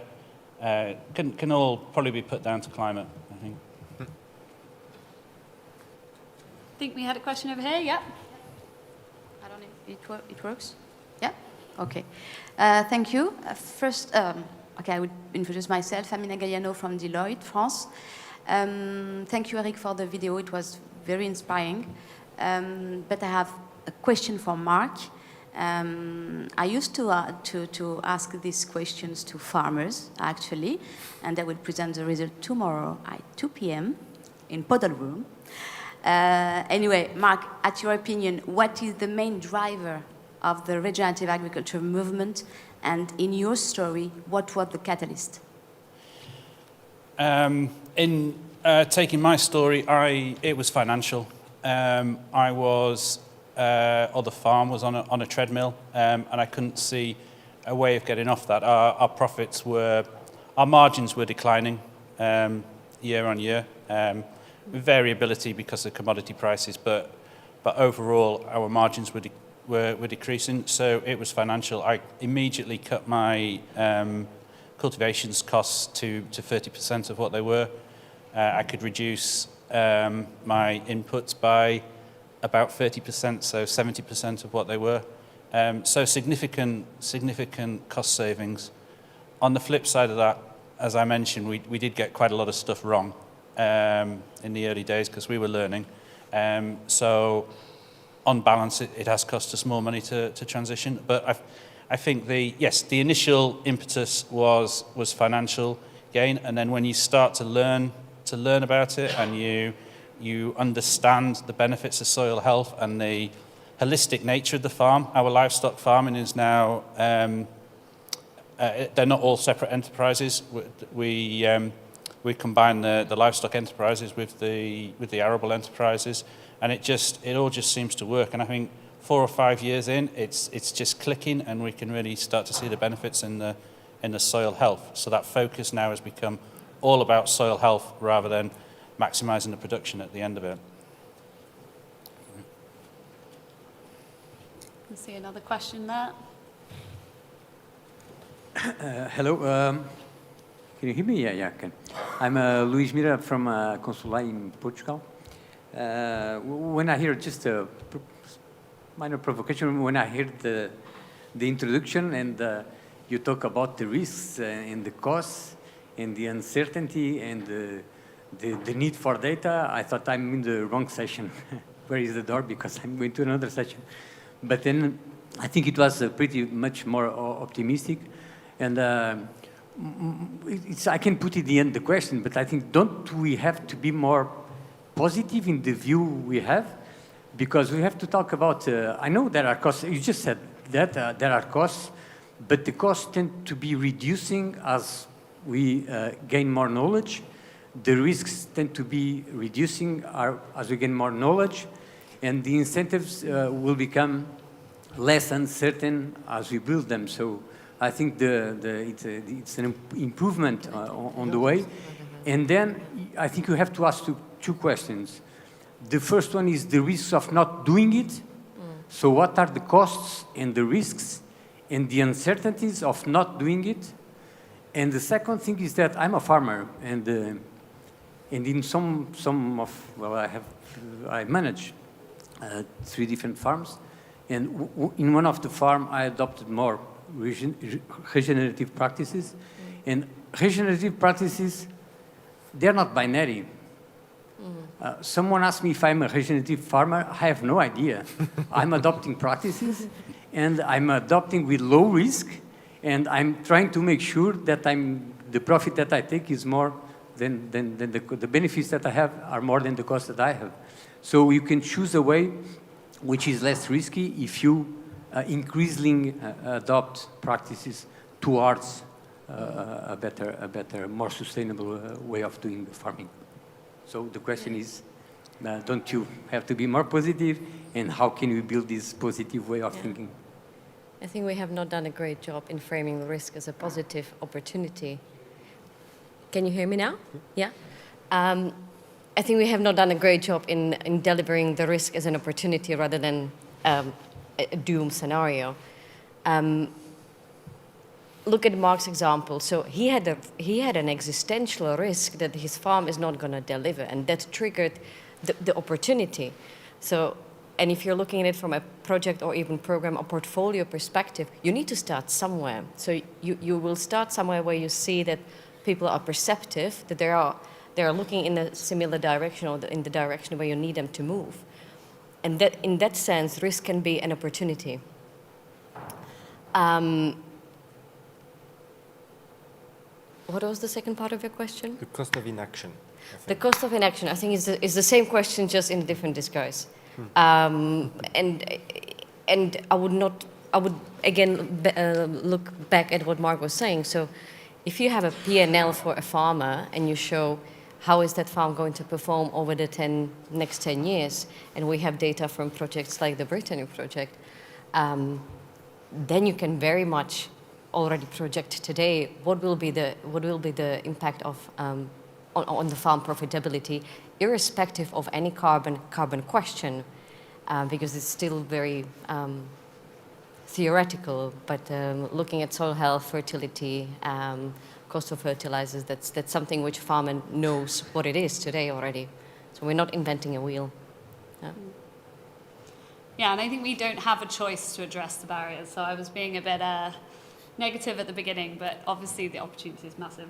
Can all probably be put down to climate, I think. I think we had a question over here, yeah. I don't know if it works. Yeah? Okay. Thank you. First, okay, I would introduce myself. I'm Amina Gaiano from Deloitte, France. Thank you, Eric, for the video. It was very inspiring. But I have a question for Mark. I used to ask these questions to farmers, actually, and I will present the result tomorrow at 2 p.m. in Podol Room. Anyway, Mark, at your opinion, what is the main driver of the regenerative agriculture movement, and in your story, what was the catalyst? In taking my story, it was financial. I was, or the farm was on a treadmill, and I couldn't see a way of getting off that. Our profits were, our margins were declining year on year. Variability because of commodity prices, but overall our margins were decreasing, so it was financial. I immediately cut my cultivations costs to 30% of what they were. I could reduce my inputs by about 30%, so 70% of what they were. So significant cost savings. On the flip side of that, as I mentioned, we did get quite a lot of stuff wrong in the early days because we were learning. So on balance, it has cost us more money to transition. But I think the initial impetus was financial gain, and then when you start to learn about it and you understand the benefits of soil health and the holistic nature of the farm. Our livestock farming is now, they're not all separate enterprises. We combine the livestock enterprises with the arable enterprises, and it all just seems to work. And I think 4 or 5 years in, it's just clicking, and we can really start to see the benefits in the soil health. So that focus now has become all about soil health rather than maximizing the production at the end of it. I see another question there. Hello. Can you hear me? Yeah, I can. I'm Luís Mira from Consular in Portugal. When I hear just a minor provocation, when I hear the introduction and you talk about the risks and the costs and the uncertainty and the need for data, I thought I'm in the wrong session. Where is the door? Because I'm going to another session. But then I think it was pretty much more optimistic. And I can put it at the end the question, but I think don't we have to be more positive in the view we have? Because we have to talk about, I know there are costs, you just said that there are costs, but the costs tend to be reducing as we gain more knowledge. The risks tend to be reducing as we gain more knowledge, and the incentives will become less uncertain as we build them. So I think it's an improvement on the way. And then I think you have to ask two questions. The first one is the risks of not doing it. So what are the costs and the risks and the uncertainties of not doing it? And the second thing is that I'm a farmer, and in I manage 3 different farms, and in one of the farms I adopted more regenerative practices, and regenerative practices, they're not binary. Someone asked me if I'm a regenerative farmer. I have no idea. I'm adopting practices, and I'm adopting with low risk, and I'm trying to make sure that the profit that I take is more than the benefits that I have are more than the cost that I have. So you can choose a way which is less risky if you increasingly adopt practices towards a better, more sustainable way of doing the farming. So the question is, don't you have to be more positive, and how can we build this positive way of thinking? I think we have not done a great job in framing the risk as a positive opportunity. Can you hear me now? Yeah? I think we have not done a great job in delivering the risk as an opportunity rather than a doom scenario. Look at Mark's example. So he had an existential risk that his farm is not going to deliver, and that triggered the opportunity. So, and if you're looking at it from a project or even program or portfolio perspective, you need to start somewhere. So you will start somewhere where you see that people are perceptive, that they are looking in a similar direction or in the direction where you need them to move. And that, in that sense, risk can be an opportunity. What was the second part of your question? The cost of inaction. The cost of inaction, I think, is the same question, just in a different disguise. And I would again look back at what Mark was saying. So if you have a P&L for a farmer and you show how is that farm going to perform over the next 10 years? And we have data from projects like the Brittany project. Then you can very much already project today what will be the impact of on the farm profitability, irrespective of any carbon question, because it's still very theoretical. But looking at soil health, fertility, cost of fertilizers, that's something which farmer knows what it is today already. So we're not inventing a wheel. Yeah. Yeah, and I think we don't have a choice to address the barriers. So I was being a bit negative at the beginning, but obviously the opportunity is massive.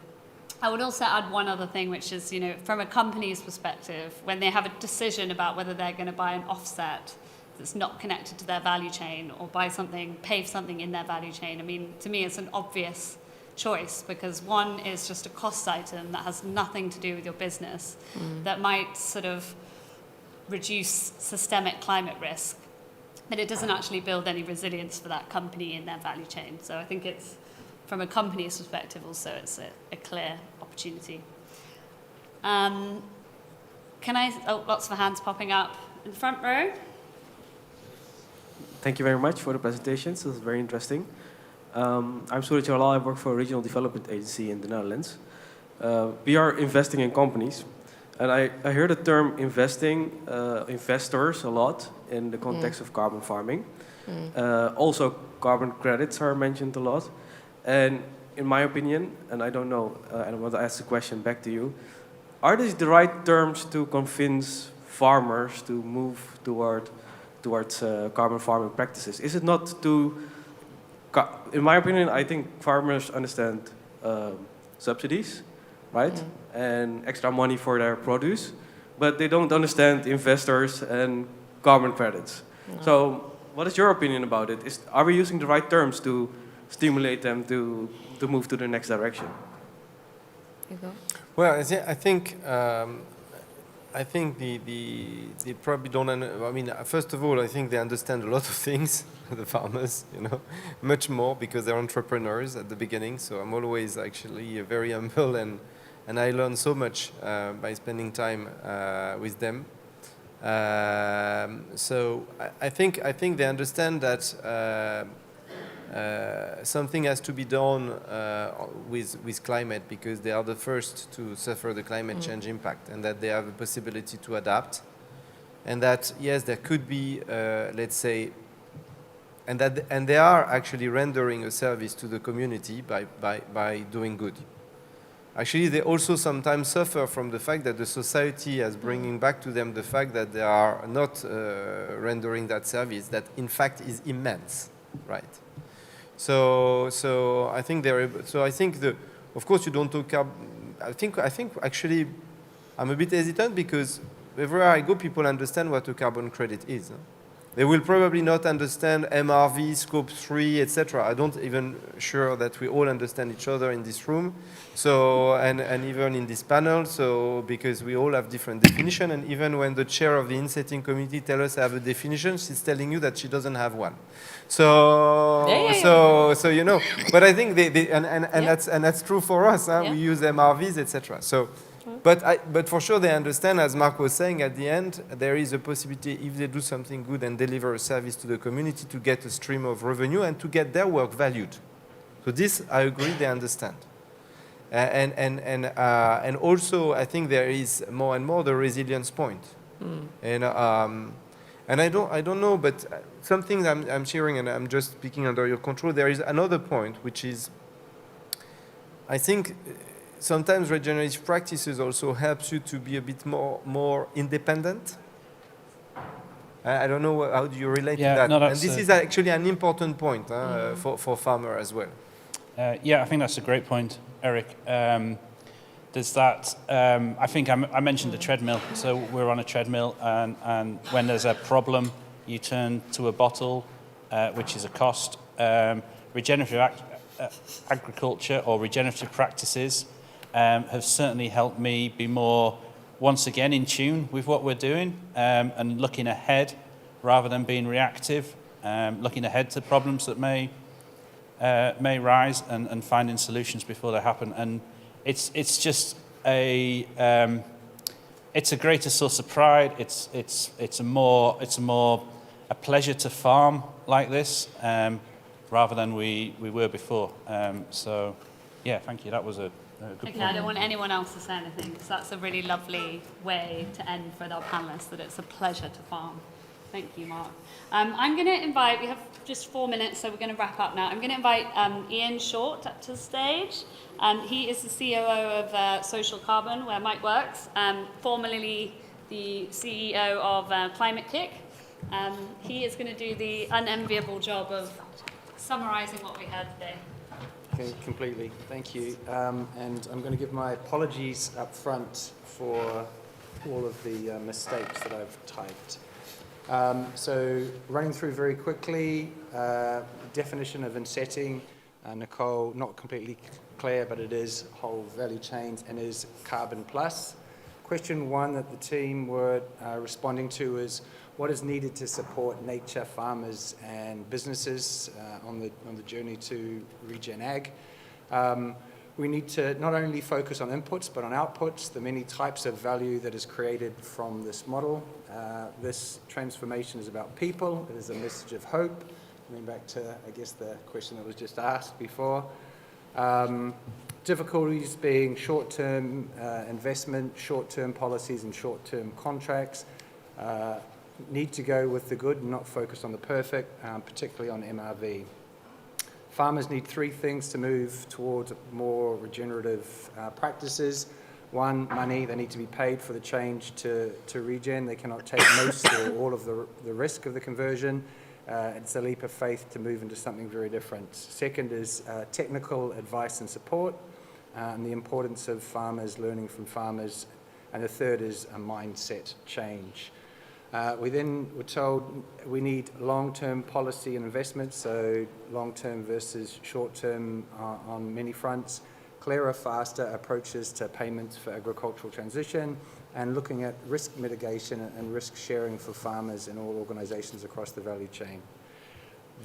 I would also add one other thing, which is, from a company's perspective, when they have a decision about whether they're going to buy an offset that's not connected to their value chain or buy something, pay for something in their value chain, I mean, to me, it's an obvious choice, because one is just a cost item that has nothing to do with your business, that might sort of reduce systemic climate risk, but it doesn't actually build any resilience for that company in their value chain. So I think it's, from a company's perspective also, it's a clear opportunity. Lots of hands popping up in the front row. Thank you very much for the presentations. It was very interesting. I'm Suraj Jalal. I work for a regional development agency in the Netherlands. We are investing in companies. And I hear the term investors a lot in the context of carbon farming. Also, carbon credits are mentioned a lot. And in my opinion, and I don't know, and I want to ask the question back to you, are these the right terms to convince farmers to move towards carbon farming practices? Is it not too, in my opinion, I think farmers understand subsidies, right? And extra money for their produce, but they don't understand investors and carbon credits. No. So what is your opinion about it? Are we using the right terms to stimulate them to move to the next direction? You go. Well, I think they probably don't. I mean, first of all, I think they understand a lot of things, the farmers, much more, because they're entrepreneurs at the beginning. So I'm always actually very humble, and I learn so much by spending time with them. So I think they understand that something has to be done with climate, because they are the first to suffer the climate change impact, and that they have a possibility to adapt, and that yes, there could be, let's say, and they are actually rendering a service to the community by doing good. Actually, they also sometimes suffer from the fact that the society is bringing back to them the fact that they are not rendering that service, that in fact is immense, right? So I think of course you don't talk. I think actually I'm a bit hesitant, because everywhere I go, people understand what a carbon credit is. They will probably not understand MRV, Scope 3, etc. I don't even sure that we all understand each other in this room. So, and even in this panel, so because we all have different definition, and even when the chair of the Insetting committee tells us I have a definition, she's telling you that she doesn't have one. So, but I think that's true for us. We use MRVs, etc. So. But for sure they understand, as Mark was saying, at the end, there is a possibility, if they do something good and deliver a service to the community, to get a stream of revenue and to get their work valued. So this, I agree, they understand. And also, I think there is more and more the resilience point. And I don't know, but something I'm sharing, and I'm just speaking under your control, there is another point, which is, I think, sometimes regenerative practices also helps you to be a bit more independent. I don't know, how do you relate to that? No, and this is actually an important point for farmer as well. Yeah, I think that's a great point, Eric. There's that, I think I mentioned the treadmill. So we're on a treadmill, and when there's a problem, you turn to a bottle, which is a cost. Regenerative agriculture or regenerative practices have certainly helped me be more, once again, in tune with what we're doing, and looking ahead rather than being reactive, looking ahead to problems that may rise and finding solutions before they happen. And it's just it's a greater source of pride. It's a more a pleasure to farm like this, rather than we were before. So, yeah, thank you. That was a good Okay, I don't want anyone else to say anything, because that's a really lovely way to end for our panelists, that it's a pleasure to farm. Thank you, Mark. I'm going to invite, we have just 4 minutes, so we're going to wrap up now. I'm going to invite Ian Short up to the stage. He is the COO of Social Carbon, where Mike works, formerly the CEO of Climate Kick. He is going to do the unenviable job of summarising what we heard today. Okay, completely. Thank you. And I'm going to give my apologies up front for all of the mistakes that I've typed. So running through very quickly, definition of insetting. Nicole, not completely clear, but it is whole value chains and is carbon plus. Question one that the team were responding to is, what is needed to support nature, farmers and businesses on the journey to regen ag? We need to not only focus on inputs, but on outputs, the many types of value that is created from this model. This transformation is about people. It is a message of hope. Coming back to, I guess, the question that was just asked before. Difficulties being short-term investment, short-term policies and short-term contracts. Need to go with the good and not focus on the perfect, particularly on MRV. Farmers need 3 things to move towards more regenerative practices. One, money. They need to be paid for the change to regen. They cannot take most or all of the risk of the conversion. It's a leap of faith to move into something very different. Second is technical advice and support, and the importance of farmers learning from farmers. And the third is a mindset change. We then were told we need long-term policy and investment, so long-term versus short-term on many fronts, clearer, faster approaches to payments for agricultural transition, and looking at risk mitigation and risk sharing for farmers in all organisations across the value chain.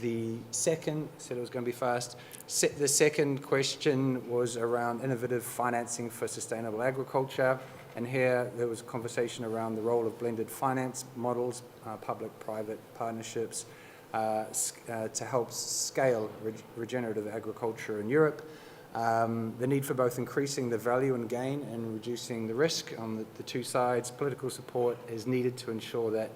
The second, said it was going to be fast, the second question was around innovative financing for sustainable agriculture. And here there was a conversation around the role of blended finance models, public-private partnerships, to help scale regenerative agriculture in Europe. The need for both increasing the value and gain and reducing the risk on the 2 sides. Political support is needed to ensure that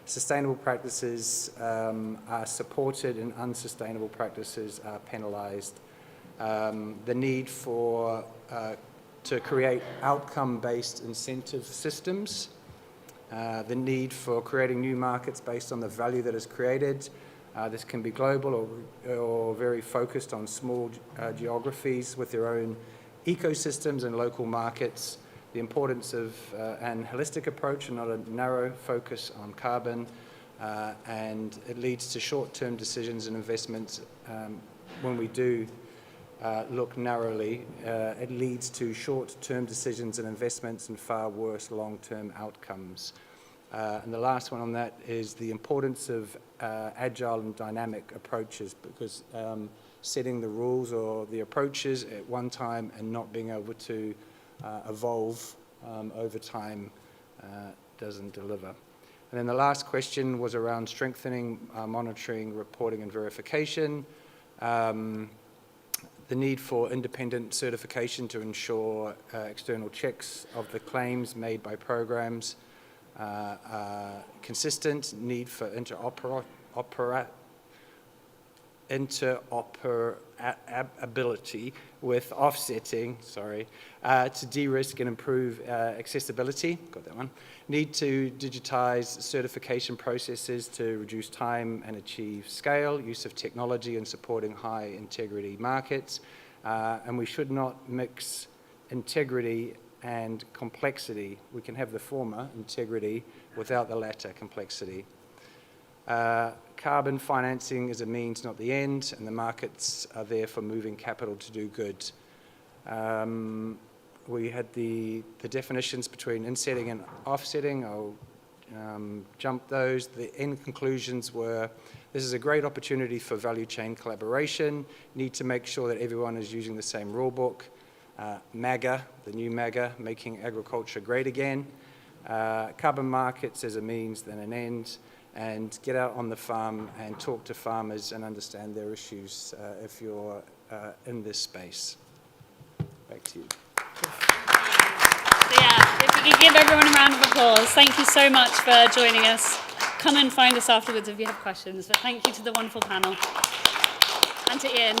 sustainable practices are supported and unsustainable practices are penalised. The need for to create outcome-based incentive systems, the need for creating new markets based on the value that is created. This can be global or very focused on small geographies with their own ecosystems and local markets. The importance of an holistic approach and not a narrow focus on carbon, and it leads to short-term decisions and investments. When we do look narrowly, it leads to short-term decisions and investments and far worse long-term outcomes. And the last one on that is the importance of agile and dynamic approaches, because setting the rules or the approaches at one time and not being able to evolve over time doesn't deliver. And then the last question was around strengthening monitoring, reporting and verification. The need for independent certification to ensure external checks of the claims made by programs, consistent need for interoperability with offsetting, to de-risk and improve accessibility, got that one. Need to digitize certification processes to reduce time and achieve scale, use of technology in supporting high integrity markets, and we should not mix integrity and complexity. We can have the former, integrity, without the latter, complexity. Carbon financing is a means, not the end, and the markets are there for moving capital to do good. We had the definitions between insetting and offsetting. I'll jump those. The end conclusions were, this is a great opportunity for value chain collaboration. Need to make sure that everyone is using the same rule book. MAGA, the new MAGA, Making Agriculture Great Again, carbon markets as a means than an end, and get out on the farm and talk to farmers and understand their issues if you're in this space. Back to you. So yeah, if we could give everyone a round of applause. Thank you so much for joining us. Come and find us afterwards if you have questions. But thank you to the wonderful panel and to Ian.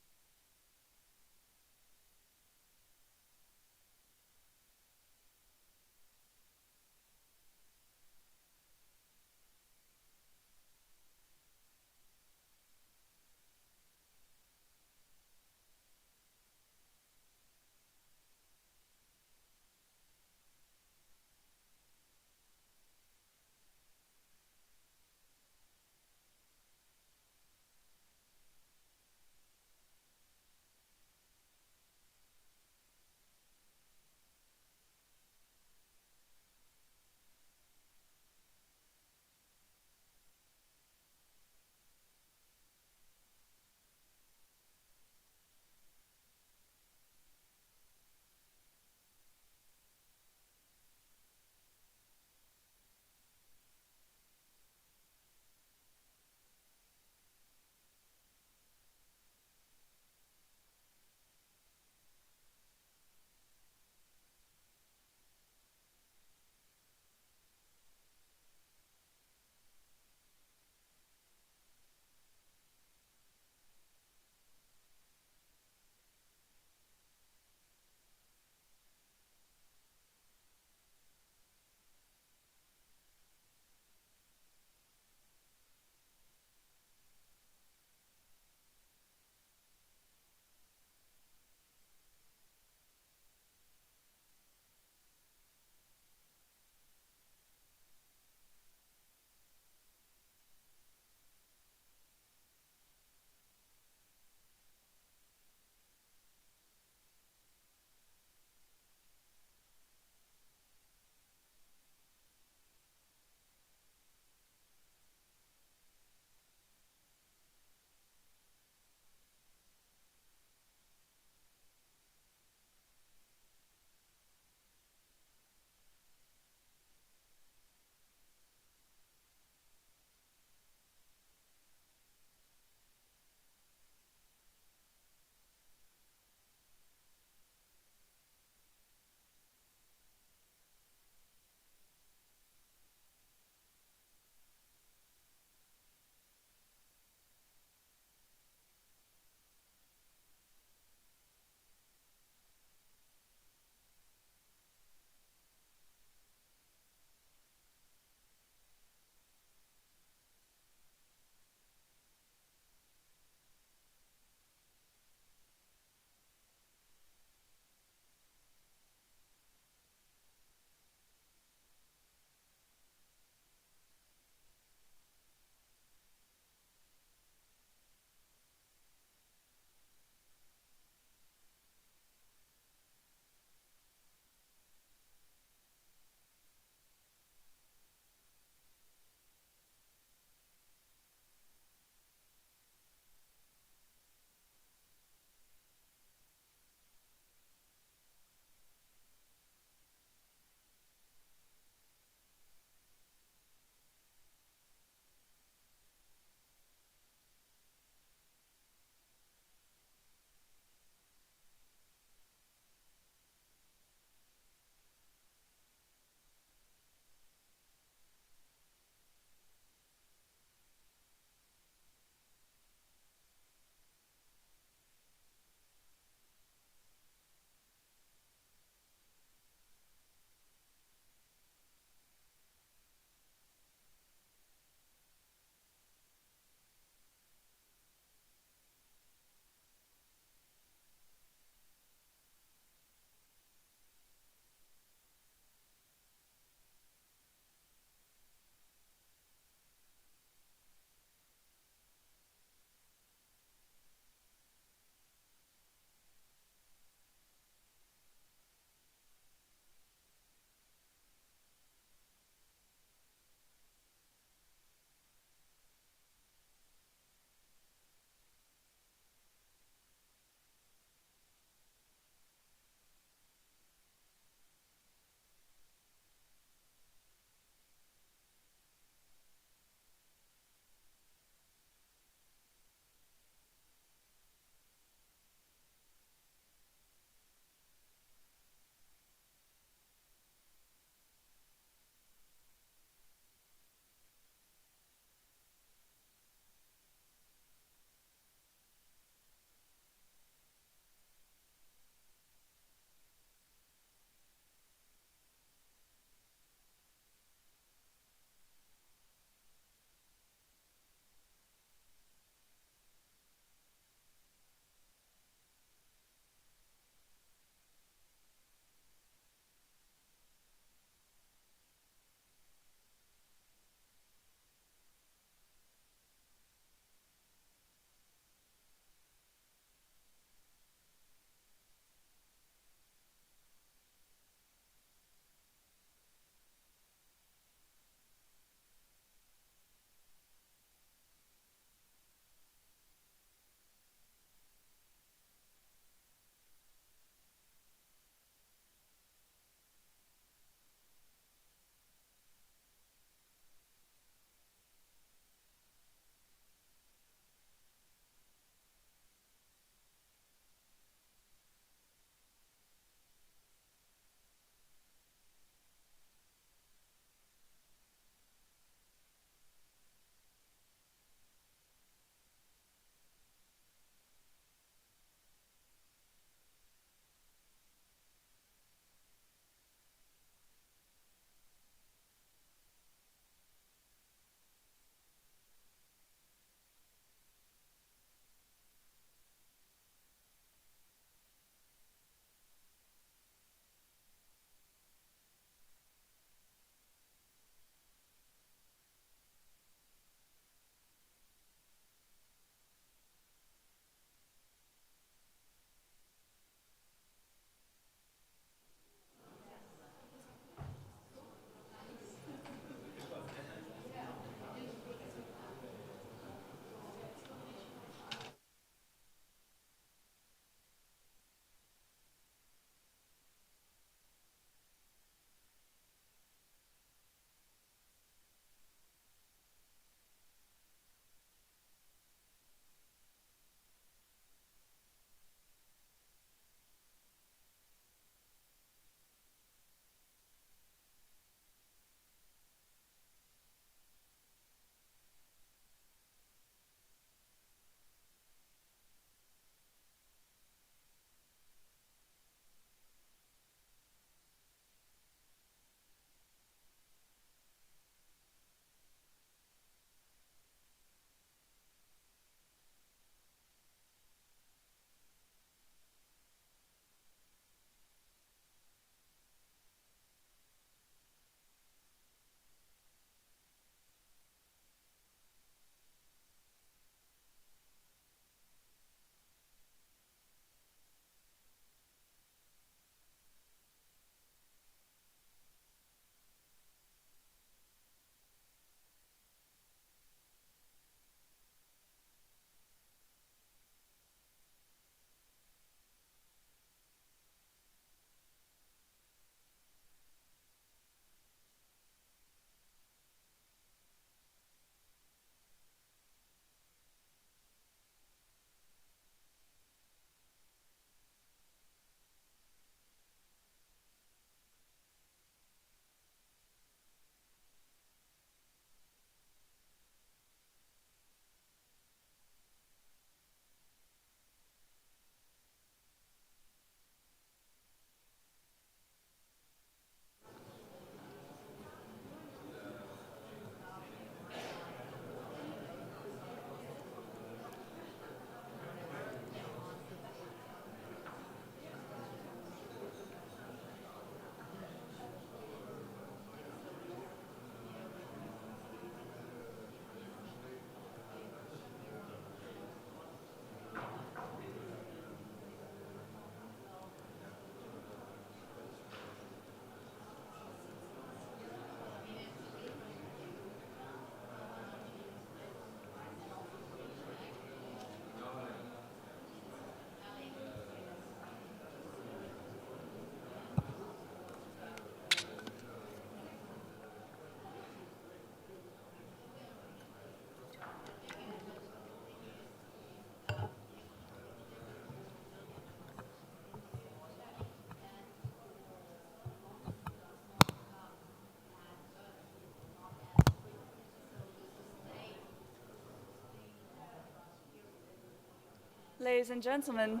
Ladies and gentlemen,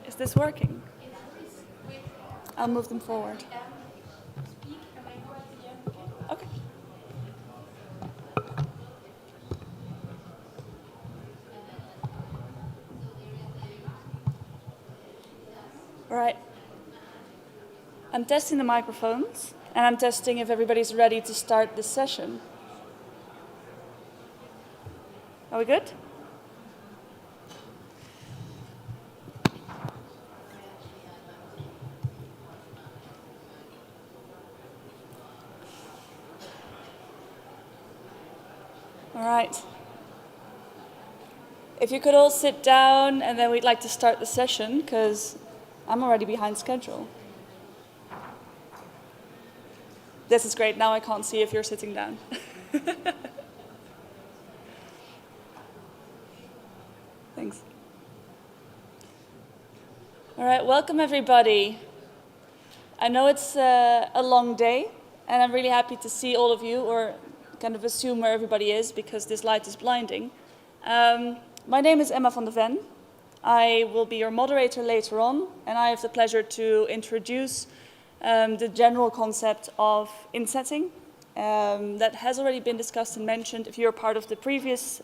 is this working? I'll move them forward. Okay. All right. I'm testing the microphones, and I'm testing if everybody's ready to start this session. Are we good? All right. If you could all sit down, and then we'd like to start the session, because I'm already behind schedule. This is great. Now I can't see if you're sitting down. Thanks. All right, welcome everybody. I know it's a long day, and I'm really happy to see all of you, or kind of assume where everybody is, because this light is blinding. My name is Emma van der Ven. I will be your moderator later on, and I have the pleasure to introduce the general concept of insetting that has already been discussed and mentioned. If you're part of the previous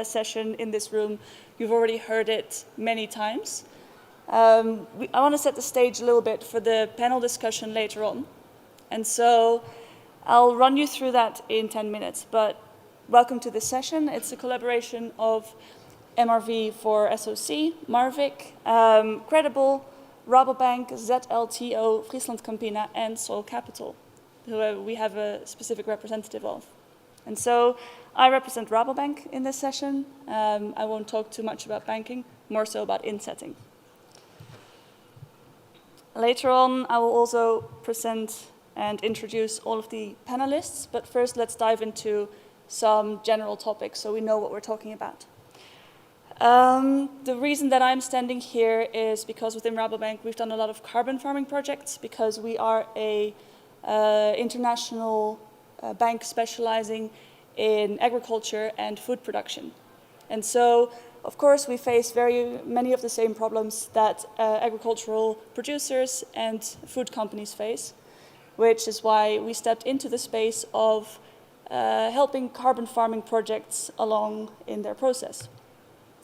session in this room, you've already heard it many times. I want to set the stage a little bit for the panel discussion later on. And so I'll run you through that in 10 minutes. But welcome to this session. It's a collaboration of MRV for SOC, Marvik, Credible, Rabobank, ZLTO, Friesland, Campina, and Soil Capital, who we have a specific representative of. And so I represent Rabobank in this session. I won't talk too much about banking, more so about insetting. Later on, I will also present and introduce all of the panelists, but first let's dive into some general topics so we know what we're talking about. The reason that I'm standing here is because within Rabobank we've done a lot of carbon farming projects, because we are a international bank specializing in agriculture and food production. And so, of course, we face very many of the same problems that agricultural producers and food companies face, which is why we stepped into the space of helping carbon farming projects along in their process.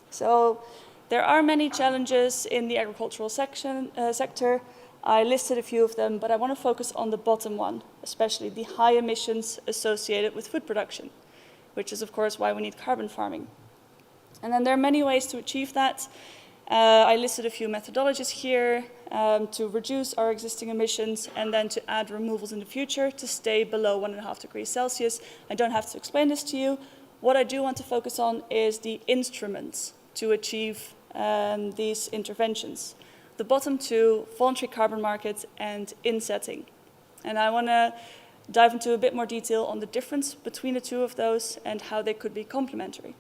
So there are many challenges in the agricultural sector. I listed a few of them, but I want to focus on the bottom one, especially the high emissions associated with food production, which is, of course, why we need carbon farming. And then there are many ways to achieve that. I listed a few methodologies here to reduce our existing emissions and then to add removals in the future to stay below 1.5 degrees Celsius. I don't have to explain this to you. What I do want to focus on is the instruments to achieve these interventions. The bottom two, voluntary carbon markets and insetting. And I want to dive into a bit more detail on the difference between the two of those and how they could be complementary.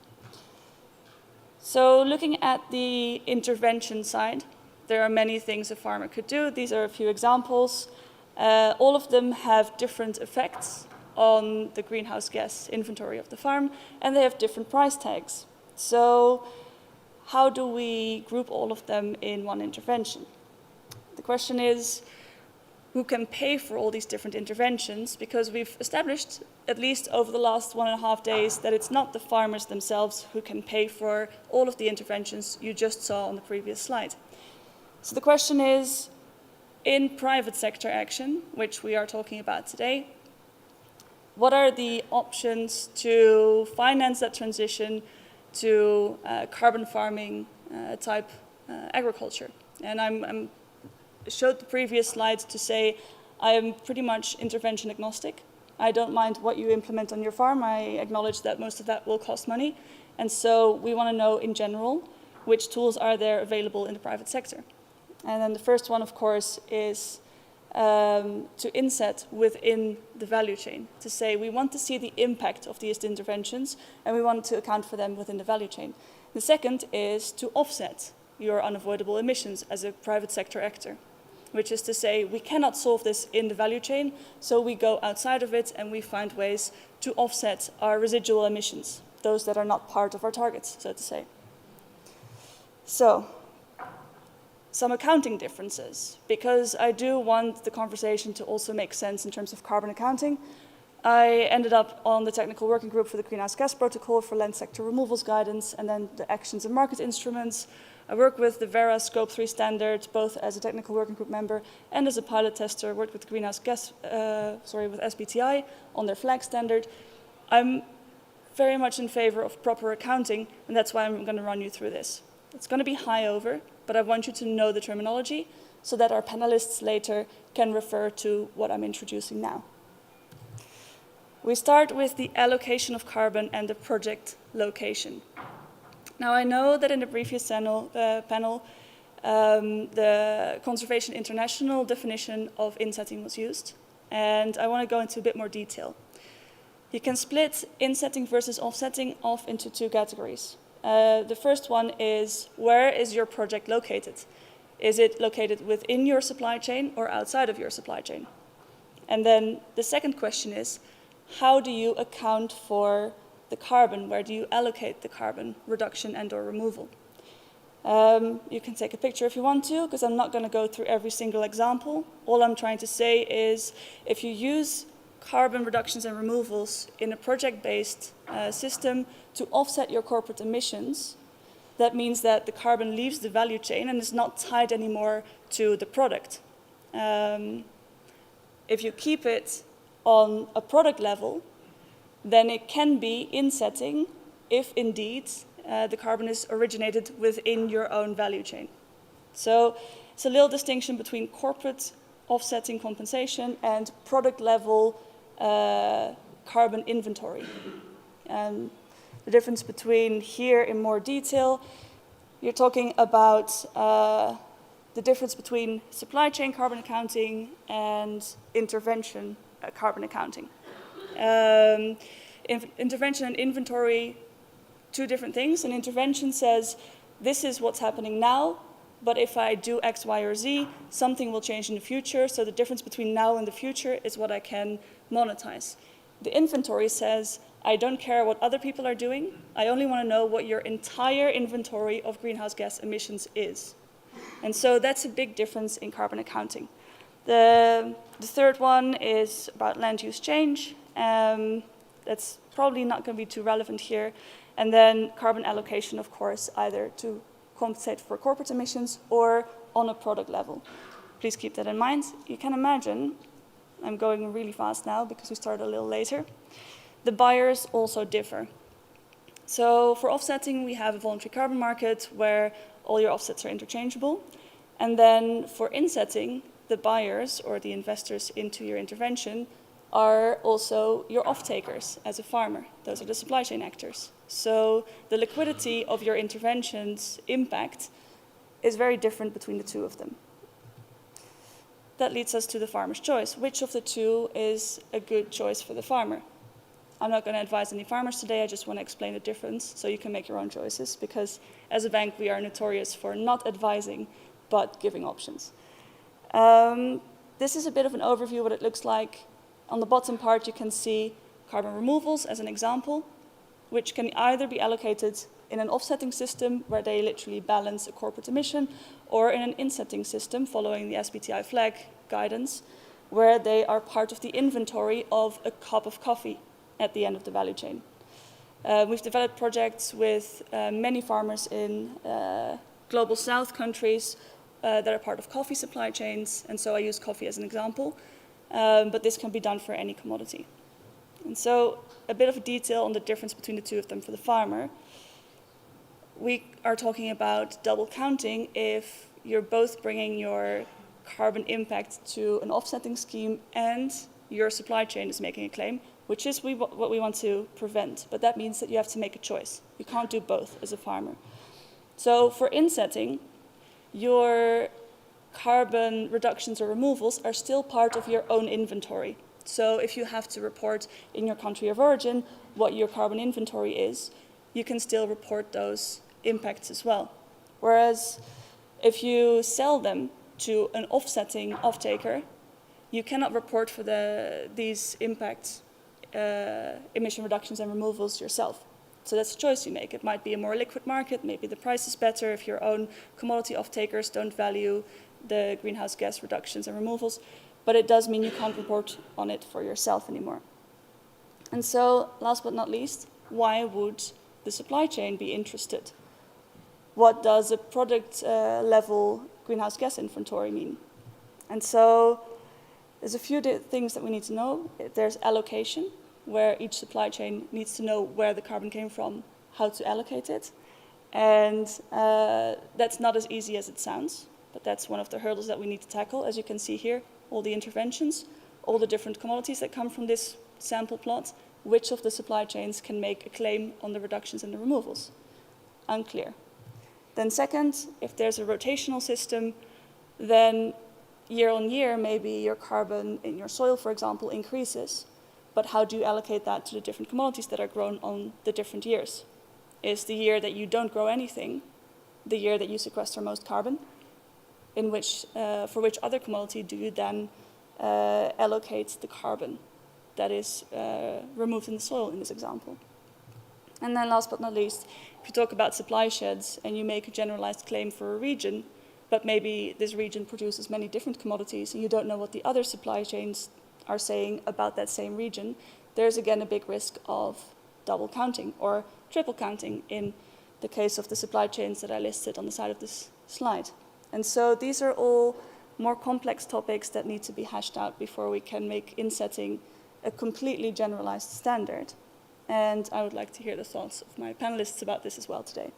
So looking at the intervention side, there are many things a farmer could do. These are a few examples. All of them have different effects on the greenhouse gas inventory of the farm, and they have different price tags. So how do we group all of them in one intervention? The question is, who can pay for all these different interventions? Because we've established, at least over the last 1.5 days, that it's not the farmers themselves who can pay for all of the interventions you just saw on the previous slide. So the question is, in private sector action, which we are talking about today, what are the options to finance that transition to carbon farming type agriculture? And I'm showed the previous slides to say I am pretty much intervention agnostic. I don't mind what you implement on your farm. I acknowledge that most of that will cost money. And so we want to know in general which tools are there available in the private sector. And then the first one, of course, is to inset within the value chain, to say we want to see the impact of these interventions and we want to account for them within the value chain. The second is to offset your unavoidable emissions as a private sector actor, which is to say we cannot solve this in the value chain, so we go outside of it and we find ways to offset our residual emissions, those that are not part of our targets, so to say. So, some accounting differences, because I do want the conversation to also make sense in terms of carbon accounting. I ended up on the technical working group for the Greenhouse Gas Protocol for land sector removals guidance, and then the actions and market instruments. I work with the Verra Scope 3 standard, both as a technical working group member and as a pilot tester. Worked with greenhouse gas, with SBTI on their flag standard. I'm very much in favor of proper accounting, and that's why I'm going to run you through this. It's going to be high over, but I want you to know the terminology so that our panelists later can refer to what I'm introducing now. We start with the allocation of carbon and the project location. Now, I know that in the previous panel, the Conservation International definition of insetting was used, and I want to go into a bit more detail. You can split insetting versus offsetting off into two categories. The first one is, where is your project located? Is it located within your supply chain or outside of your supply chain? And then the second question is, how do you account for the carbon? Where do you allocate the carbon reduction and or removal? You can take a picture if you want to, because I'm not going to go through every single example. All I'm trying to say is, if you use carbon reductions and removals in a project-based system to offset your corporate emissions, that means that the carbon leaves the value chain and is not tied anymore to the product. If you keep it on a product level, then it can be insetting if indeed the carbon is originated within your own value chain. So it's a little distinction between corporate offsetting compensation and product level carbon inventory. And the difference between here in more detail, you're talking about the difference between supply chain carbon accounting and intervention carbon accounting. Intervention and inventory, two different things. An intervention says, this is what's happening now, but if I do X, Y, or Z, something will change in the future, so the difference between now and the future is what I can monetize. The inventory says, I don't care what other people are doing, I only want to know what your entire inventory of greenhouse gas emissions is. And so that's a big difference in carbon accounting. The third one is about land use change. That's probably not going to be too relevant here. And then carbon allocation, of course, either to compensate for corporate emissions or on a product level. Please keep that in mind. You can imagine, I'm going really fast now because we started a little later. The buyers also differ. So for offsetting, we have a voluntary carbon market where all your offsets are interchangeable. And then for insetting, the buyers or the investors into your intervention are also your off-takers as a farmer. Those are the supply chain actors. So the liquidity of your intervention's impact is very different between the two of them. That leads us to the farmer's choice. Which of the two is a good choice for the farmer? I'm not going to advise any farmers today, I just want to explain the difference so you can make your own choices, because as a bank we are notorious for not advising but giving options. This is a bit of an overview of what it looks like. On the bottom part you can see carbon removals as an example, which can either be allocated in an offsetting system where they literally balance a corporate emission, or in an insetting system following the SBTI flag guidance, where they are part of the inventory of a cup of coffee at the end of the value chain. We've developed projects with many farmers in global south countries that are part of coffee supply chains, and so I use coffee as an example, but this can be done for any commodity. And so a bit of detail on the difference between the two of them for the farmer. We are talking about double counting if you're both bringing your carbon impact to an offsetting scheme and your supply chain is making a claim, which is what we want to prevent. But that means that you have to make a choice. You can't do both as a farmer. So for insetting, your carbon reductions or removals are still part of your own inventory. So if you have to report in your country of origin what your carbon inventory is, you can still report those impacts as well. Whereas if you sell them to an offsetting off-taker, you cannot report for these impacts, emission reductions and removals yourself. So that's a choice you make. It might be a more liquid market, maybe the price is better if your own commodity off-takers don't value the greenhouse gas reductions and removals, but it does mean you can't report on it for yourself anymore. And so, last but not least, why would the supply chain be interested? What does a product level greenhouse gas inventory mean? And so, there's a few things that we need to know. There's allocation, where each supply chain needs to know where the carbon came from, how to allocate it. And that's not as easy as it sounds, but that's one of the hurdles that we need to tackle. As you can see here, all the interventions, all the different commodities that come from this sample plot, which of the supply chains can make a claim on the reductions and the removals? Unclear. Then second, if there's a rotational system, then year on year, maybe your carbon in your soil, for example, increases. But how do you allocate that to the different commodities that are grown on the different years? Is the year that you don't grow anything the year that you sequester most carbon? In which, for which other commodity do you then allocate the carbon that is removed in the soil in this example? And then last but not least, if you talk about supply sheds and you make a generalized claim for a region, but maybe this region produces many different commodities and you don't know what the other supply chains are saying about that same region, there's again a big risk of double counting or triple counting in the case of the supply chains that I listed on the side of this slide. And so these are all more complex topics that need to be hashed out before we can make insetting a completely generalized standard. And I would like to hear the thoughts of my panelists about this as well today.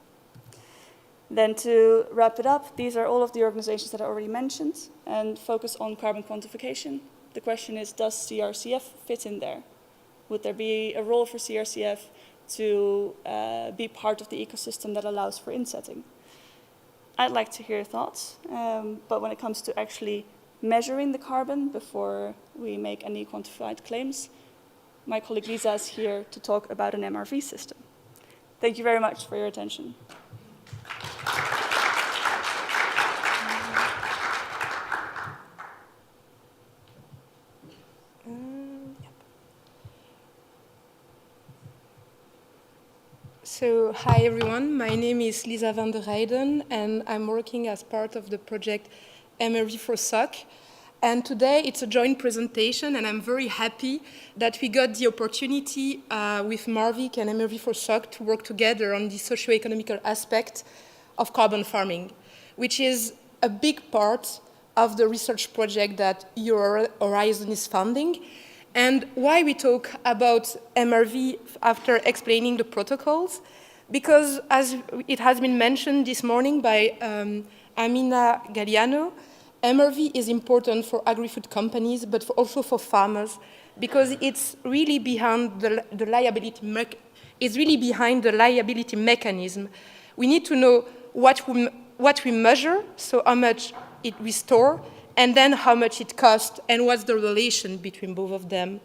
Then to wrap it up, these are all of the organizations that I already mentioned and focus on carbon quantification. The question is, does CRCF fit in there? Would there be a role for CRCF to be part of the ecosystem that allows for insetting? I'd like to hear your thoughts, but when it comes to actually measuring the carbon before we make any quantified claims, my colleague Lisa is here to talk about an MRV system. Thank you very much for your attention. So, hi everyone, my name is Lisa van der Heijden and I'm working as part of the project MRV for SOC. And today it's a joint presentation and I'm very happy that we got the opportunity with Marvik and MRV for SOC to work together on the socio-economical aspect of carbon farming, which is a big part of the research project that Horizon is funding. And why we talk about MRV after explaining the protocols? Because as it has been mentioned this morning by Amina Galliano, MRV is important for agri-food companies, but also for farmers, because it's really behind the liability mechanism. We need to know what we measure, so how much we store, and then how much it costs, and what's the relation between both of them.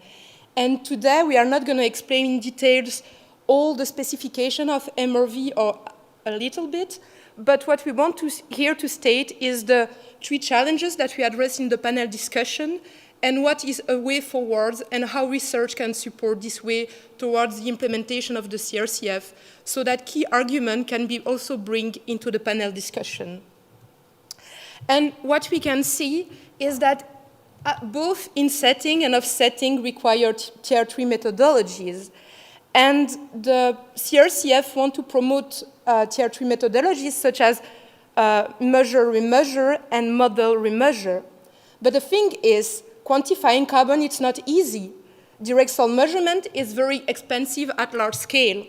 And today, we are not going to explain in details all the specification of MRV, or a little bit, but what we want here to state is the 3 challenges that we addressed in the panel discussion, and what is a way forward, and how research can support this way towards the implementation of the CRCF, so that key argument can be also bring into the panel discussion. And what we can see is that both insetting and offsetting require tier 3 methodologies. And the CRCF want to promote tier 3 methodologies such as measure, remeasure, and model, remeasure. But the thing is, quantifying carbon, it's not easy. Direct soil measurement is very expensive at large scale.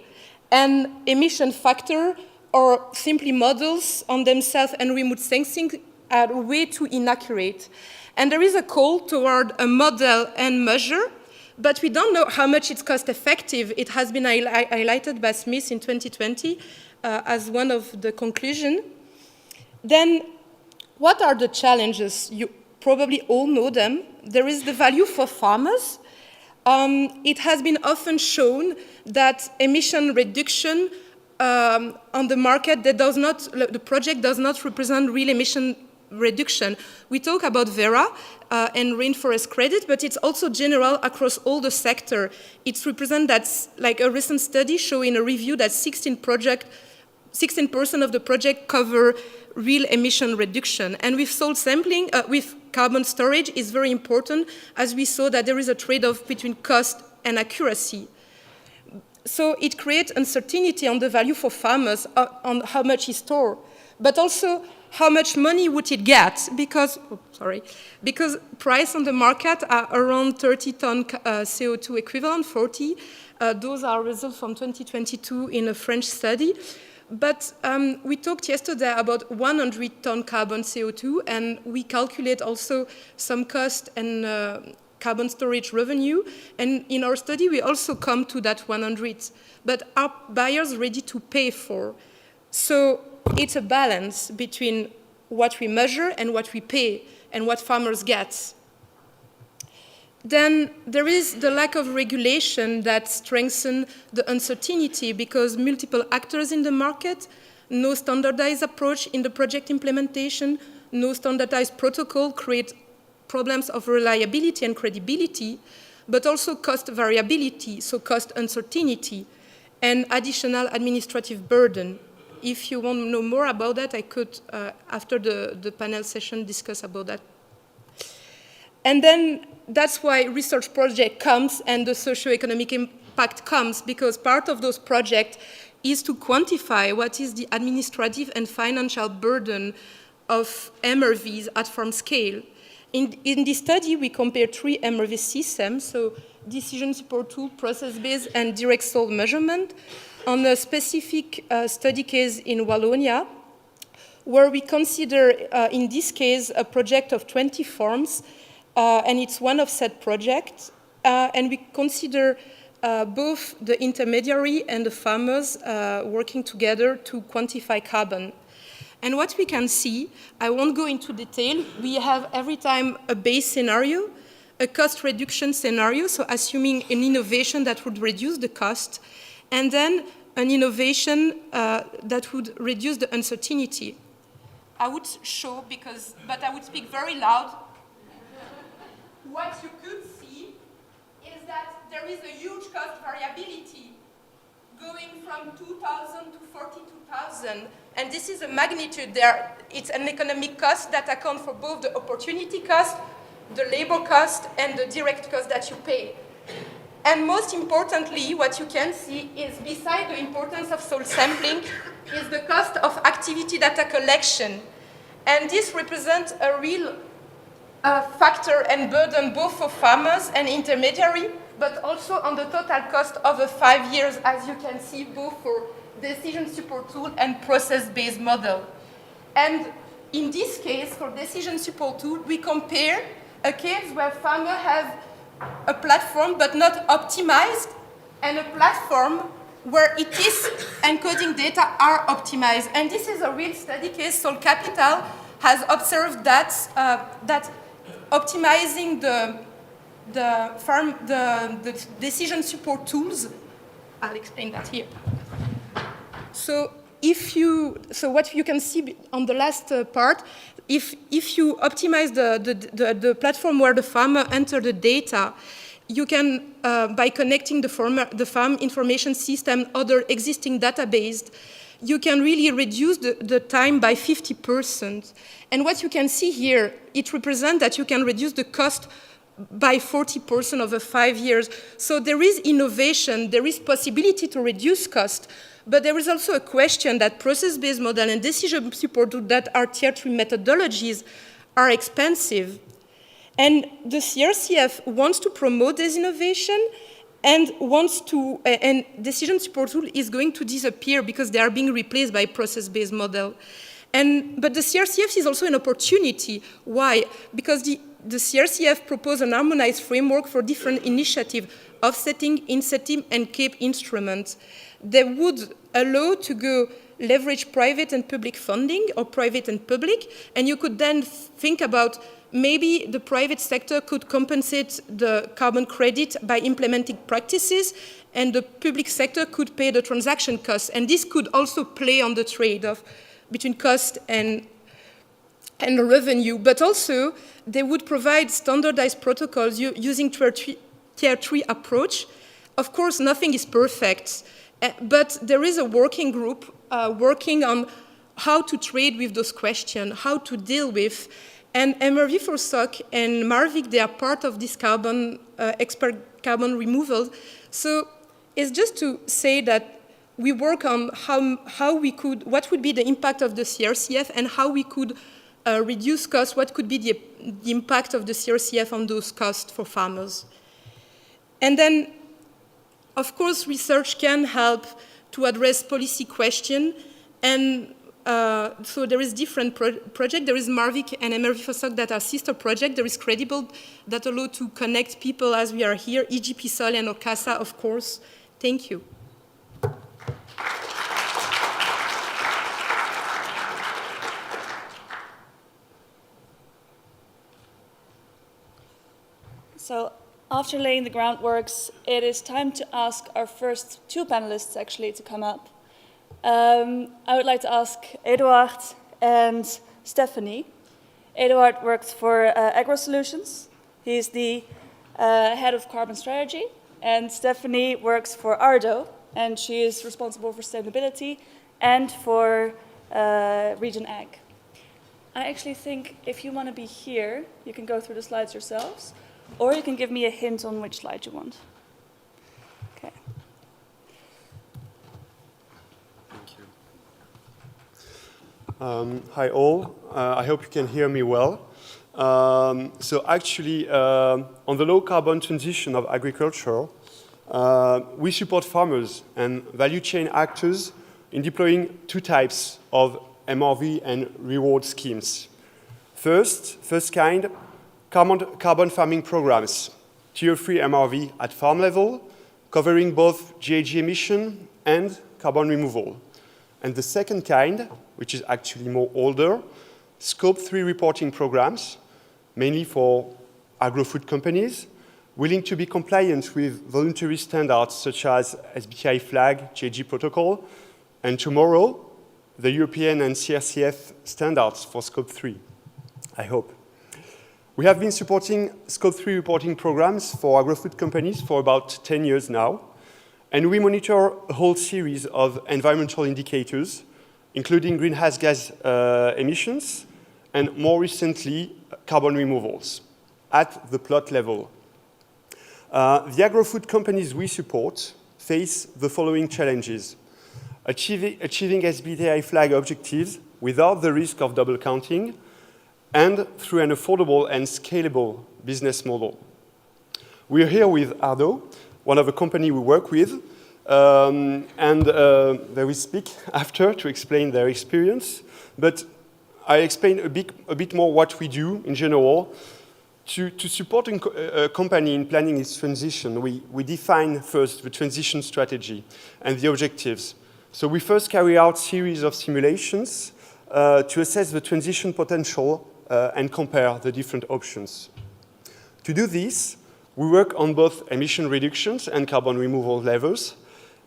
And emission factor or simply models on themselves and remote sensing are way too inaccurate. And there is a call toward a model and measure, but we don't know how much it's cost effective. It has been highlighted by Smith in 2020 as one of the conclusions. Then, what are the challenges? You probably all know them. There is the value for farmers. It has been often shown that emission reduction on the market, the project does not represent real emission reduction. We talk about Vera and rainforest credit, but it's also general across all the sector. It represents that's like a recent study showing a review that 16% of the project cover real emission reduction. And with soil sampling, with carbon storage is very important, as we saw that there is a trade-off between cost and accuracy. So it creates uncertainty on the value for farmers on how much is stored, but also how much money would it get, because price on the market are around 30 ton CO2 equivalent, 40. Those are results from 2022 in a French study. But we talked yesterday about 100 ton carbon CO2, and we calculate also some cost and carbon storage revenue. And in our study, we also come to that 100. But are buyers ready to pay for? So it's a balance between what we measure and what we pay and what farmers get. Then there is the lack of regulation that strengthens the uncertainty because multiple actors in the market, no standardized approach in the project implementation, no standardized protocol create problems of reliability and credibility, but also cost variability, so cost uncertainty, and additional administrative burden. If you want to know more about that, I could, after the panel session, discuss about that. And then that's why research project comes and the socioeconomic impact comes, because part of those projects is to quantify what is the administrative and financial burden of MRVs at farm scale. In this study, we compared 3 MRV systems, so decision support tool, process-based, and direct soil measurement, on a specific study case in Wallonia, where we consider, in this case, a project of 20 farms, and it's one offset project, and we consider both the intermediary and the farmers working together to quantify carbon. And what we can see, I won't go into detail, we have every time a base scenario, a cost reduction scenario, so assuming an innovation that would reduce the cost, and then an innovation that would reduce the uncertainty. I would show, but I would speak very loud. What you could see is that there is a huge cost variability going from 2,000 to 42,000. And this is a magnitude there. It's an economic cost that accounts for both the opportunity cost, the labor cost, and the direct cost that you pay. And most importantly, what you can see is, beside the importance of soil sampling, is the cost of activity data collection. And this represents a real factor and burden both for farmers and intermediary, but also on the total cost over 5 years, as you can see, both for decision support tool and process-based model. And in this case, for decision support tool, we compare a case where farmers have a platform but not optimized, and a platform where it is encoding data are optimized. And this is a real study case. Soil Capital has observed that that optimizing the decision support tools. I'll explain that here. So what you can see on the last part, if you optimize the platform where the farmer enter the data, you can, by connecting the farm information system, other existing database, you can really reduce the time by 50%. And what you can see here, it represents that you can reduce the cost by 40% over 5 years. So there is innovation, there is possibility to reduce cost, but there is also a question that process-based model and decision support that are tier 3 methodologies are expensive. And the CRCF wants to promote this innovation and and decision support tool is going to disappear because they are being replaced by process-based model. But the CRCF is also an opportunity. Why? Because the CRCF proposed an harmonized framework for different initiatives, offsetting, insetting, and CAPE instruments. They would allow to go leverage private and public funding, or private and public, and you could then think about maybe the private sector could compensate the carbon credit by implementing practices, and the public sector could pay the transaction costs. And this could also play on the trade-off between cost and and revenue, but also they would provide standardized protocols using tier 3 approach. Of course, nothing is perfect, but there is a working group working on how to trade with those questions, how to deal with. And MRV for SOC and Marvik, they are part of this expert carbon removal. So it's just to say that we work on what would be the impact of the CRCF and how we could reduce costs, what could be the impact of the CRCF on those costs for farmers. And then, of course, research can help to address policy questions. And so there is different projects. There is Marvik and MRV for SOC that are sister projects. There is Credible that allow to connect people as we are here, EGP Sol and OCASA, of course. Thank you. So after laying the groundworks, it is time to ask our first two panelists actually to come up. I would like to ask Eduard and Stephanie. Eduard works for AgroSolutions. He's the head of carbon strategy. And Stephanie works for Ardo, and she is responsible for sustainability and for Region Ag. I actually think if you want to be here, you can go through the slides yourselves, or you can give me a hint on which slide you want. Okay. Hi all, I hope you can hear me well. So actually, on the low carbon transition of agriculture, we support farmers and value chain actors in deploying two types of MRV and reward schemes. First kind, carbon farming programs, tier 3 MRV at farm level, covering both GHG emission and carbon removal. And the second kind, which is actually more older, scope 3 reporting programs, mainly for agro-food companies, willing to be compliant with voluntary standards such as SBTi flag, GHG protocol, and tomorrow, the European and CRCF standards for scope 3, I hope. We have been supporting scope 3 reporting programs for agro-food companies for about 10 years now, and we monitor a whole series of environmental indicators, including greenhouse gas emissions, and more recently, carbon removals at the plot level. The agro-food companies we support face the following challenges: achieving SBTi flag objectives without the risk of double counting, and through an affordable and scalable business model. We're here with Ardo, one of the companies we work with, and they will speak after to explain their experience. But I explain a bit more what we do in general. To support a company in planning its transition, we define first the transition strategy and the objectives. So we first carry out a series of simulations to assess the transition potential and compare the different options. To do this, we work on both emission reductions and carbon removal levels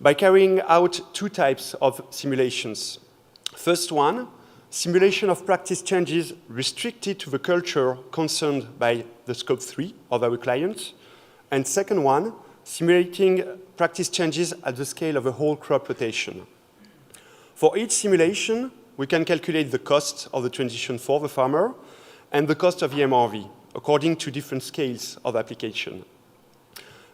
by carrying out two types of simulations. First one, simulation of practice changes restricted to the culture concerned by the scope 3 of our clients. And second one, simulating practice changes at the scale of a whole crop rotation. For each simulation, we can calculate the cost of the transition for the farmer and the cost of the MRV, according to different scales of application.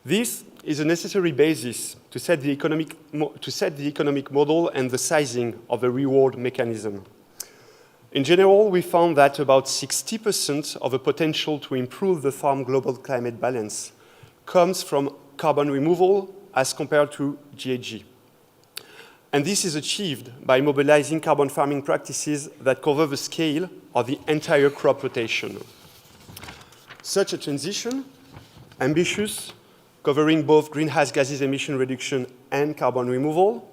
This is a necessary basis to set the economic model and the sizing of the reward mechanism. In general, we found that about 60% of the potential to improve the farm global climate balance comes from carbon removal as compared to GHG. And this is achieved by mobilizing carbon farming practices that cover the scale of the entire crop rotation. Such a transition, ambitious, covering both greenhouse gases emission reduction and carbon removal,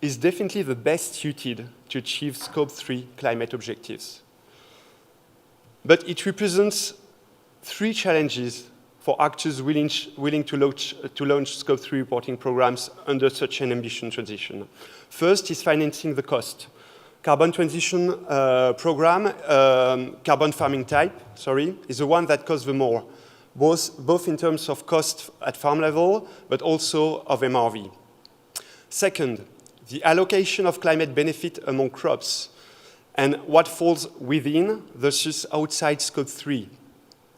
is definitely the best suited to achieve scope 3 climate objectives. But it represents three challenges for actors willing to launch scope 3 reporting programs under such an ambitious transition. First is financing the cost. carbon transition program, carbon farming type, sorry, is the one that costs the more, both in terms of cost at farm level, but also of MRV. Second, the allocation of climate benefit among crops and what falls within versus outside scope 3.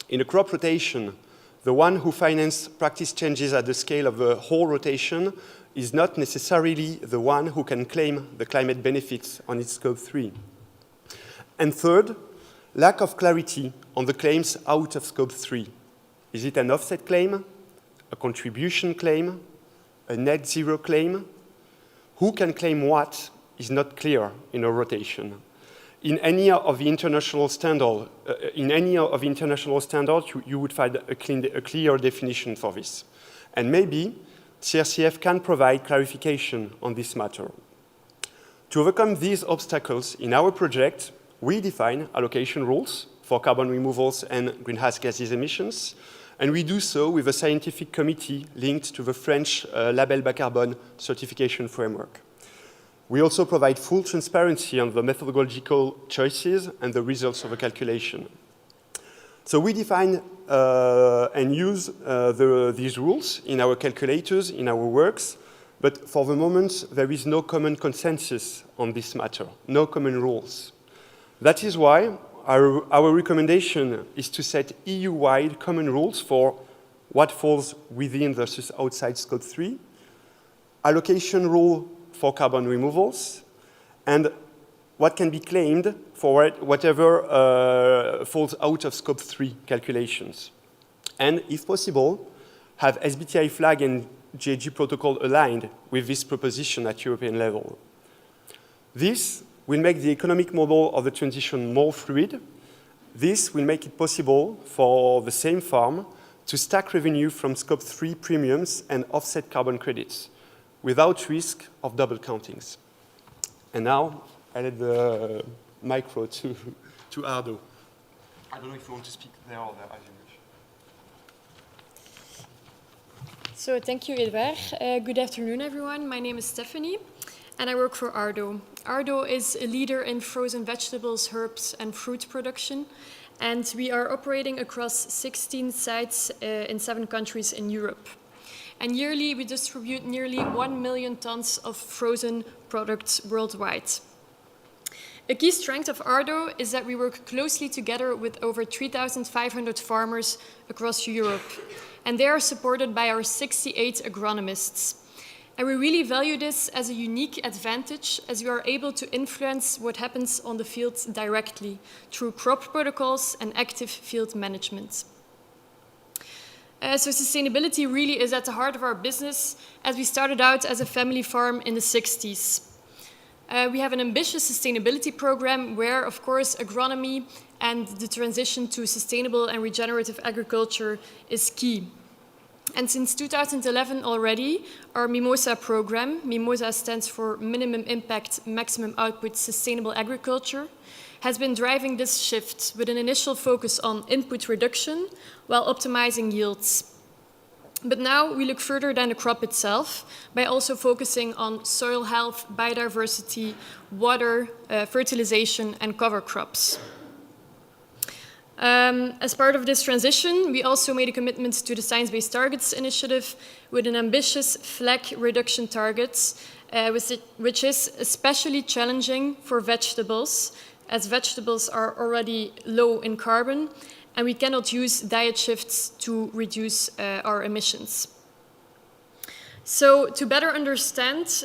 In a crop rotation, the one who finances practice changes at the scale of the whole rotation is not necessarily the one who can claim the climate benefits on its scope 3. And third, lack of clarity on the claims out of scope 3. Is it an offset claim, a contribution claim, a net zero claim? Who can claim what is not clear in a rotation. In any of the international standards, you would find a clear definition for this. And maybe CRCF can provide clarification on this matter. To overcome these obstacles in our project, we define allocation rules for carbon removals and greenhouse gases emissions, and we do so with a scientific committee linked to the French Label Bas Carbone certification framework. We also provide full transparency on the methodological choices and the results of the calculation. So we define and use these rules in our calculators, in our works, but for the moment, there is no common consensus on this matter, no common rules. That is why our recommendation is to set EU-wide common rules for what falls within versus outside scope 3, allocation rule for carbon removals, and what can be claimed for whatever falls out of scope 3 calculations. And if possible, have SBTi flag and GHG protocol aligned with this proposition at European level. This will make the economic model of the transition more fluid. This will make it possible for the same farm to stack revenue from scope 3 premiums and offset carbon credits without risk of double countings. And now, I let the micro to Ardo. I don't know if you want to speak there or there, as you wish. So thank you, Edouard. Good afternoon, everyone. My name is Stephanie, and I work for Ardo. Ardo is a leader in frozen vegetables, herbs, and fruit production, and we are operating across 16 sites in 7 countries in Europe. And yearly, we distribute nearly 1 million tons of frozen products worldwide. A key strength of Ardo is that we work closely together with over 3,500 farmers across Europe, and they are supported by our 68 agronomists. And we really value this as a unique advantage, as we are able to influence what happens on the field directly through crop protocols and active field management. So sustainability really is at the heart of our business, as we started out as a family farm in the 60s. We have an ambitious sustainability program where, of course, agronomy and the transition to sustainable and regenerative agriculture is key. And since 2011 already, our MIMOSA program, MIMOSA stands for Minimum Impact, Maximum Output Sustainable Agriculture, has been driving this shift with an initial focus on input reduction while optimizing yields. But now we look further than the crop itself by also focusing on soil health, biodiversity, water, fertilization, and cover crops. As part of this transition, we also made a commitment to the Science Based Targets initiative with an ambitious FLEC reduction target, which is especially challenging for vegetables, as vegetables are already low in carbon, and we cannot use diet shifts to reduce our emissions. So to better understand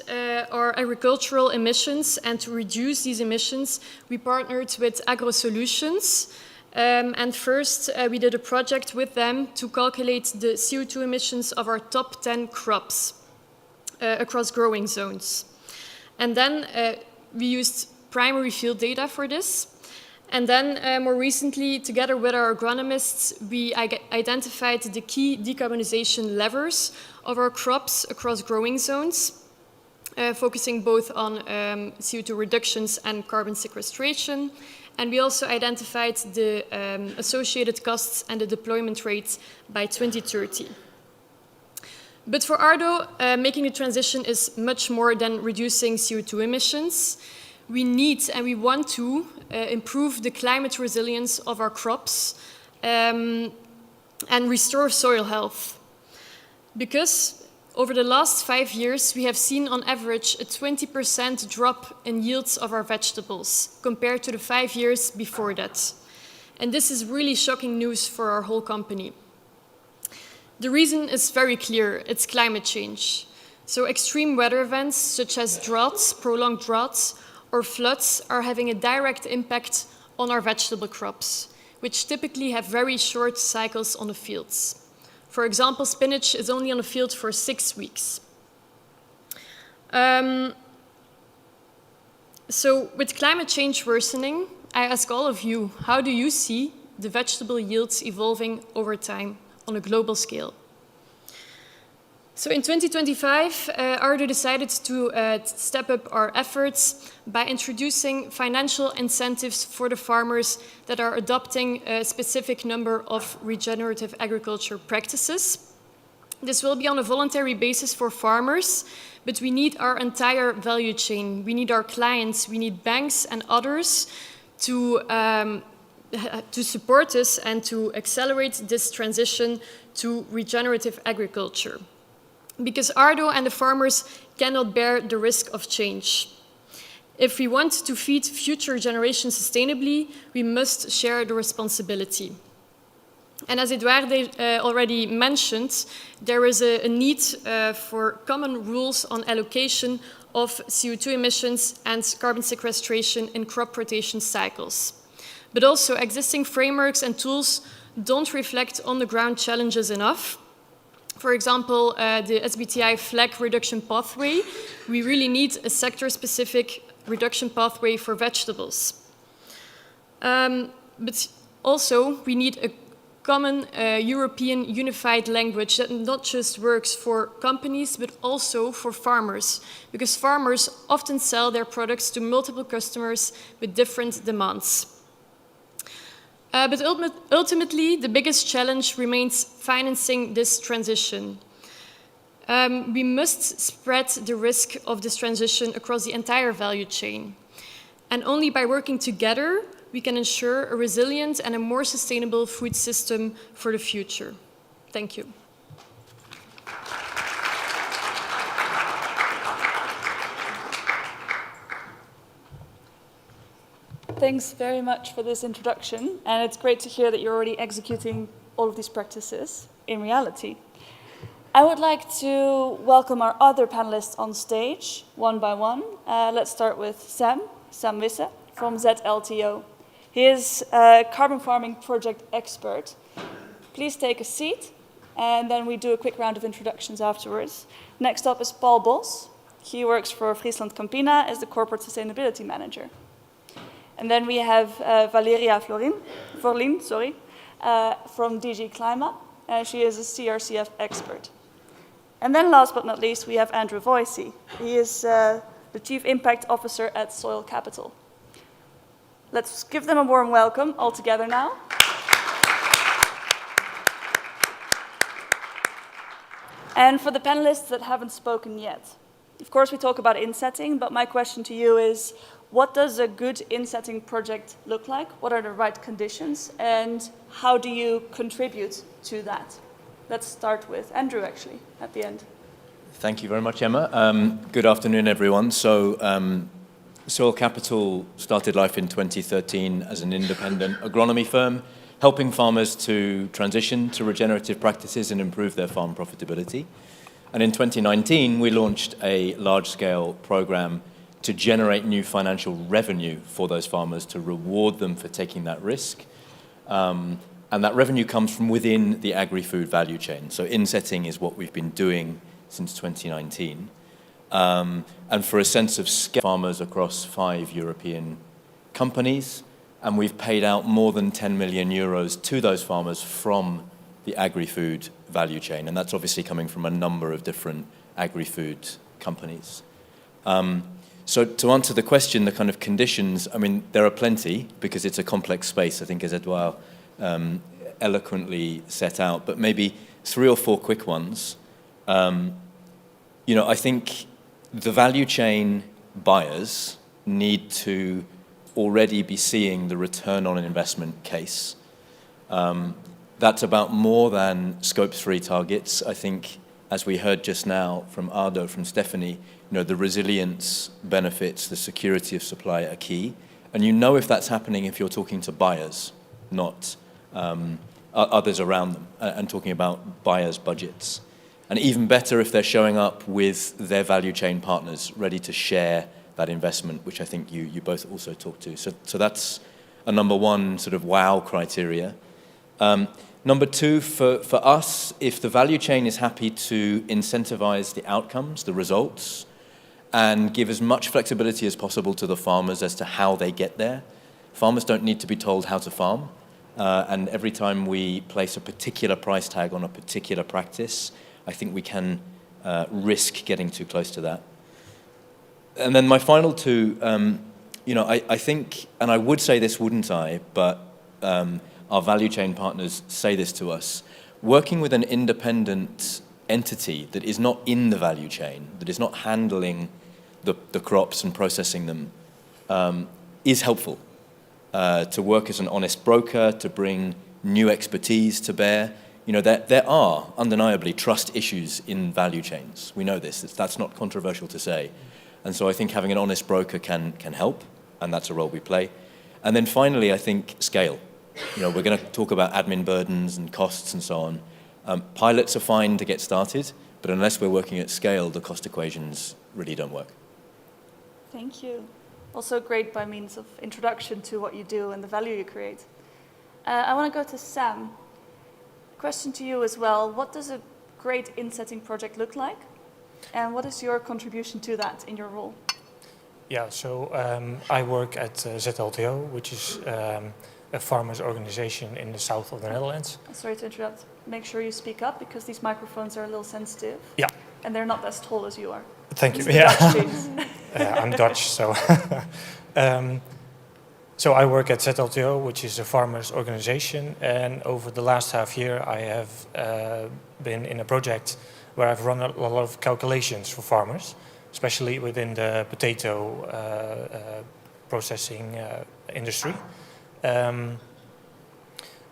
our agricultural emissions and to reduce these emissions, we partnered with AgroSolutions. And first, we did a project with them to calculate the CO2 emissions of our top 10 crops across growing zones. And then we used primary field data for this. And then more recently, together with our agronomists, we identified the key decarbonization levers of our crops across growing zones, focusing both on CO2 reductions and carbon sequestration. And we also identified the associated costs and the deployment rates by 2030. But for Ardo, making the transition is much more than reducing CO2 emissions. we need and we want to improve the climate resilience of our crops and restore soil health. Because over the last 5 years, we have seen on average a 20% drop in yields of our vegetables compared to the 5 years before that. And this is really shocking news for our whole company. The reason is very clear, it's climate change. So extreme weather events such as droughts, prolonged droughts, or floods are having a direct impact on our vegetable crops, which typically have very short cycles on the fields. For example, spinach is only on the field for 6 weeks. So with climate change worsening, I ask all of you, how do you see the vegetable yields evolving over time on a global scale? So in 2025, ARDO decided to step up our efforts by introducing financial incentives for the farmers that are adopting a specific number of regenerative agriculture practices. This will be on a voluntary basis for farmers, but we need our entire value chain. We need our clients, we need banks and others to support us and to accelerate this transition to regenerative agriculture. Because ARDO and the farmers cannot bear the risk of change. If we want to feed future generations sustainably, we must share the responsibility. And as Eduardo already mentioned, there is a need for common rules on allocation of CO2 emissions and carbon sequestration in crop rotation cycles. But also existing frameworks and tools don't reflect on-the-ground challenges enough. For example, the SBTI flag reduction pathway, we really need a sector-specific reduction pathway for vegetables. But also, we need a common European unified language that not just works for companies, but also for farmers, because farmers often sell their products to multiple customers with different demands. But ultimately, the biggest challenge remains financing this transition. We must spread the risk of this transition across the entire value chain. And only by working together, we can ensure a resilient and a more sustainable food system for the future. Thank you. Thanks very much for this introduction, and it's great to hear that you're already executing all of these practices in reality. I would like to welcome our other panelists on stage, one by one. Let's start with Sam Wisse from ZLTO. He is a carbon farming project expert. Please take a seat, and then we do a quick round of introductions afterwards. Next up is Paul Bos. He works for Friesland Campina as the corporate sustainability manager. And then we have Valeria Forlin, from DG Climate. She is a CRCF expert. And then last but not least, we have Andrew Voicey. He is the Chief Impact Officer at Soil Capital. Let's give them a warm welcome all together now. And for the panelists that haven't spoken yet, of course we talk about insetting, but my question to you is, what does a good insetting project look like? What are the right conditions? And how do you contribute to that? Let's start with Andrew, actually, at the end. Thank you very much, Emma. Good afternoon, everyone. So, Soil Capital started life in 2013 as an independent agronomy firm, helping farmers to transition to regenerative practices and improve their farm profitability. And in 2019, we launched a large-scale program to generate new financial revenue for those farmers, to reward them for taking that risk. And that revenue comes from within the agri-food value chain. So insetting is what we've been doing since 2019. And for a sense of scale, farmers across 5 European companies, and we've paid out more than 10 million euros to those farmers from the agri-food value chain. And that's obviously coming from a number of different agri-food companies. So to answer the question, the kind of conditions, I mean, there are plenty, because it's a complex space, I think, as Edouard eloquently set out, but maybe 3 or 4 quick ones. I think the value chain buyers need to already be seeing the return on an investment case. That's about more than Scope 3 targets. I think, as we heard just now from Ardo, from Stephanie, the resilience benefits, the security of supply are key. And you know if that's happening if you're talking to buyers, not others around them, and talking about buyers' budgets. And even better if they're showing up with their value chain partners ready to share that investment, which I think you both also talked to. So that's a number one sort of wow criteria. Number two, for us, if the value chain is happy to incentivize the outcomes, the results, and give as much flexibility as possible to the farmers as to how they get there. Farmers don't need to be told how to farm. And every time we place a particular price tag on a particular practice, I think we can risk getting too close to that. And then my final two, I think, and I would say this, wouldn't I, but our value chain partners say this to us, working with an independent entity that is not in the value chain, that is not handling the crops and processing them, is helpful. To work as an honest broker, to bring new expertise to bear. There are undeniably trust issues in value chains. We know this. That's not controversial to say. And so I think having an honest broker can help, and that's a role we play. And then finally, I think scale. We're going to talk about admin burdens and costs and so on. Pilots are fine to get started, but unless we're working at scale, the cost equations really don't work. Thank you. Also great by means of introduction to what you do and the value you create. I want to go to Sam. Question to you as well. What does a great insetting project look like? And what is your contribution to that in your role? Yeah, so I work at ZLTO, which is a farmers' organization in the south of the Netherlands. Sorry to interrupt. Make sure you speak up because these microphones are a little sensitive. Yeah. And they're not as tall as you are. Thank you. Mr. Yeah. Dutch, I'm Dutch, so. So I work at ZLTO, which is a farmers' organization, and over the last half year I have been in a project where I've run a lot of calculations for farmers, especially within the potato processing industry.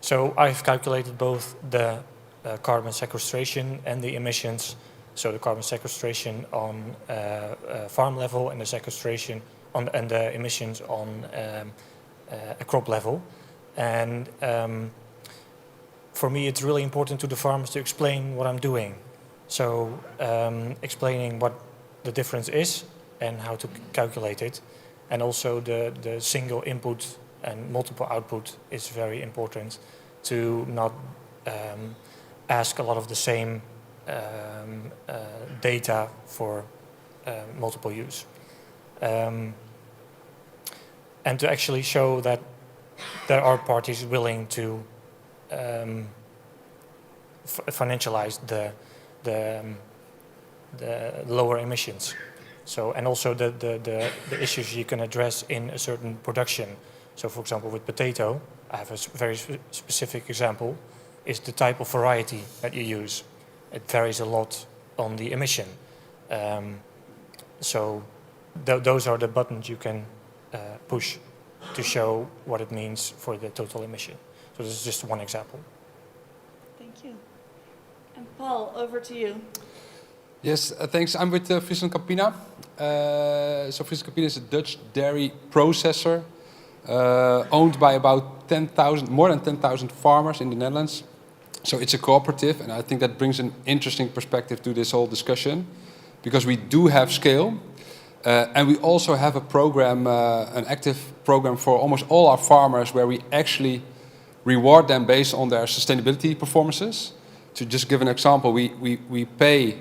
So I've calculated both the carbon sequestration and the emissions, so the carbon sequestration on farm level and the sequestration and the emissions on a crop level. And for me it's really important to the farmers to explain what I'm doing. So explaining what the difference is and how to calculate it. And also the single input and multiple output is very important to not ask a lot of the same data for multiple use. And to actually show that there are parties willing to financialize the lower emissions. So, and also the issues you can address in a certain production. So for example, with potato, I have a very specific example, is the type of variety that you use. It varies a lot on the emission. So those are the buttons you can push to show what it means for the total emission. So this is just one example. Thank you. And Paul, over to you. Yes, thanks. I'm with Friesland Campina. So Friesland Campina is a Dutch dairy processor owned by about more than 10,000 farmers in the Netherlands. So it's a cooperative, and I think that brings an interesting perspective to this whole discussion, because we do have scale, and we also have a program, an active program for almost all our farmers, where we actually reward them based on their sustainability performances. To just give an example, we pay,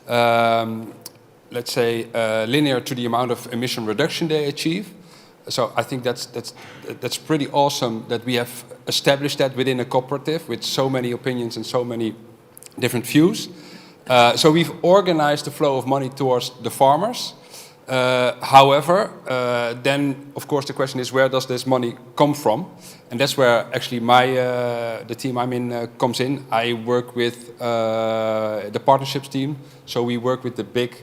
let's say, linear to the amount of emission reduction they achieve. So I think that's pretty awesome that we have established that within a cooperative with so many opinions and so many different views. So we've organized the flow of money towards the farmers. However, then of course the question is, where does this money come from? And that's where actually the team I'm in comes in. I work with the partnerships team. So we work with the big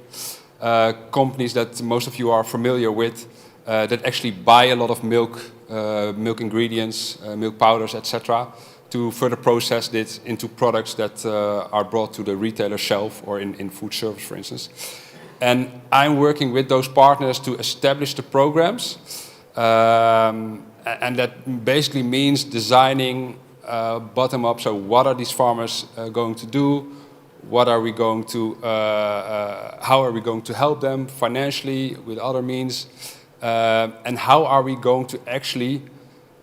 companies that most of you are familiar with. that actually buy a lot of milk, milk ingredients, milk powders, etc., to further process this into products that are brought to the retailer shelf or in food service, for instance. And I'm working with those partners to establish the programs. And that basically means designing bottom up. So what are these farmers going to do? What are we going to, how are we going to help them financially with other means? And how are we going to actually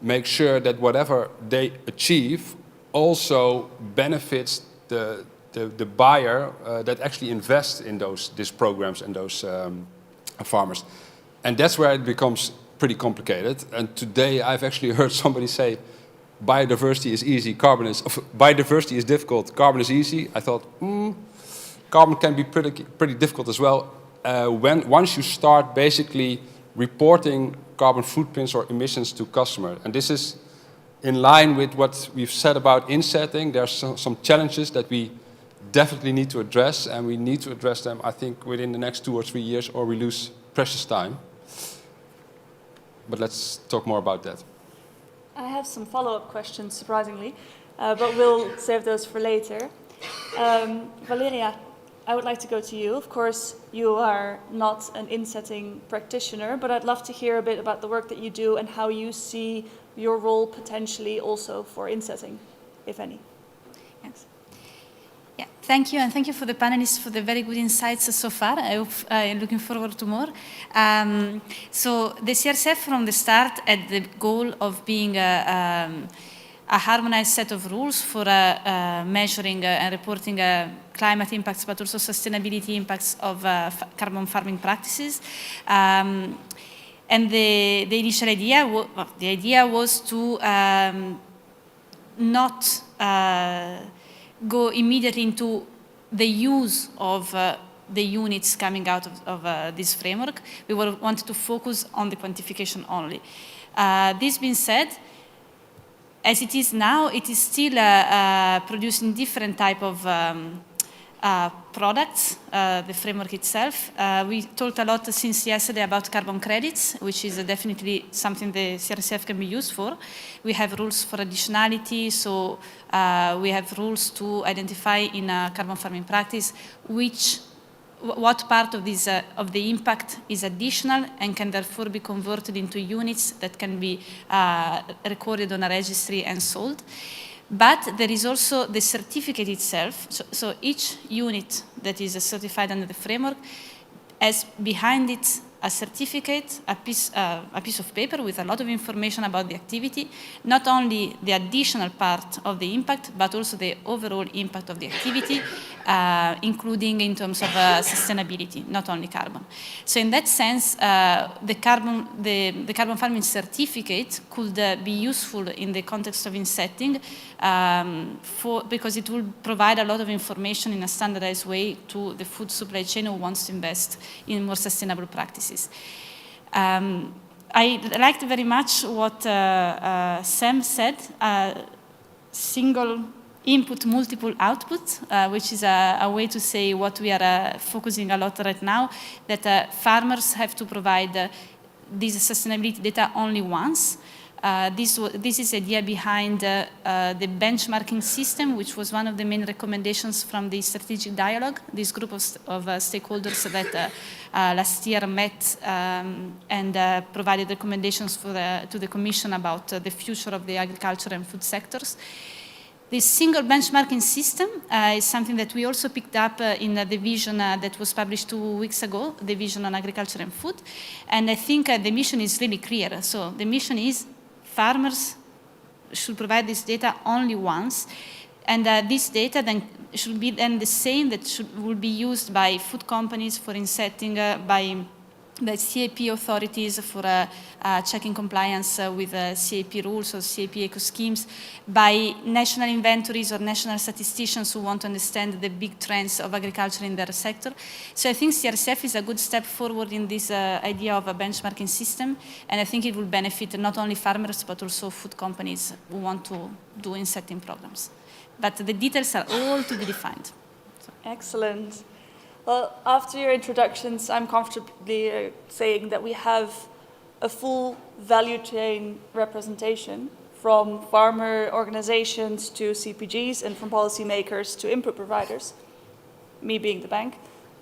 make sure that whatever they achieve also benefits the buyer that actually invests in these programs and those farmers. And that's where it becomes pretty complicated. And today I've actually heard somebody say, biodiversity is easy, biodiversity is difficult, carbon is easy. I thought, carbon can be pretty difficult as well. Once you start basically reporting carbon footprints or emissions to customers. And this is in line with what we've said about insetting. There are some challenges that we definitely need to address, and we need to address them, I think, within the next 2 or 3 years, or we lose precious time. But let's talk more about that. I have some follow-up questions, surprisingly, but we'll save those for later. Valeria, I would like to go to you. Of course, you are not an insetting practitioner, but I'd love to hear a bit about the work that you do and how you see your role potentially also for insetting, if any. Yes. Yeah, thank you, and thank you for the panelists for the very good insights so far. I'm looking forward to more. So the CRCF from the start had the goal of being a harmonized set of rules for measuring and reporting climate impacts, but also sustainability impacts of carbon farming practices. And the initial idea, was to not go immediately into the use of the units coming out of this framework. We wanted to focus on the quantification only. This being said, as it is now, it is still producing different type of products, the framework itself. We talked a lot since yesterday about carbon credits, which is definitely something the CRCF can be used for. We have rules for additionality, so we have rules to identify in a carbon farming practice what part of this of the impact is additional and can therefore be converted into units that can be recorded on a registry and sold. But there is also the certificate itself. So each unit that is certified under the framework has behind it a certificate, a piece of paper with a lot of information about the activity, not only the additional part of the impact, but also the overall impact of the activity, including in terms of sustainability, not only carbon. So in that sense, the carbon farming certificate could be useful in the context of insetting because it will provide a lot of information in a standardized way to the food supply chain who wants to invest in more sustainable practices. I liked very much what Sam said, single input, multiple output, which is a way to say what we are focusing a lot right now, that farmers have to provide this sustainability data only once. This is the idea behind the benchmarking system, which was one of the main recommendations from the strategic dialogue, this group of stakeholders that last year met and provided recommendations to the Commission about the future of the agriculture and food sectors. This single benchmarking system is something that we also picked up in the vision that was published 2 weeks ago, the vision on agriculture and food. And I think the mission is really clear. So the mission is farmers should provide this data only once, and this data then should be then the same that will be used by food companies for insetting, by CAP authorities for checking compliance with CAP rules or CAP eco schemes, by national inventories or national statisticians who want to understand the big trends of agriculture in their sector. So I think CRCF is a good step forward in this idea of a benchmarking system, and I think it will benefit not only farmers but also food companies who want to do insetting programs. But the details are all to be defined. So. Excellent. Well, after your introductions, I'm comfortably saying that we have a full value chain representation from farmer organizations to CPGs and from policymakers to input providers, me being the bank.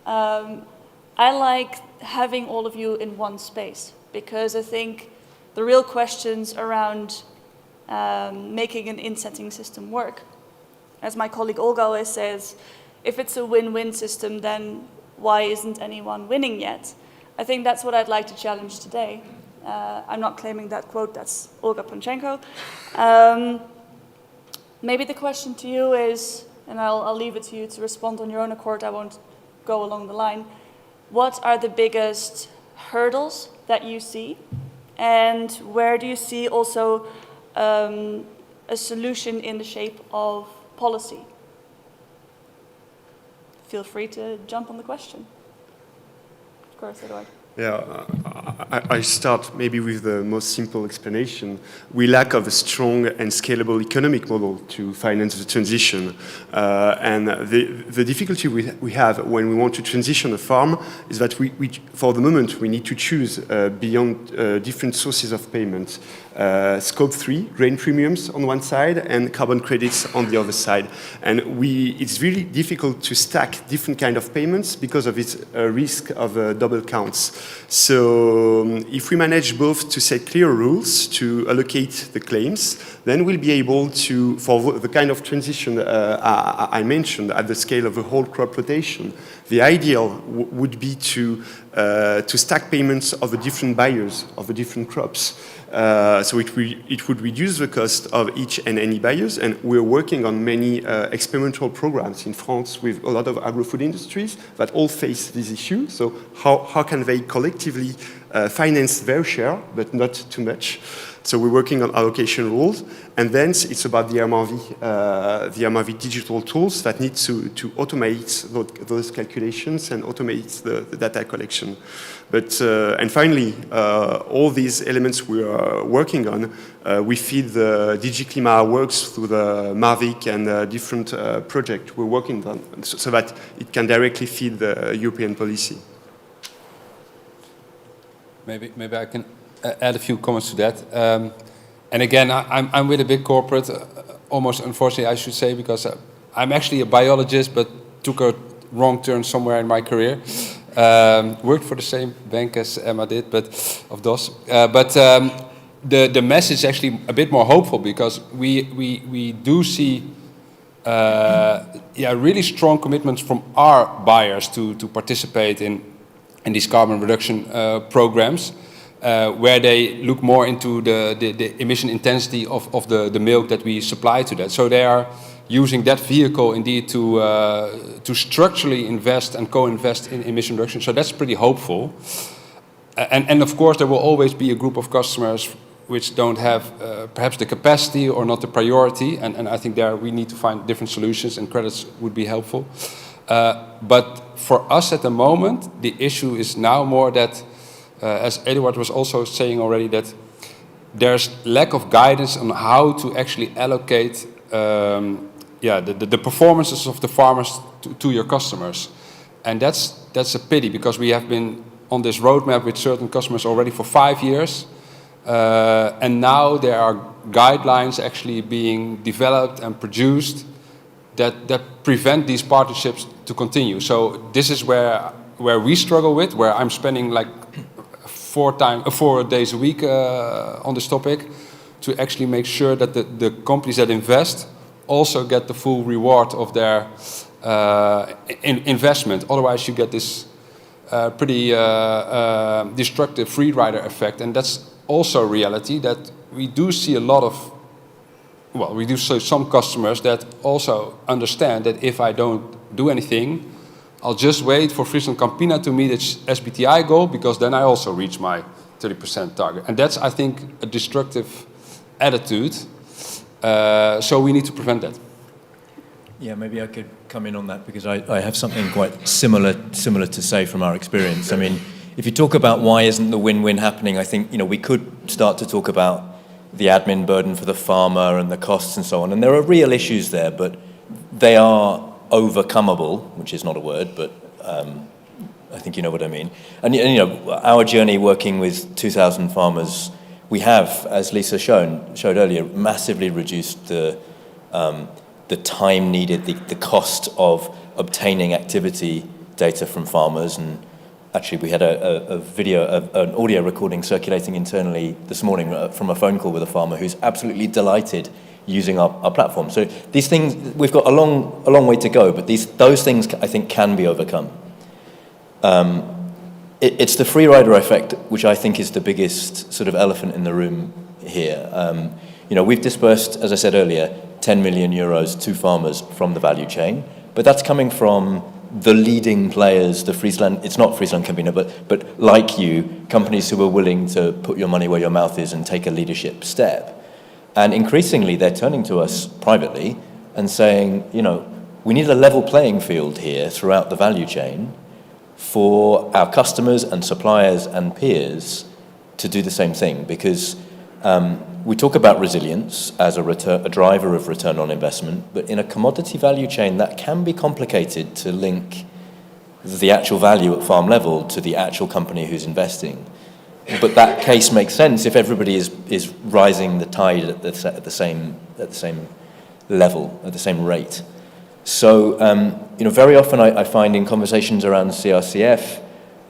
I like having all of you in one space because I think the real questions around making an insetting system work. As my colleague Olga always says, if it's a win-win system, then why isn't anyone winning yet? I think that's what I'd like to challenge today. I'm not claiming that quote, that's Olga Panchenko. Maybe the question to you is, and I'll leave it to you to respond on your own accord, I won't go along the line. What are the biggest hurdles that you see? And where do you see also a solution in the shape of policy? Feel free to jump on the question. Of course, Eduard. Yeah, I start maybe with the most simple explanation. We lack of a strong and scalable economic model to finance the transition. And the difficulty we have when we want to transition a farm is that for the moment, we need to choose beyond different sources of payment. Scope 3, grain premiums on one side and carbon credits on the other side. And it's really difficult to stack different kind of payments because of its risk of double counts. So if we manage both to set clear rules to allocate the claims, then we'll be able to, for the kind of transition I mentioned at the scale of a whole crop rotation, the ideal would be to stack payments of the different buyers of the different crops. So it would reduce the cost of each and any buyers, and we're working on many experimental programs in France with a lot of agro-food industries that all face this issue. So how can they collectively finance their share, but not too much? So we're working on allocation rules, and then it's about the INRAE digital tools that need to automate those calculations and automate the data collection. But and finally, all these elements we are working on, we feed the DigiClima works through the Mavic and different projects we're working on, so that it can directly feed the European policy. Maybe I can add a few comments to that. And again, I'm with a big corporate, almost unfortunately I should say, because I'm actually a biologist, but took a wrong turn somewhere in my career. Worked for the same bank as Emma did, but of DOS. But the message is actually a bit more hopeful because we do see really strong commitments from our buyers to participate in these carbon reduction programs. Where they look more into the emission intensity of the milk that we supply to that. So they are using that vehicle indeed to structurally invest and co-invest in emission reduction. So that's pretty hopeful. And of course there will always be a group of customers which don't have perhaps the capacity or not the priority. And I think there we need to find different solutions, and credits would be helpful. But for us at the moment, the issue is now more that as Eduard was also saying already, that there's lack of guidance on how to actually allocate the performances of the farmers to your customers. And that's a pity, because we have been on this roadmap with certain customers already for 5 years. And now there are guidelines actually being developed and produced that prevent these partnerships to continue. So this is where we struggle with, where I'm spending like 4 days a week on this topic, to actually make sure that the companies that invest also get the full reward of their investment. Otherwise you get this pretty destructive free rider effect. And that's also a reality, that we do see a lot of, well, we do see some customers that also understand that if I don't do anything, I'll just wait for Friesland Campina to meet its SBTI goal, because then I also reach my 30% target. And that's, I think, a destructive attitude. So we need to prevent that. Yeah, maybe I could come in on that, because I have something quite similar to say from our experience. I mean, if you talk about why isn't the win-win happening, I think, you know, we could start to talk about the admin burden for the farmer and the costs and so on. And there are real issues there, but they are overcomable, which is not a word, but I think you know what I mean. And you know, our journey working with 2,000 farmers, we have, as Lisa showed earlier, massively reduced the time needed, the cost of obtaining activity data from farmers. And actually, we had an audio recording circulating internally this morning from a phone call with a farmer who's absolutely delighted using our platform. So these things, we've got a long way to go, but those things I think can be overcome. It's the free rider effect, which I think is the biggest sort of elephant in the room here. You know, we've dispersed, as I said earlier, 10 million euros to farmers from the value chain, but that's coming from the leading players, the Friesland, it's not Friesland Campina, but like you, companies who are willing to put your money where your mouth is and take a leadership step. And increasingly, they're turning to us privately and saying, you know, we need a level playing field here throughout the value chain for our customers and suppliers and peers to do the same thing, because we talk about resilience as a driver of return on investment, but in a commodity value chain that can be complicated to link the actual value at farm level to the actual company who's investing. But that case makes sense if everybody is rising the tide at the same level, at the same rate. So, you know, very often I find in conversations around CRCF,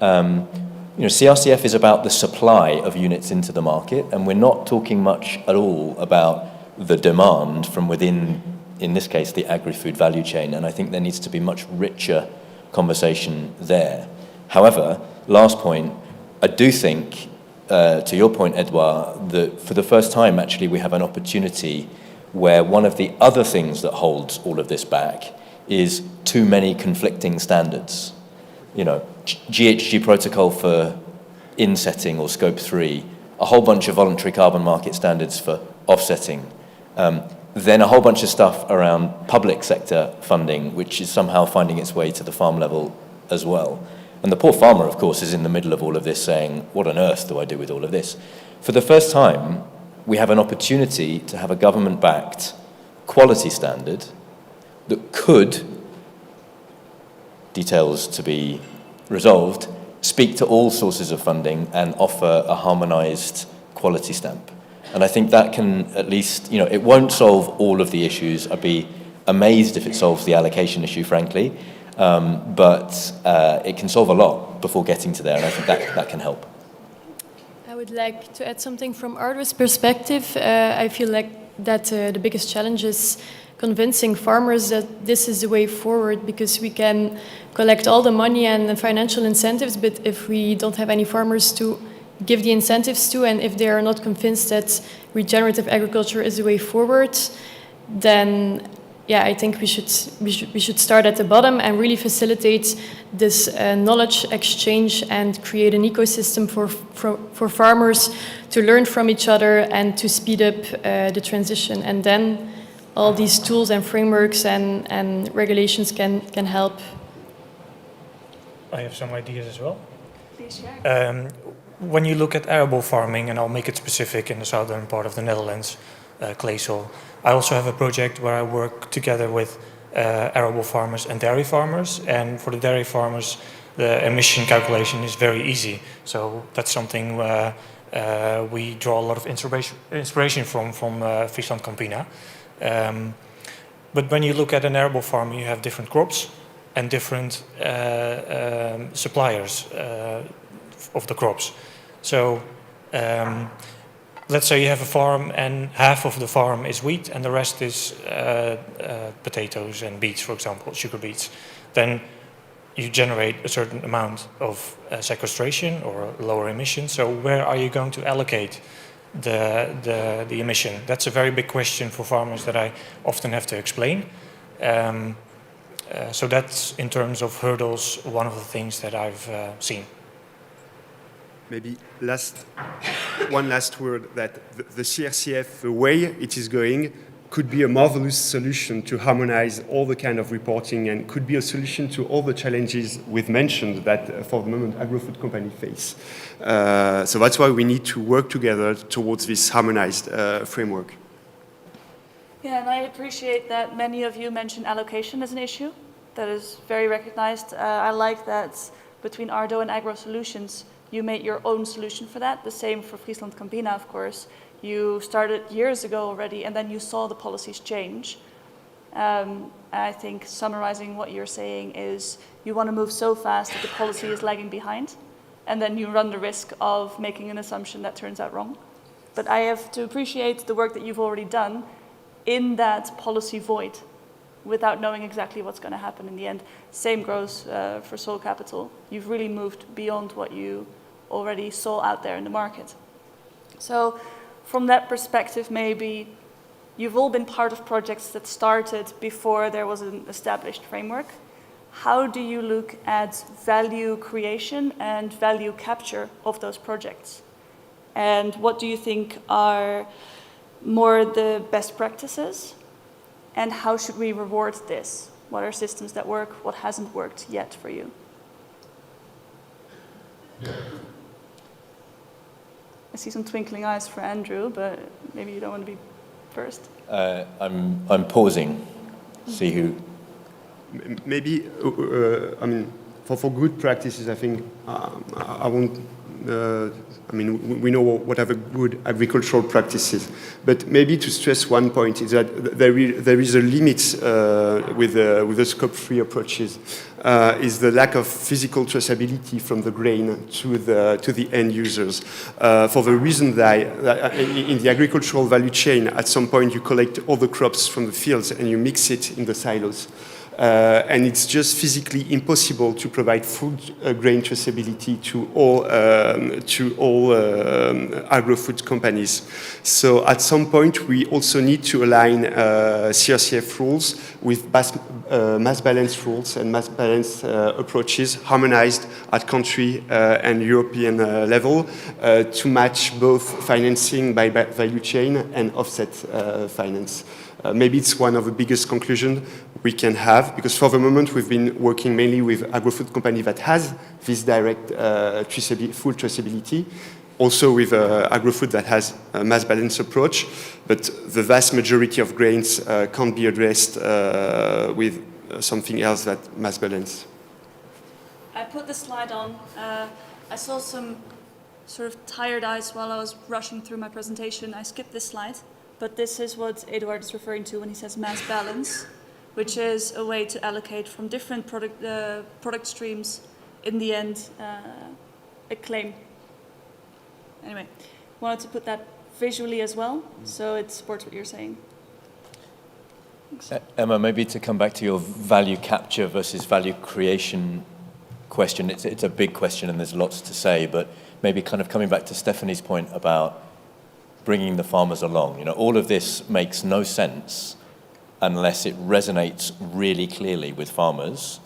you know, CRCF is about the supply of units into the market, and we're not talking much at all about the demand from within, in this case, the agri-food value chain, and I think there needs to be much richer conversation there. However, last point, I do think, to your point, Edouard, that for the first time, actually, we have an opportunity where one of the other things that holds all of this back is too many conflicting standards. You know, GHG protocol for insetting or scope 3, a whole bunch of voluntary carbon market standards for offsetting, then a whole bunch of stuff around public sector funding, which is somehow finding its way to the farm level as well. And the poor farmer, of course, is in the middle of all of this saying, what on earth do I do with all of this? For the first time, we have an opportunity to have a government-backed quality standard that could, details to be resolved, speak to all sources of funding and offer a harmonized quality stamp. And I think that can at least, you know, it won't solve all of the issues. I'd be amazed if it solves the allocation issue, frankly. But it can solve a lot before getting to there, and I think that can help. I would like to add something from Ardo's perspective. I feel like that the biggest challenge is convincing farmers that this is the way forward, because we can collect all the money and the financial incentives, but if we don't have any farmers to give the incentives to, and if they are not convinced that regenerative agriculture is the way forward, then yeah, I think we should start at the bottom and really facilitate this knowledge exchange and create an ecosystem for farmers to learn from each other and to speed up the transition. And then all these tools and frameworks and regulations can help. I have some ideas as well. Please share. When you look at arable farming, and I'll make it specific in the southern part of the Netherlands, clay soil, I also have a project where I work together with arable farmers and dairy farmers. And for the dairy farmers, the emission calculation is very easy. So that's something we draw a lot of inspiration from Friesland Campina. But when you look at an arable farm, you have different crops and different suppliers of the crops. So let's say you have a farm and half of the farm is wheat and the rest is potatoes and beets, for example, sugar beets. Then you generate a certain amount of sequestration or lower emissions. So where are you going to allocate the emission? That's a very big question for farmers that I often have to explain. So that's, in terms of hurdles, one of the things that I've seen. Maybe one last word, that the CRCF, the way it is going, could be a marvelous solution to harmonize all the kind of reporting, and could be a solution to all the challenges we've mentioned that for the moment agri-food companies face. So that's why we need to work together towards this harmonized framework. Yeah, and I appreciate that many of you mentioned allocation as an issue. That is very recognized. I like that between Ardo and Agro Solutions, you made your own solution for that. The same for Friesland Campina, of course. You started years ago already, and then you saw the policies change. I think summarizing what you're saying is you want to move so fast that the policy is lagging behind, and then you run the risk of making an assumption that turns out wrong. But I have to appreciate the work that you've already done in that policy void without knowing exactly what's going to happen in the end. Same goes for Soul Capital. You've really moved beyond what you already saw out there in the market. So from that perspective, maybe you've all been part of projects that started before there was an established framework. How do you look at value creation and value capture of those projects? And what do you think are more the best practices? And how should we reward this? What are systems that work? What hasn't worked yet for you? I see some twinkling eyes for Andrew, but maybe you don't want to be first. I'm pausing. See who. Maybe I mean for good practices, I think I won't. I mean, we know what are the good agricultural practices, but maybe to stress one point is that there is a limit with the scope-free approaches, is the lack of physical traceability from the grain to the end users. For the reason that in the agricultural value chain, at some point you collect all the crops from the fields and you mix it in the silos. And it's just physically impossible to provide food grain traceability to all agro-food companies. So at some point, we also need to align CRCF rules with mass balance rules and mass balance approaches harmonized at country and European level to match both financing by value chain and offset finance. Maybe it's one of the biggest conclusions we can have, because for the moment we've been working mainly with agro-food company that has this direct full traceability, also with agro-food that has a mass balance approach, but the vast majority of grains can't be addressed with something else than mass balance. I put the slide on. I saw some sort of tired eyes while I was rushing through my presentation. I skipped this slide. But this is what Eduard is referring to when he says mass balance, which is a way to allocate from different product streams, in the end, a claim. Anyway, wanted to put that visually as well, so it supports what you're saying. Emma, maybe to come back to your value capture versus value creation question, it's a big question and there's lots to say, but maybe kind of coming back to Stephanie's point about bringing the farmers along. You know, all of this makes no sense unless it resonates really clearly with farmers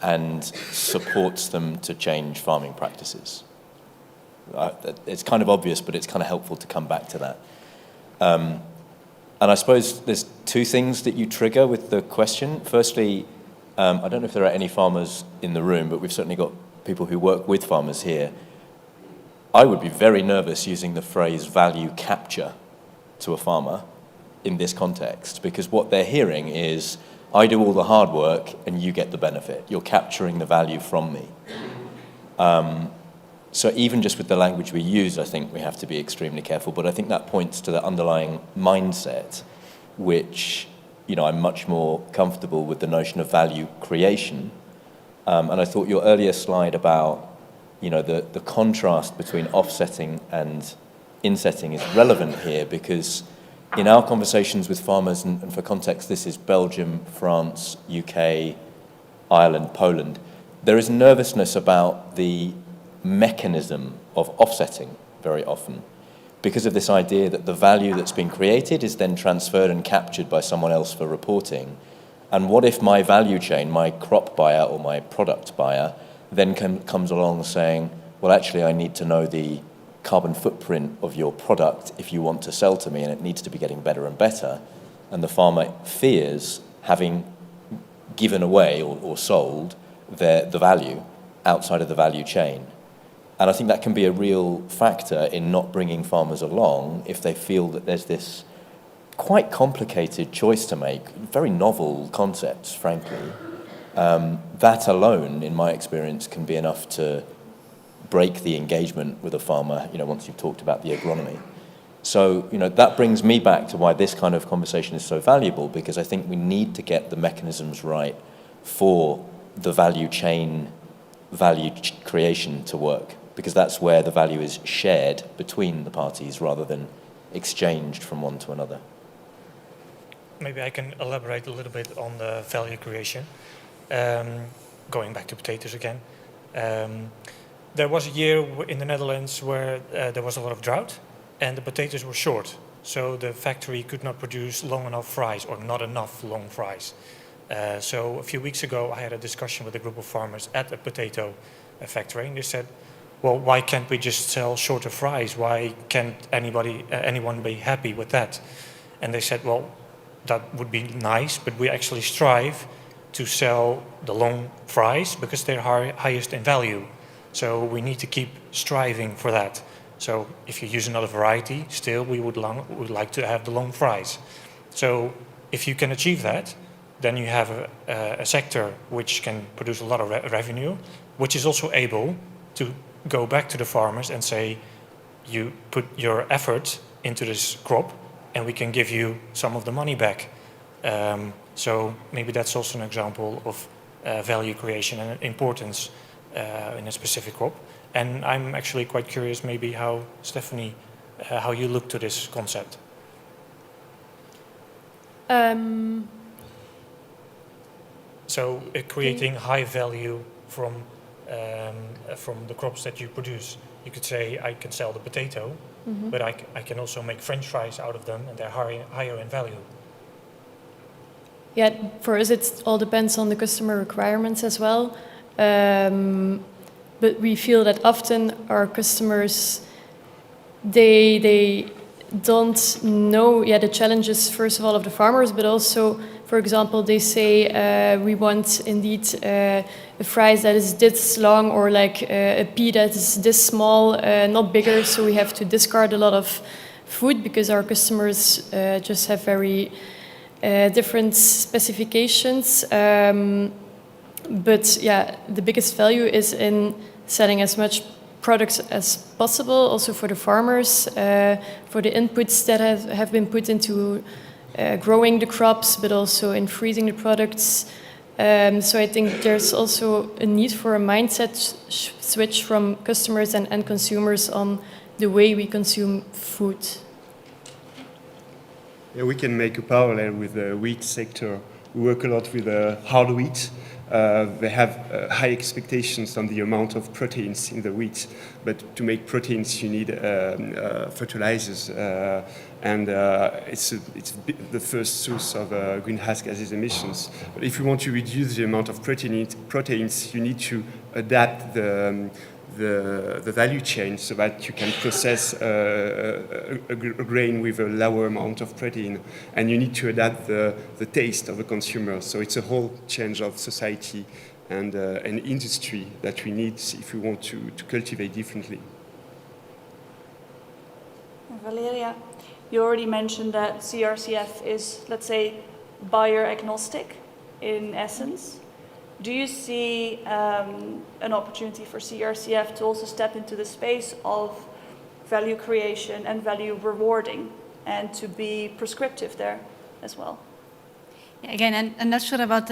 and supports them to change farming practices. It's kind of obvious, but it's kind of helpful to come back to that. And I suppose there's two things that you trigger with the question. Firstly, I don't know if there are any farmers in the room, but we've certainly got people who work with farmers here. I would be very nervous using the phrase value capture to a farmer in this context, because what they're hearing is, I do all the hard work and you get the benefit. You're capturing the value from me. So even just with the language we use, I think we have to be extremely careful, but I think that points to the underlying mindset, which, you know, I'm much more comfortable with the notion of value creation. And I thought your earlier slide about, you know, the contrast between offsetting and insetting is relevant here, because in our conversations with farmers, and for context, this is Belgium, France, UK, Ireland, Poland, there is nervousness about the mechanism of offsetting very often, because of this idea that the value that's been created is then transferred and captured by someone else for reporting. And what if my value chain, my crop buyer or my product buyer, then comes along saying, well, actually, I need to know the carbon footprint of your product if you want to sell to me, and it needs to be getting better and better. And the farmer fears having given away or sold the value outside of the value chain. And I think that can be a real factor in not bringing farmers along if they feel that there's this quite complicated choice to make, very novel concepts, frankly, that alone, in my experience, can be enough to break the engagement with a farmer, once you've talked about the agronomy. So, that brings me back to why this kind of conversation is so valuable, because I think we need to get the mechanisms right for the value chain, creation to work, because that's where the value is shared between the parties rather than exchanged from one to another. Maybe I can elaborate a little bit on the value creation. Going back to potatoes again. There was a year in the Netherlands where there was a lot of drought and the potatoes were short. So the factory could not produce long enough fries, or not enough long fries. So a few weeks ago I had a discussion with a group of farmers at a potato factory, and they said, well, why can't we just sell shorter fries? Why can't anyone be happy with that? And they said, well, that would be nice, but we actually strive to sell the long fries because they're highest in value. So we need to keep striving for that. So if you use another variety, still we would like to have the long fries. So if you can achieve that, then you have a sector which can produce a lot of revenue, which is also able to go back to the farmers and say, you put your effort into this crop and we can give you some of the money back. So maybe that's also an example of value creation and importance in a specific crop. And I'm actually quite curious maybe how, Stephanie, how you look to this concept. So creating high value from the crops that you produce. You could say, I can sell the potato, but I can also make French fries out of them and they're higher in value. Yeah, for us it all depends on the customer requirements as well. But we feel that often our customers, they don't know the challenges, first of all, of the farmers, but also, for example, they say we want indeed a fries that is this long, or like a pea that is this small, not bigger, so we have to discard a lot of food because our customers just have very different specifications. But yeah, the biggest value is in selling as much products as possible, also for the farmers, for the inputs that have been put into growing the crops, but also in freezing the products. So I think there's also a need for a mindset switch from customers and end consumers on the way we consume food. Yeah, we can make a parallel with the wheat sector. We work a lot with hard wheat. They have high expectations on the amount of proteins in the wheat, but to make proteins you need fertilizers, and it's the first source of greenhouse gases emissions. But if you want to reduce the amount of proteins, you need to adapt the value chain so that you can process a grain with a lower amount of protein, and you need to adapt the taste of the consumer. So it's a whole change of society and industry that we need if we want to cultivate differently. Valeria, you already mentioned that CRCF is, let's say, buyer agnostic in essence. Do you see an opportunity for CRCF to also step into the space of value creation and value rewarding, and to be prescriptive there as well? Again, I'm not sure about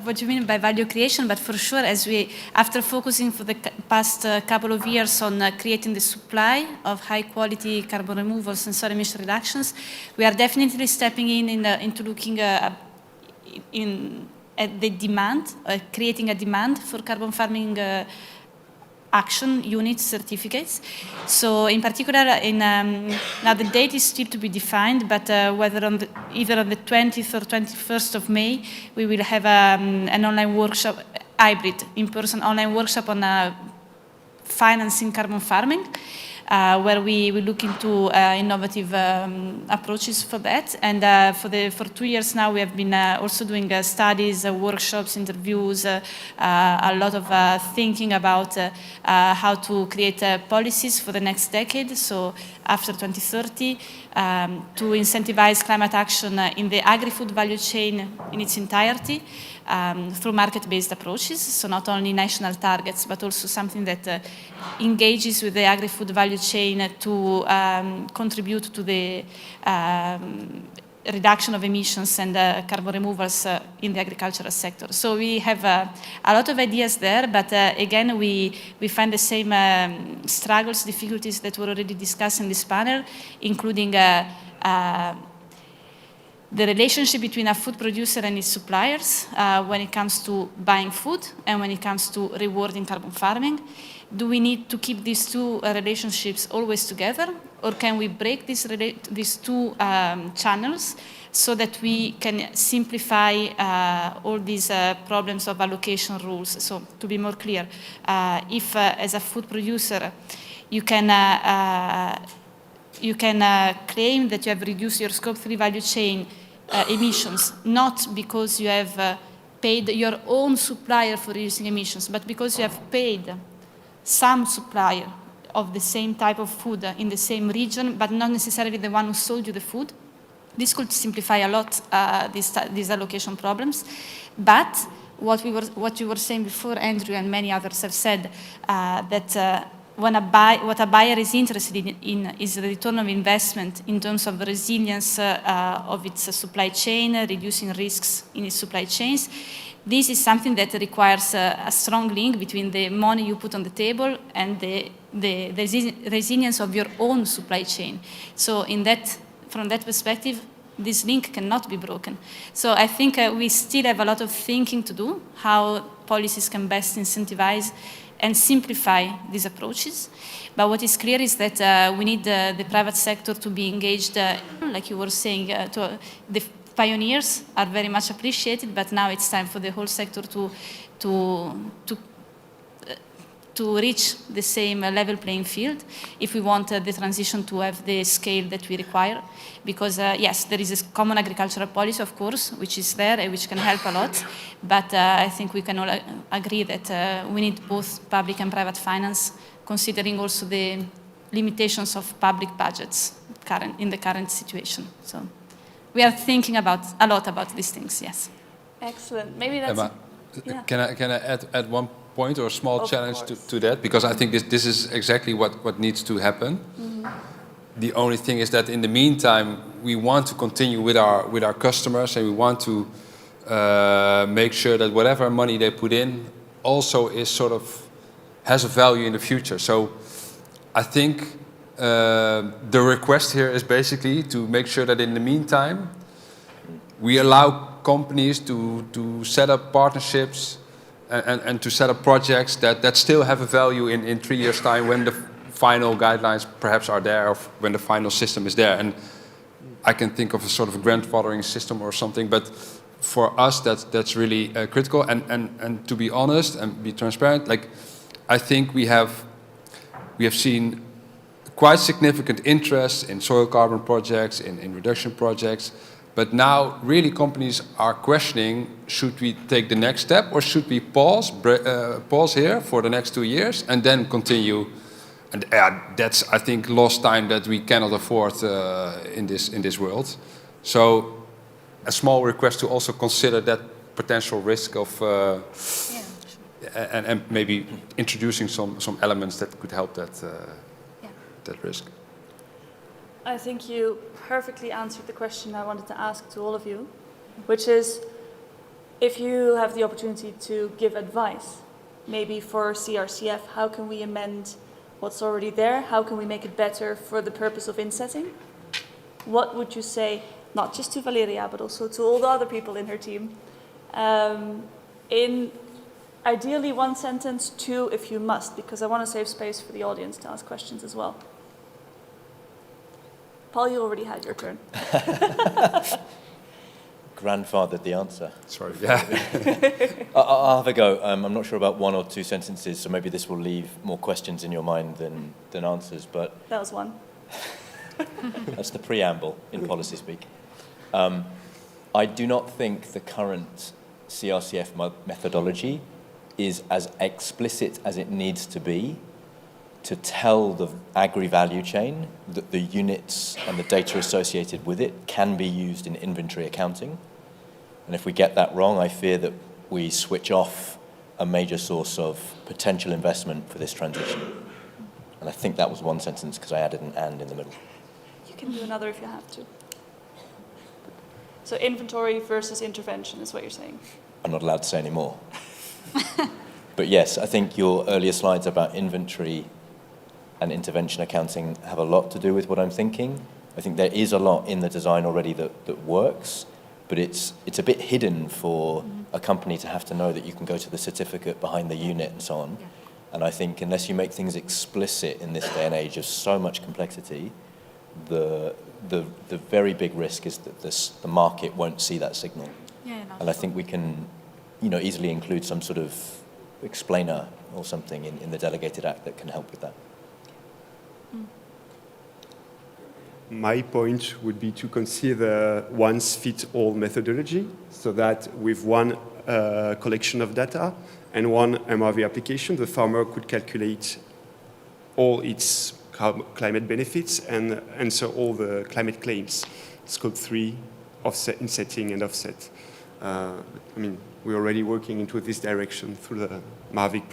what you mean by value creation, but for sure, after focusing for the past couple of years on creating the supply of high-quality carbon removals and soil emission reductions, we are definitely stepping into looking at the demand, creating a demand for carbon farming action unit certificates. So in particular, now the date is still to be defined, but whether either on the 20th or 21st of May, we will have an online workshop, hybrid, in-person online workshop on financing carbon farming. where we look into innovative approaches for that. And for 2 years now, we have been also doing studies, workshops, interviews, a lot of thinking about how to create policies for the next decade, so after 2030, to incentivize climate action in the agri-food value chain in its entirety through market-based approaches, so not only national targets, but also something that engages with the agri-food value chain to contribute to the reduction of emissions and carbon removals in the agricultural sector. So we have a lot of ideas there, but again, we find the same struggles, difficulties that were already discussed in this panel, including the relationship between a food producer and its suppliers when it comes to buying food and when it comes to rewarding carbon farming. Do we need to keep these two relationships always together, or can we break these two channels so that we can simplify all these problems of allocation rules? So to be more clear, if as a food producer you can claim that you have reduced your Scope 3 value chain emissions, not because you have paid your own supplier for reducing emissions, but because you have paid some supplier of the same type of food in the same region, but not necessarily the one who sold you the food. This could simplify a lot these allocation problems. But what you were saying before, Andrew, and many others have said, that what a buyer is interested in is the return of investment in terms of the resilience of its supply chain, reducing risks in its supply chains. This is something that requires a strong link between the money you put on the table and the resilience of your own supply chain. So from that perspective, this link cannot be broken. So I think we still have a lot of thinking to do, how policies can best incentivize and simplify these approaches. But what is clear is that we need the private sector to be engaged, like you were saying, the pioneers are very much appreciated, but now it's time for the whole sector to reach the same level playing field if we want the transition to have the scale that we require. Because yes, there is a common agricultural policy, of course, which is there and which can help a lot, but I think we can all agree that we need both public and private finance, considering also the limitations of public budgets in the current situation. So we are thinking a lot about these things, yes. Excellent. Maybe that's... Emma, yeah. can I add one point or a small challenge to that? Because I think this is exactly what needs to happen. Mm-hmm. The only thing is that in the meantime, we want to continue with our customers, and we want to make sure that whatever money they put in also is sort of has a value in the future. So I think the request here is basically to make sure that in the meantime, we allow companies to set up partnerships and to set up projects that still have a value in 3 years' time when the final guidelines perhaps are there, or when the final system is there. And I can think of a sort of grandfathering system or something, but for us that's really critical. And to be honest and be transparent, like I think we have seen quite significant interest in soil carbon projects, in reduction projects. But now really companies are questioning, should we take the next step, or should we pause here for the next 2 years and then continue? And that's, I think, lost time that we cannot afford in this world. So a small request to also consider that potential risk of and maybe introducing some elements that could help that risk. I think you perfectly answered the question I wanted to ask to all of you, which is, if you have the opportunity to give advice, maybe for CRCF, how can we amend what's already there? How can we make it better for the purpose of insetting? What would you say, not just to Valeria, but also to all the other people in her team, in ideally 1 sentence, 2 if you must, because I want to save space for the audience to ask questions as well. Paul, you already had your turn. grandfathered the answer. Sorry, yeah. I'll have a go. I'm not sure about 1 or 2 sentences, so maybe this will leave more questions in your mind than answers, but... That was one. That's the preamble in policy speak. I do not think the current CRCF methodology is as explicit as it needs to be to tell the agri-value chain that the units and the data associated with it can be used in inventory accounting. And if we get that wrong, I fear that we switch off a major source of potential investment for this transition. And I think that was one sentence because I added an "and" in the middle. You can do another if you have to. So inventory versus intervention is what you're saying. I'm not allowed to say any more. But yes, I think your earlier slides about inventory and intervention accounting have a lot to do with what I'm thinking. I think there is a lot in the design already that works, but it's a bit hidden for a company to have to know that you can go to the certificate behind the unit and so on. Yeah. And I think unless you make things explicit in this day and age of so much complexity, the very big risk is that the market won't see that signal. Yeah, and I think we can, easily include some sort of explainer or something in the delegated act that can help with that. My point would be to consider one-fits-all methodology, so that with one collection of data and one MRV application, the farmer could calculate all its climate benefits and answer all the climate claims, scope 3, offset, insetting, and offset. We're already working into this direction through the Mavic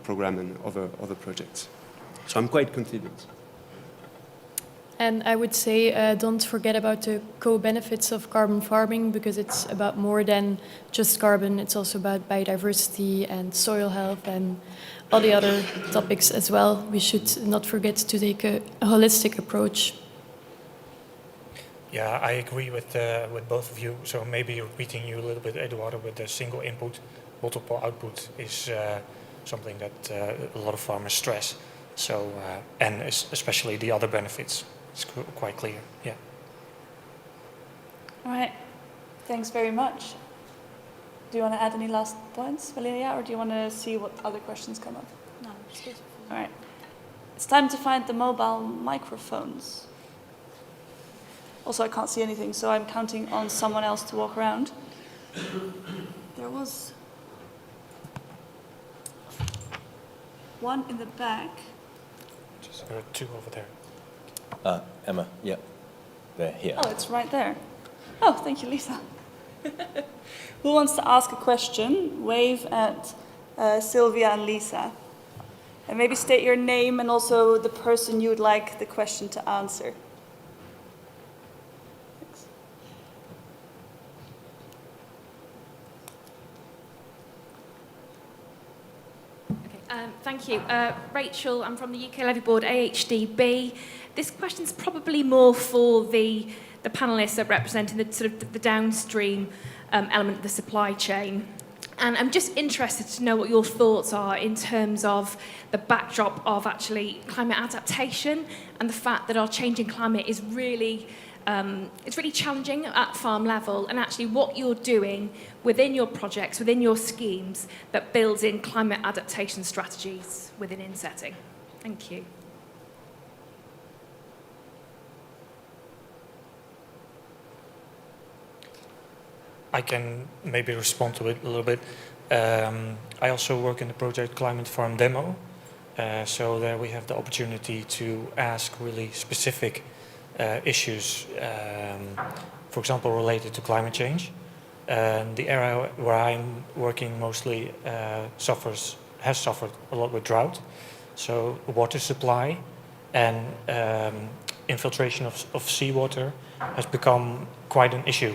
program and other projects. So I'm quite confident. And I would say don't forget about the co-benefits of carbon farming, because it's about more than just carbon. It's also about biodiversity and soil health and all the other topics as well. We should not forget to take a holistic approach. Yeah, I agree with both of you. So maybe repeating you a little bit, Eduardo, with the single input, multiple output is something that a lot of farmers stress. So, and especially the other benefits. It's quite clear, yeah. All right, thanks very much. Do you want to add any last points, Valeria, or do you want to see what other questions come up? No, it's good. All right, it's time to find the mobile microphones. Also, I can't see anything, so I'm counting on someone else to walk around. There was one in the back. There are 2 over there. Emma, yeah, they're here. Oh, it's right there. Oh, thank you, Lisa. Who wants to ask a question? Wave at Sylvia and Lisa. And maybe state your name and also the person you would like the question to answer. Thanks. Thank you. Rachel, I'm from the UK Levy Board, AHDB. This question's probably more for the panellists that representing the sort of the downstream element of the supply chain. And I'm just interested to know what your thoughts are in terms of the backdrop of actually climate adaptation and the fact that our changing climate is really it's really challenging at farm level, and actually what you're doing within your projects, within your schemes, that builds in climate adaptation strategies within Insetting. Thank you. I can maybe respond to it a little bit. I also work in the project Climate Farm Demo. So there we have the opportunity to ask really specific issues, for example, related to climate change. The area where I'm working mostly has suffered a lot with drought. So water supply and infiltration of seawater has become quite an issue.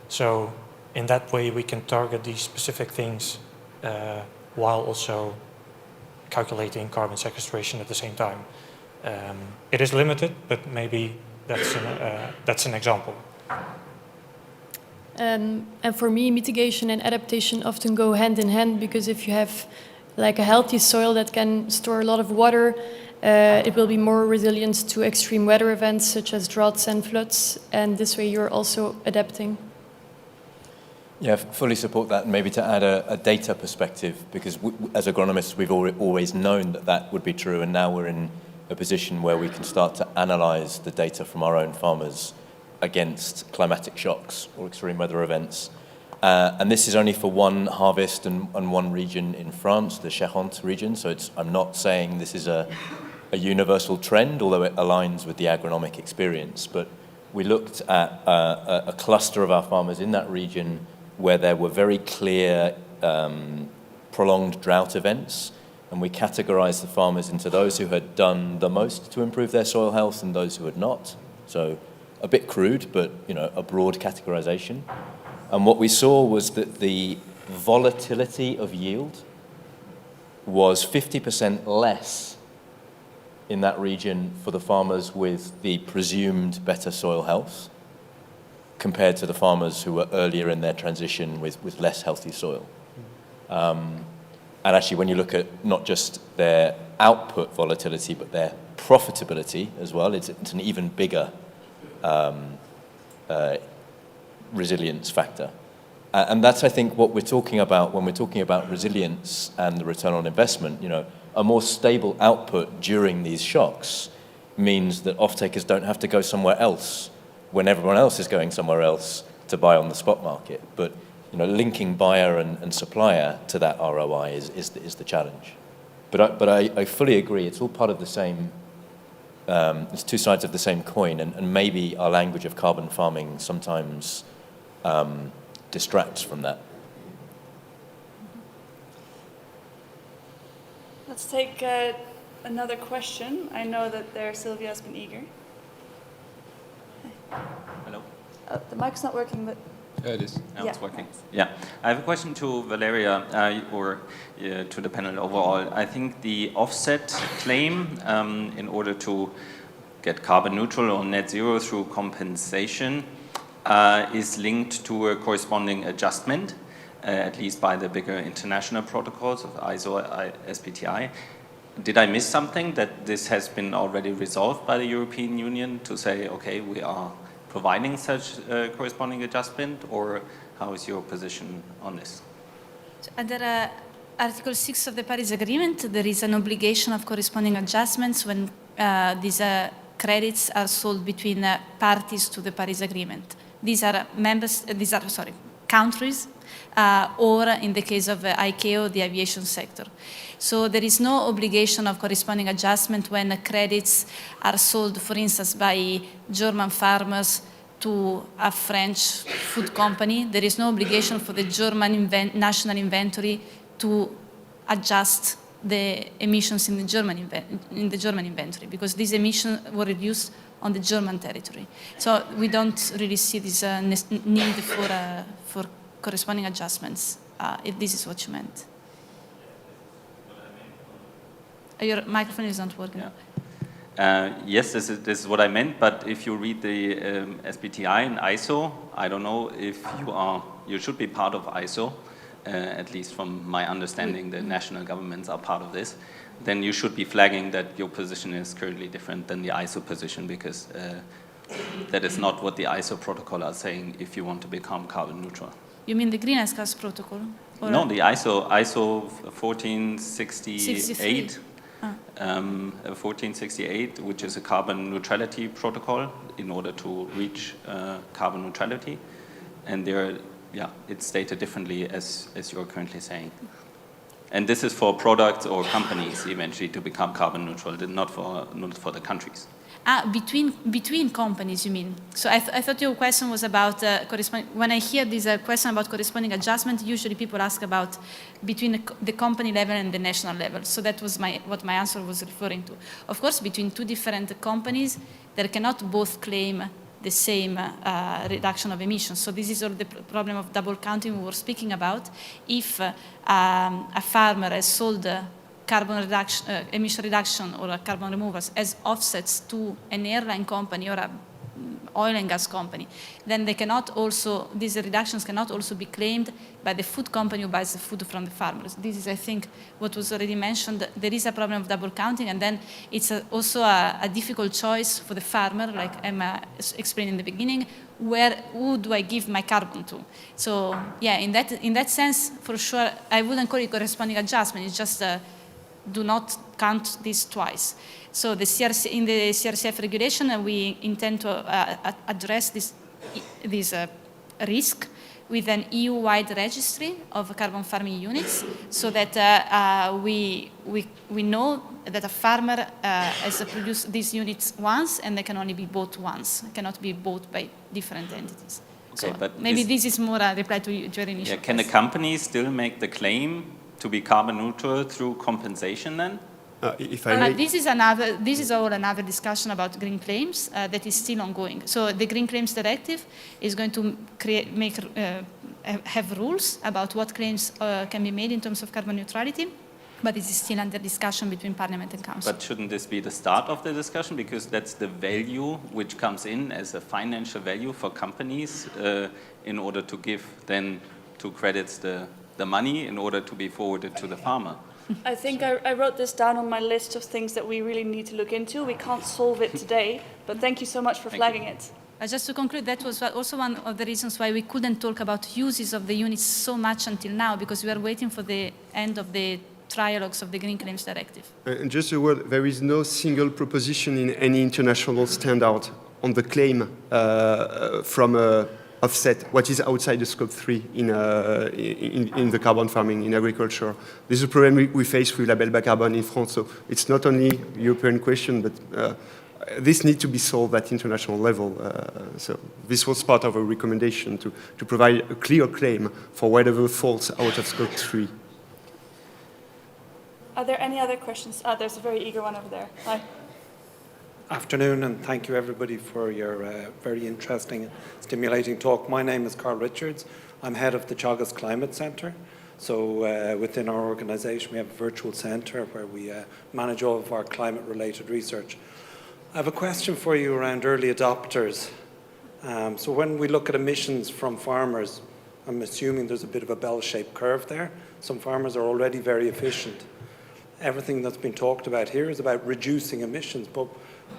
So in that way we can target these specific things while also calculating carbon sequestration at the same time. It is limited, but maybe that's an example. And for me, mitigation and adaptation often go hand in hand, because if you have like a healthy soil that can store a lot of water, it will be more resilient to extreme weather events such as droughts and floods, and this way you're also adapting. Yeah, fully support that. And maybe to add a data perspective, because as agronomists, we've always known that that would be true, and now we're in a position where we can start to analyze the data from our own farmers against climatic shocks or extreme weather events. And this is only for one harvest and one region in France, the Charente region. So I'm not saying this is a universal trend, although it aligns with the agronomic experience. But we looked at a cluster of our farmers in that region where there were very clear prolonged drought events, and we categorized the farmers into those who had done the most to improve their soil health and those who had not. So a bit crude, but a broad categorization. And what we saw was that the volatility of yield was 50% less in that region for the farmers with the presumed better soil health compared to the farmers who were earlier in their transition with less healthy soil. And actually, when you look at not just their output volatility, but their profitability as well, it's an even bigger resilience factor. And that's, I think, what we're talking about when we're talking about resilience and the return on investment. A more stable output during these shocks means that off-takers don't have to go somewhere else when everyone else is going somewhere else to buy on the spot market. But linking buyer and supplier to that ROI is the challenge. But I fully agree. It's all part of the same. It's two sides of the same coin, and maybe our language of carbon farming sometimes distracts from that. Let's take another question. I know that Sylvia has been eager. Hello. The mic's not working, but... Yeah, it is. Now it's Yeah. working. Yeah. I have a question to Valeria, to the panel overall. I think the offset claim, in order to get carbon neutral or net zero through compensation, is linked to a corresponding adjustment, at least by the bigger international protocols of ISO, SBTi. Did I miss something, that this has been already resolved by the European Union to say, okay, we are providing such corresponding adjustment, or how is your position on this? Under Article 6 of the Paris Agreement, there is an obligation of corresponding adjustments when these credits are sold between parties to the Paris Agreement. These are countries, or in the case of ICAO, the aviation sector. So there is no obligation of corresponding adjustment when credits are sold, for instance, by German farmers to a French food company. There is no obligation for the German national inventory to adjust the emissions in the German inventory, because these emissions were reduced on the German territory. So we don't really see this need for corresponding adjustments, if this is what you meant. Your microphone is not working. Yeah. Yes, this is what I meant, but if you read the SBTi and ISO, I don't know if you should be part of ISO, at least from my understanding, the national governments are part of this, then you should be flagging that your position is currently different than the ISO position, because that is not what the ISO protocol are saying if you want to become carbon neutral. You mean the Greenhouse Gas Protocol? No, the ISO 1468. 1468, which is a carbon neutrality protocol in order to reach carbon neutrality, and there, it's stated differently as you're currently saying. And this is for products or companies eventually to become carbon neutral, not for the countries. Between companies, you mean? So I thought your question was about corresponding. When I hear this question about corresponding adjustment, usually people ask about between the company level and the national level. So that was what my answer was referring to. Of course, between two different companies, they cannot both claim the same reduction of emissions. So this is all the problem of double counting we were speaking about. If a farmer has sold carbon reduction, emission reduction or carbon removals as offsets to an airline company or an oil and gas company, then they cannot also, these reductions cannot also be claimed by the food company who buys the food from the farmers. This is, I think, what was already mentioned. There is a problem of double counting, and then it's also a difficult choice for the farmer, like Emma explained in the beginning, who do I give my carbon to? So yeah, in that sense, for sure, I wouldn't call it corresponding adjustment. It's just do not count this twice. So in the CRCF regulation, we intend to address this risk with an EU-wide registry of carbon farming units, so that we know that a farmer has produced these units once, and they can only be bought once, cannot be bought by different entities. Okay, So but maybe this is more a reply to your initial can the company still make the claim to be carbon neutral through compensation then? If I may, this is all another discussion about green claims that is still ongoing. So the Green Claims Directive is going to have rules about what claims can be made in terms of carbon neutrality, but this is still under discussion between Parliament and Council. But shouldn't this be the start of the discussion, because that's the value which comes in as a financial value for companies in order to give then to credits the money in order to be forwarded to the farmer? I think I wrote this down on my list of things that we really need to look into. We can't solve it today, but thank you so much for flagging it. Just to conclude, that was also one of the reasons why we couldn't talk about uses of the units so much until now, because we are waiting for the end of the trialogues of the Green Claims Directive. And just a word, there is no single proposition in any international standard on the claim from offset, what is outside the scope 3 in the carbon farming, in agriculture. This is a problem we face with Label Bas Carbone in France, so it's not only a European question, but this needs to be solved at international level. So this was part of a recommendation to provide a clear claim for whatever falls out of scope 3. Are there any other questions? There's a very eager one over there. Hi. Afternoon, and thank you everybody for your very interesting and stimulating talk. My name is Carl Richards. I'm head of the Teagasc Climate Centre. So within our organisation we have a virtual centre where we manage all of our climate related research. I have a question for you around early adopters. So when we look at emissions from farmers, I'm assuming there's a bit of a bell-shaped curve there. Some farmers are already very efficient. Everything that's been talked about here is about reducing emissions, but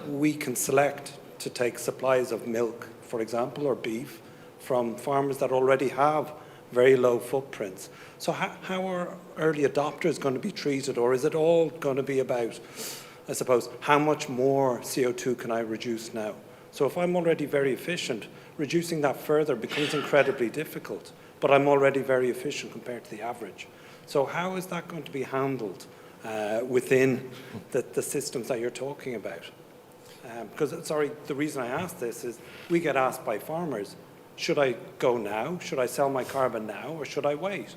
we can select to take supplies of milk, for example, or beef from farmers that already have very low footprints. So how are early adopters going to be treated, or is it all going to be about, I suppose, how much more CO2 can I reduce now? So if I'm already very efficient, reducing that further becomes incredibly difficult, but I'm already very efficient compared to the average. So how is that going to be handled within the systems that you're talking about? Because, sorry, the reason I ask this is we get asked by farmers, should I go now? Should I sell my carbon now, or should I wait?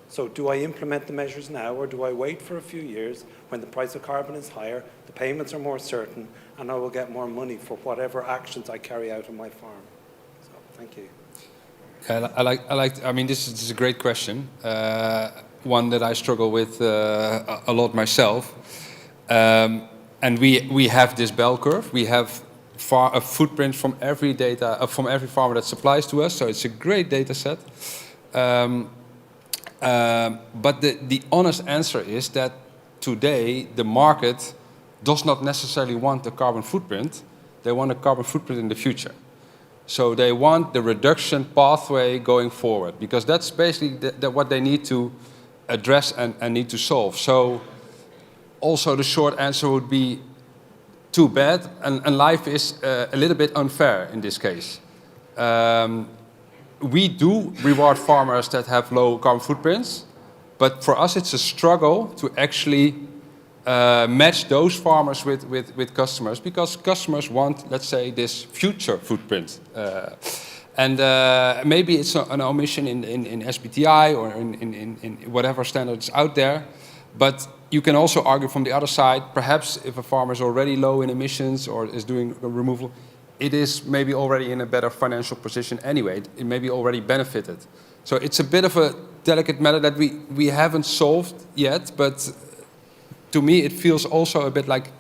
So do I implement the measures now, or do I wait for a few years when the price of carbon is higher, the payments are more certain, and I will get more money for whatever actions I carry out on my farm? So, thank you. I mean, this is a great question, one that I struggle with a lot myself. And we have this bell curve. We have a footprint from every farmer that supplies to us. So it's a great data set. But the honest answer is that today the market does not necessarily want a carbon footprint. They want a carbon footprint in the future. So they want the reduction pathway going forward, because that's basically what they need to address and need to solve. So also the short answer would be too bad, and life is a little bit unfair in this case. We do reward farmers that have low carbon footprints, but for us it's a struggle to actually match those farmers with customers, because customers want, let's say, this future footprint. And maybe it's an omission in SBTI or in whatever standards out there, but you can also argue from the other side, perhaps if a farmer is already low in emissions or is doing removal, it is maybe already in a better financial position anyway. It may be already benefited. So it's a bit of a delicate matter that we haven't solved yet, but to me it feels also a bit like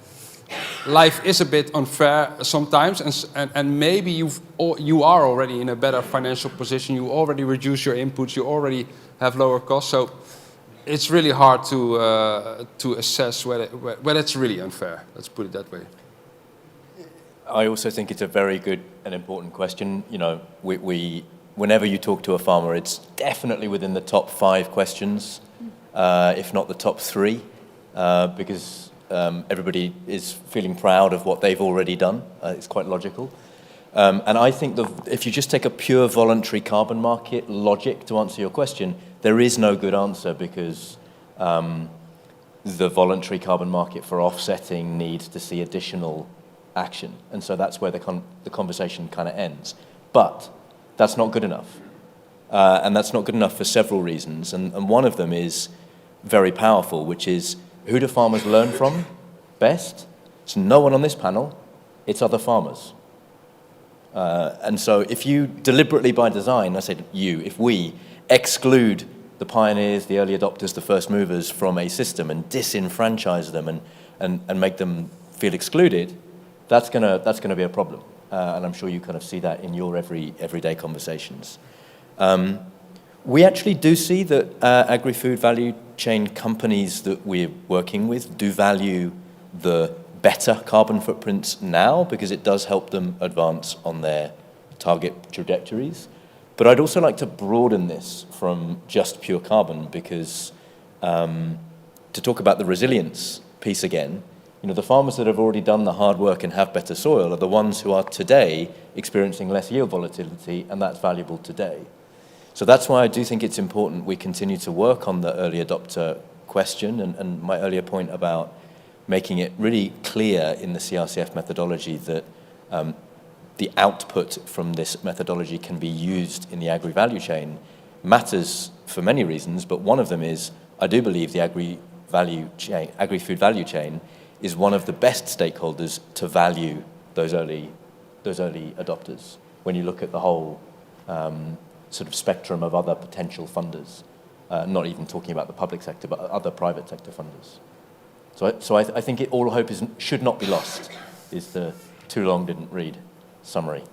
life is a bit unfair sometimes, and maybe you are already in a better financial position, you already reduce your inputs, you already have lower costs, so it's really hard to assess whether it's really unfair. Let's put it that way. I also think it's a very good an important question. You know, whenever you talk to a farmer, it's definitely within the top 5 questions, if not the top 3, because everybody is feeling proud of what they've already done. It's quite logical. And I think if you just take a pure voluntary carbon market logic to answer your question, there is no good answer, because the voluntary carbon market for offsetting needs to see additional action. And so that's where the conversation kind of ends. But that's not good enough. And that's not good enough for several reasons. And one of them is very powerful, which is, who do farmers learn from best? It's no one on this panel, it's other farmers. And so if you deliberately by design, I said you, if we exclude the pioneers, the early adopters, the first movers from a system and disenfranchise them and make them feel excluded, that's gonna be a problem. And I'm sure you kind of see that in your everyday conversations. We actually do see that agri-food value chain companies that we're working with do value the better carbon footprints now, because it does help them advance on their target trajectories. But I'd also like to broaden this from just pure carbon, because to talk about the resilience piece again, you know, the farmers that have already done the hard work and have better soil are the ones who are today experiencing less yield volatility, and that's valuable today. So that's why I do think it's important we continue to work on the early adopter question, and my earlier point about making it really clear in the CRCF methodology that the output from this methodology can be used in the agri-value chain matters for many reasons, but one of them is, I do believe the agri-food value chain is one of the best stakeholders to value those early adopters, when you look at the whole sort of spectrum of other potential funders, not even talking about the public sector, but other private sector funders. So I think all hope should not be lost, is the too long didn't read summary.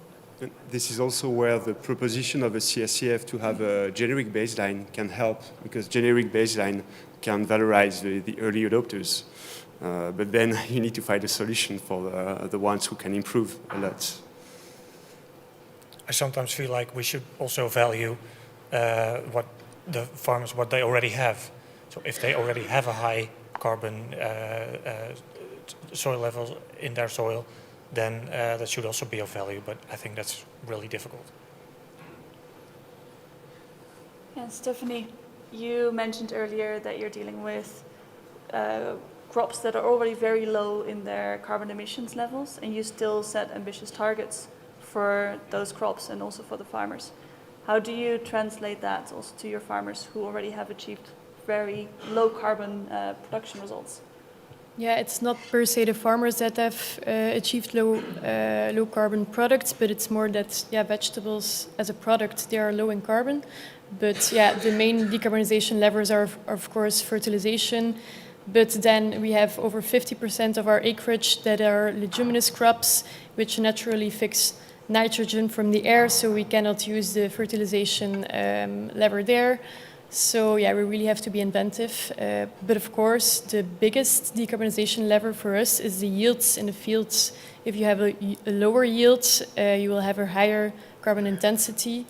This is also where the proposition of a CSCF to have a generic baseline can help, because generic baseline can valorize the early adopters. But then you need to find a solution for the ones who can improve a lot. I sometimes feel like we should also value what the farmers, what they already have. So if they already have a high carbon soil level in their soil, then that should also be of value, but I think that's really difficult. And Stephanie, you mentioned earlier that you're dealing with crops that are already very low in their carbon emissions levels, and you still set ambitious targets for those crops and also for the farmers. How do you translate that also to your farmers who already have achieved very low carbon production results? Yeah, it's not per se the farmers that have achieved low carbon products, but it's more that vegetables as a product, they are low in carbon. But yeah, the main decarbonization levers are of course fertilization. But then we have over 50% of our acreage that are leguminous crops, which naturally fix nitrogen from the air, so we cannot use the fertilization lever there. So yeah, we really have to be inventive. But of course, the biggest decarbonization lever for us is the yields in the fields. If you have a lower yield, you will have a higher carbon intensity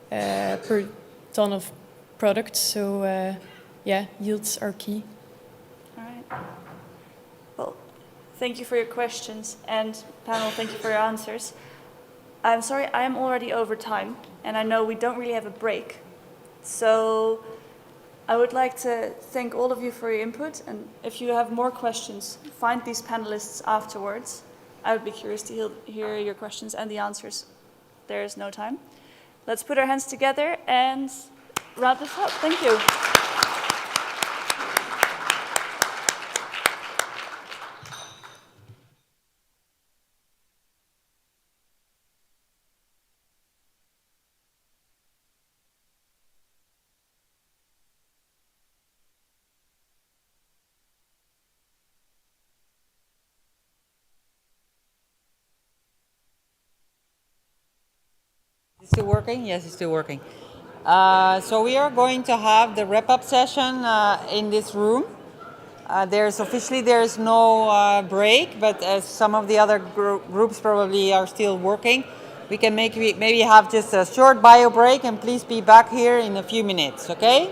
per ton of product. So yeah, yields are key. All right. Well, thank you for your questions, and panel, thank you for your answers. I'm sorry, I am already over time, and I know we don't really have a break. So I would like to thank all of you for your input, and if you have more questions, find these panelists afterwards. I would be curious to hear your questions and the answers. There is no time. Let's put our hands together and wrap this up. Thank you. Still working? Yes, it's still working. So we are going to have the wrap-up session in this room. There's no break, but as some of the other groups probably are still working, We can maybe have just a short bio break, and please be back here in a few minutes, okay?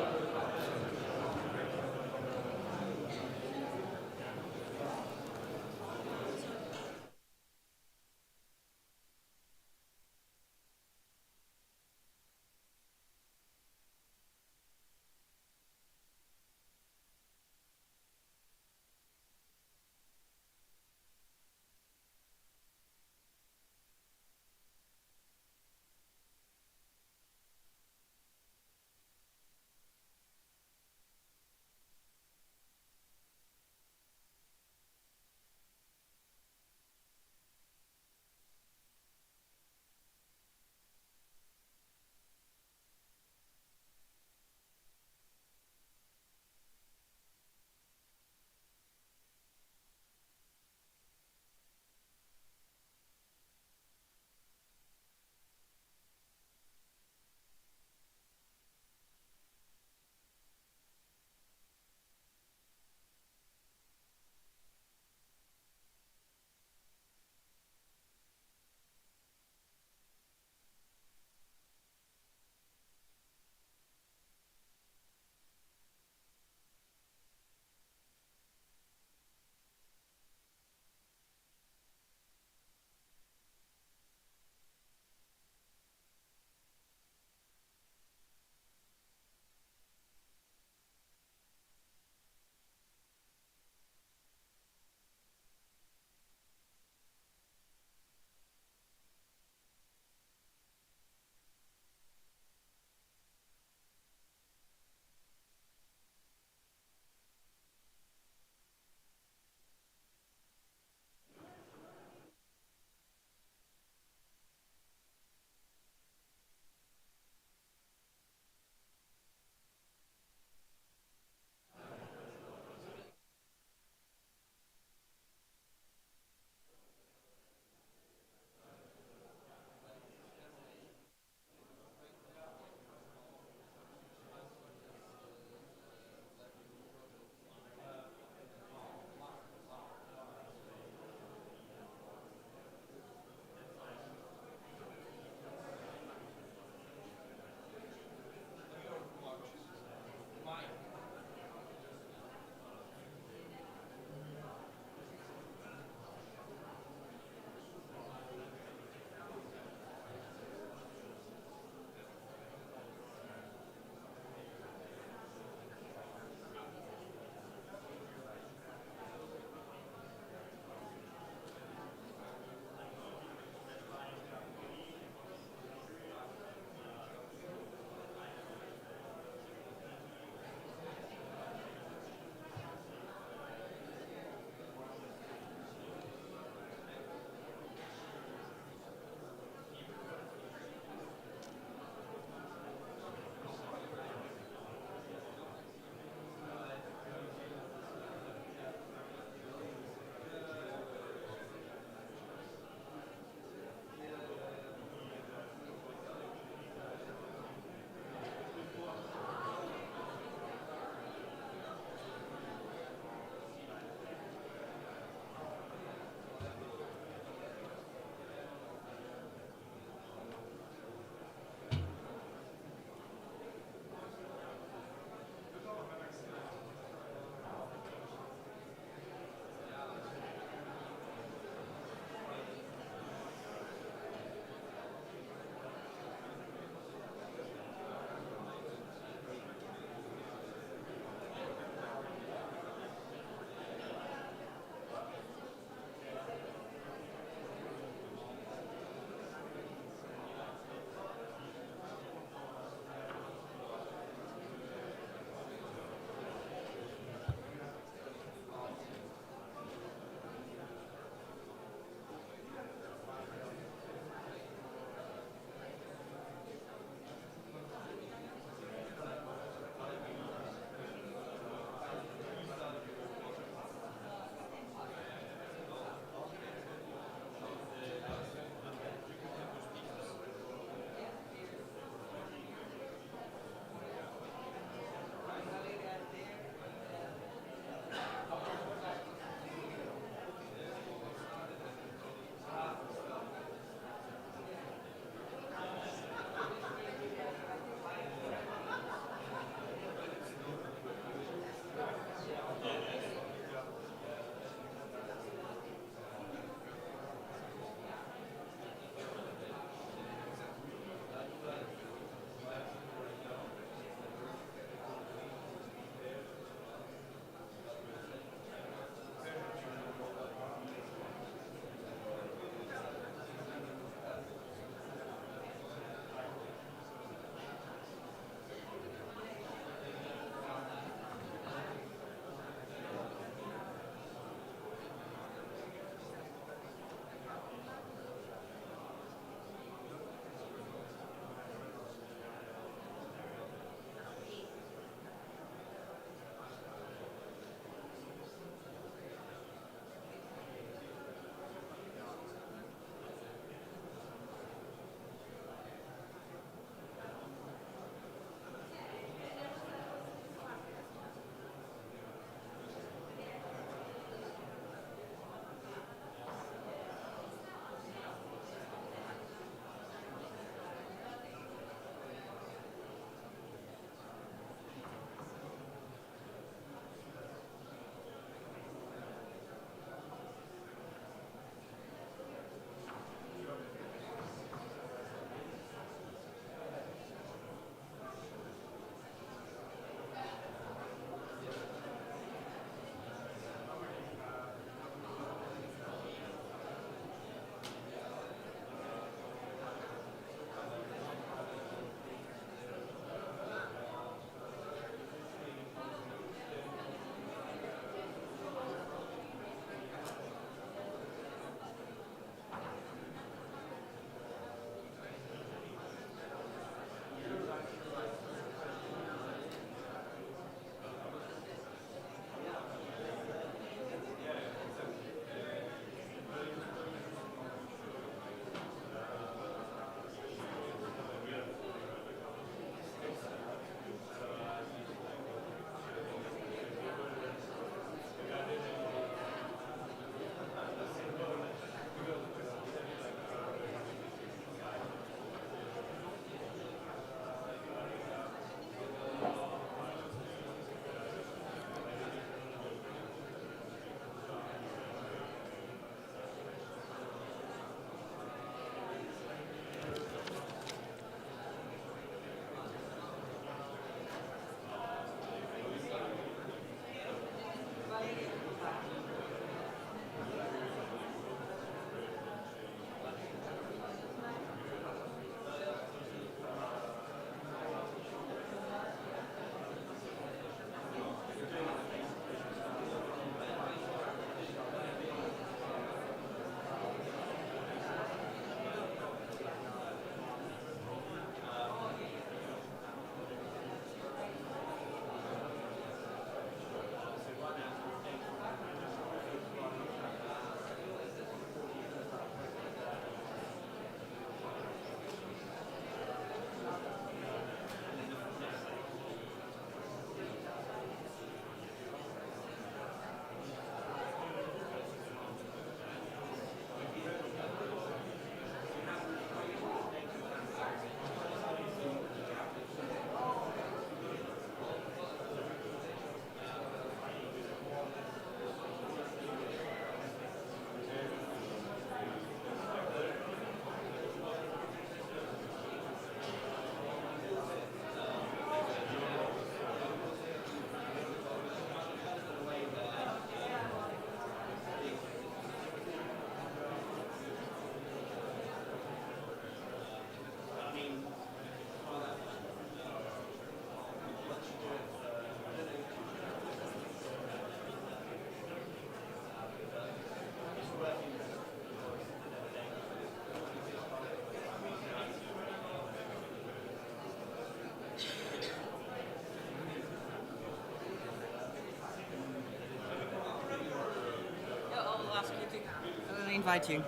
invite you.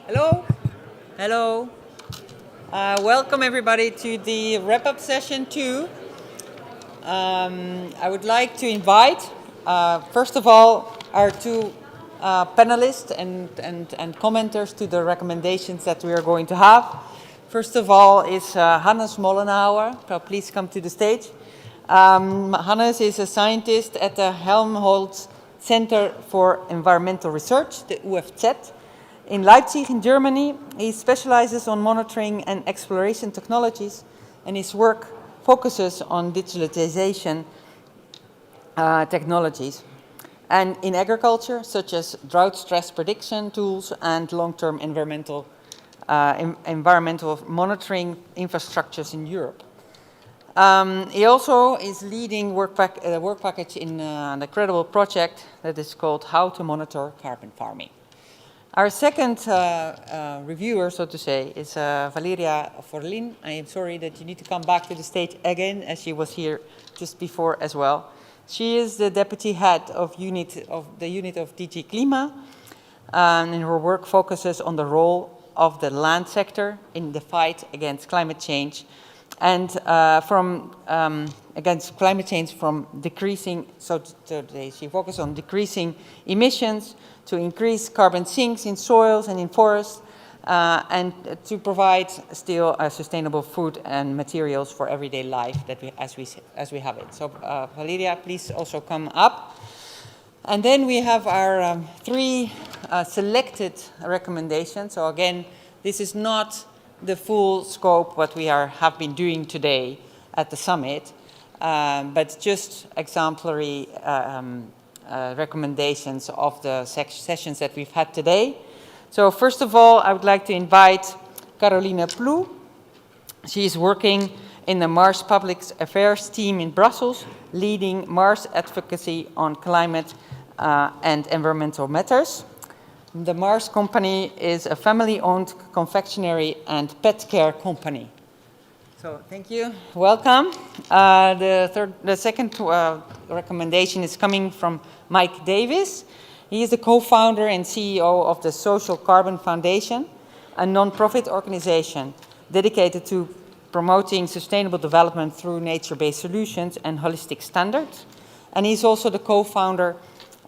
Hello. Hello. Welcome everybody to the wrap-up session 2. I would like to invite, first of all, our two panelists and commenters to the recommendations that we are going to have. First of all is Hannes Mollenhauer. So please come to the stage. Hannes is a scientist at the Helmholtz Center for Environmental Research, the UFZ, in Leipzig in Germany. He specializes on monitoring and exploration technologies, and his work focuses on digitalization technologies. And in agriculture, such as drought stress prediction tools and long-term environmental monitoring infrastructures in Europe. He also is leading work package in an incredible project that is called How to Monitor Carbon Farming. Our second reviewer, so to say, is Valeria Forlin. I am sorry that you need to come back to the stage again, as she was here just before as well. She is the deputy head of the unit of DG Klima, and her work focuses on the role of the land sector in the fight against climate change, and against climate change from decreasing. So today she focuses on decreasing emissions, to increase carbon sinks in soils and in forests, and to provide still sustainable food and materials for everyday life that as we have it. So Valeria, please also come up. And then we have our 3 selected recommendations. So again, this is not the full scope what we have been doing today at the summit, but just exemplary recommendations of the sessions that we've had today. So first of all, I would like to invite Caroline Ploe. She is working in the Mars Public Affairs team in Brussels, leading Mars advocacy on climate and environmental matters. The Mars company is a family-owned confectionery and pet care company. So thank you, welcome. The second recommendation is coming from Mike Davis. He is the co-founder and CEO of the Social Carbon Foundation, a non-profit organization dedicated to promoting sustainable development through nature-based solutions and holistic standards. And he's also the co-founder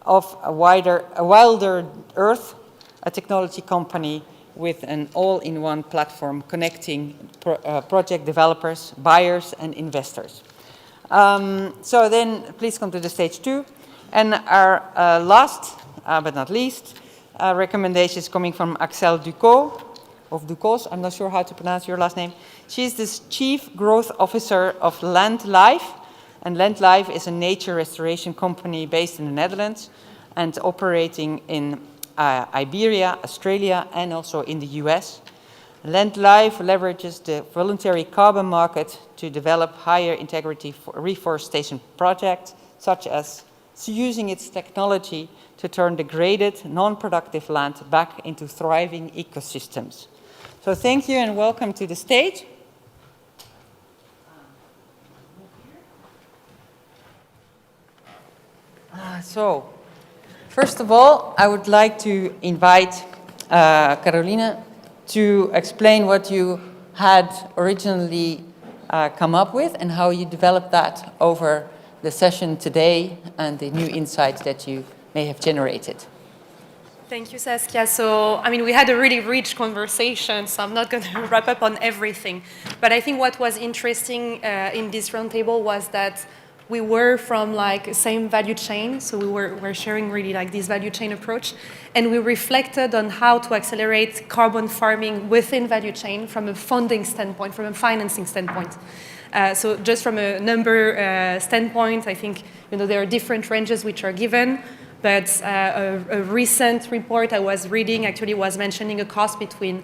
of Wilder Earth, a technology company with an all-in-one platform connecting project developers, buyers, and investors. So then, please come to the stage 2. And our last, but not least, recommendation is coming from Axel Ducos, of Ducos. I'm not sure how to pronounce your last name. She's the Chief Growth Officer of Land Life. And Land Life is a nature restoration company based in the Netherlands and operating in Iberia, Australia, and also in the US. Land Life leverages the voluntary carbon market to develop higher integrity reforestation projects, such as using its technology to turn degraded, non-productive land back into thriving ecosystems. So thank you and welcome to the stage. So, first of all, I would like to invite Caroline to explain what you had originally come up with and how you developed that over the session today and the new insights that you may have generated. Thank you, Saskia. So, I mean, we had a really rich conversation, so I'm not going to wrap up on everything. But I think what was interesting in this roundtable was that we were from like same value chain, so we're sharing really like this value chain approach, and we reflected on how to accelerate carbon farming within value chain from a funding standpoint, from a financing standpoint. So just from a number standpoint, I think there are different ranges which are given, but a recent report I was reading actually was mentioning a cost between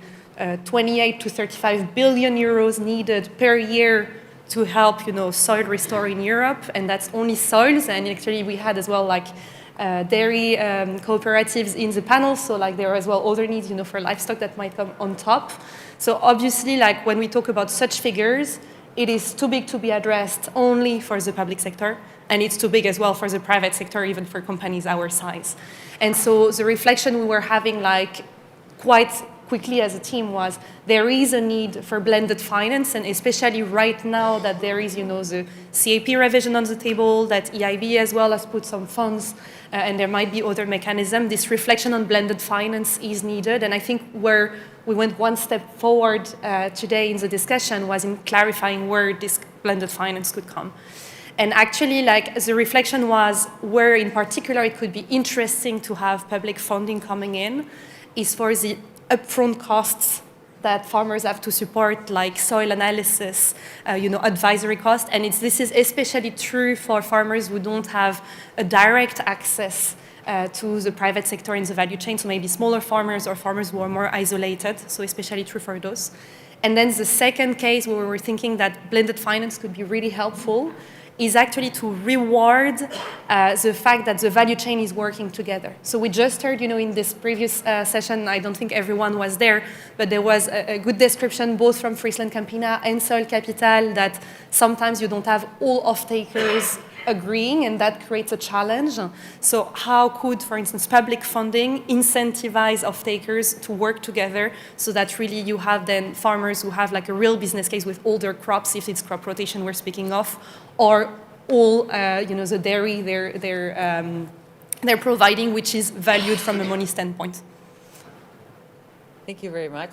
28 to 35 billion euros needed per year to help, soil restore in Europe, and that's only soils. And actually, we had as well like dairy cooperatives in the panel, so like there are as well other needs, for livestock that might come on top. So obviously, like when we talk about such figures, it is too big to be addressed only for the public sector, and it's too big as well for the private sector, even for companies our size. And so the reflection we were having, like quite quickly as a team was there is a need for blended finance, and especially right now that there is, the CAP revision on the table, that EIB as well has put some funds, and there might be other mechanisms. This reflection on blended finance is needed, and I think where we went one step forward today in the discussion was in clarifying where this blended finance could come. And actually, the reflection was where in particular it could be interesting to have public funding coming in is for the upfront costs that farmers have to support, like soil analysis, advisory costs. And this is especially true for farmers who don't have a direct access to the private sector in the value chain, so maybe smaller farmers or farmers who are more isolated, so especially true for those. And then the second case where we were thinking that blended finance could be really helpful is actually to reward the fact that the value chain is working together. So we just heard, in this previous session, I don't think everyone was there, but there was a good description both from Friesland Campina and Soil Capital that sometimes you don't have all off-takers agreeing, and that creates a challenge. So how could, for instance, public funding incentivize off-takers to work together so that really you have then farmers who have a real business case with all their crops, if it's crop rotation we're speaking of, or all, the dairy they're providing, which is valued from a money standpoint. Thank you very much.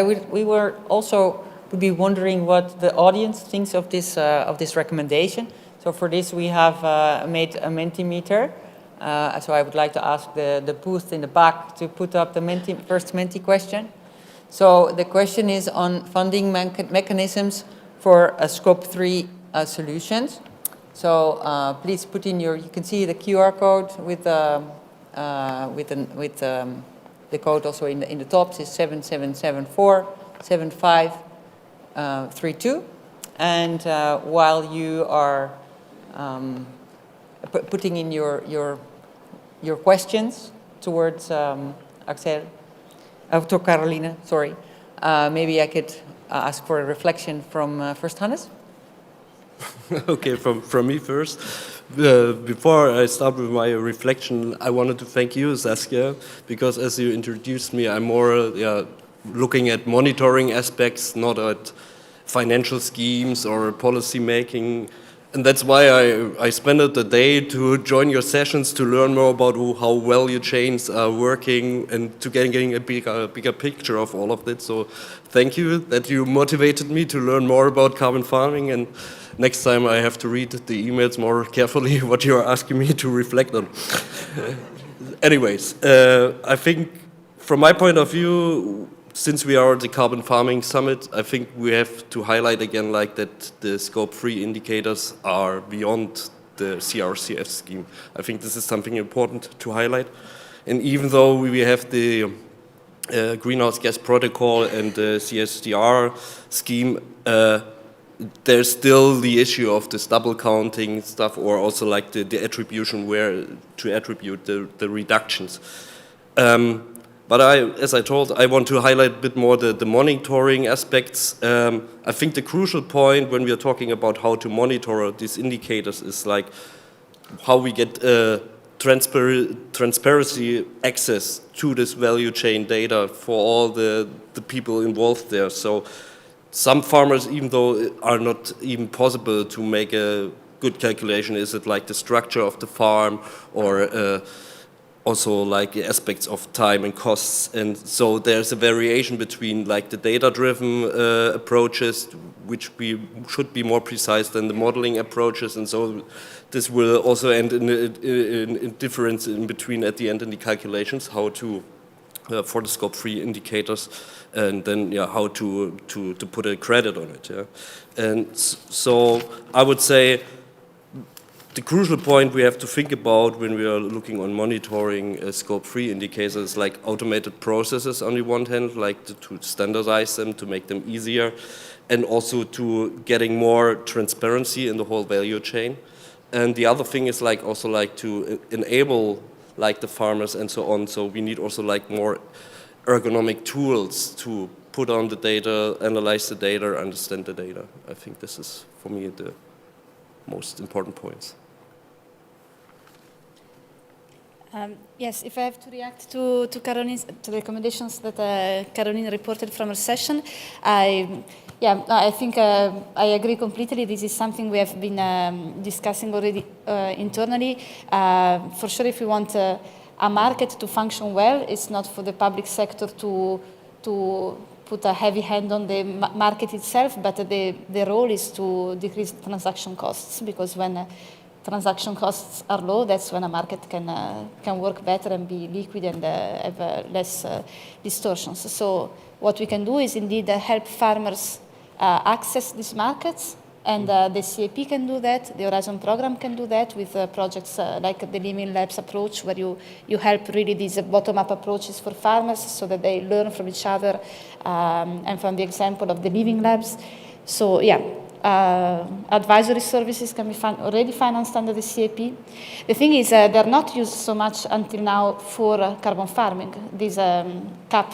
We were also would be wondering what the audience thinks of this recommendation. So for this, we have made a Mentimeter. So I would like to ask the booth in the back to put up the first Menti question. So the question is on funding mechanisms for Scope 3 solutions. So please put in you can see the QR code with the code also in the top is 77747532. And while you are putting in your questions towards Axel, to Carolina, sorry, maybe I could ask for a reflection from first Hannes. Okay, from me first. Before I start with my reflection, I wanted to thank you, Saskia, because as you introduced me, I'm more looking at monitoring aspects, not at financial schemes or policy making. And that's why I spent the day to join your sessions to learn more about how value chains are working and to getting a bigger picture of all of that. So thank you that you motivated me to learn more about carbon farming, and next time I have to read the emails more carefully what you are asking me to reflect on. Anyways, I think from my point of view, since we are at the Carbon Farming Summit, I think we have to highlight again that the Scope 3 indicators are beyond the CRCF scheme. I think this is something important to highlight. And even though we have the Greenhouse Gas Protocol and the CSDR scheme, there's still the issue of this double counting stuff, or also the attribution where to attribute the reductions. But as I told, I want to highlight a bit more the monitoring aspects. I think the crucial point when we are talking about how to monitor these indicators is how we get transparency access to this value chain data for all the people involved there. So some farmers, even though it are not even possible to make a good calculation, is it the structure of the farm or also aspects of time and costs, and so there's a variation between the data-driven approaches, which we should be more precise than the modeling approaches, and so this will also end in difference in between at the end in the calculations, how to for the Scope 3 indicators, and then how to put a credit on it. And so I would say the crucial point we have to think about when we are looking on monitoring Scope 3 indicators is automated processes on the one hand, to standardize them, to make them easier, and also to getting more transparency in the whole value chain. And the other thing is also to enable the farmers and so on. So we need also more ergonomic tools to put on the data, analyze the data, understand the data. I think this is for me the most important points. Yes, if I have to react to the recommendations that Caroline reported from her session, I think I agree completely. This is something we have been discussing already internally. For sure, if we want a market to function well, it's not for the public sector to put a heavy hand on the market itself, but the role is to decrease transaction costs, because when transaction costs are low, that's when a market can work better and be liquid and have less distortions. So what we can do is indeed help farmers access these markets, and the CAP can do that, the Horizon program can do that with projects like the Living Labs approach, where you help really these bottom-up approaches for farmers so that they learn from each other and from the example of the Living Labs. So yeah, advisory services can be already financed under the CAP. The thing is, they're not used so much until now for carbon farming, this cap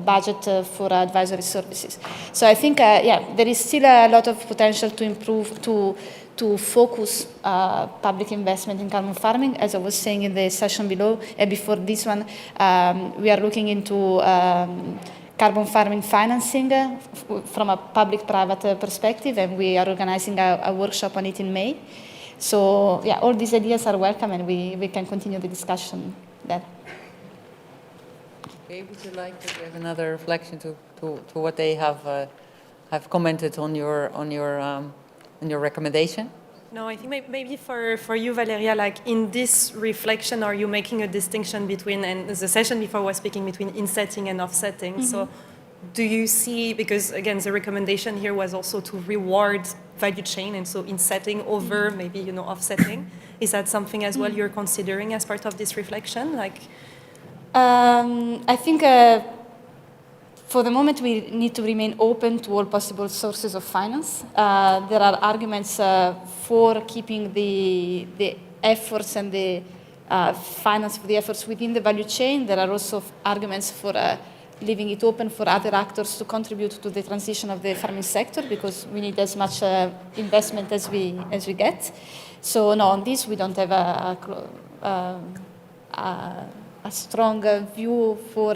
budget for advisory services. So I think, there is still a lot of potential to improve, to focus public investment in carbon farming. As I was saying in the session below, before this one, we are looking into carbon farming financing from a public-private perspective, and we are organizing a workshop on it in May. So yeah, all these ideas are welcome, and we can continue the discussion there. Okay, would you like to give another reflection to what they have commented on your recommendation? No, I think maybe for you, Valeria, like in this reflection, are you making a distinction between, and the session before was speaking between insetting and offsetting. Mm-hmm. So do you see, because again, the recommendation here was also to reward value chain, and so insetting over maybe, offsetting. Is that something as well you're considering as part of this reflection? Like, I think for the moment we need to remain open to all possible sources of finance. There are arguments for keeping the efforts and the finance for the efforts within the value chain. There are also arguments for leaving it open for other actors to contribute to the transition of the farming sector, because we need as much investment as we get. So no, on this we don't have a strong view for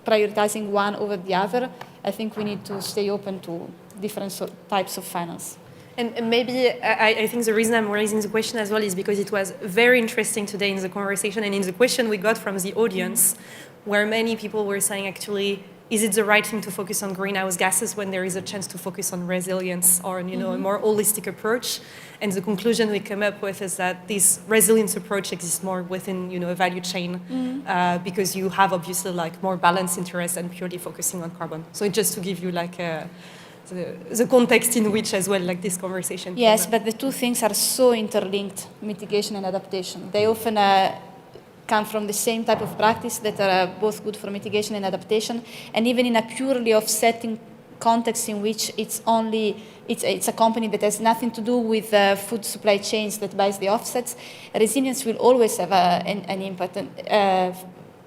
prioritizing one over the other. I think we need to stay open to different types of finance. And maybe I think the reason I'm raising the question as well is because it was very interesting today in the conversation and in the question we got from the audience, where many people were saying, actually, is it the right thing to focus on greenhouse gases when there is a chance to focus on resilience or a more holistic approach? And the conclusion we come up with is that this resilience approach exists more within a value chain, because you have obviously like more balanced interests than purely focusing on carbon. So just to give you like the context in which as well like this conversation. Yes, but the two things are so interlinked: mitigation and adaptation. They often come from the same type of practice that are both good for mitigation and adaptation, and even in a purely offsetting context in which it's a company that has nothing to do with food supply chains that buys the offsets, resilience will always have an impact.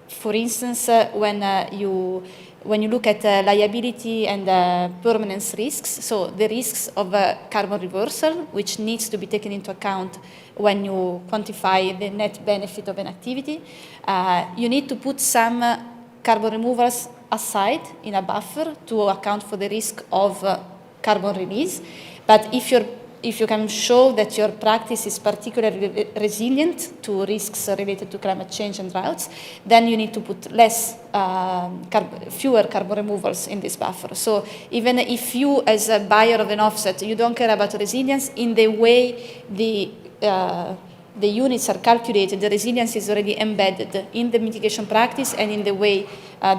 For instance, when you look at liability and permanence risks, so the risks of carbon reversal, which needs to be taken into account when you quantify the net benefit of an activity, you need to put some carbon removals aside in a buffer to account for the risk of carbon release. But if you can show that your practice is particularly resilient to risks related to climate change and droughts, then you need to put fewer carbon removals in this buffer. So even if you, as a buyer of an offset, you don't care about resilience, in the way the units are calculated, the resilience is already embedded in the mitigation practice and in the way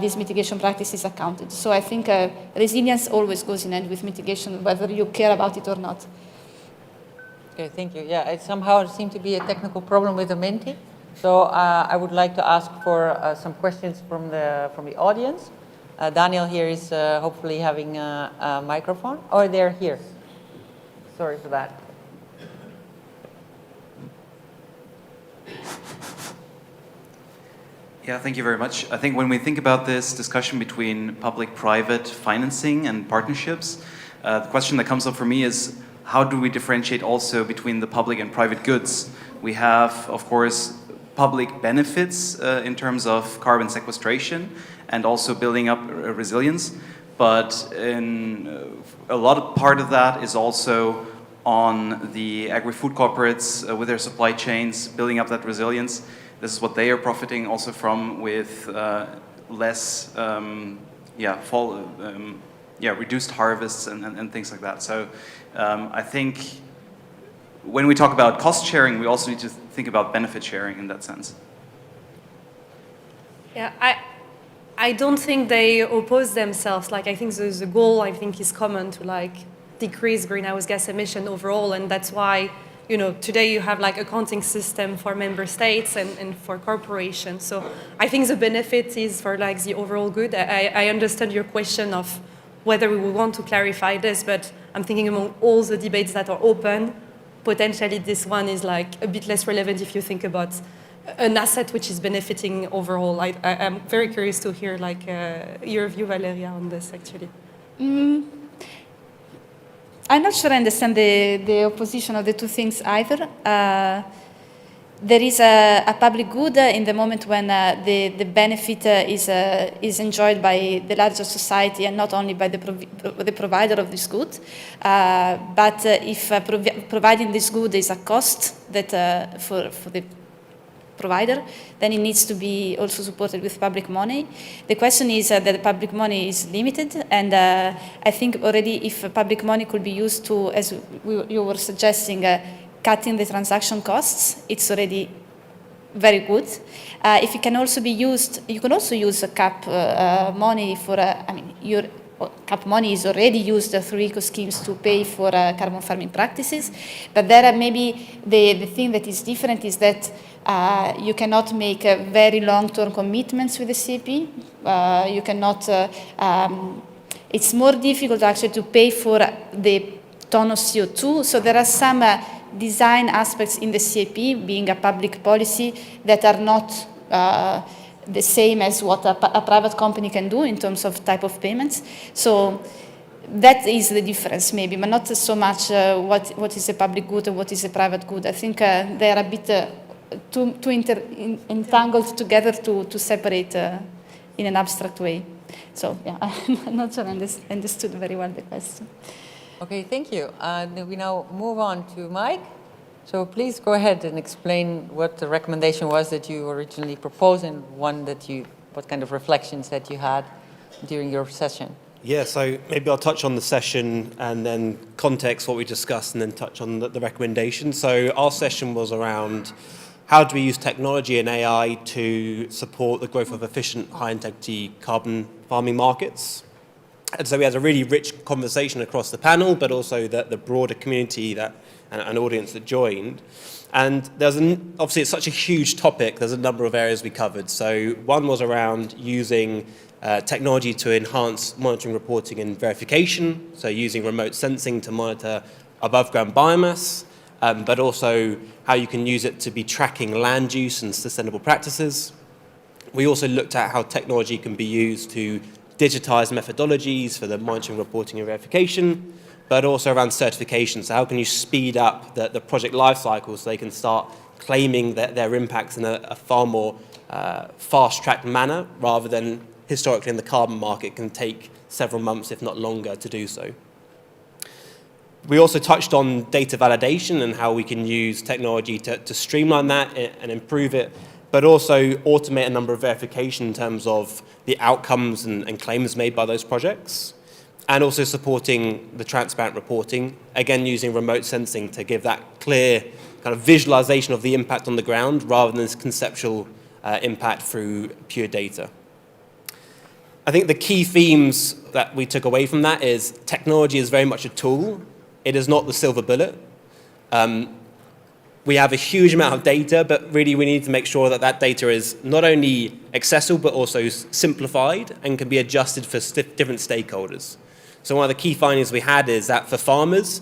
this mitigation practice is accounted. So I think resilience always goes in hand with mitigation, whether you care about it or not. Okay, thank you. Yeah, it somehow seemed to be a technical problem with the Menti. So I would like to ask for some questions from the audience. Daniel here is hopefully having a microphone. Oh, they're here. Sorry for that. Yeah, thank you very much. I think when we think about this discussion between public-private financing and partnerships, the question that comes up for me is, how do we differentiate also between the public and private goods? We have, of course, public benefits in terms of carbon sequestration and also building up resilience. But a lot of part of that is also on the agri-food corporates with their supply chains, building up that resilience. This is what they are profiting also from with less, reduced harvests and things like that. So I think when we talk about cost sharing, we also need to think about benefit sharing in that sense. Yeah, I don't think they oppose themselves. Like, I think the goal, I think, is common to like decrease greenhouse gas emission overall, and that's why, you know, today you have like accounting system for member states and for corporations. So I think the benefit is for like the overall good. I understand your question of whether we would want to clarify this, but I'm thinking among all the debates that are open, potentially this one is like a bit less relevant if you think about an asset which is benefiting overall. I'm very curious to hear like your view, Valeria, on this actually. I'm not sure I understand the opposition of the two things either. There is a public good in the moment when the benefit is enjoyed by the larger society and not only by the provider of this good. But if providing this good is a cost that for the provider, then it needs to be also supported with public money. The question is that the public money is limited, and I think already if public money could be used to, as you were suggesting, cutting the transaction costs, it's already very good. If it can also be used, you can also use CAP money for, your CAP money is already used through eco schemes to pay for carbon farming practices, but there maybe the thing that is different is that you cannot make very long-term commitments with the CAP. You cannot, it's more difficult actually to pay for the ton of CO2, so there are some design aspects in the CAP, being a public policy, that are not the same as what a private company can do in terms of type of payments. So that is the difference maybe, but not so much what is a public good and what is a private good. I think they are a bit too entangled together to separate in an abstract way. So yeah, I'm not sure I understood very well the question. Okay, thank you. We now move on to Mike. So please go ahead and explain what the recommendation was that you originally proposed and what kind of reflections that you had during your session. Yeah, so maybe I'll touch on the session and then context what we discussed and then touch on the recommendation. So our session was around how do we use technology and AI to support the growth of efficient, high-integrity carbon farming markets. And so we had a really rich conversation across the panel, but also the broader community and audience that joined. And obviously it's such a huge topic, there's a number of areas we covered. So one was around using technology to enhance monitoring, reporting and verification. So using remote sensing to monitor above ground biomass, but also how you can use it to be tracking land use and sustainable practices. We also looked at how technology can be used to digitize methodologies for the monitoring, reporting and verification, but also around certification. So how can you speed up the project life cycle so they can start claiming their impacts in a far more fast-tracked manner, rather than historically in the carbon market can take several months, if not longer, to do so. We also touched on data validation and how we can use technology to streamline that and improve it, but also automate a number of verification in terms of the outcomes and claims made by those projects, and also supporting the transparent reporting, again using remote sensing to give that clear kind of visualization of the impact on the ground rather than this conceptual impact through pure data. I think the key themes that we took away from that is technology is very much a tool. It is not the silver bullet. We have a huge amount of data, but really we need to make sure that that data is not only accessible, but also simplified and can be adjusted for different stakeholders. So one of the key findings we had is that for farmers,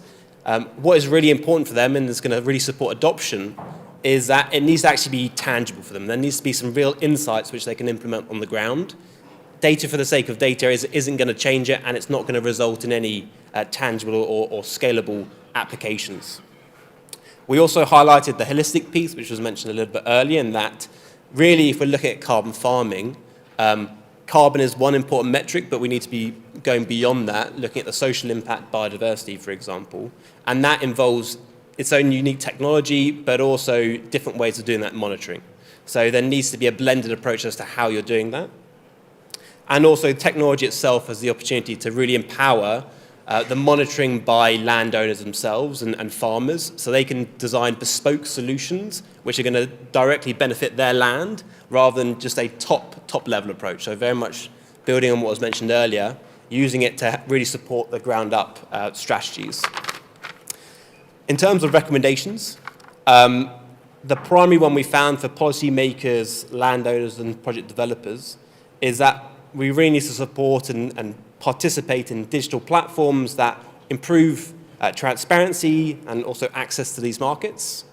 what is really important for them and is going to really support adoption is that it needs to actually be tangible for them. There needs to be some real insights which they can implement on the ground. Data for the sake of data isn't going to change it, and it's not going to result in any tangible or scalable applications. We also highlighted the holistic piece, which was mentioned a little bit earlier, in that really if we're looking at carbon farming, carbon is one important metric, but we need to be going beyond that, looking at the social impact, biodiversity, for example. And that involves its own unique technology, but also different ways of doing that monitoring. So there needs to be a blended approach as to how you're doing that. And also technology itself has the opportunity to really empower the monitoring by landowners themselves and farmers, so they can design bespoke solutions which are going to directly benefit their land rather than just a top level approach. So very much building on what was mentioned earlier, using it to really support the ground up strategies. In terms of recommendations, the primary one we found for policymakers, landowners and project developers is that we really need to support and participate in digital platforms that improve transparency and also access to these markets,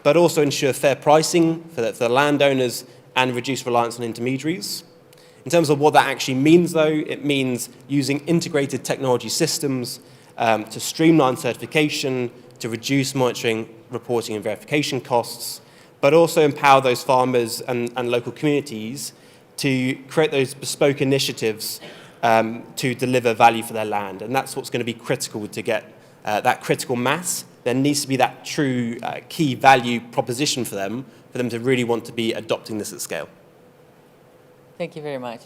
but also ensure fair pricing for the landowners and reduce reliance on intermediaries. In terms of what that actually means, though, it means using integrated technology systems to streamline certification, to reduce monitoring, reporting and verification costs, but also empower those farmers and local communities to create those bespoke initiatives to deliver value for their land. And that's what's going to be critical to get that critical mass. There needs to be that true key value proposition for them to really want to be adopting this at scale. Thank you very much.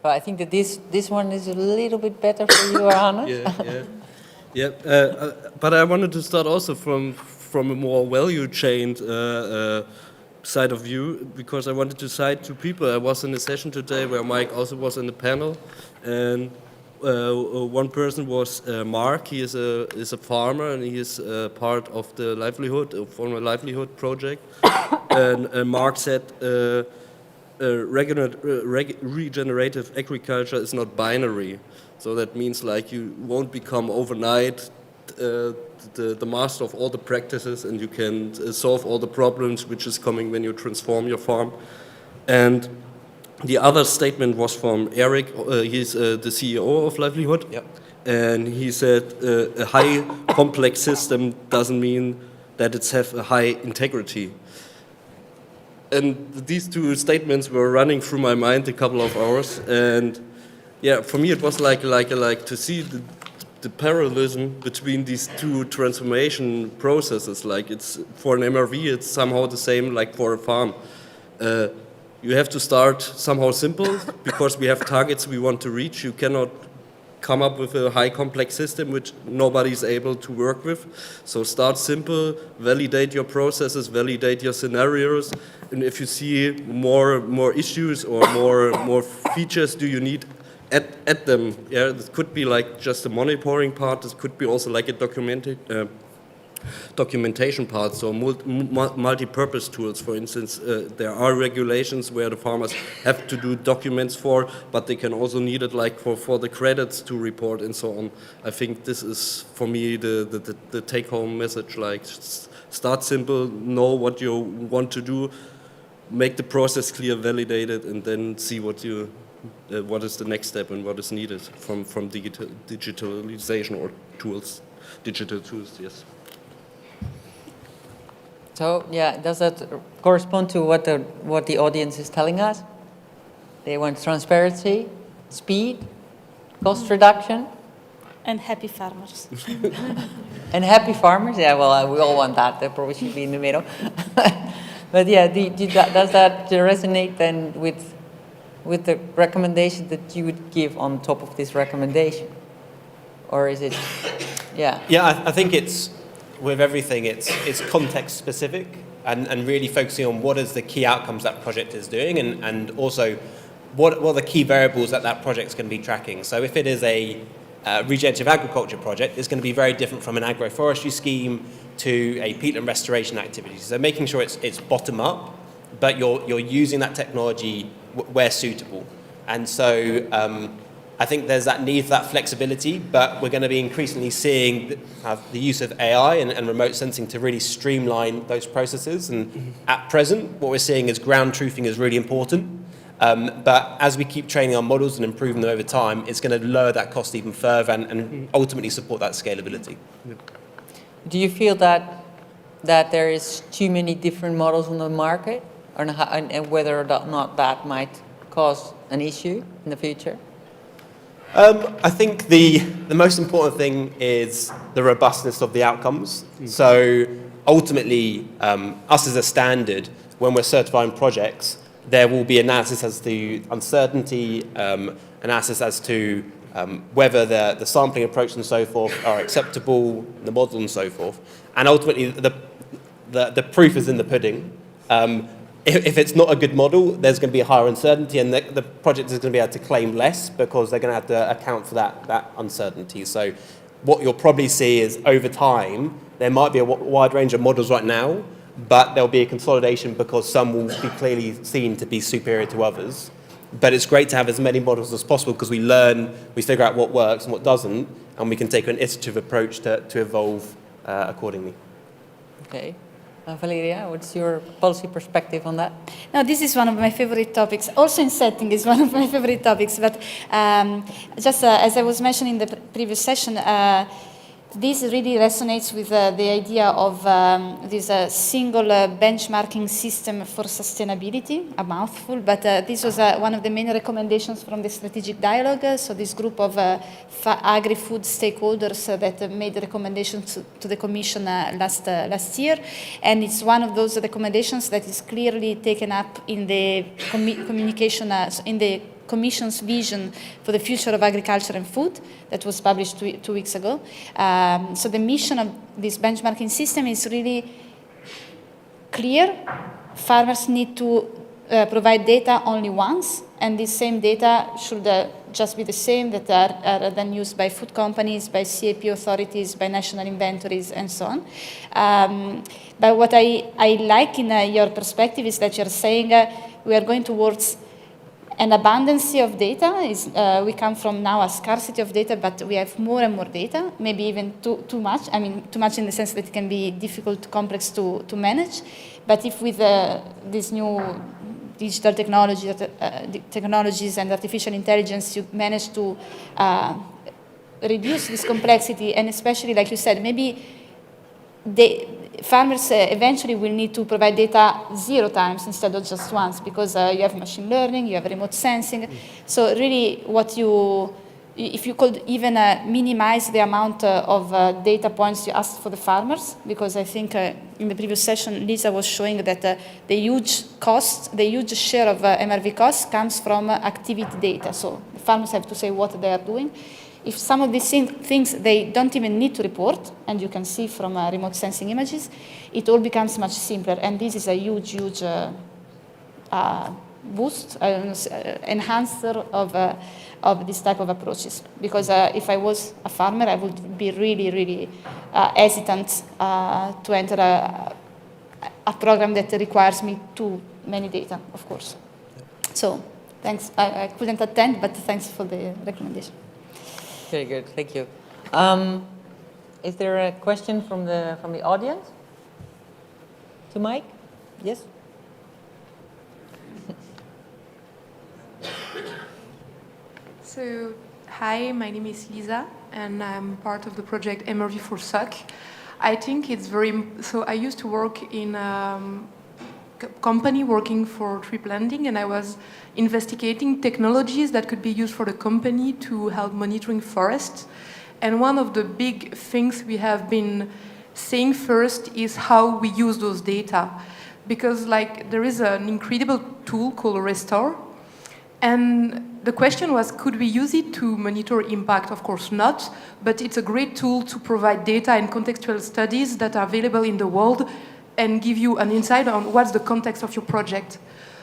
Well, I think that this one is a little bit better for you, Arne. But I wanted to start also from a more value chain side of view, because I wanted to cite two people. I was in a session today where Mike also was in the panel, and one person was Mark. He is a farmer, and he is part of the former livelihood project. And Mark said regenerative agriculture is not binary. So that means like you won't become overnight the master of all the practices, and you can solve all the problems which is coming when you transform your farm. And the other statement was from Eric. He's the CEO of Livelihood. Yep. And he said a high complex system doesn't mean that it's have a high integrity. And these two statements were running through my mind a couple of hours, and yeah, for me it was like to see the parallelism between these two transformation processes. Like it's for an MRV, it's somehow the same like for a farm. You have to start somehow simple because we have targets we want to reach. You cannot come up with a high complex system which nobody is able to work with. So start simple, validate your processes, validate your scenarios, and if you see more issues or more features do you need, add them. Yeah, this could be like just a monitoring part. This could be also like a documentation part. So multi-purpose tools. For instance, there are regulations where the farmers have to do documents for, but they can also need it like for the credits to report and so on. I think this is for me the take-home message. Like start simple, know what you want to do, make the process clear, validate it, and then see what is the next step and what is needed from digitalization or tools, digital tools, yes. So, yeah, does that correspond to what the audience is telling us? They want transparency, speed, cost reduction. And happy farmers. And happy farmers, yeah, well, we all want that. They probably should be in the middle. But yeah, does that resonate then with the recommendation that you would give on top of this recommendation? Or is it, yeah? Yeah, I think it's, with everything, it's context specific and really focusing on what is the key outcomes that project is doing and also what are the key variables that project's going to be tracking. So if it is a regenerative agriculture project, it's going to be very different from an agroforestry scheme to a peatland restoration activity. So making sure it's bottom up, but you're using that technology where suitable. And so I think there's that need for that flexibility, but we're going to be increasingly seeing the use of AI and remote sensing to really streamline those processes. And at present, what we're seeing is ground truthing is really important. But as we keep training our models and improving them over time, it's going to lower that cost even further and ultimately support that scalability. Do you feel that that there is too many different models on the market, and whether or not that might cause an issue in the future? I think the most important thing is the robustness of the outcomes. So ultimately, us as a standard, when we're certifying projects, there will be analysis as to uncertainty, analysis as to whether the sampling approach and so forth are acceptable, the model and so forth. And ultimately, the proof is in the pudding. If it's not a good model, there's going to be a higher uncertainty, and the project is going to be able to claim less because they're going to have to account for that uncertainty. So what you'll probably see is over time, there might be a wide range of models right now, but there'll be a consolidation because some will be clearly seen to be superior to others. But it's great to have as many models as possible because we learn, we figure out what works and what doesn't, and we can take an iterative approach to evolve accordingly. Okay. Valeria, what's your policy perspective on that? No, this is one of my favorite topics. Also, Insetting is one of my favorite topics. But just as I was mentioning in the previous session, this really resonates with the idea of this single benchmarking system for sustainability, a mouthful, but this was one of the main recommendations from the strategic dialogue. So this group of agri-food stakeholders that made recommendations to the Commission last year. And it's one of those recommendations that is clearly taken up in the communication, in the Commission's vision for the future of agriculture and food that was published two weeks ago. So the mission of this benchmarking system is really clear. Farmers need to provide data only once, and this same data should just be the same that are then used by food companies, by CAP authorities, by national inventories, and so on. But what I like in your perspective is that you're saying we are going towards an abundance of data. We come from now a scarcity of data, but we have more and more data, maybe even too much. I mean, too much in the sense that it can be difficult, complex to manage. But if with these new digital technologies and artificial intelligence, you manage to reduce this complexity, and especially, like you said, maybe farmers eventually will need to provide data 0 times instead of just once, because you have machine learning, you have remote sensing. So really if you could even minimize the amount of data points you asked for the farmers, because I think in the previous session, Lisa was showing that the huge share of MRV costs comes from activity data. So the farmers have to say what they are doing. If some of these things they don't even need to report, and you can see from remote sensing images, it all becomes much simpler. And this is a huge boost, enhancer of this type of approaches. Because if I was a farmer, I would be really hesitant to enter a program that requires me too many data, of course. So thanks. I couldn't attend, but thanks for the recommendation. Very good, thank you. Is there a question from the audience? To Mike? Yes? So, hi, my name is Lisa, and I'm part of the project MRV for SUC. I think it's so I used to work in a company working for tree planting, and I was investigating technologies that could be used for the company to help monitoring forests. And one of the big things we have been saying first is how we use those data. Because there is an incredible tool called Restore. And the question was, could we use it to monitor impact? Of course not, but it's a great tool to provide data and contextual studies that are available in the world and give you an insight on what's the context of your project.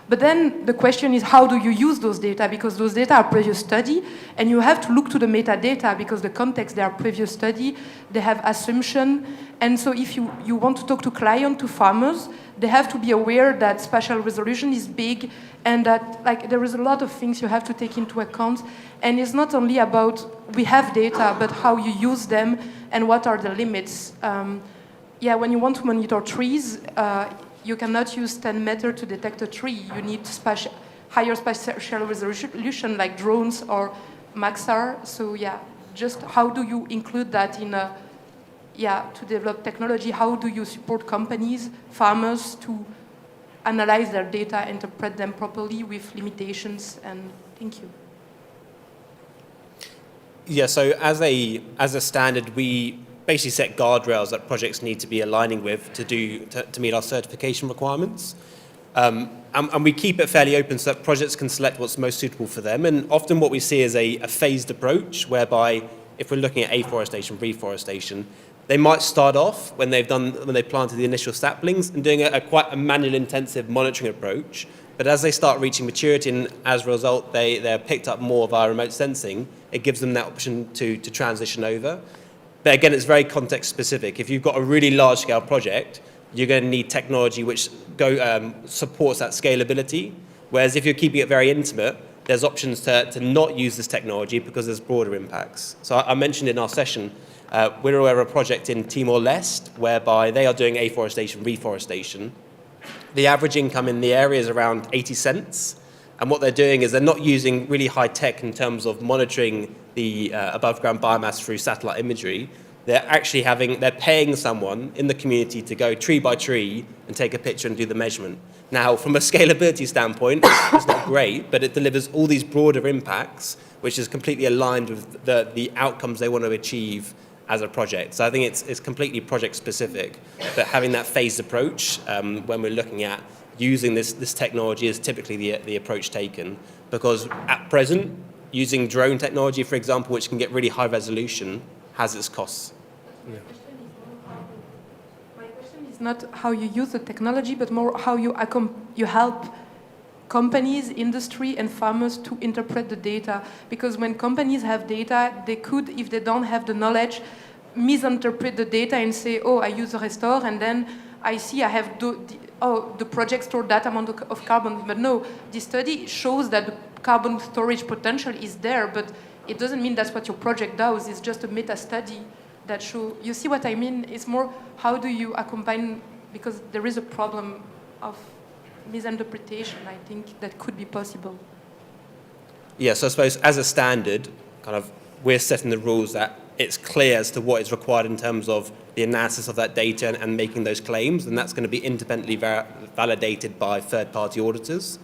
But then the question is, how do you use those data? Because those data are previous study, and you have to look to the metadata, because the context, they are previous study, they have assumption. And so if you want to talk to clients, to farmers, they have to be aware that spatial resolution is big, and that there is a lot of things you have to take into account. And it's not only about we have data, but how you use them and what are the limits. When you want to monitor trees, you cannot use 10 meters to detect a tree. You need higher spatial resolution like drones or Maxar. So just how do you include that to develop technology? How do you support companies, farmers to analyze their data, interpret them properly with limitations? And thank you. Yeah, so as a standard, we basically set guardrails that projects need to be aligning with to meet our certification requirements. And we keep it fairly open so that projects can select what's most suitable for them. And often what we see is a phased approach, whereby if we're looking at afforestation, reforestation, they might start off when they've planted the initial saplings and doing quite a manual intensive monitoring approach. But as they start reaching maturity and as a result they're picked up more of our remote sensing, it gives them that option to transition over. But again, it's very context specific. If you've got a really large scale project, you're going to need technology which supports that scalability. Whereas if you're keeping it very intimate, there's options to not use this technology because there's broader impacts. So I mentioned in our session, we're aware of a project in Timor-Leste whereby they are doing afforestation, reforestation. The average income in the area is around 80 cents. And what they're doing is they're not using really high tech in terms of monitoring the above ground biomass through satellite imagery. They're paying someone in the community to go tree by tree and take a picture and do the measurement. Now, from a scalability standpoint, it's not great, but it delivers all these broader impacts, which is completely aligned with the outcomes they want to achieve as a project. So I think it's completely project specific, but having that phased approach when we're looking at using this technology is typically the approach taken, because at present, using drone technology, for example, which can get really high resolution, has its costs. Yeah. My question is not how you use the technology, but more how you help companies, industry, and farmers to interpret the data. Because when companies have data, they could, if they don't have the knowledge, misinterpret the data and say, oh, I use a restore, and then I see I have the project stored that amount of carbon. But no, the study shows that the carbon storage potential is there, but it doesn't mean that's what your project does. It's just a meta study that shows. You see what I mean? It's more how do you accompany, because there is a problem of misinterpretation, I think, that could be possible. Yeah, so I suppose as a standard, we're setting the rules that it's clear as to what is required in terms of the analysis of that data and making those claims, and that's going to be independently validated by third-party auditors.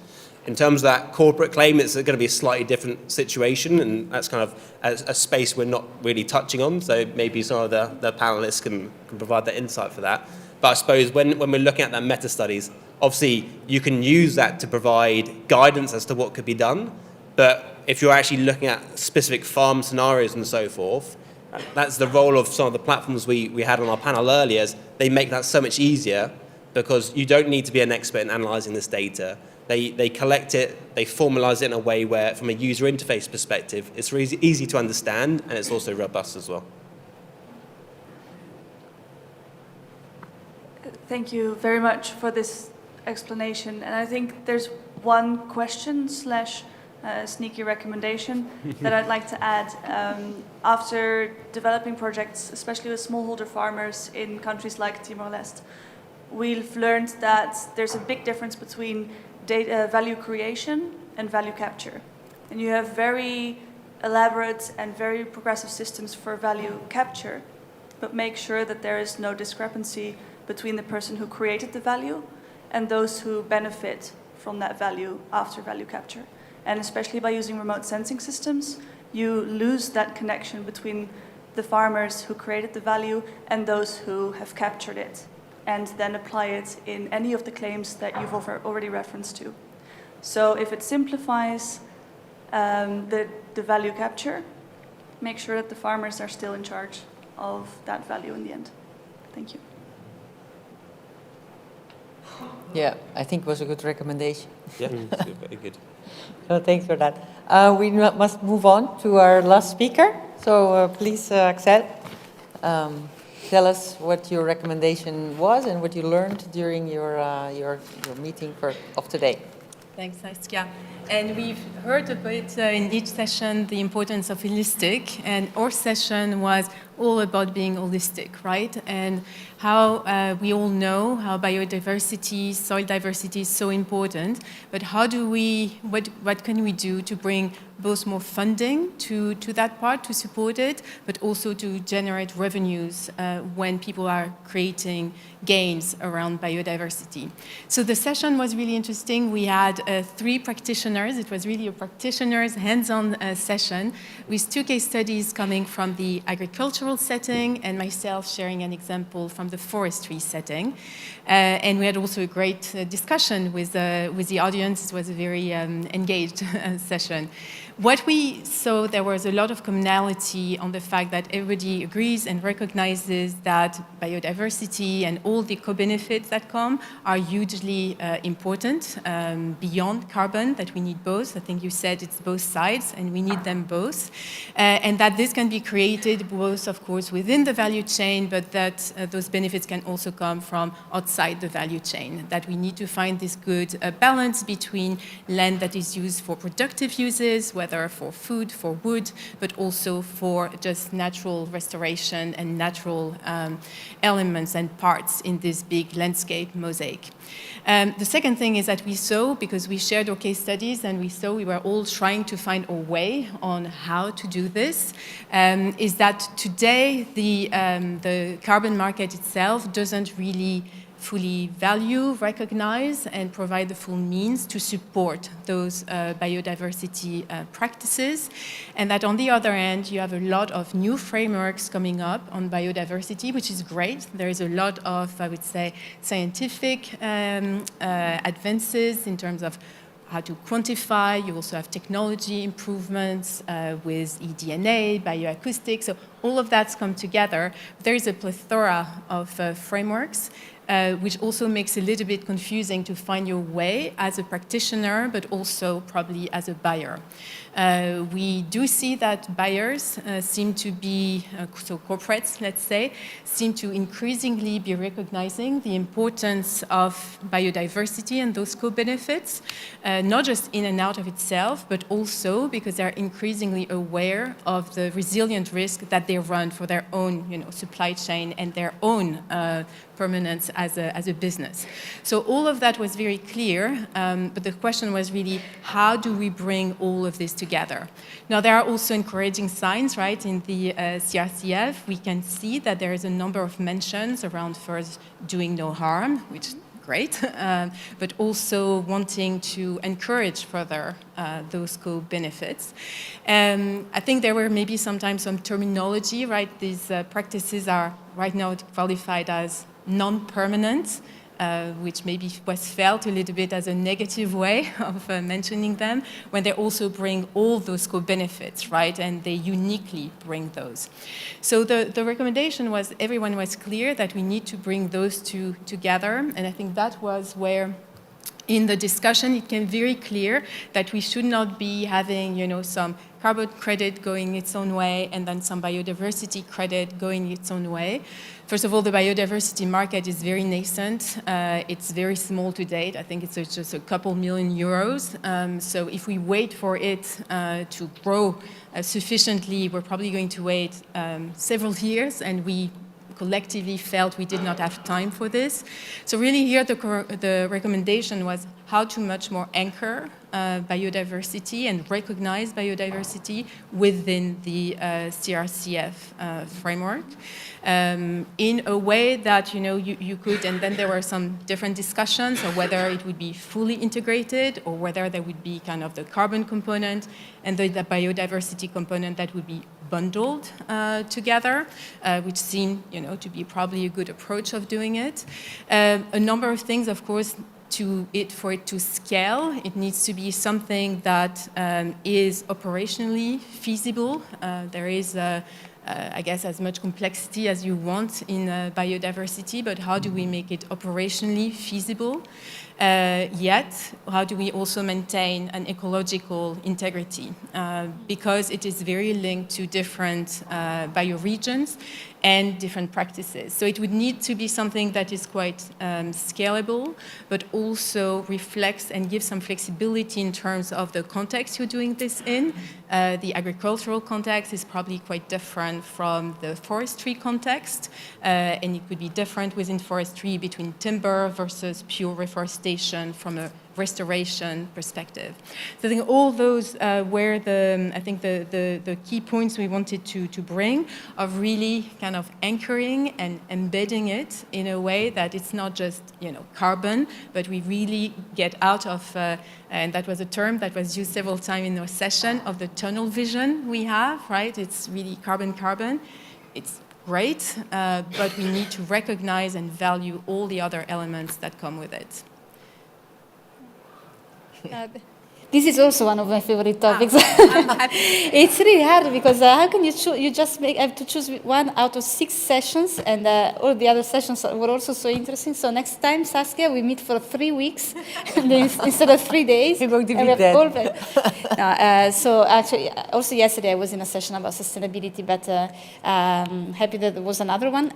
In terms of that corporate claim, it's going to be a slightly different situation, and that's a space we're not really touching on, so maybe some of the panelists can provide that insight for that. But I suppose when we're looking at that meta-studies, obviously you can use that to provide guidance as to what could be done, but if you're actually looking at specific farm scenarios and so forth, that's the role of some of the platforms we had on our panel earlier. Is they make that so much easier because you don't need to be an expert in analysing this data. They collect it, they formalise it in a way where, from a user interface perspective, it's really easy to understand and it's also robust as well. Thank you very much for this explanation. And I think there's one question / sneaky recommendation that I'd like to add. After developing projects, especially with smallholder farmers in countries like Timor-Leste, we've learned that there's a big difference between data value creation and value capture. And you have very elaborate and very progressive systems for value capture, but make sure that there is no discrepancy between the person who created the value and those who benefit from that value after value capture. And especially by using remote sensing systems, you lose that connection between the farmers who created the value and those who have captured it, and then apply it in any of the claims that you've already referenced to. So if it simplifies the value capture, make sure that the farmers are still in charge of that value in the end. Thank you. Yeah, I think it was a good recommendation. Yeah, very good. So thanks for that. We must move on to our last speaker. So please, Axel, tell us what your recommendation was and what you learned during your meeting of today. Thanks, Saskia. And we've heard a bit in each session the importance of holistic, and our session was all about being holistic, right? And how we all know how biodiversity, soil diversity is so important, but how do we, what can we do to bring both more funding to that part to support it, but also to generate revenues when people are creating gains around biodiversity. So the session was really interesting. We had 3 practitioners. It was really a practitioner's hands-on session with 2 case studies coming from the agricultural setting and myself sharing an example from the forestry setting. And we had also a great discussion with the audience. It was a very engaged session. What we saw, there was a lot of commonality on the fact that everybody agrees and recognizes that biodiversity and all the co-benefits that come are hugely important beyond carbon, that we need both. I think you said it's both sides, and we need them both. And that this can be created both, of course, within the value chain, but that those benefits can also come from outside the value chain, that we need to find this good balance between land that is used for productive uses, whether for food, for wood, but also for just natural restoration and natural elements and parts in this big landscape mosaic. The second thing is that we saw, because we shared our case studies and we saw we were all trying to find a way on how to do this, is that today the carbon market itself doesn't really fully value, recognize, and provide the full means to support those biodiversity practices. And that on the other hand, you have a lot of new frameworks coming up on biodiversity, which is great. There is a lot of, I would say, scientific advances in terms of how to quantify. You also have technology improvements with eDNA, bioacoustics. So all of that's come together. There is a plethora of frameworks, which also makes it a little bit confusing to find your way as a practitioner, but also probably as a buyer. We do see that buyers seem to be, so corporates, let's say, seem to increasingly be recognizing the importance of biodiversity and those co-benefits, not just in and out of itself, but also because they're increasingly aware of the resilient risk that they run for their own supply chain and their own permanence as a business. So all of that was very clear, but the question was really, how do we bring all of this together? Now, there are also encouraging signs, right? In the CRCF, we can see that there is a number of mentions around first doing no harm, which is great, but also wanting to encourage further those co-benefits. I think there were maybe sometimes some terminology, right? These practices are right now qualified as non-permanent, which maybe was felt a little bit as a negative way of mentioning them, when they also bring all those co-benefits, right? And they uniquely bring those. So the recommendation was, everyone was clear that we need to bring those two together, and I think that was where in the discussion it became very clear that we should not be having, some carbon credit going its own way and then some biodiversity credit going its own way. First of all, the biodiversity market is very nascent. It's very small to date. I think it's just a couple million euros. So if we wait for it to grow sufficiently, we're probably going to wait several years, and we collectively felt we did not have time for this. So really here the recommendation was how to much more anchor biodiversity and recognize biodiversity within the CRCF framework in a way that you could, and then there were some different discussions on whether it would be fully integrated or whether there would be kind of the carbon component and the biodiversity component that would be bundled together, which seemed to be probably a good approach of doing it. A number of things, of course, for it to scale, it needs to be something that is operationally feasible. There is, I guess, as much complexity as you want in biodiversity, but how do we make it operationally feasible? Yet, how do we also maintain an ecological integrity? Because it is very linked to different bioregions and different practices. So it would need to be something that is quite scalable, but also reflects and gives some flexibility in terms of the context you're doing this in. The agricultural context is probably quite different from the forestry context, and it could be different within forestry between timber versus pure reforestation from a restoration perspective. So I think all those were the key points we wanted to bring, of really kind of anchoring and embedding it in a way that it's not just carbon, but we really get out of, and that was a term that was used several times in our session, of the tunnel vision we have, right? It's really carbon. It's great, but we need to recognize and value all the other elements that come with it. This is also one of my favorite topics. It's really hard because how can you choose? You just have to choose one out of 6 sessions, and all the other sessions were also so interesting. So next time, Saskia, we meet for 3 weeks instead of 3 days. You're going to be dead. So actually, also yesterday I was in a session about sustainability, but happy that there was another one.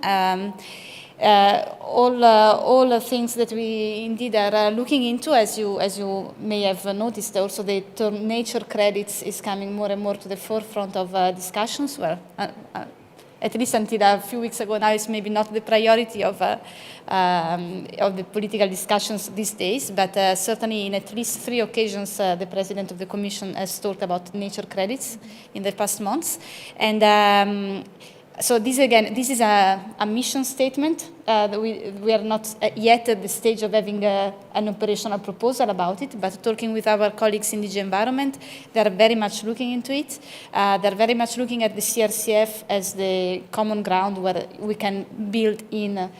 All things that we indeed are looking into, as you may have noticed, also the term nature credits is coming more and more to the forefront of discussions. Well, at least until a few weeks ago, now it's maybe not the priority of the political discussions these days, but certainly in at least 3 occasions, the President of the Commission has talked about nature credits in the past months. And so this is a mission statement. We are not yet at the stage of having an operational proposal about it, but talking with our colleagues in DG Environment, they are very much looking into it. They're very much looking at the CRCF as the common ground where we can build in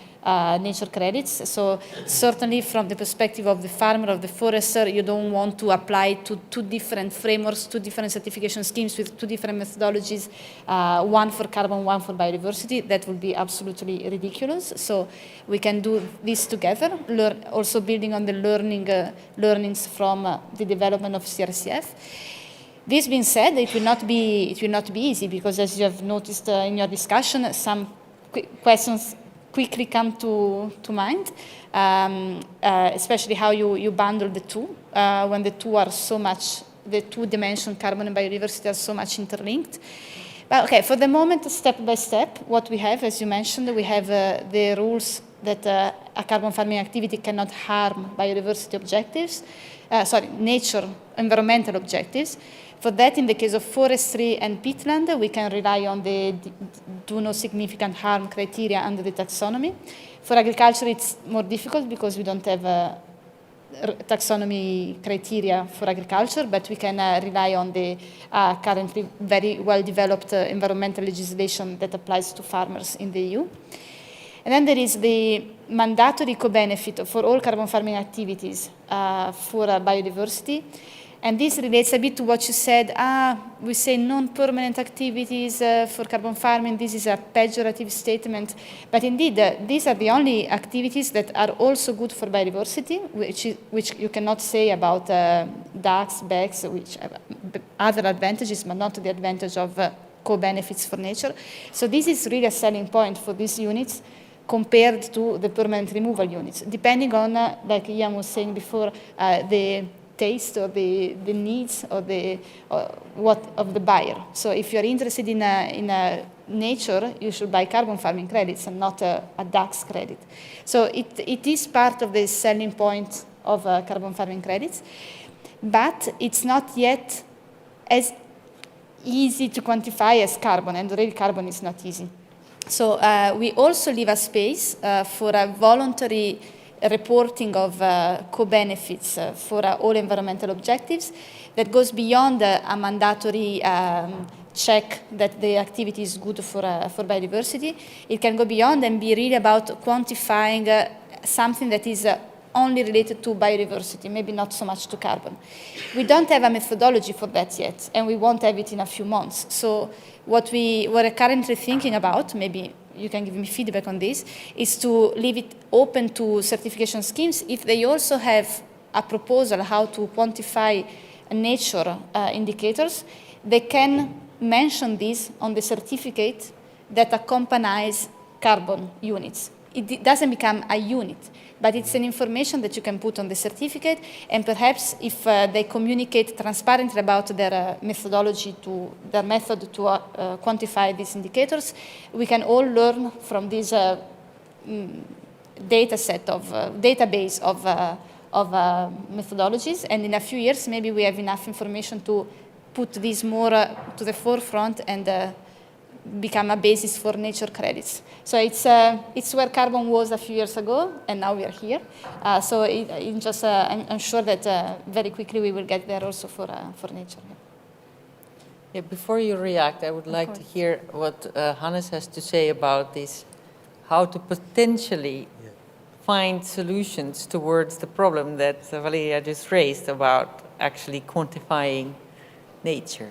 nature credits. So certainly from the perspective of the farmer, of the forester, you don't want to apply to 2 different frameworks, 2 different certification schemes with 2 different methodologies, one for carbon, one for biodiversity. That would be absolutely ridiculous. So we can do this together, also building on the learnings from the development of CRCF. This being said, it will not be easy, because as you have noticed in your discussion, some questions quickly come to mind, especially how you bundle the 2, when the 2 are so much, the 2 dimensions, carbon and biodiversity, are so much interlinked. But okay, for the moment, step by step, what we have, as you mentioned, we have the rules that a carbon farming activity cannot harm biodiversity objectives, nature, environmental objectives. For that, in the case of forestry and peatland, we can rely on the do no significant harm criteria under the taxonomy. For agriculture, it's more difficult because we don't have taxonomy criteria for agriculture, but we can rely on the currently very well-developed environmental legislation that applies to farmers in the EU. And then there is the mandatory co-benefit for all carbon farming activities for biodiversity. And this relates a bit to what you said. We say non-permanent activities for carbon farming. This is a pejorative statement. But indeed, these are the only activities that are also good for biodiversity, which you cannot say about ducks, BECs, which have other advantages, but not the advantage of co-benefits for nature. So this is really a selling point for these units compared to the permanent removal units, depending on, like Ian was saying before, the taste or the needs or of the buyer. So if you're interested in nature, you should buy carbon farming credits and not a DAX credit. So it is part of the selling point of carbon farming credits, but it's not yet as easy to quantify as carbon, and really carbon is not easy. So we also leave a space for a voluntary reporting of co-benefits for all environmental objectives that goes beyond a mandatory check that the activity is good for biodiversity. It can go beyond and be really about quantifying something that is only related to biodiversity, maybe not so much to carbon. We don't have a methodology for that yet, and we won't have it in a few months. So what we're currently thinking about, maybe you can give me feedback on this, is to leave it open to certification schemes if they also have a proposal how to quantify nature indicators. They can mention this on the certificate that accompanies carbon units. It doesn't become a unit, but it's an information that you can put on the certificate, and perhaps if they communicate transparently about their methodology their method to quantify these indicators, we can all learn from this database methodologies, and in a few years maybe we have enough information to put this more to the forefront and become a basis for nature credits. So it's where carbon was a few years ago, and now we are here. So I'm sure that very quickly we will get there also for nature. Yeah, before you react, I would like to hear what Hannes has to say about this, how to potentially find solutions towards the problem that Valeria just raised about actually quantifying nature.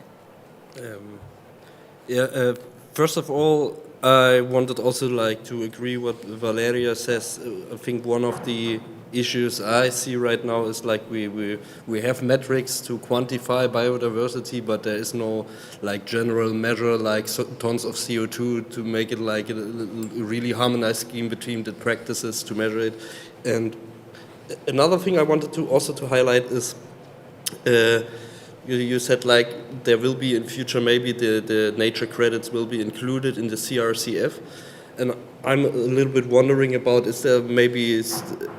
First of all, I wanted also like to agree what Valeria says. I think one of the issues I see right now is like we have metrics to quantify biodiversity, but there is no like general measure like tons of CO2 to make it like a really harmonized scheme between the practices to measure it. And another thing I wanted to also to highlight is you said like there will be in future maybe the nature credits will be included in the CRCF, and I'm a little bit wondering about, is there maybe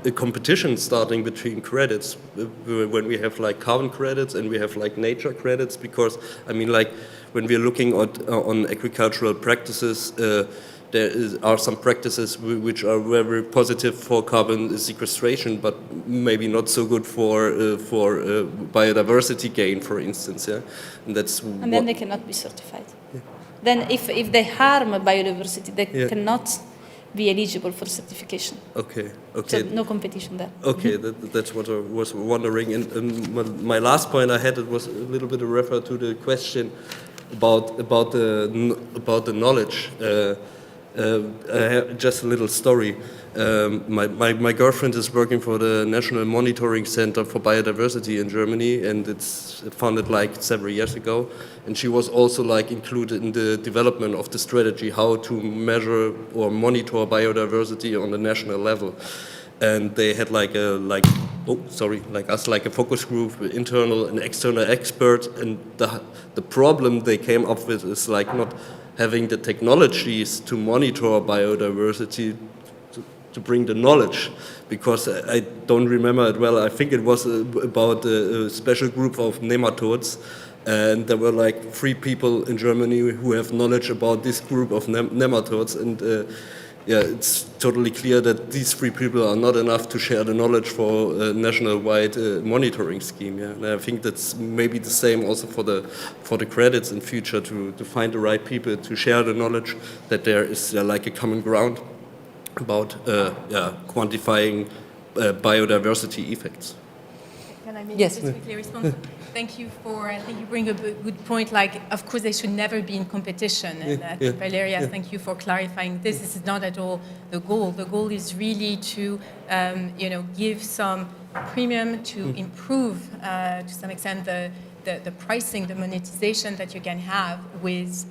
a competition starting between credits when we have like carbon credits and we have like nature credits? Because I mean, like when we're looking at on agricultural practices, there are some practices which are very positive for carbon sequestration, but maybe not so good for biodiversity gain, for instance. Yeah, and then they cannot be certified. Yeah. Then if they harm biodiversity, they cannot be eligible for certification. Okay. So no competition there. Okay, that's what I was wondering. And my last point I had, it was a little bit a refer to the question about the knowledge. I have just a little story. My girlfriend is working for the National Monitoring Center for Biodiversity in Germany, and it's founded like several years ago. And she was also like included in the development of the strategy how to measure or monitor biodiversity on the national level. And they had like a focus group, internal and external experts. And the problem they came up with is like not having the technologies to monitor biodiversity, to bring the knowledge, because I don't remember it well. I think it was about a special group of nematodes, and there were like 3 people in Germany who have knowledge about this group of nematodes, and it's totally clear that these 3 people are not enough to share the knowledge for a national-wide monitoring scheme. Yeah, and I think that's maybe the same also for the credits in future, to find the right people to share the knowledge, that there is like a common ground about quantifying biodiversity effects. Can I maybe just quickly respond? Thank you I think you bring a good point, like, of course, they should never be in competition. And I think, Valeria, thank you for clarifying this. This is not at all the goal. The goal is really to, give some premium to improve, to some extent, the pricing, the monetization that you can have with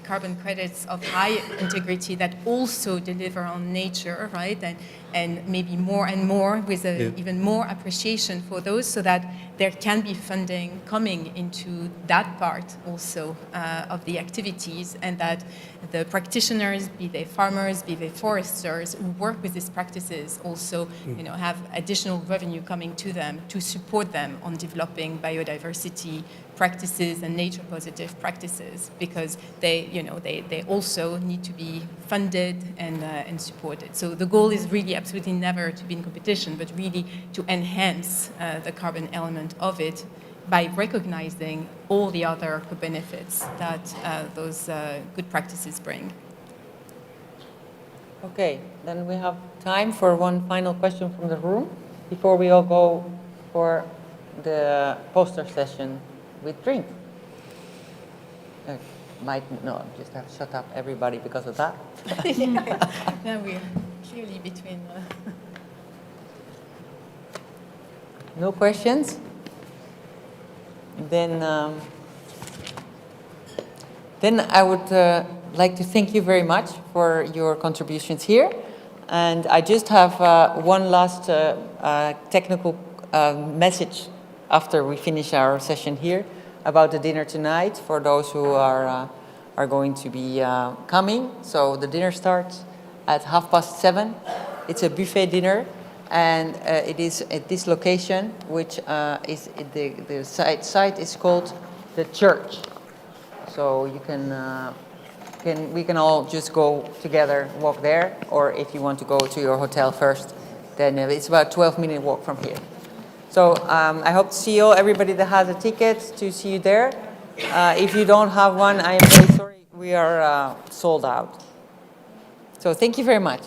carbon credits of high integrity that also deliver on nature, right? And maybe more and more with even more appreciation for those, so that there can be funding coming into that part also of the activities, and that the practitioners, be they farmers, be they foresters, who work with these practices also, have additional revenue coming to them to support them on developing biodiversity practices and nature positive practices, because they also need to be funded and supported. So the goal is really absolutely never to be in competition, but really to enhance the carbon element of it by recognizing all the other benefits that those good practices bring. Okay, then we have time for one final question from the room before we all go for the poster session with drink. Just have to shut up everybody because of that. Now we're clearly between. No questions? Then I would like to thank you very much for your contributions here. And I just have one last technical message after we finish our session here about the dinner tonight for those who are going to be coming. So the dinner starts at 7:30. It's a buffet dinner, And it is at this location, which is the site is called the church. So you we can all just go together, walk there, or if you want to go to your hotel first, then it's about a 12-minute walk from here. So I hope to see you all, everybody that has a ticket, to see you there. If you don't have one, I am very sorry, we are sold out. So thank you very much.